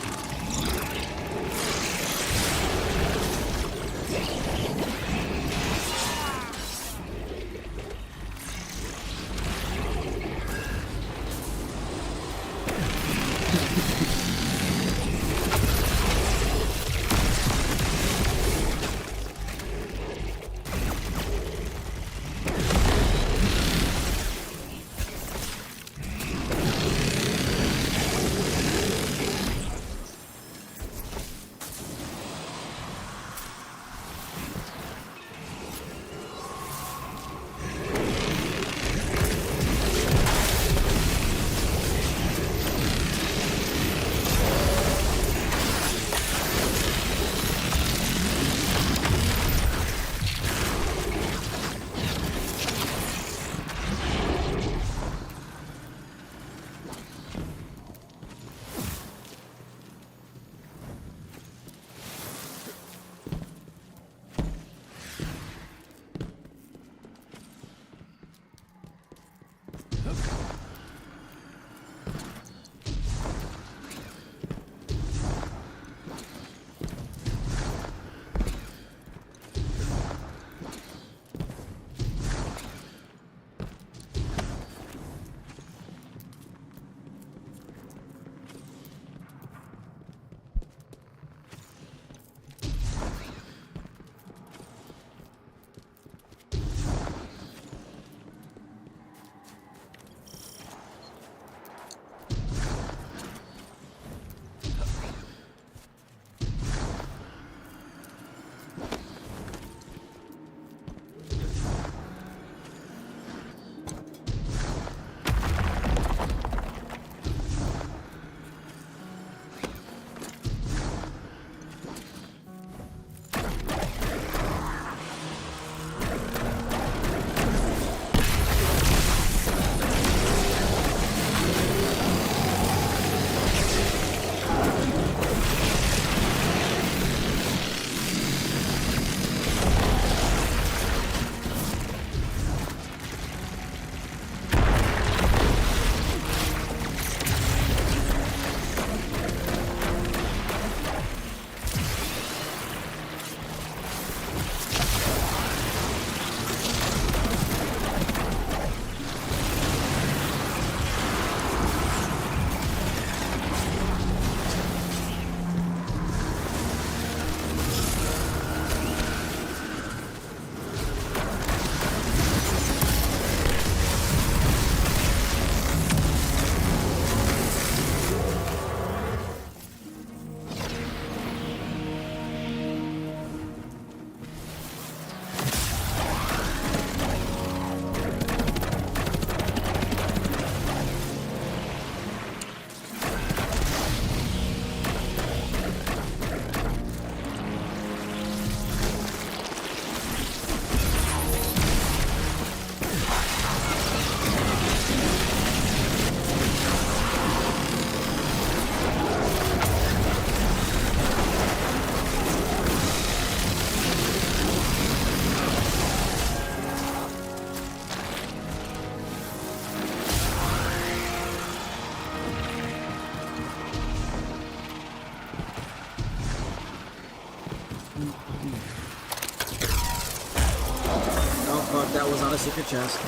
That was not a secret chest.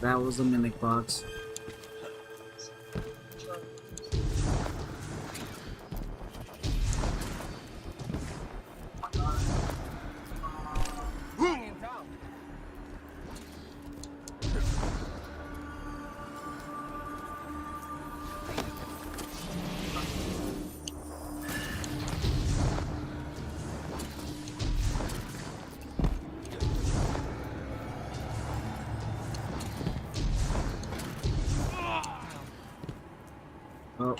That was a mimic box. Oh.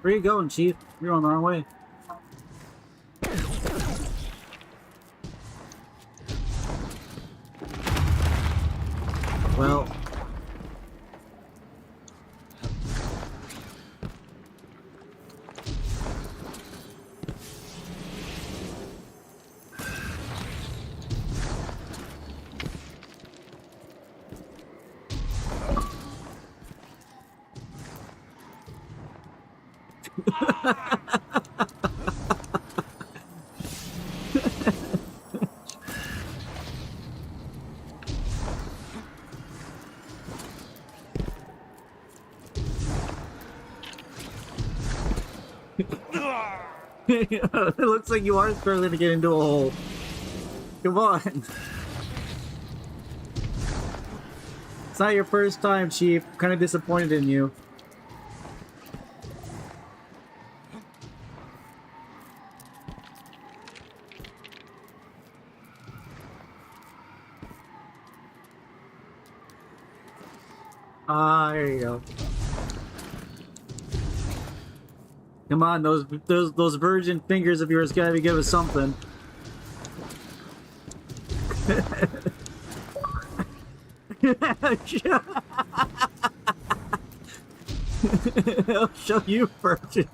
Where are you going, Chief? You're on the wrong way. Well... It looks like you are struggling to get into a hole. Come on. It's not your first time, Chief. I'm kind of disappointed in you. Ah, there you go. Come on, those virgin fingers of yours gotta be good with something. I'll show you virgin.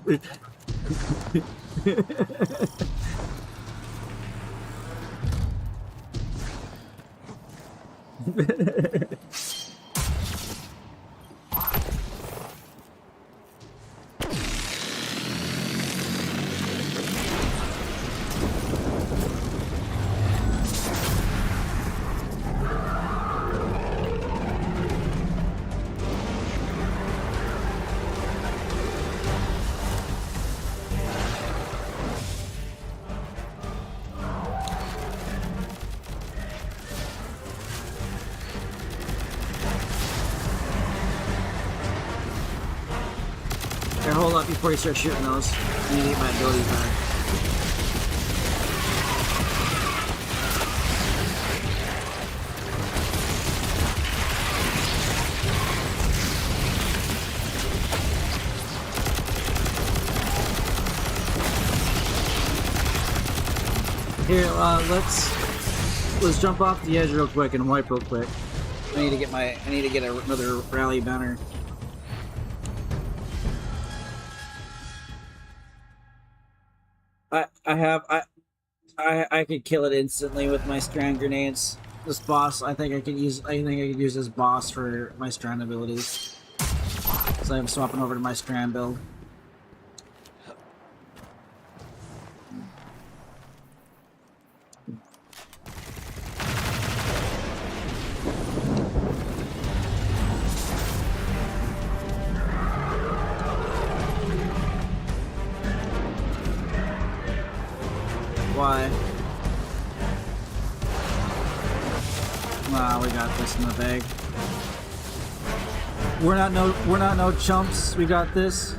Here, hold up before you start shooting those. I need to get my abilities back. Here, let's jump off the edge real quick and wipe real quick. I need to get another rally banner. I could kill it instantly with my strand grenades. This boss, I think I could use this boss for my strand abilities. So I'm swapping over to my strand build. Why? Wow, we got this in the bag. We're not no chumps. We got this.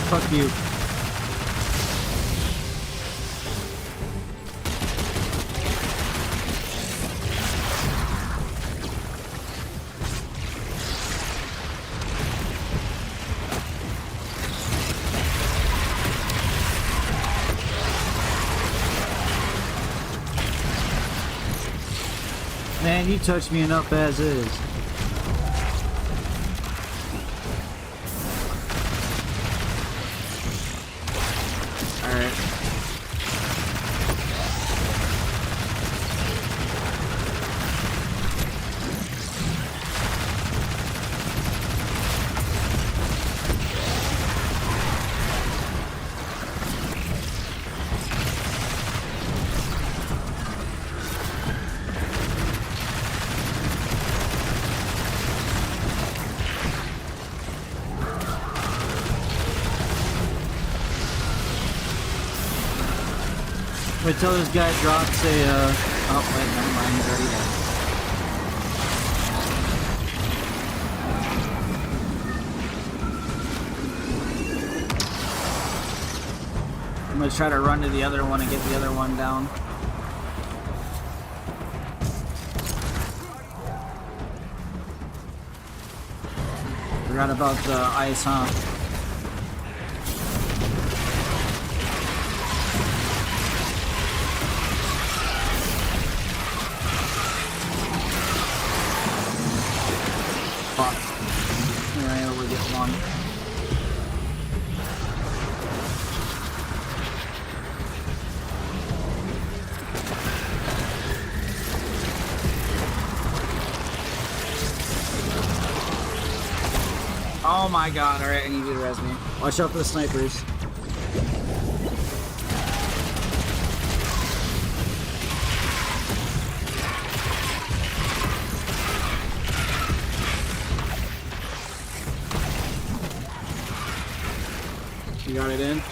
Fuck you. Man, you touched me enough as is. Alright. Until this guy drops a, oh wait, never mind, he's already dead. I'm gonna try to run to the other one and get the other one down. Forgot about the ice, huh? Oh my god, alright, I need you to res me. Watch out for the snipers. You got it in?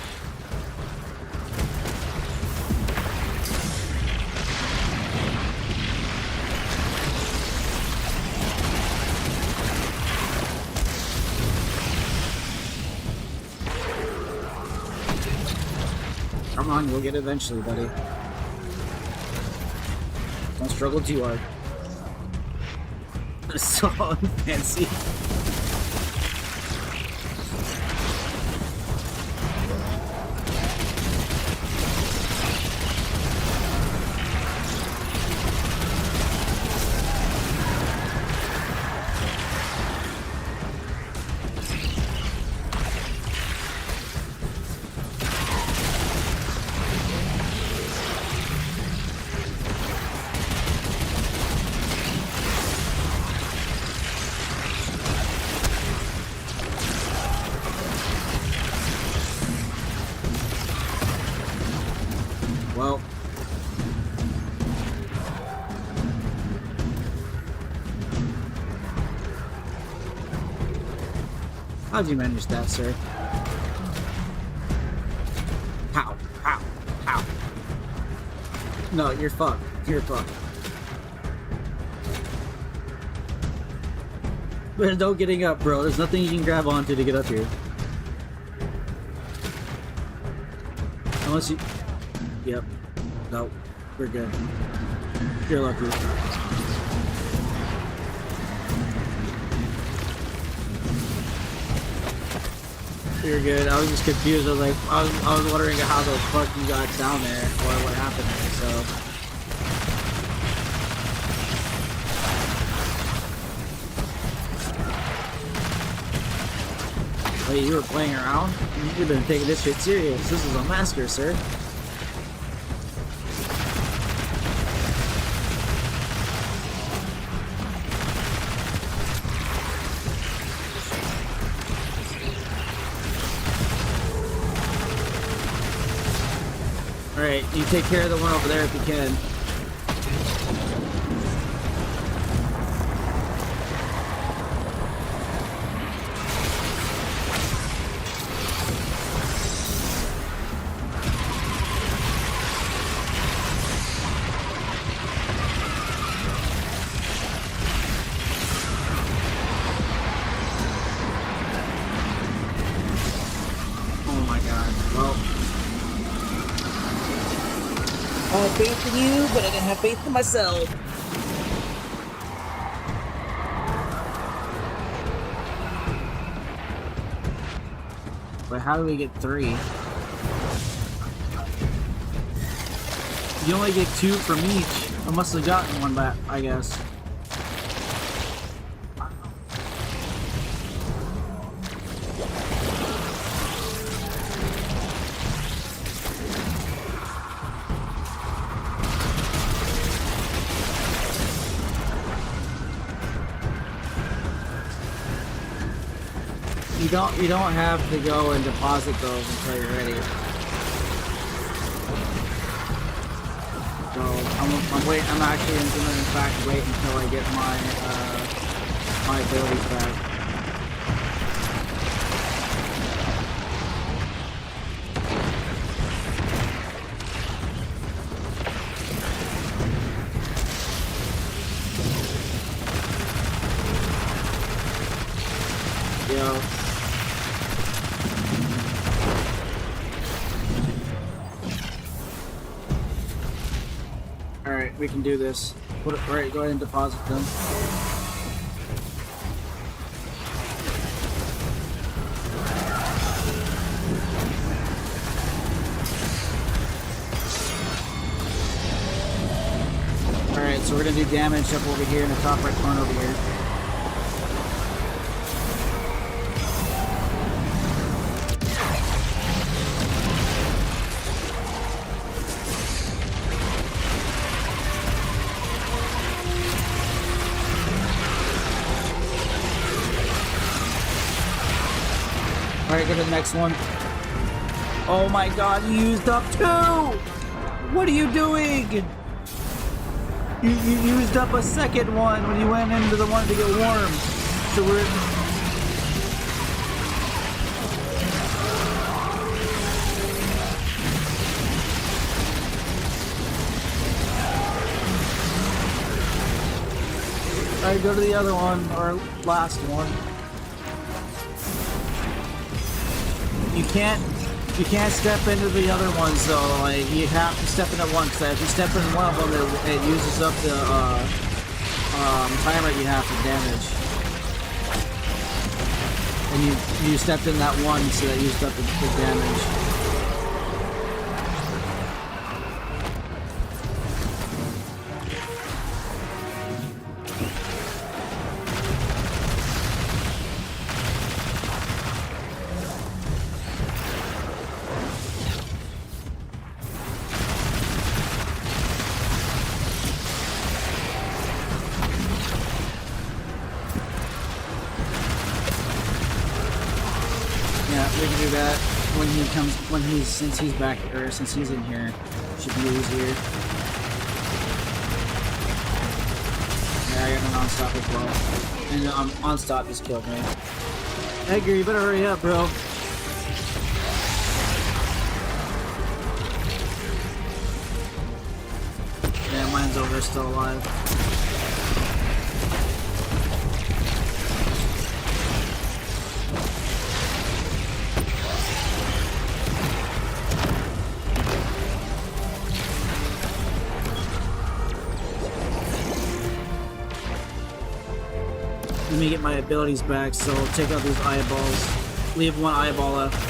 Come on, you'll get it eventually, buddy. Don't struggle too hard. It's so fancy. Well, how'd you manage that, sir? How? How? How? No, you're fucked. You're fucked. There's no getting up, bro. There's nothing you can grab onto to get up here. Unless you... Yep. No, we're good. You're lucky. You're good. I was just confused. I was like, I was wondering how the fuck you got down there, or what happened there. So. Wait, you were playing around? You've been taking this shit serious. This is a master, sir. Alright, you take care of the one over there if you can. Oh my god, well... I had faith in you, but I didn't have faith in myself. But how do we get 3? You only get 2 from each. I must have gotten one back, I guess. You don't have to go and deposit those until you're ready. So I'm actually gonna in fact wait until I get my my abilities back. Yo. Alright, we can do this. Put it right, go ahead and deposit them. Alright, so we're gonna do damage up over here in the top right corner over here. Alright, go to the next one. Oh my god, you used up 2! What are you doing? You used up a second one when you went into the one to get warm. So we're... Alright, go to the other one, or last one. You can't step into the other ones though. Like you have to step in at once. If you step in one of them, it uses up the timer you have for damage. And you stepped in that one, so that used up the damage. We can do that since he's back, or since he's in here, should be easier. Yeah, I got a non-stop as well. And on-stop just killed me. Edgar, you better hurry up, bro. Yeah, mine's over, still alive. Let me get my abilities back, so take out these eyeballs. Leave one eyeball left.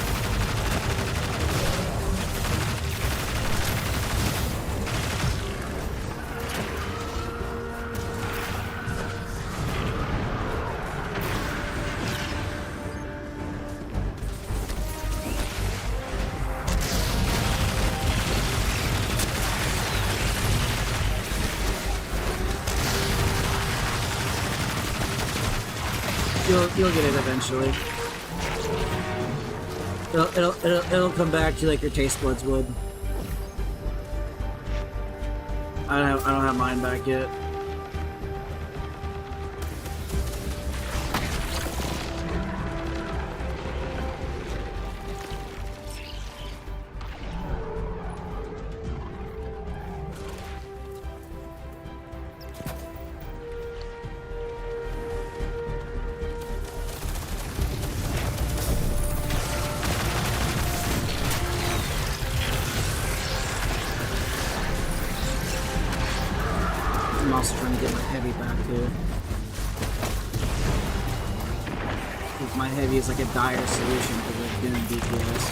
You'll get it eventually. It'll come back to like your taste buds would. I don't have mine back yet. I'm also trying to get my heavy back too. If my heavy is like a dire solution for like doing DPS.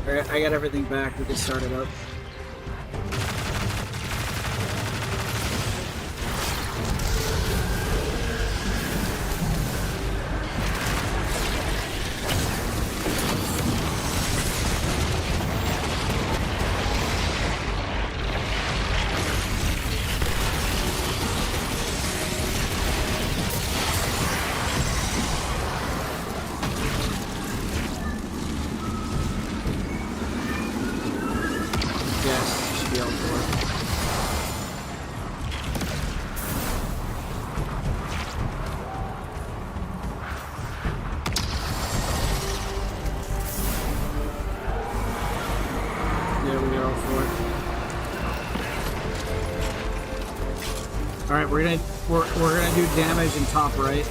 Alright, I got everything back. We can start it up. Yes, should be able to work. Yeah, we got all four. All right, we're gonna do damage in top right.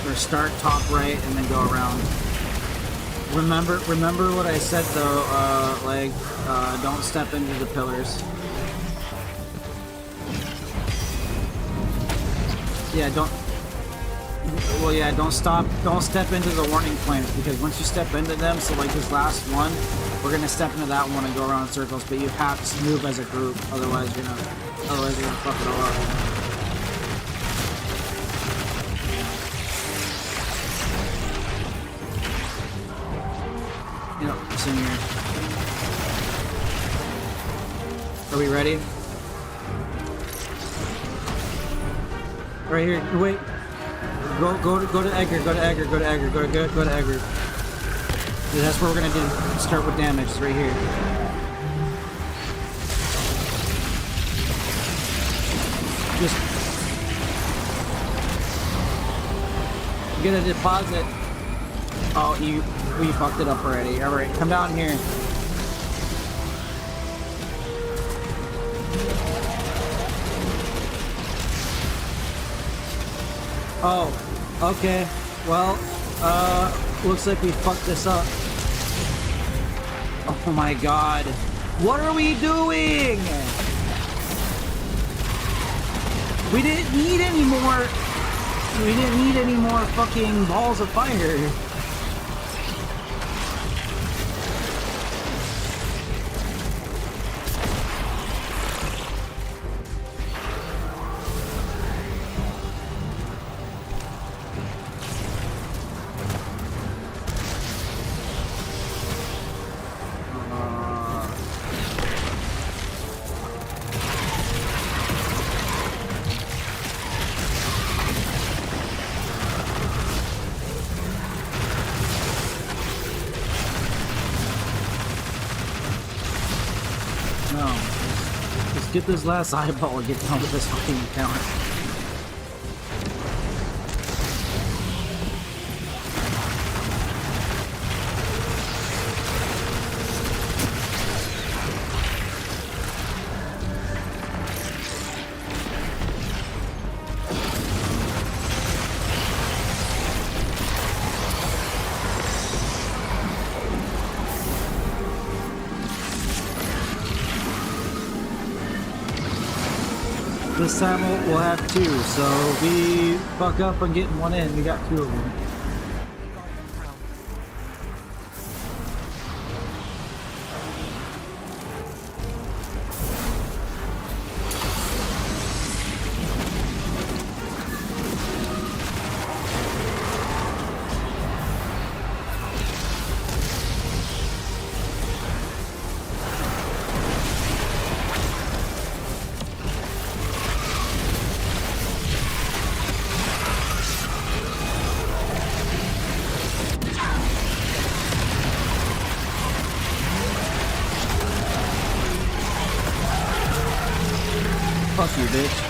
Or start top right and then go around. Remember what I said though, don't step into the pillars. Yeah, don't step into the warning flames, because once you step into them, so like this last one, we're gonna step into that one and go around in circles, but you have to move as a group, otherwise you're gonna fuck it all up. Yep, same here. Are we ready? Right here. Wait. Go to Edgar. Go to Edgar. Go to Edgar. Go to Edgar. Yeah, that's what we're gonna do. Start with damage. It's right here. Just get a deposit. Oh, we fucked it up already. All right, come down here. Oh, okay. Well, looks like we fucked this up. Oh my god. What are we doing? We didn't need any more. We didn't need any more fucking balls of fire. Get this last eyeball and get done with this fucking encounter. This time we'll have two, so if we fuck up on getting one in, we got two of them. Fuck you, bitch.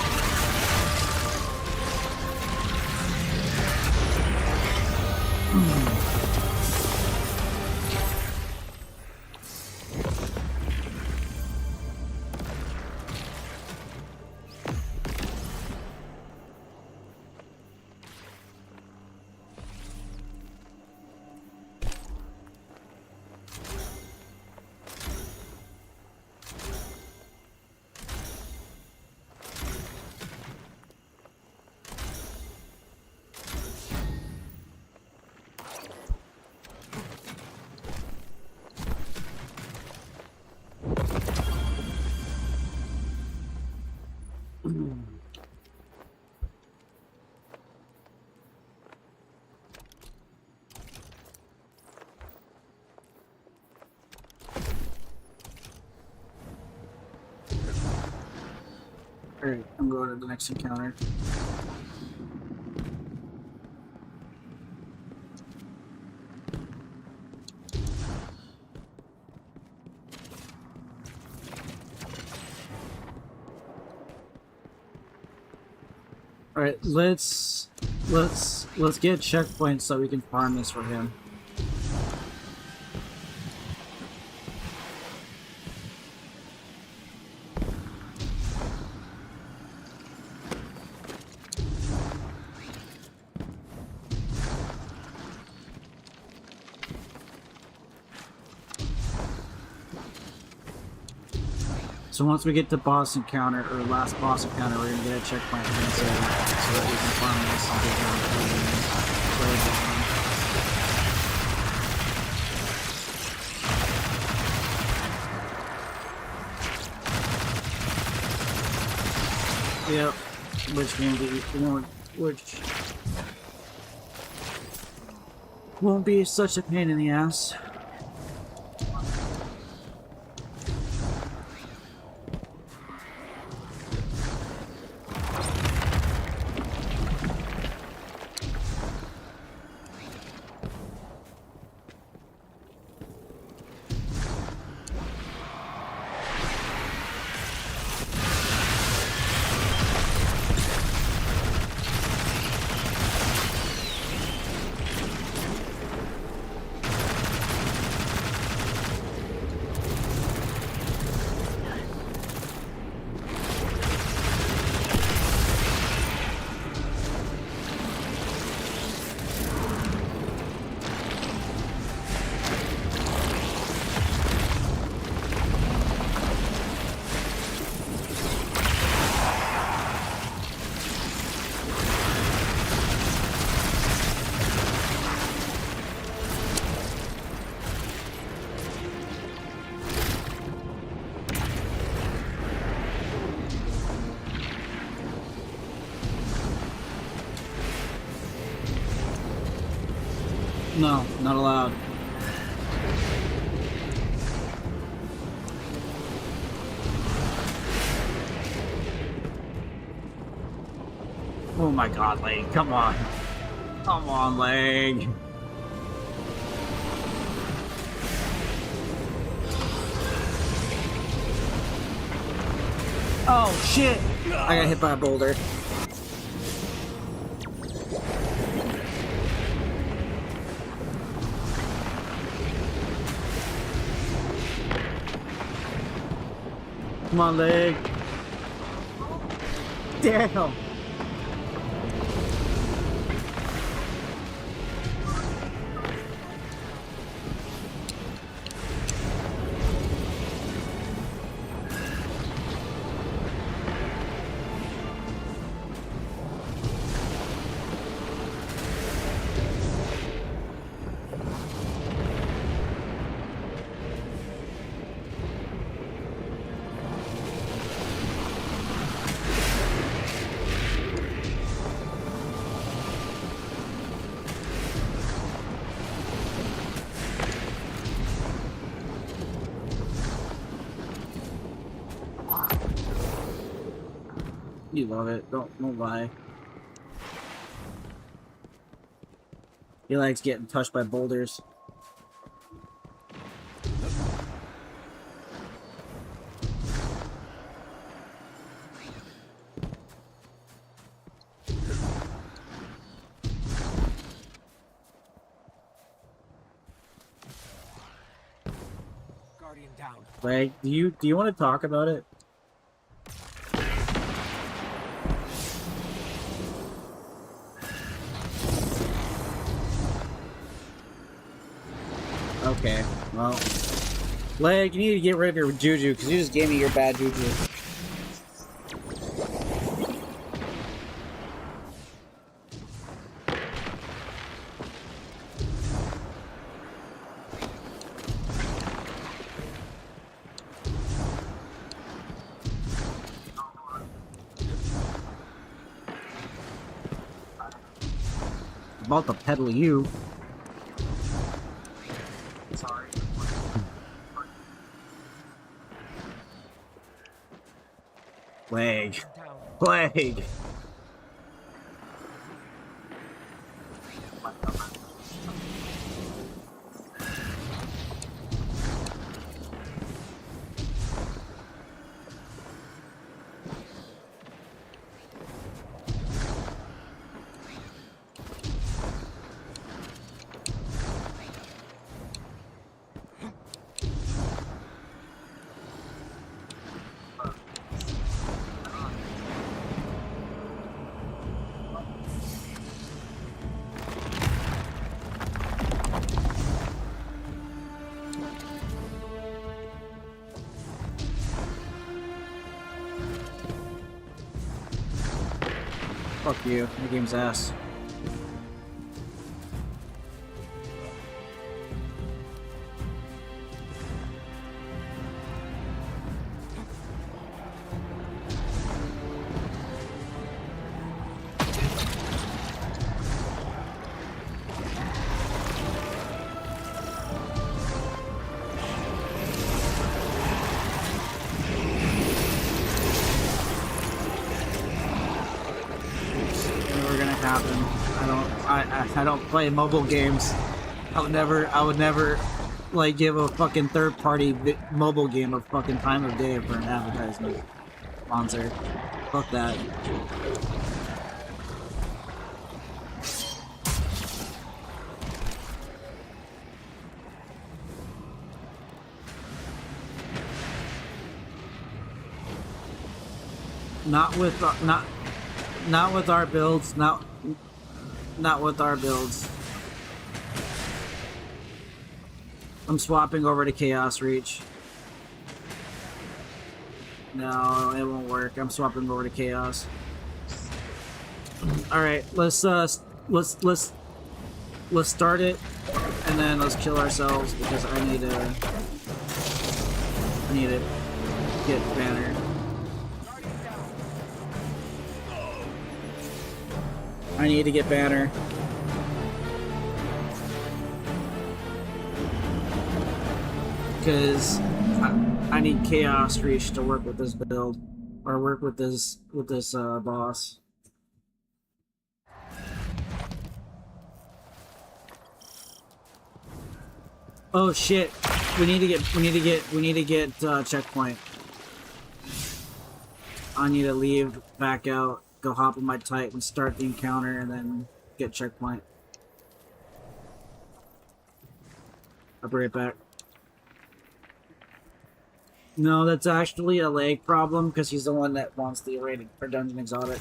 Alright, I'm going to the next encounter. Alright, let's get a checkpoint so we can farm this for him. So once we get to boss encounter, or last boss encounter, we're gonna get a checkpoint for him so that we can farm this and get Yep, which won't be such a pain in the ass. No, not allowed. Oh my god, Leg, come on. Come on, Leg. Oh shit! I got hit by a boulder. Come on, Leg. Damn. You love it. Don't lie. He likes getting touched by boulders. Guardian down. Like, do you want to talk about it? Okay, well, Leg, you need to get rid of your juju, because you just gave me your bad juju. I'm about to peddle you. Leg. Plague. Fuck you. The game's ass. I don't play mobile games. I would never like give a fucking third-party mobile game a fucking time of day for an advertisement sponsor. Fuck that. Not with our builds. Not with our builds. I'm swapping over to Chaos Reach. No, it won't work. I'm swapping over to Chaos. All right, let's start it, and then let's kill ourselves because I need to get Banner. I need to get Banner. Because I need Chaos Reach to work with this build. Or work with this boss. Oh shit. We need to get checkpoint. I need to leave, back out, go hop on my Titan, start the encounter, and then get checkpoint. I'll be right back. No, that's actually a lag problem, because he's the one that wants the rating for Dungeon Exotic.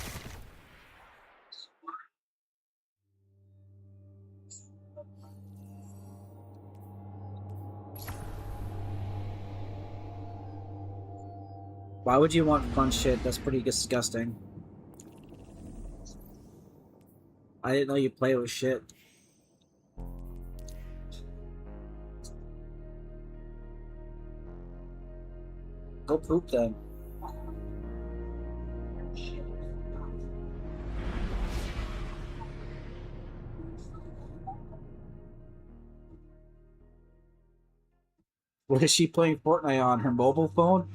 Why would you want fun shit? That's pretty disgusting. I didn't know you play with shit. Go poop then. What is she playing Fortnite on? Her mobile phone?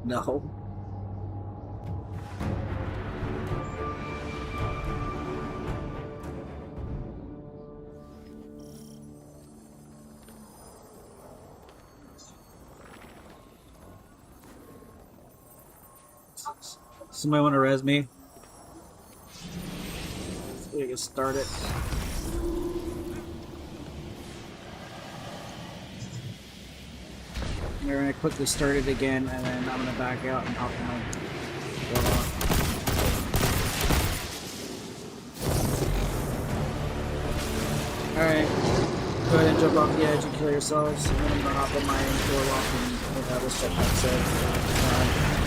No. Somebody want to res me? We can start it. We're gonna quickly start it again, and then I'm gonna back out and hop on. Alright, go ahead and jump off the edge and kill yourselves, and then I'm gonna hop on my door lock and we'll have this check back safe.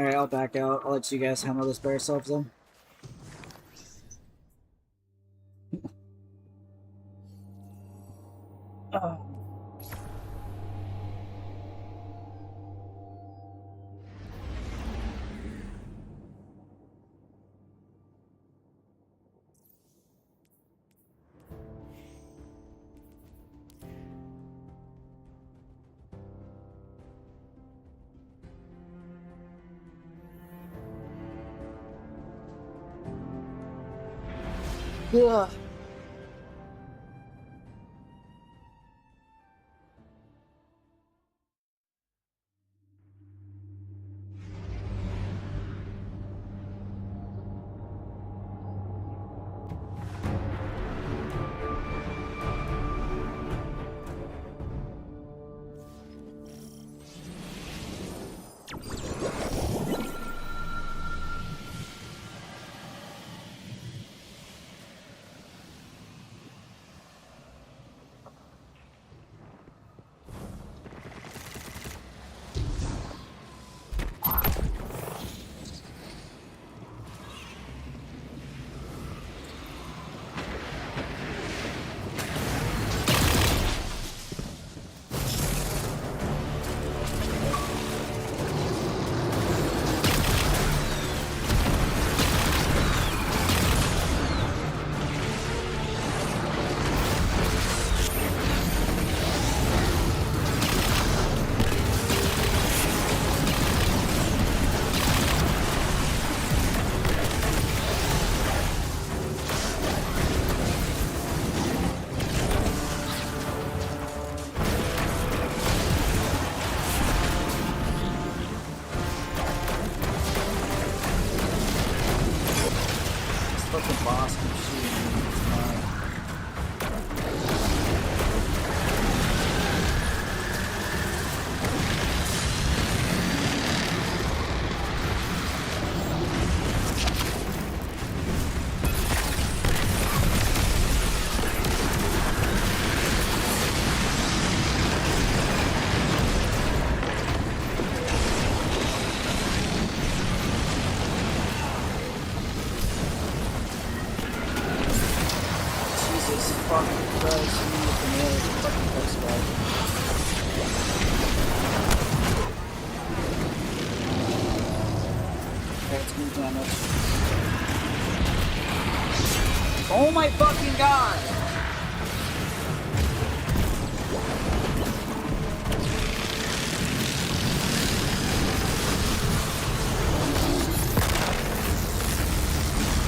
Alright, I'll back out. I'll let you guys handle this by yourselves then. Yeah. Fucking boss Oh my fucking god!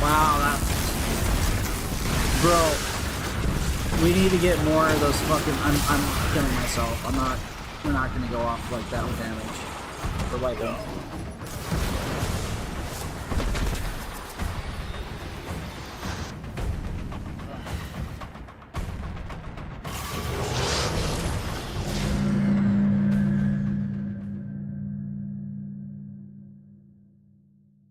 Wow, that... Bro, we need to get more of those fucking... I'm killing myself. We're not gonna go off like that with damage. For wiping.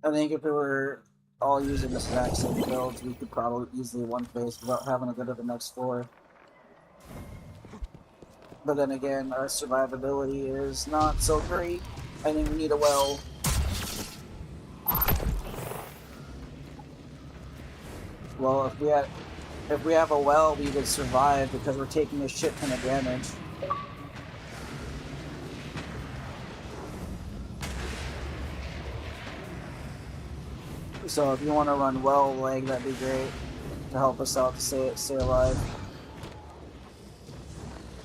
I think if we were all using the exact same builds, we could probably easily one phase without having to go to the next floor. But then again, our survivability is not so great. I think we need a well. Well, if we have a well, we would survive because we're taking a shit ton of damage. So if you want to run well leg, that'd be great to help us out to stay alive.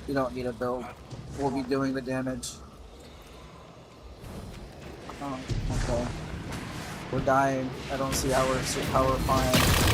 You don't need a build. We'll be doing the damage. Oh, okay. We're dying. I don't see how we're fine.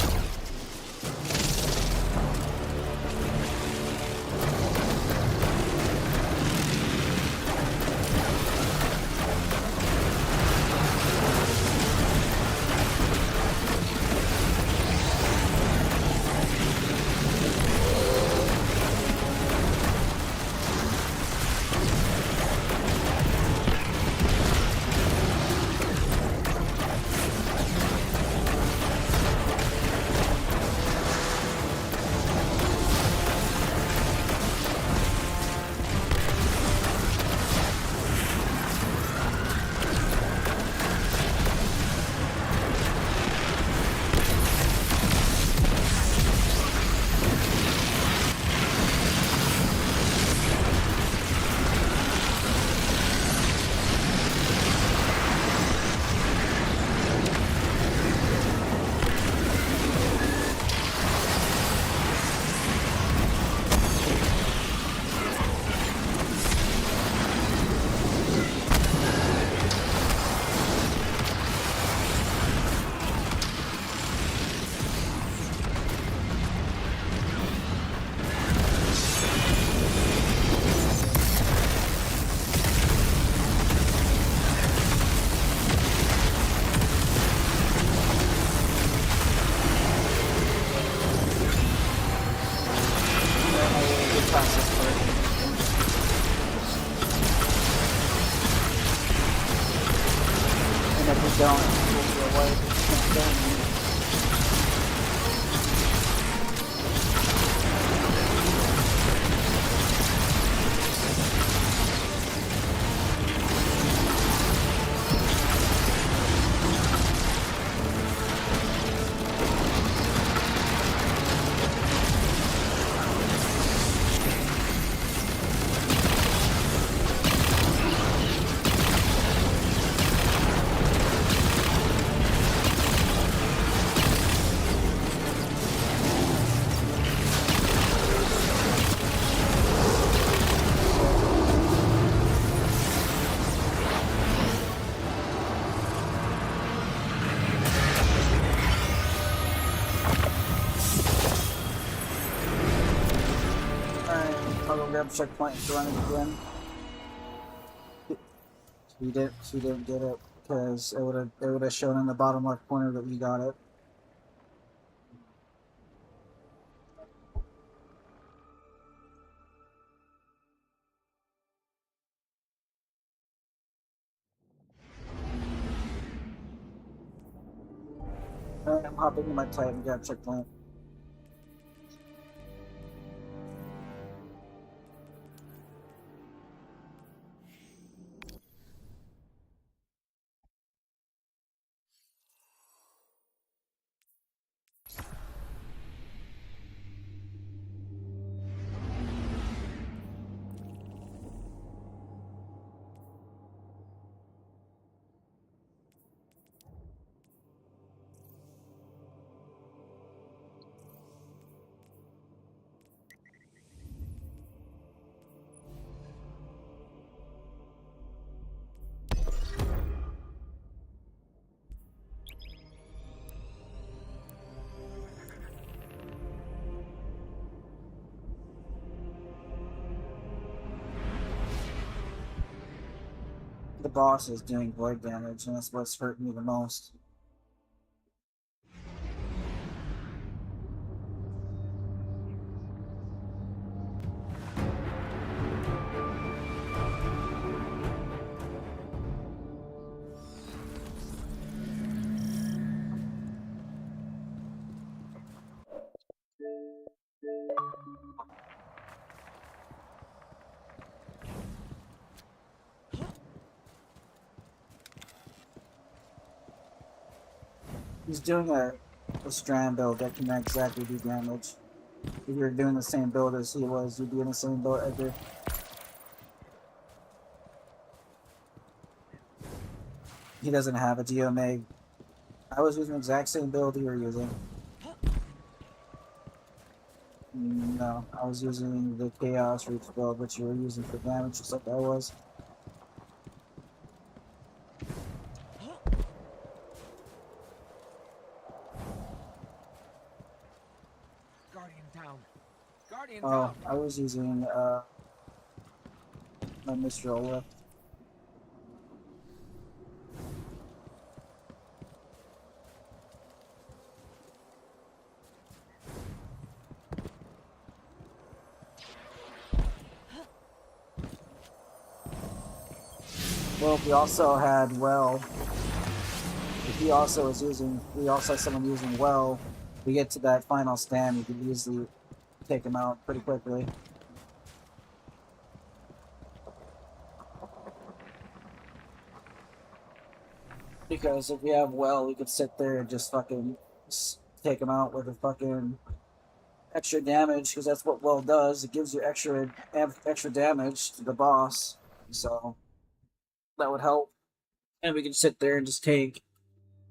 I'll go grab a checkpoint and run it again. She didn't get it because it would have shown in the bottom left corner that we got it. Alright, I'm hopping in my Titan and grab a checkpoint. The boss is doing void damage, and that's what's hurting me the most. He's doing a strand build that can exactly do damage. If you're doing the same build as he was, you'd be in the same boat, Edgar. He doesn't have a Geomeg. I was using the exact same build you were using. No, I was using the Chaos Reach build, which you were using for damage, just like I was. Oh, I was using my Mr. Olaf. Well, we also had Well. If he also was using, we also had someone using Well. We get to that final stand, we could easily take him out pretty quickly. Because if we have Well, we could sit there and just fucking take him out with a fucking extra damage, because that's what Well does. It gives you extra damage to the boss. So that would help. And we could sit there and just take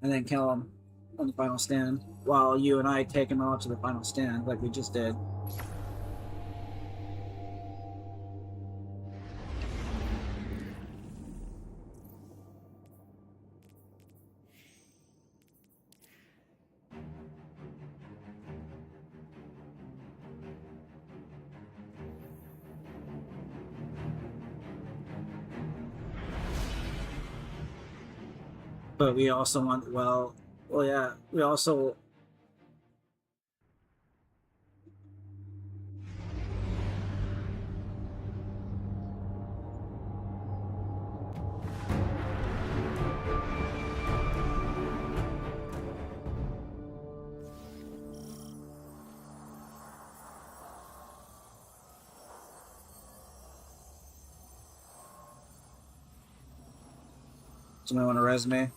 and then kill him on the final stand, while you and I take him out to the final stand like we just did. But we also want, well, yeah, we also... Somebody want a resume?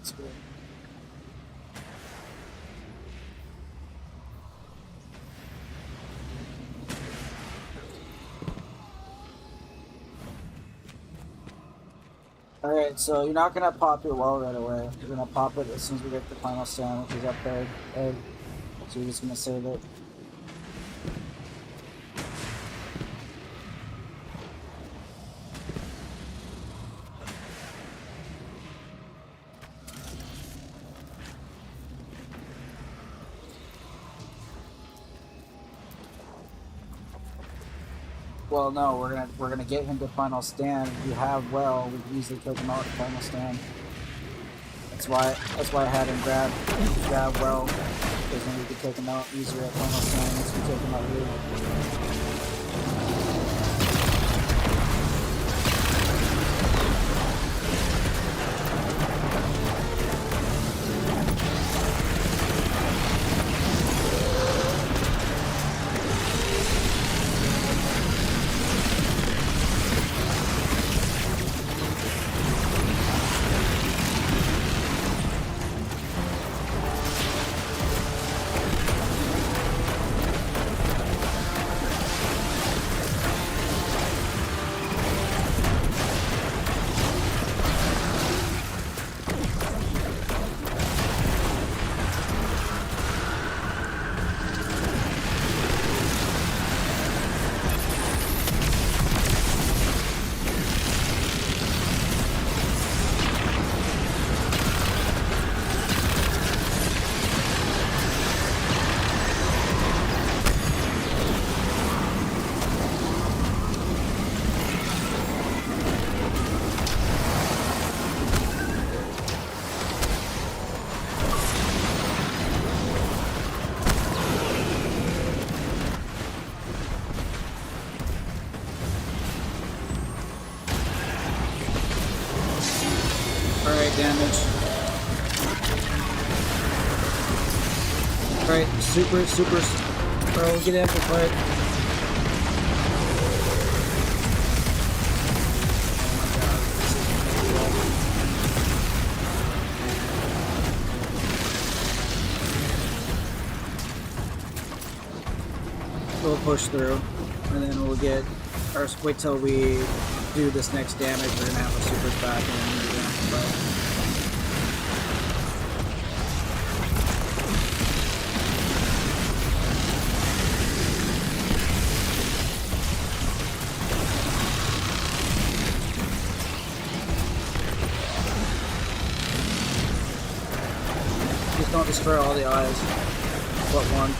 That's good. Alright, so you're not gonna pop your well right away. You're gonna pop it as soon as we get the final stand, which is up there. Egg. So you're just gonna save it. Well, no, we're gonna get him to final stand. If you have well, we can easily take him out to final stand. That's why I had him grab well, because then we could take him out easier at final stand once we take him out here. Damage. Alright, super. Oh, get amplified. We'll push through, and then we'll get. Or wait till we do this next damage. We're gonna have our supers back and then we'll get amplified. Don't destroy all the eyes, but one.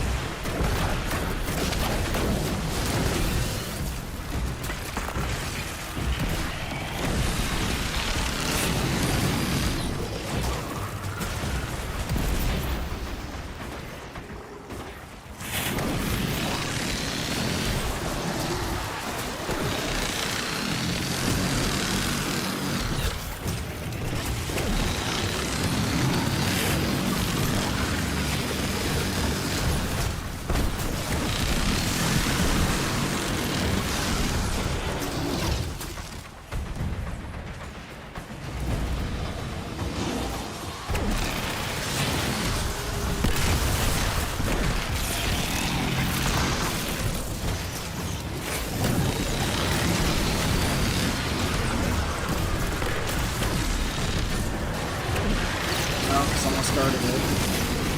Someone started it.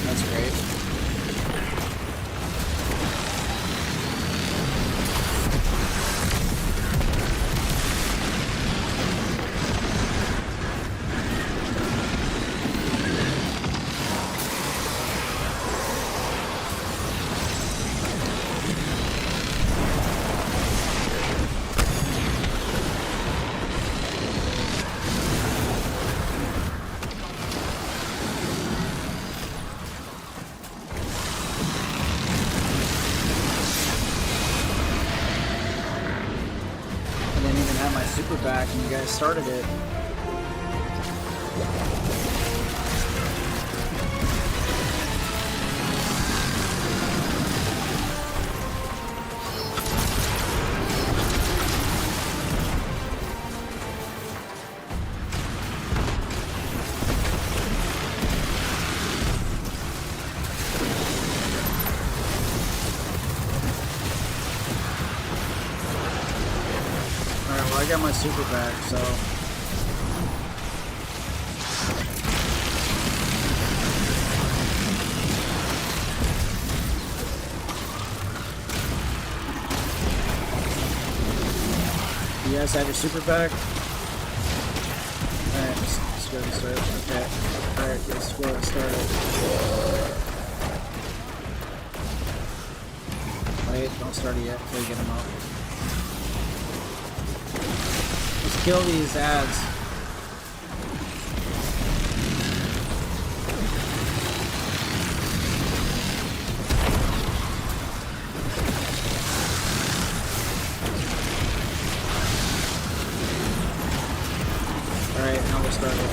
That's great. Super back and you guys started it. got my super back, so. You guys have your super back? Alright, let's go and start. Okay. Alright, let's go and start it. Wait, don't start it yet until you get them up. Let's kill these ads. Alright, now we'll start it.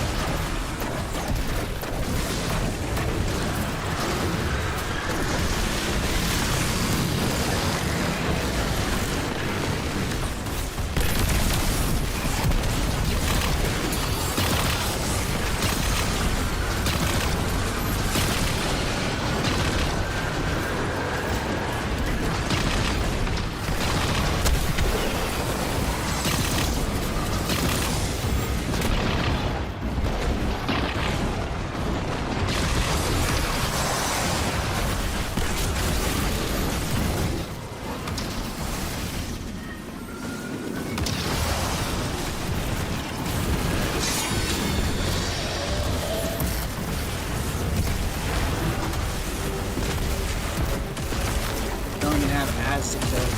Don't even have ads to kill.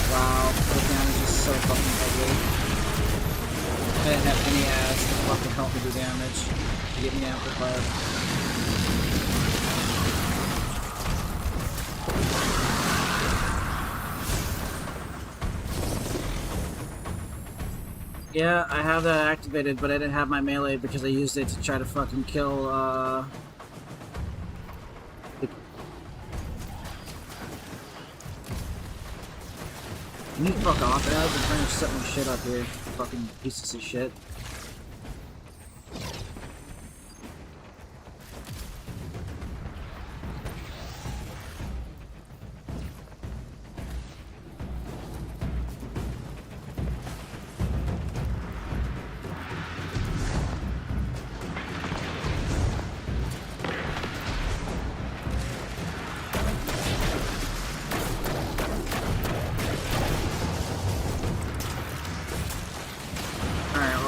Wow, the damage is so fucking ugly. I didn't have any ads to fucking help me do damage to get me amplified. Yeah, I have that activated, but I didn't have my melee because I used it to try to fucking kill, You need to fuck off, man. I've been trying to set my shit up here. Fucking pieces of shit.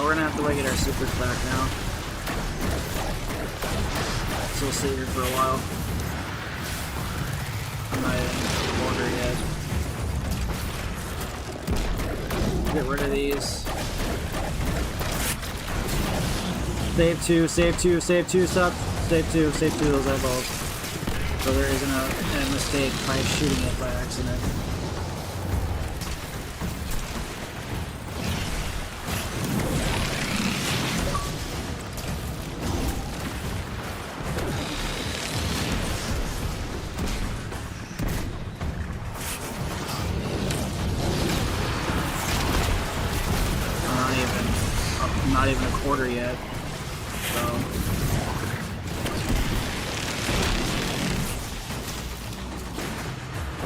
We're gonna have to wait, get our supers back now. So we'll sit here for a while. I'm not even in order yet. Get rid of these. Save two, save two, save two, stop. Save two of those eyeballs. So there isn't a mistake by shooting it by accident. Not even a quarter yet, so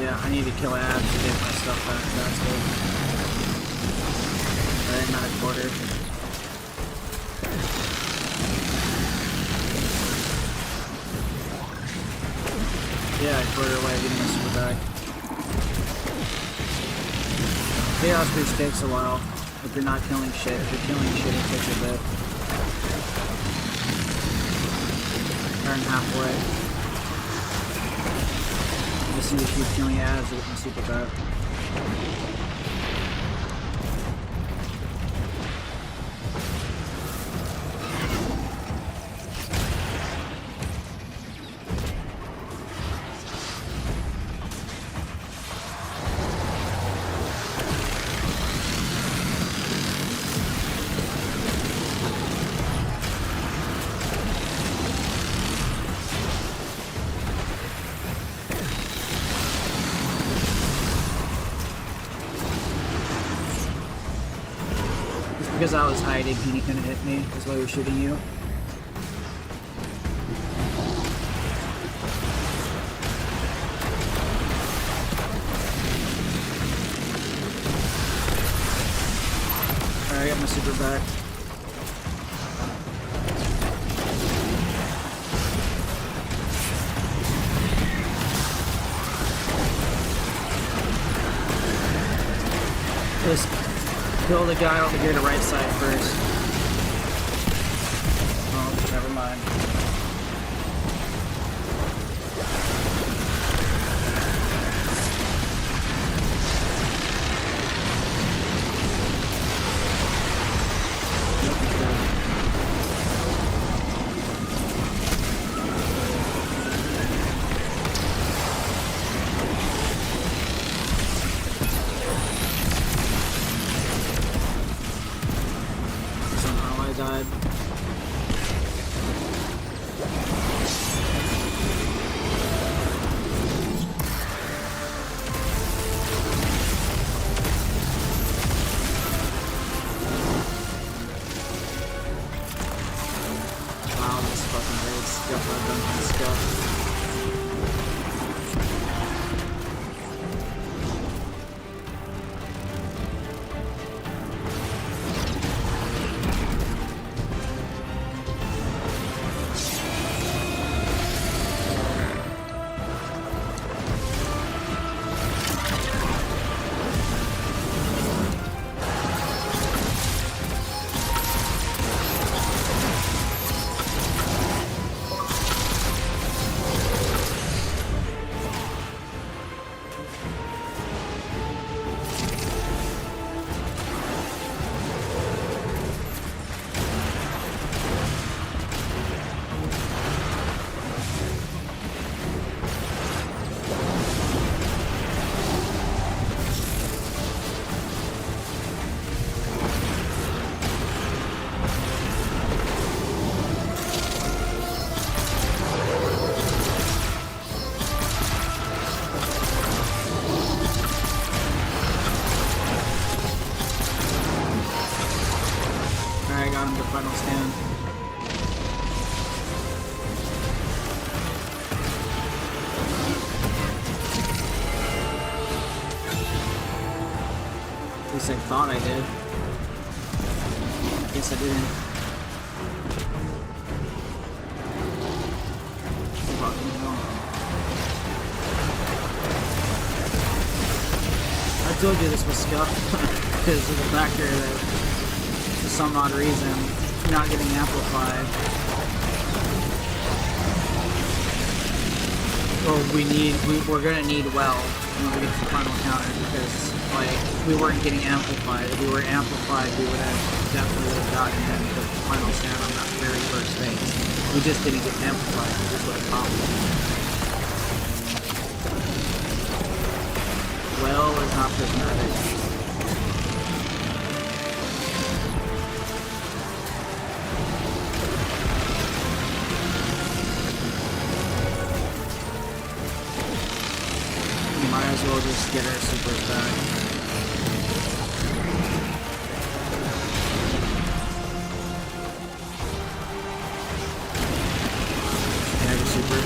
yeah, I need to kill ads to get my stuff back. That's good. Alright, not a quarter. Yeah, a quarter away, getting my super back. Chaos Breach takes a while. If you're not killing shit, if you're killing shit, it takes a bit. Turn halfway. I just need to keep killing ads to get my super back. Because I was hiding, he couldn't hit me. That's why he was shooting you. my super back. Just kill the guy over here to right side first. Oh, never mind. Died. Wow, this fucking raid stuff I've done my stuff. Got him to final stand. At least I thought I did. Guess I didn't. Fucking hell. I told you this was scuffed because of the factor that for some odd reason, not getting amplified. Well, we're gonna need well when we get to the final counter because, like, we weren't getting amplified. If we were amplified, we would have definitely gotten him to the final stand on that very first phase. We just didn't get amplified, which is what accomplished. Well is not prismatic. Might as well just get our supers back. Can I have a super?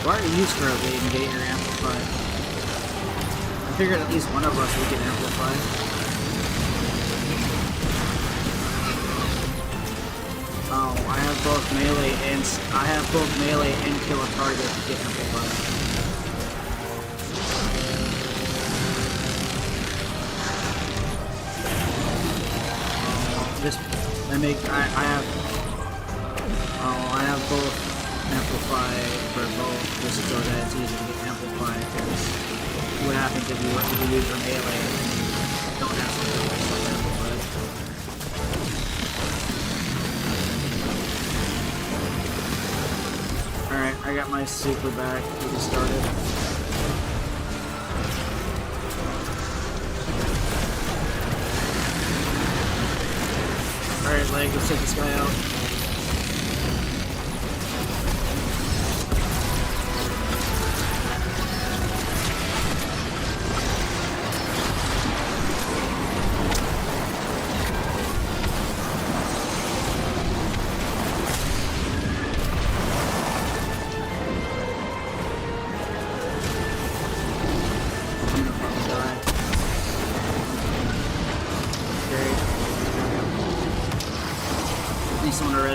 Why are you currently and getting your amplified? I figured at least one of us would get amplified. Oh, I have both melee and kill a target to get amplified. I have both amplify for both, just so that it's easy to get amplified, because what happens if you use your melee and don't have something like amplified? Alright, I got my super back, we just started. Alright, Leg, let's take this guy out.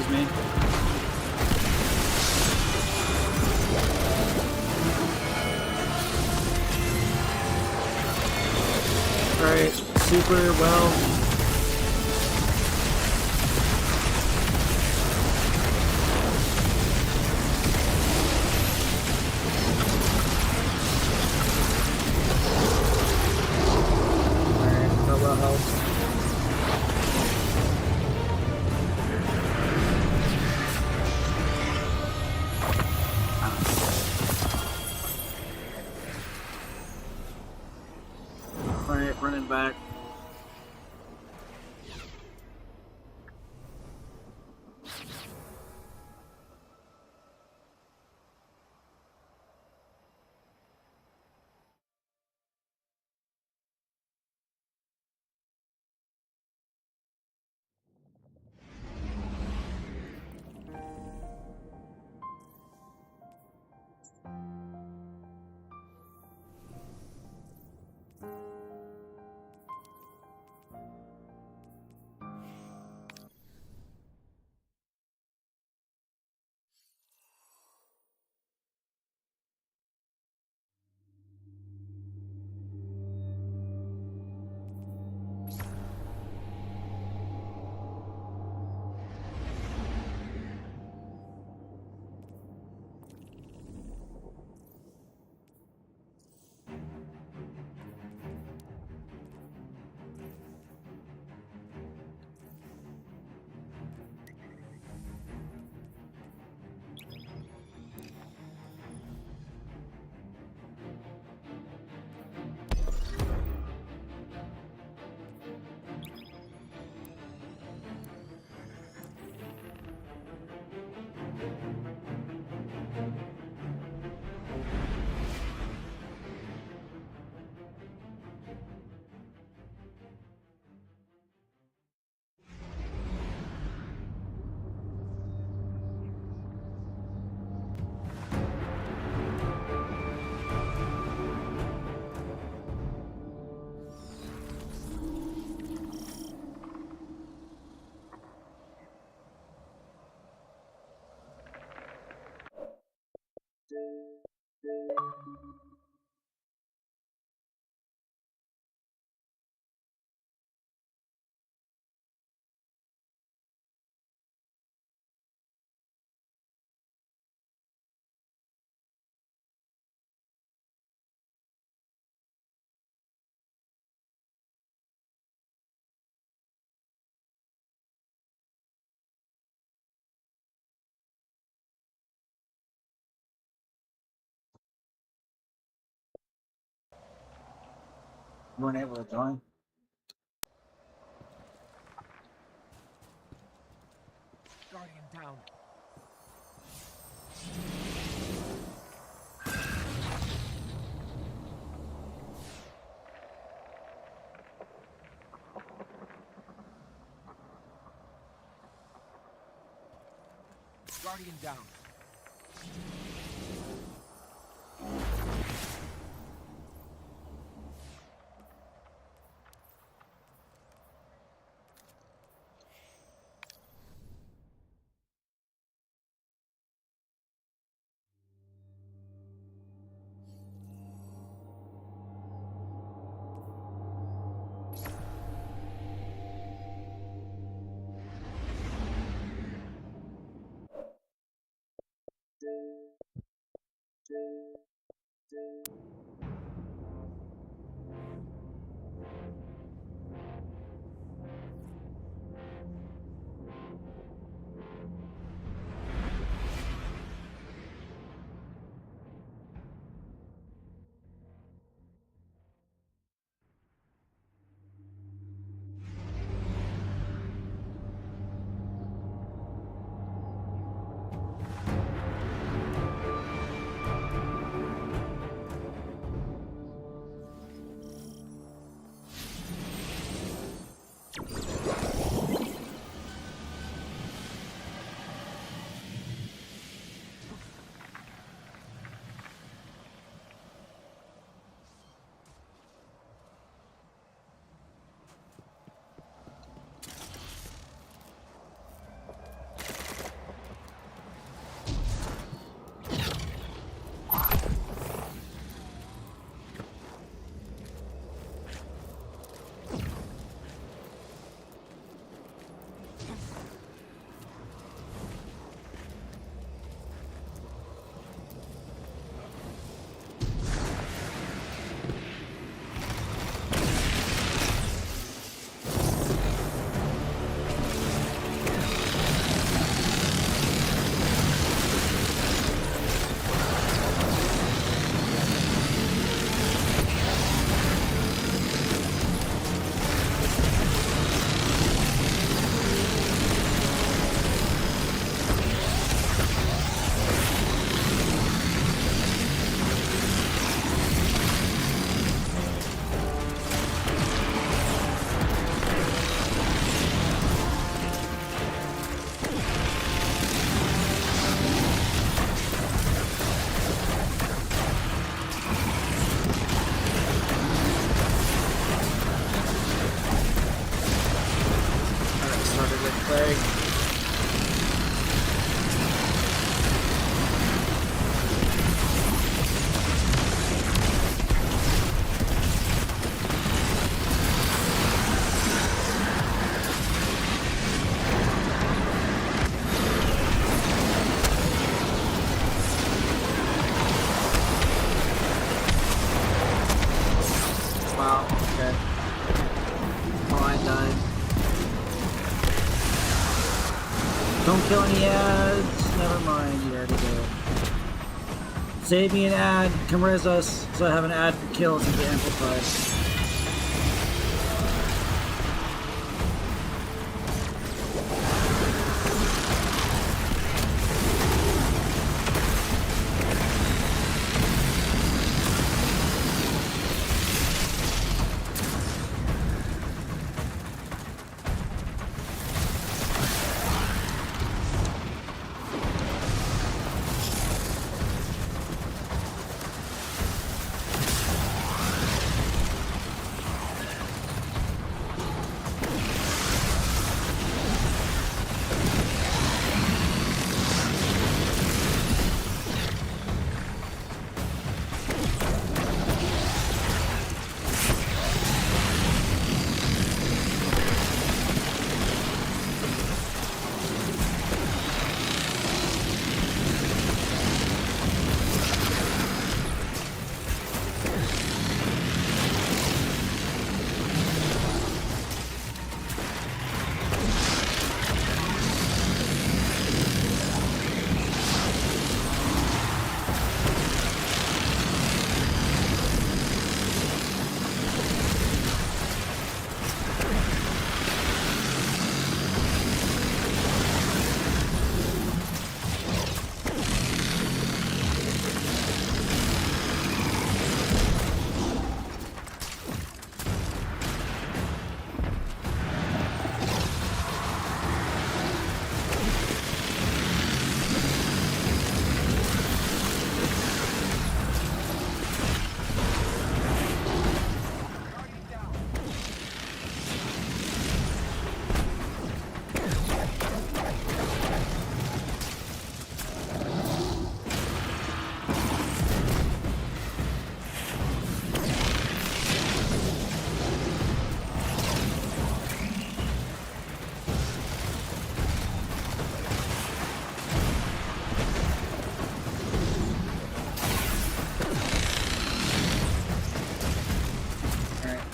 res me. Alright, super well. Alright, running back. Weren't able to join. Guardian down. Guardian down. kill any ads. Never mind, you already did. Save me an ad. Come res us so I have an ad for kills and get amplified.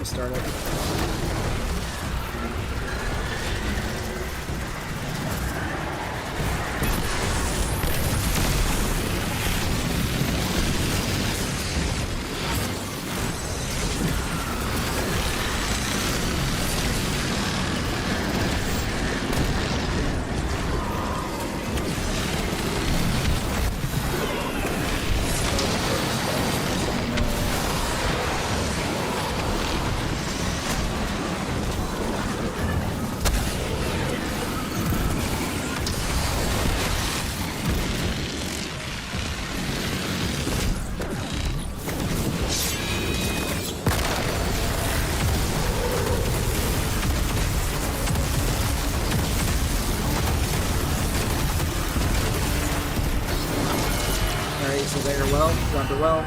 Start it. Under well.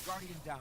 Guardian down.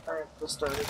Alright, let's start it.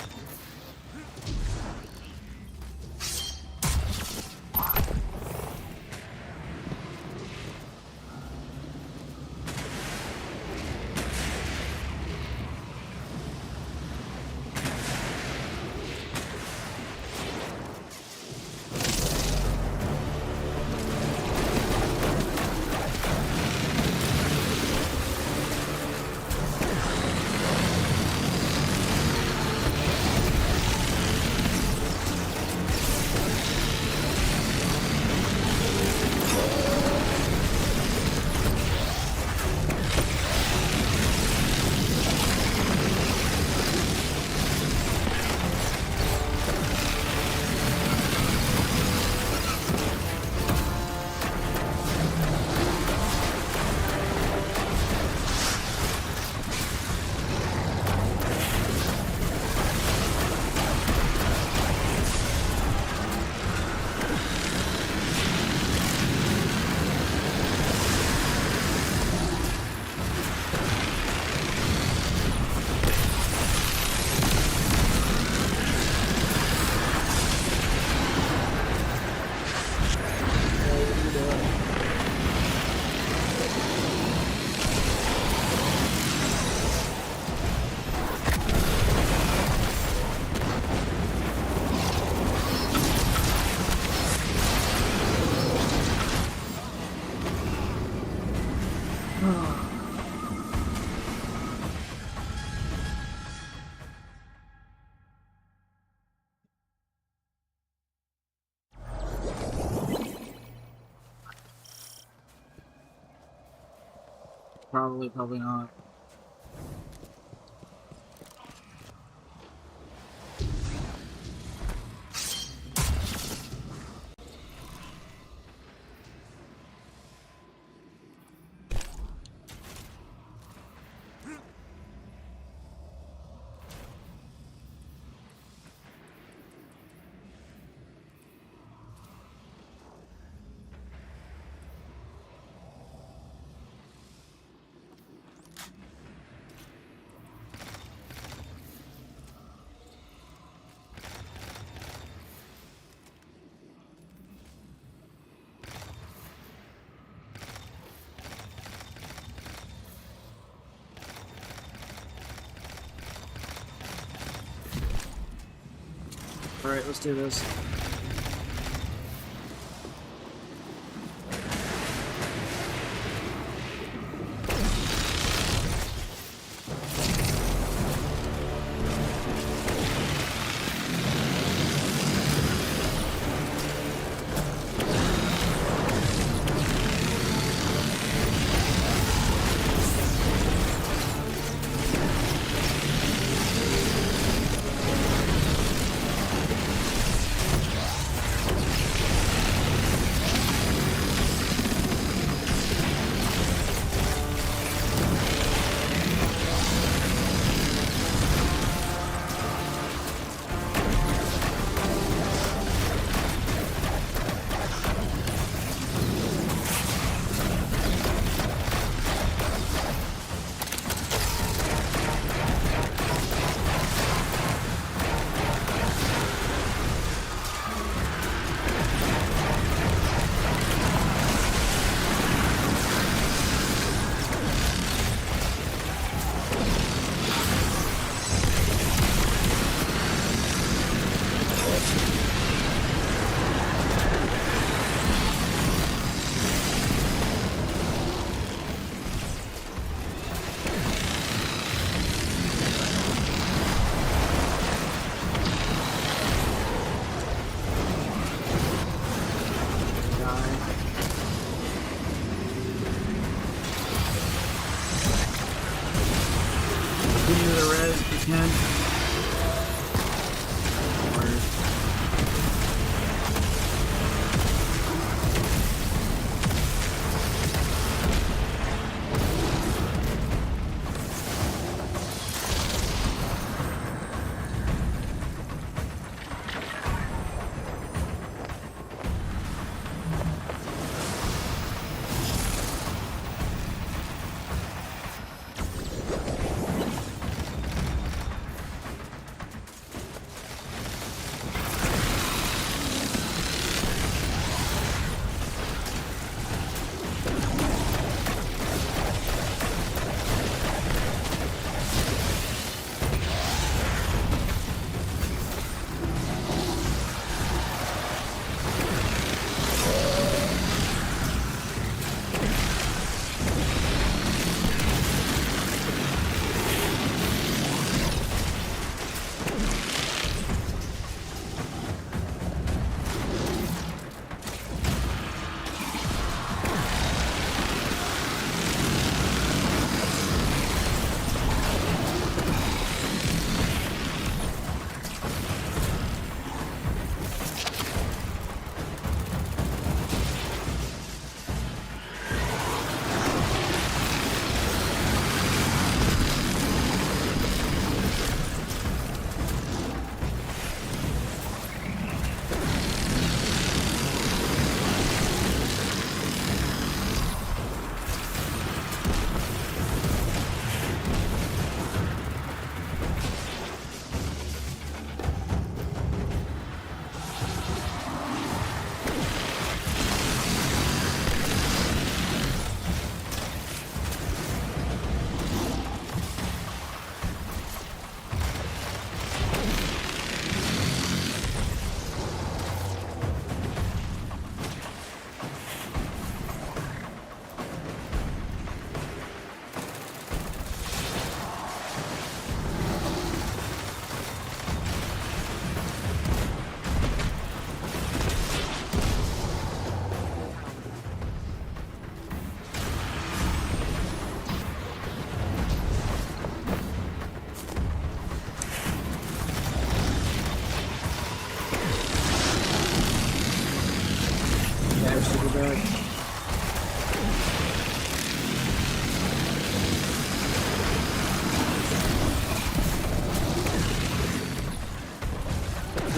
Probably not. Alright, let's do this. Continue the res if you can.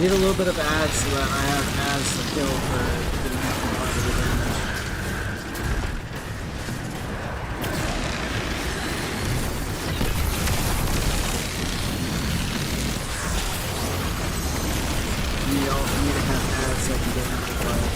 Need a little bit of ads so that I have ads to kill for getting positive damage. You also need to have ads so I can get amplified.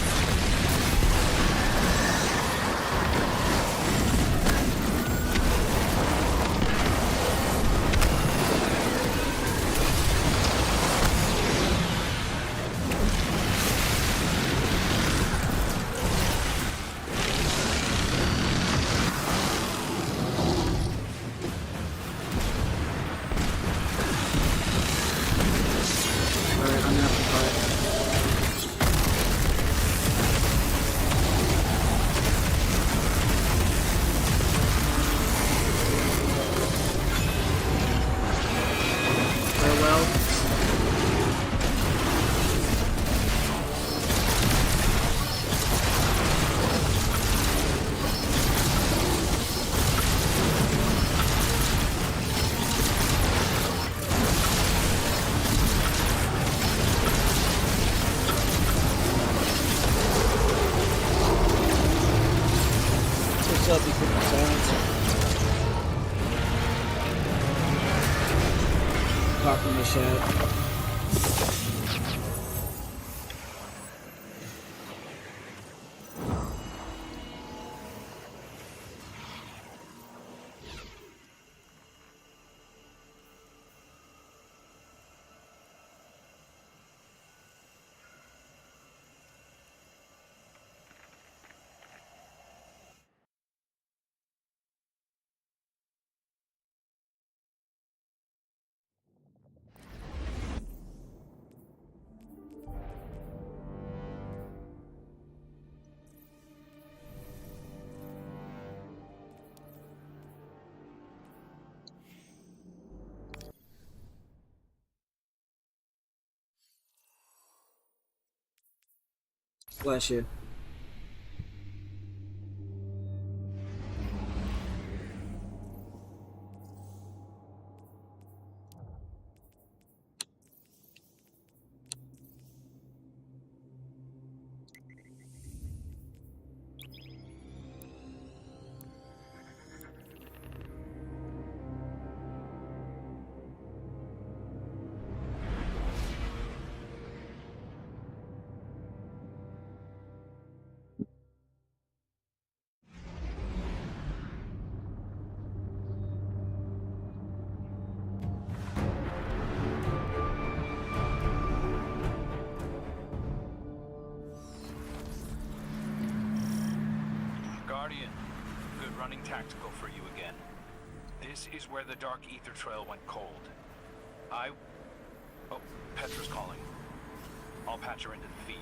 What's up, you freaking silence? Talking my shit. Bless you. Guardian, good running tactical for you again. This is where the Dark Ether Trail went cold. Oh, Petra's calling. I'll patch her into the feed.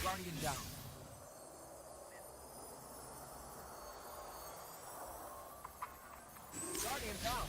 Guardian down. Guardian down.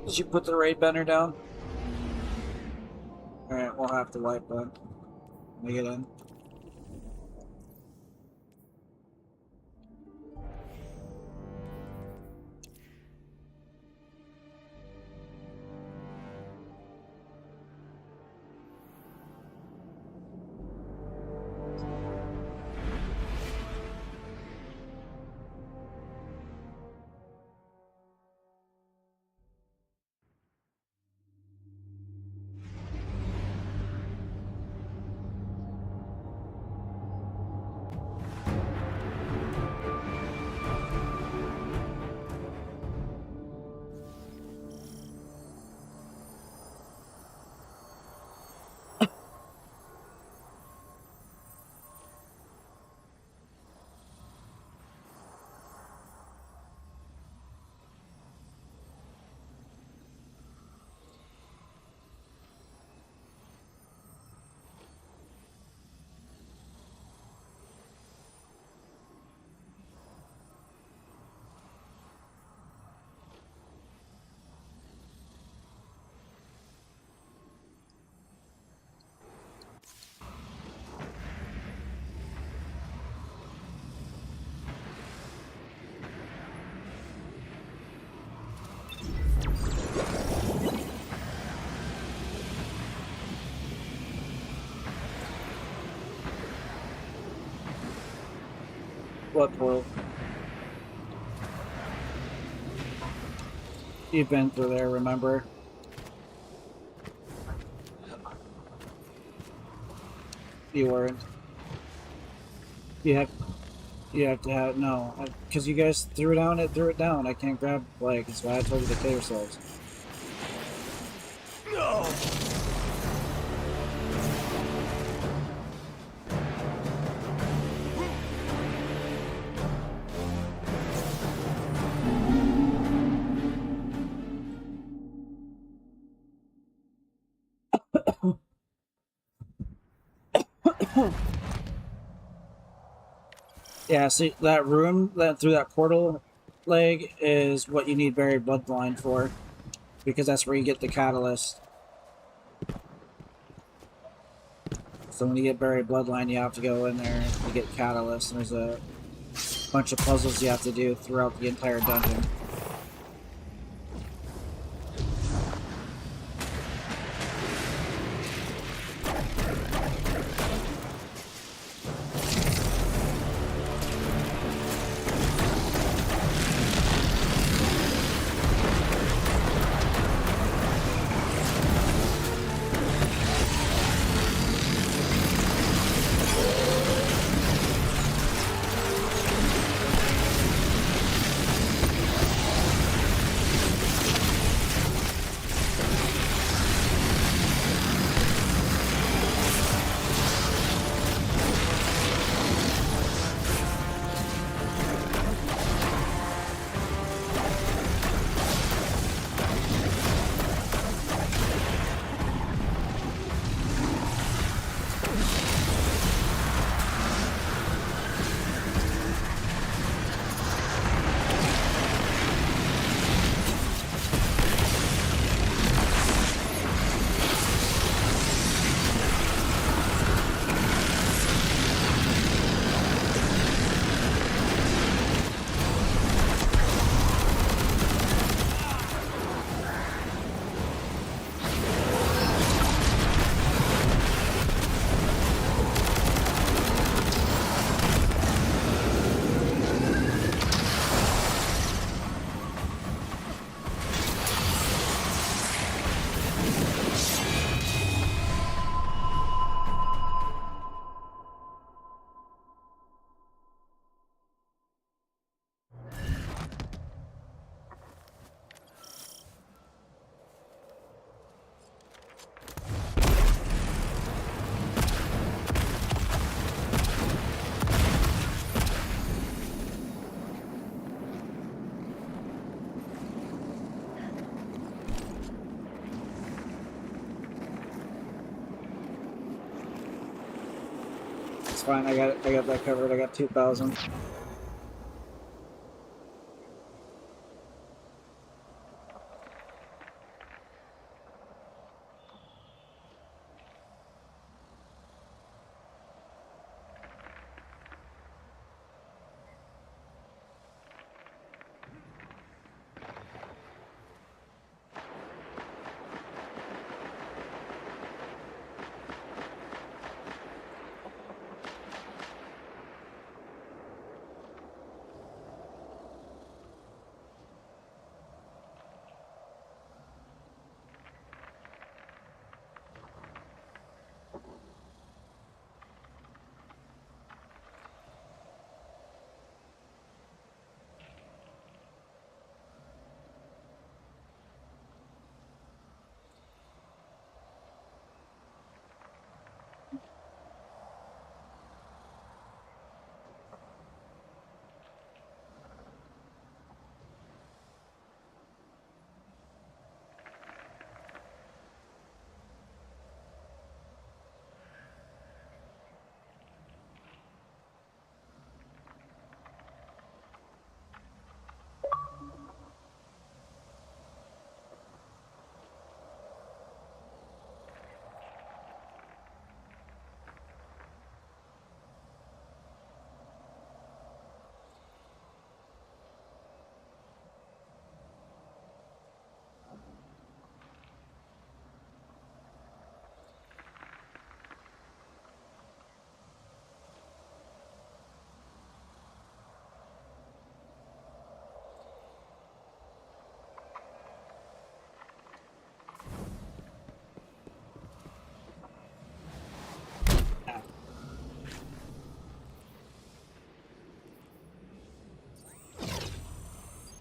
Did you put the raid banner down? Alright, we'll have to wipe that. Let me get in. What portal? You've been through there, remember? You weren't. You have to have no, because you guys threw it down. I can't grab like. That's why I told you to kill yourselves. No. Yeah, see that room that through that portal leg is what you need Buried Bloodline for, because that's where you get the catalyst. So when you get Buried Bloodline, you have to go in there to get catalyst, and there's a bunch of puzzles you have to do throughout the entire dungeon. Fine, I got that covered. I got 2,000.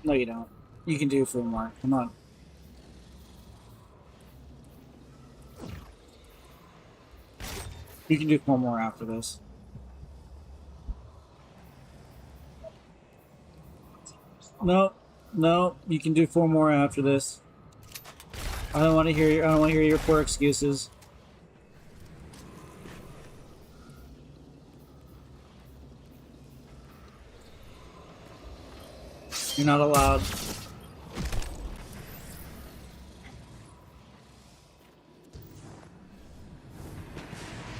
No, you don't. You can do 4 more. Come on. You can do 4 more after this. No, no, you can do 4 more after this. I don't want to hear your, I don't want to hear your poor excuses. You're not allowed.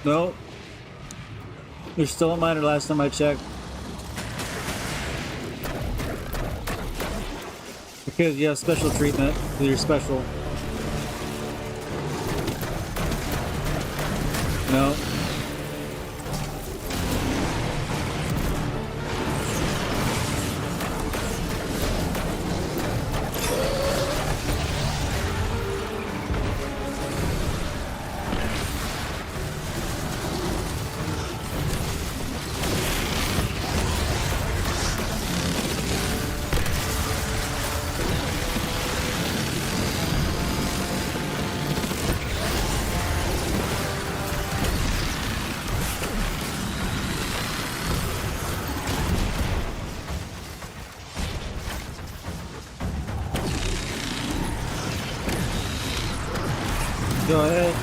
No. You're still a minor last time I checked. Because you have special treatment. You're special. No. Go ahead.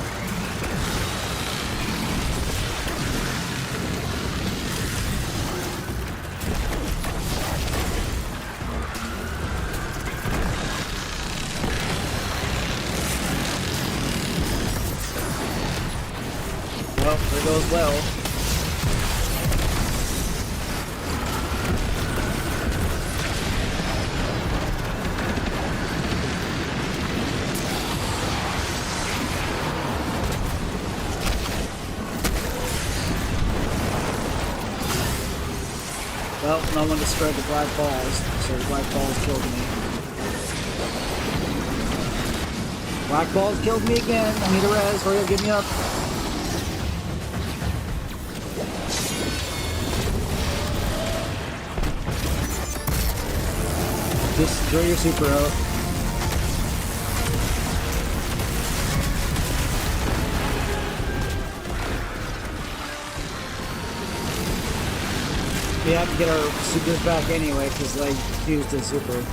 Well, there goes well. Well, no one destroyed the black balls, so the black balls killed me. Black balls killed me again. I need a res. Hurry up, get me up. Just throw your super out. We have to get our supers back anyway, because I used a super.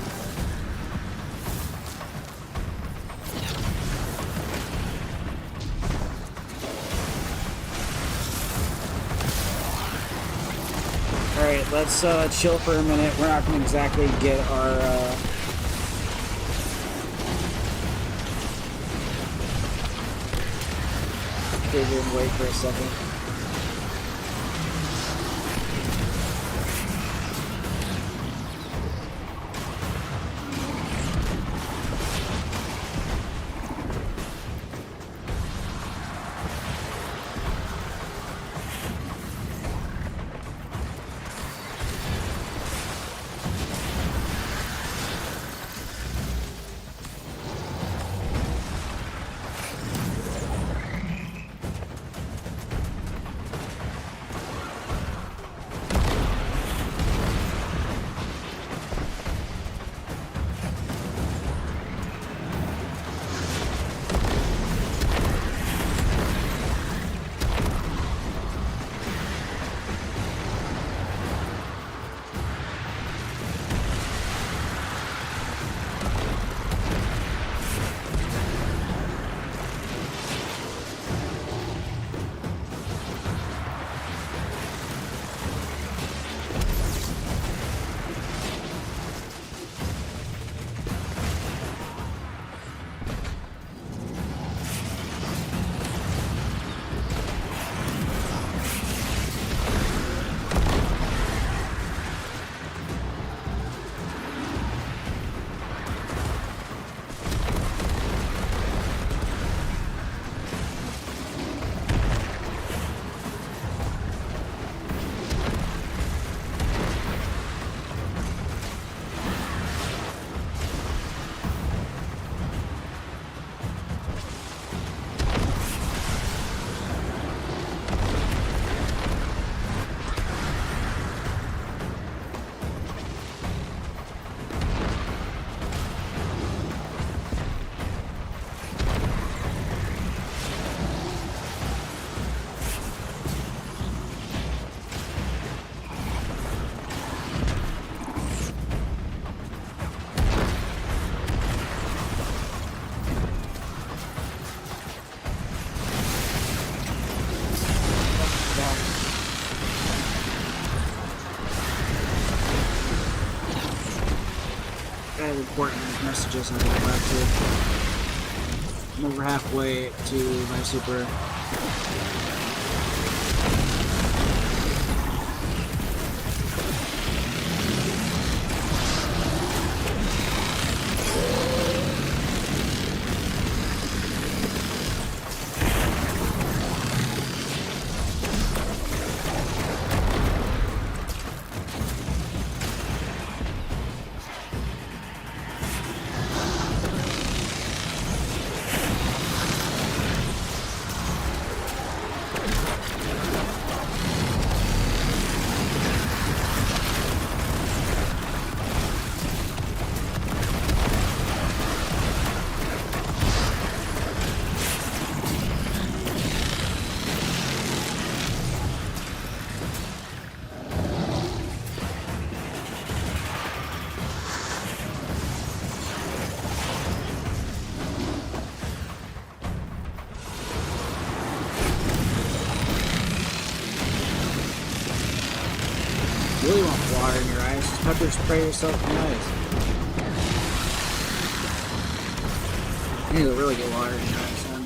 Alright, let's chill for a minute. We're not going to exactly get our... figure and wait for a second. have important messages I have to get back to. I'm over halfway to my super. You really want water in your eyes? Just pepper spray yourself in the eyes. You need to really get water in your eyes, son.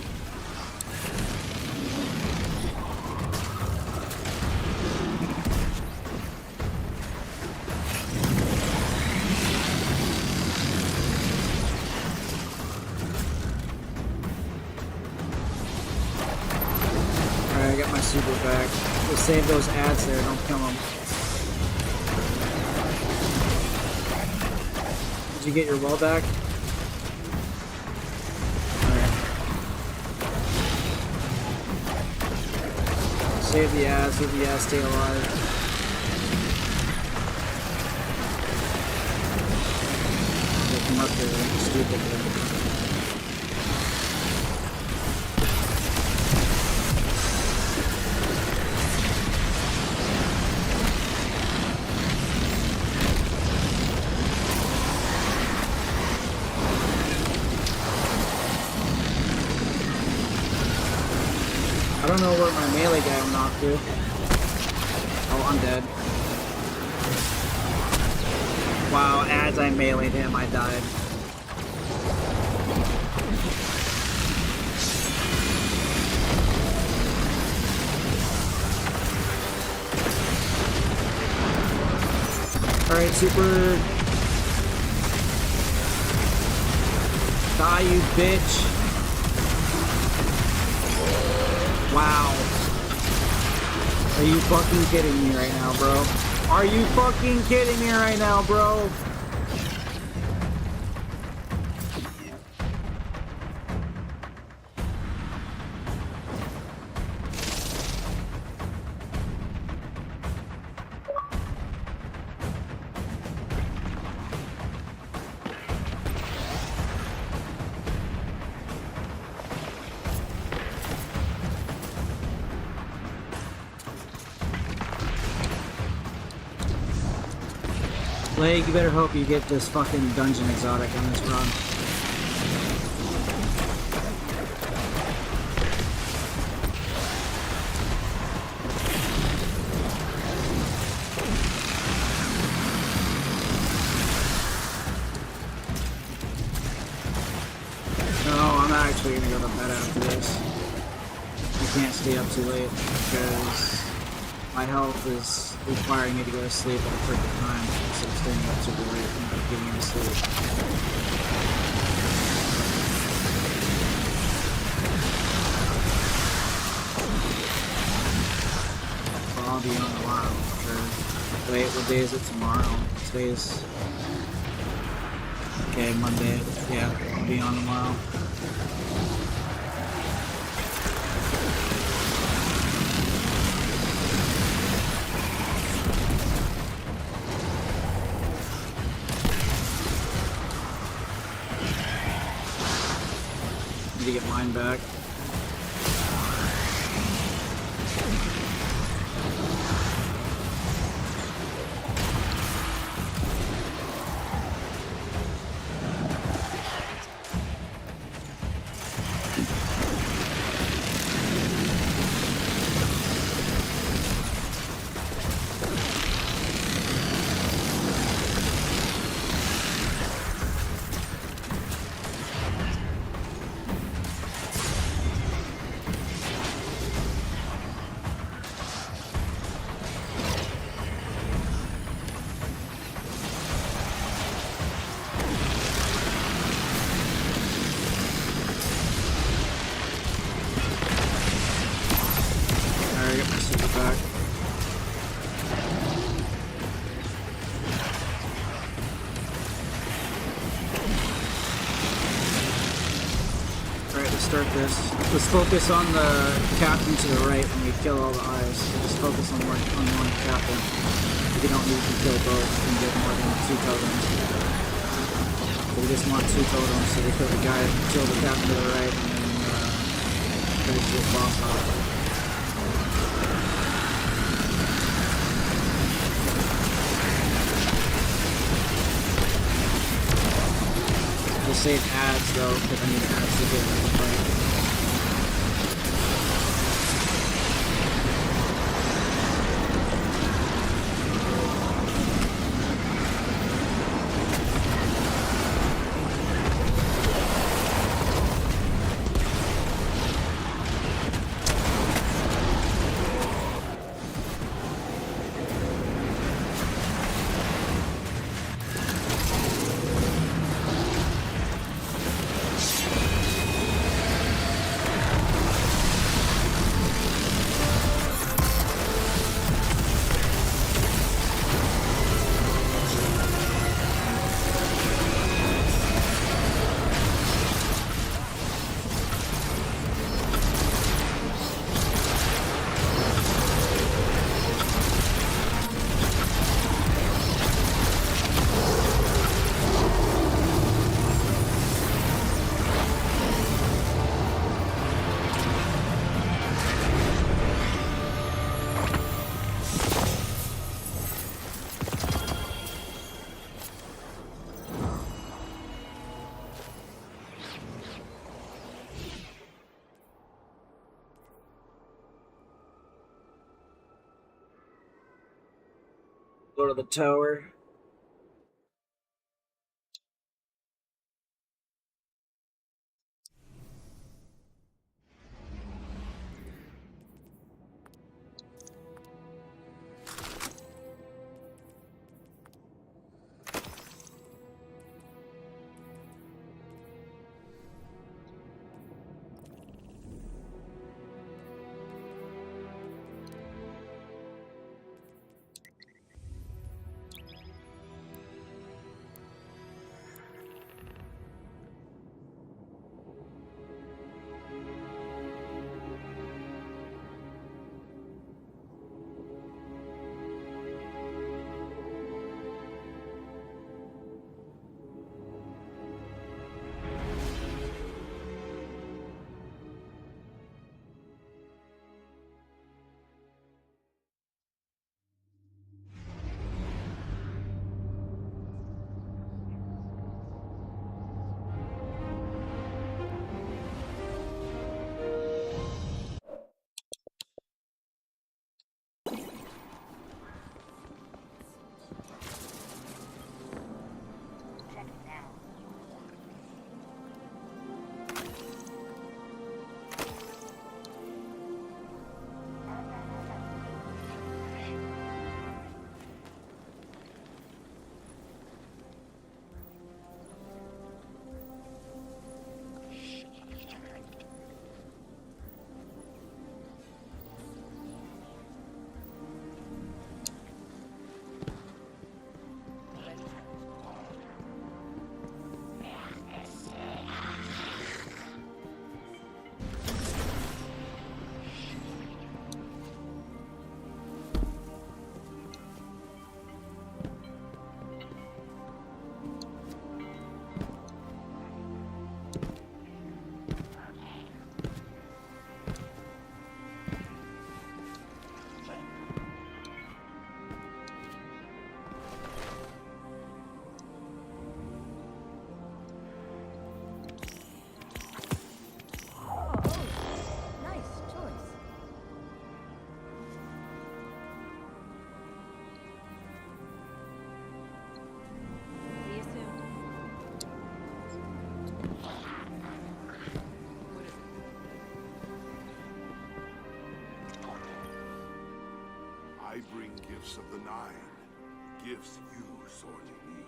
Alright, I got my super back. Just save those ads there, don't kill them. Did you get your well back? Alright. Save the ads, leave the ads stay alive. They come up there, they're stupid there. I don't know where my melee guy went off to. Oh, I'm dead. Wow, as I meleeed him, I died. Alright, super. Die, you bitch. Wow. Are you fucking kidding me right now, bro? Are you fucking kidding me right now, bro? Leg, you better hope you get this fucking dungeon exotic on this run. No, I'm actually gonna go to bed after this. I can't stay up too late because my health is requiring me to go to sleep at a perfect time instead of staying up super late and not getting any sleep. Well, I'll be on a while for... Wait, what day is it tomorrow? Today's... Okay, Monday. Yeah, I'll be on a while. Need to get mine back. start this. Let's focus on the captain to the right when we kill all the eyes. Just focus on one captain. If you don't need to kill both, you can get more than 2 totems. But we just want 2 totems, so we kill the guy, kill the captain to the right, and then finish this boss off. We'll save ads though, because I need ads to get in the fight. Go to the tower. I bring gifts of the Nine. Gifts you sorely need.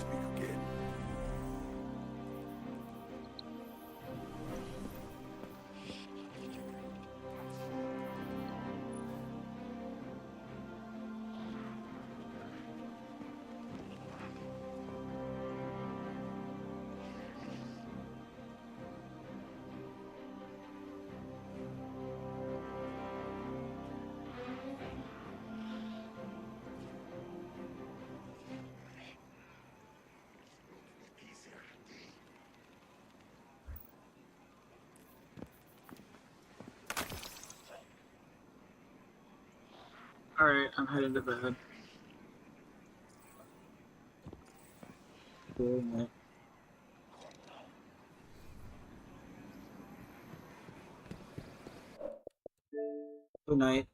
speak again. Alright, I'm heading to bed. Good night. Good night.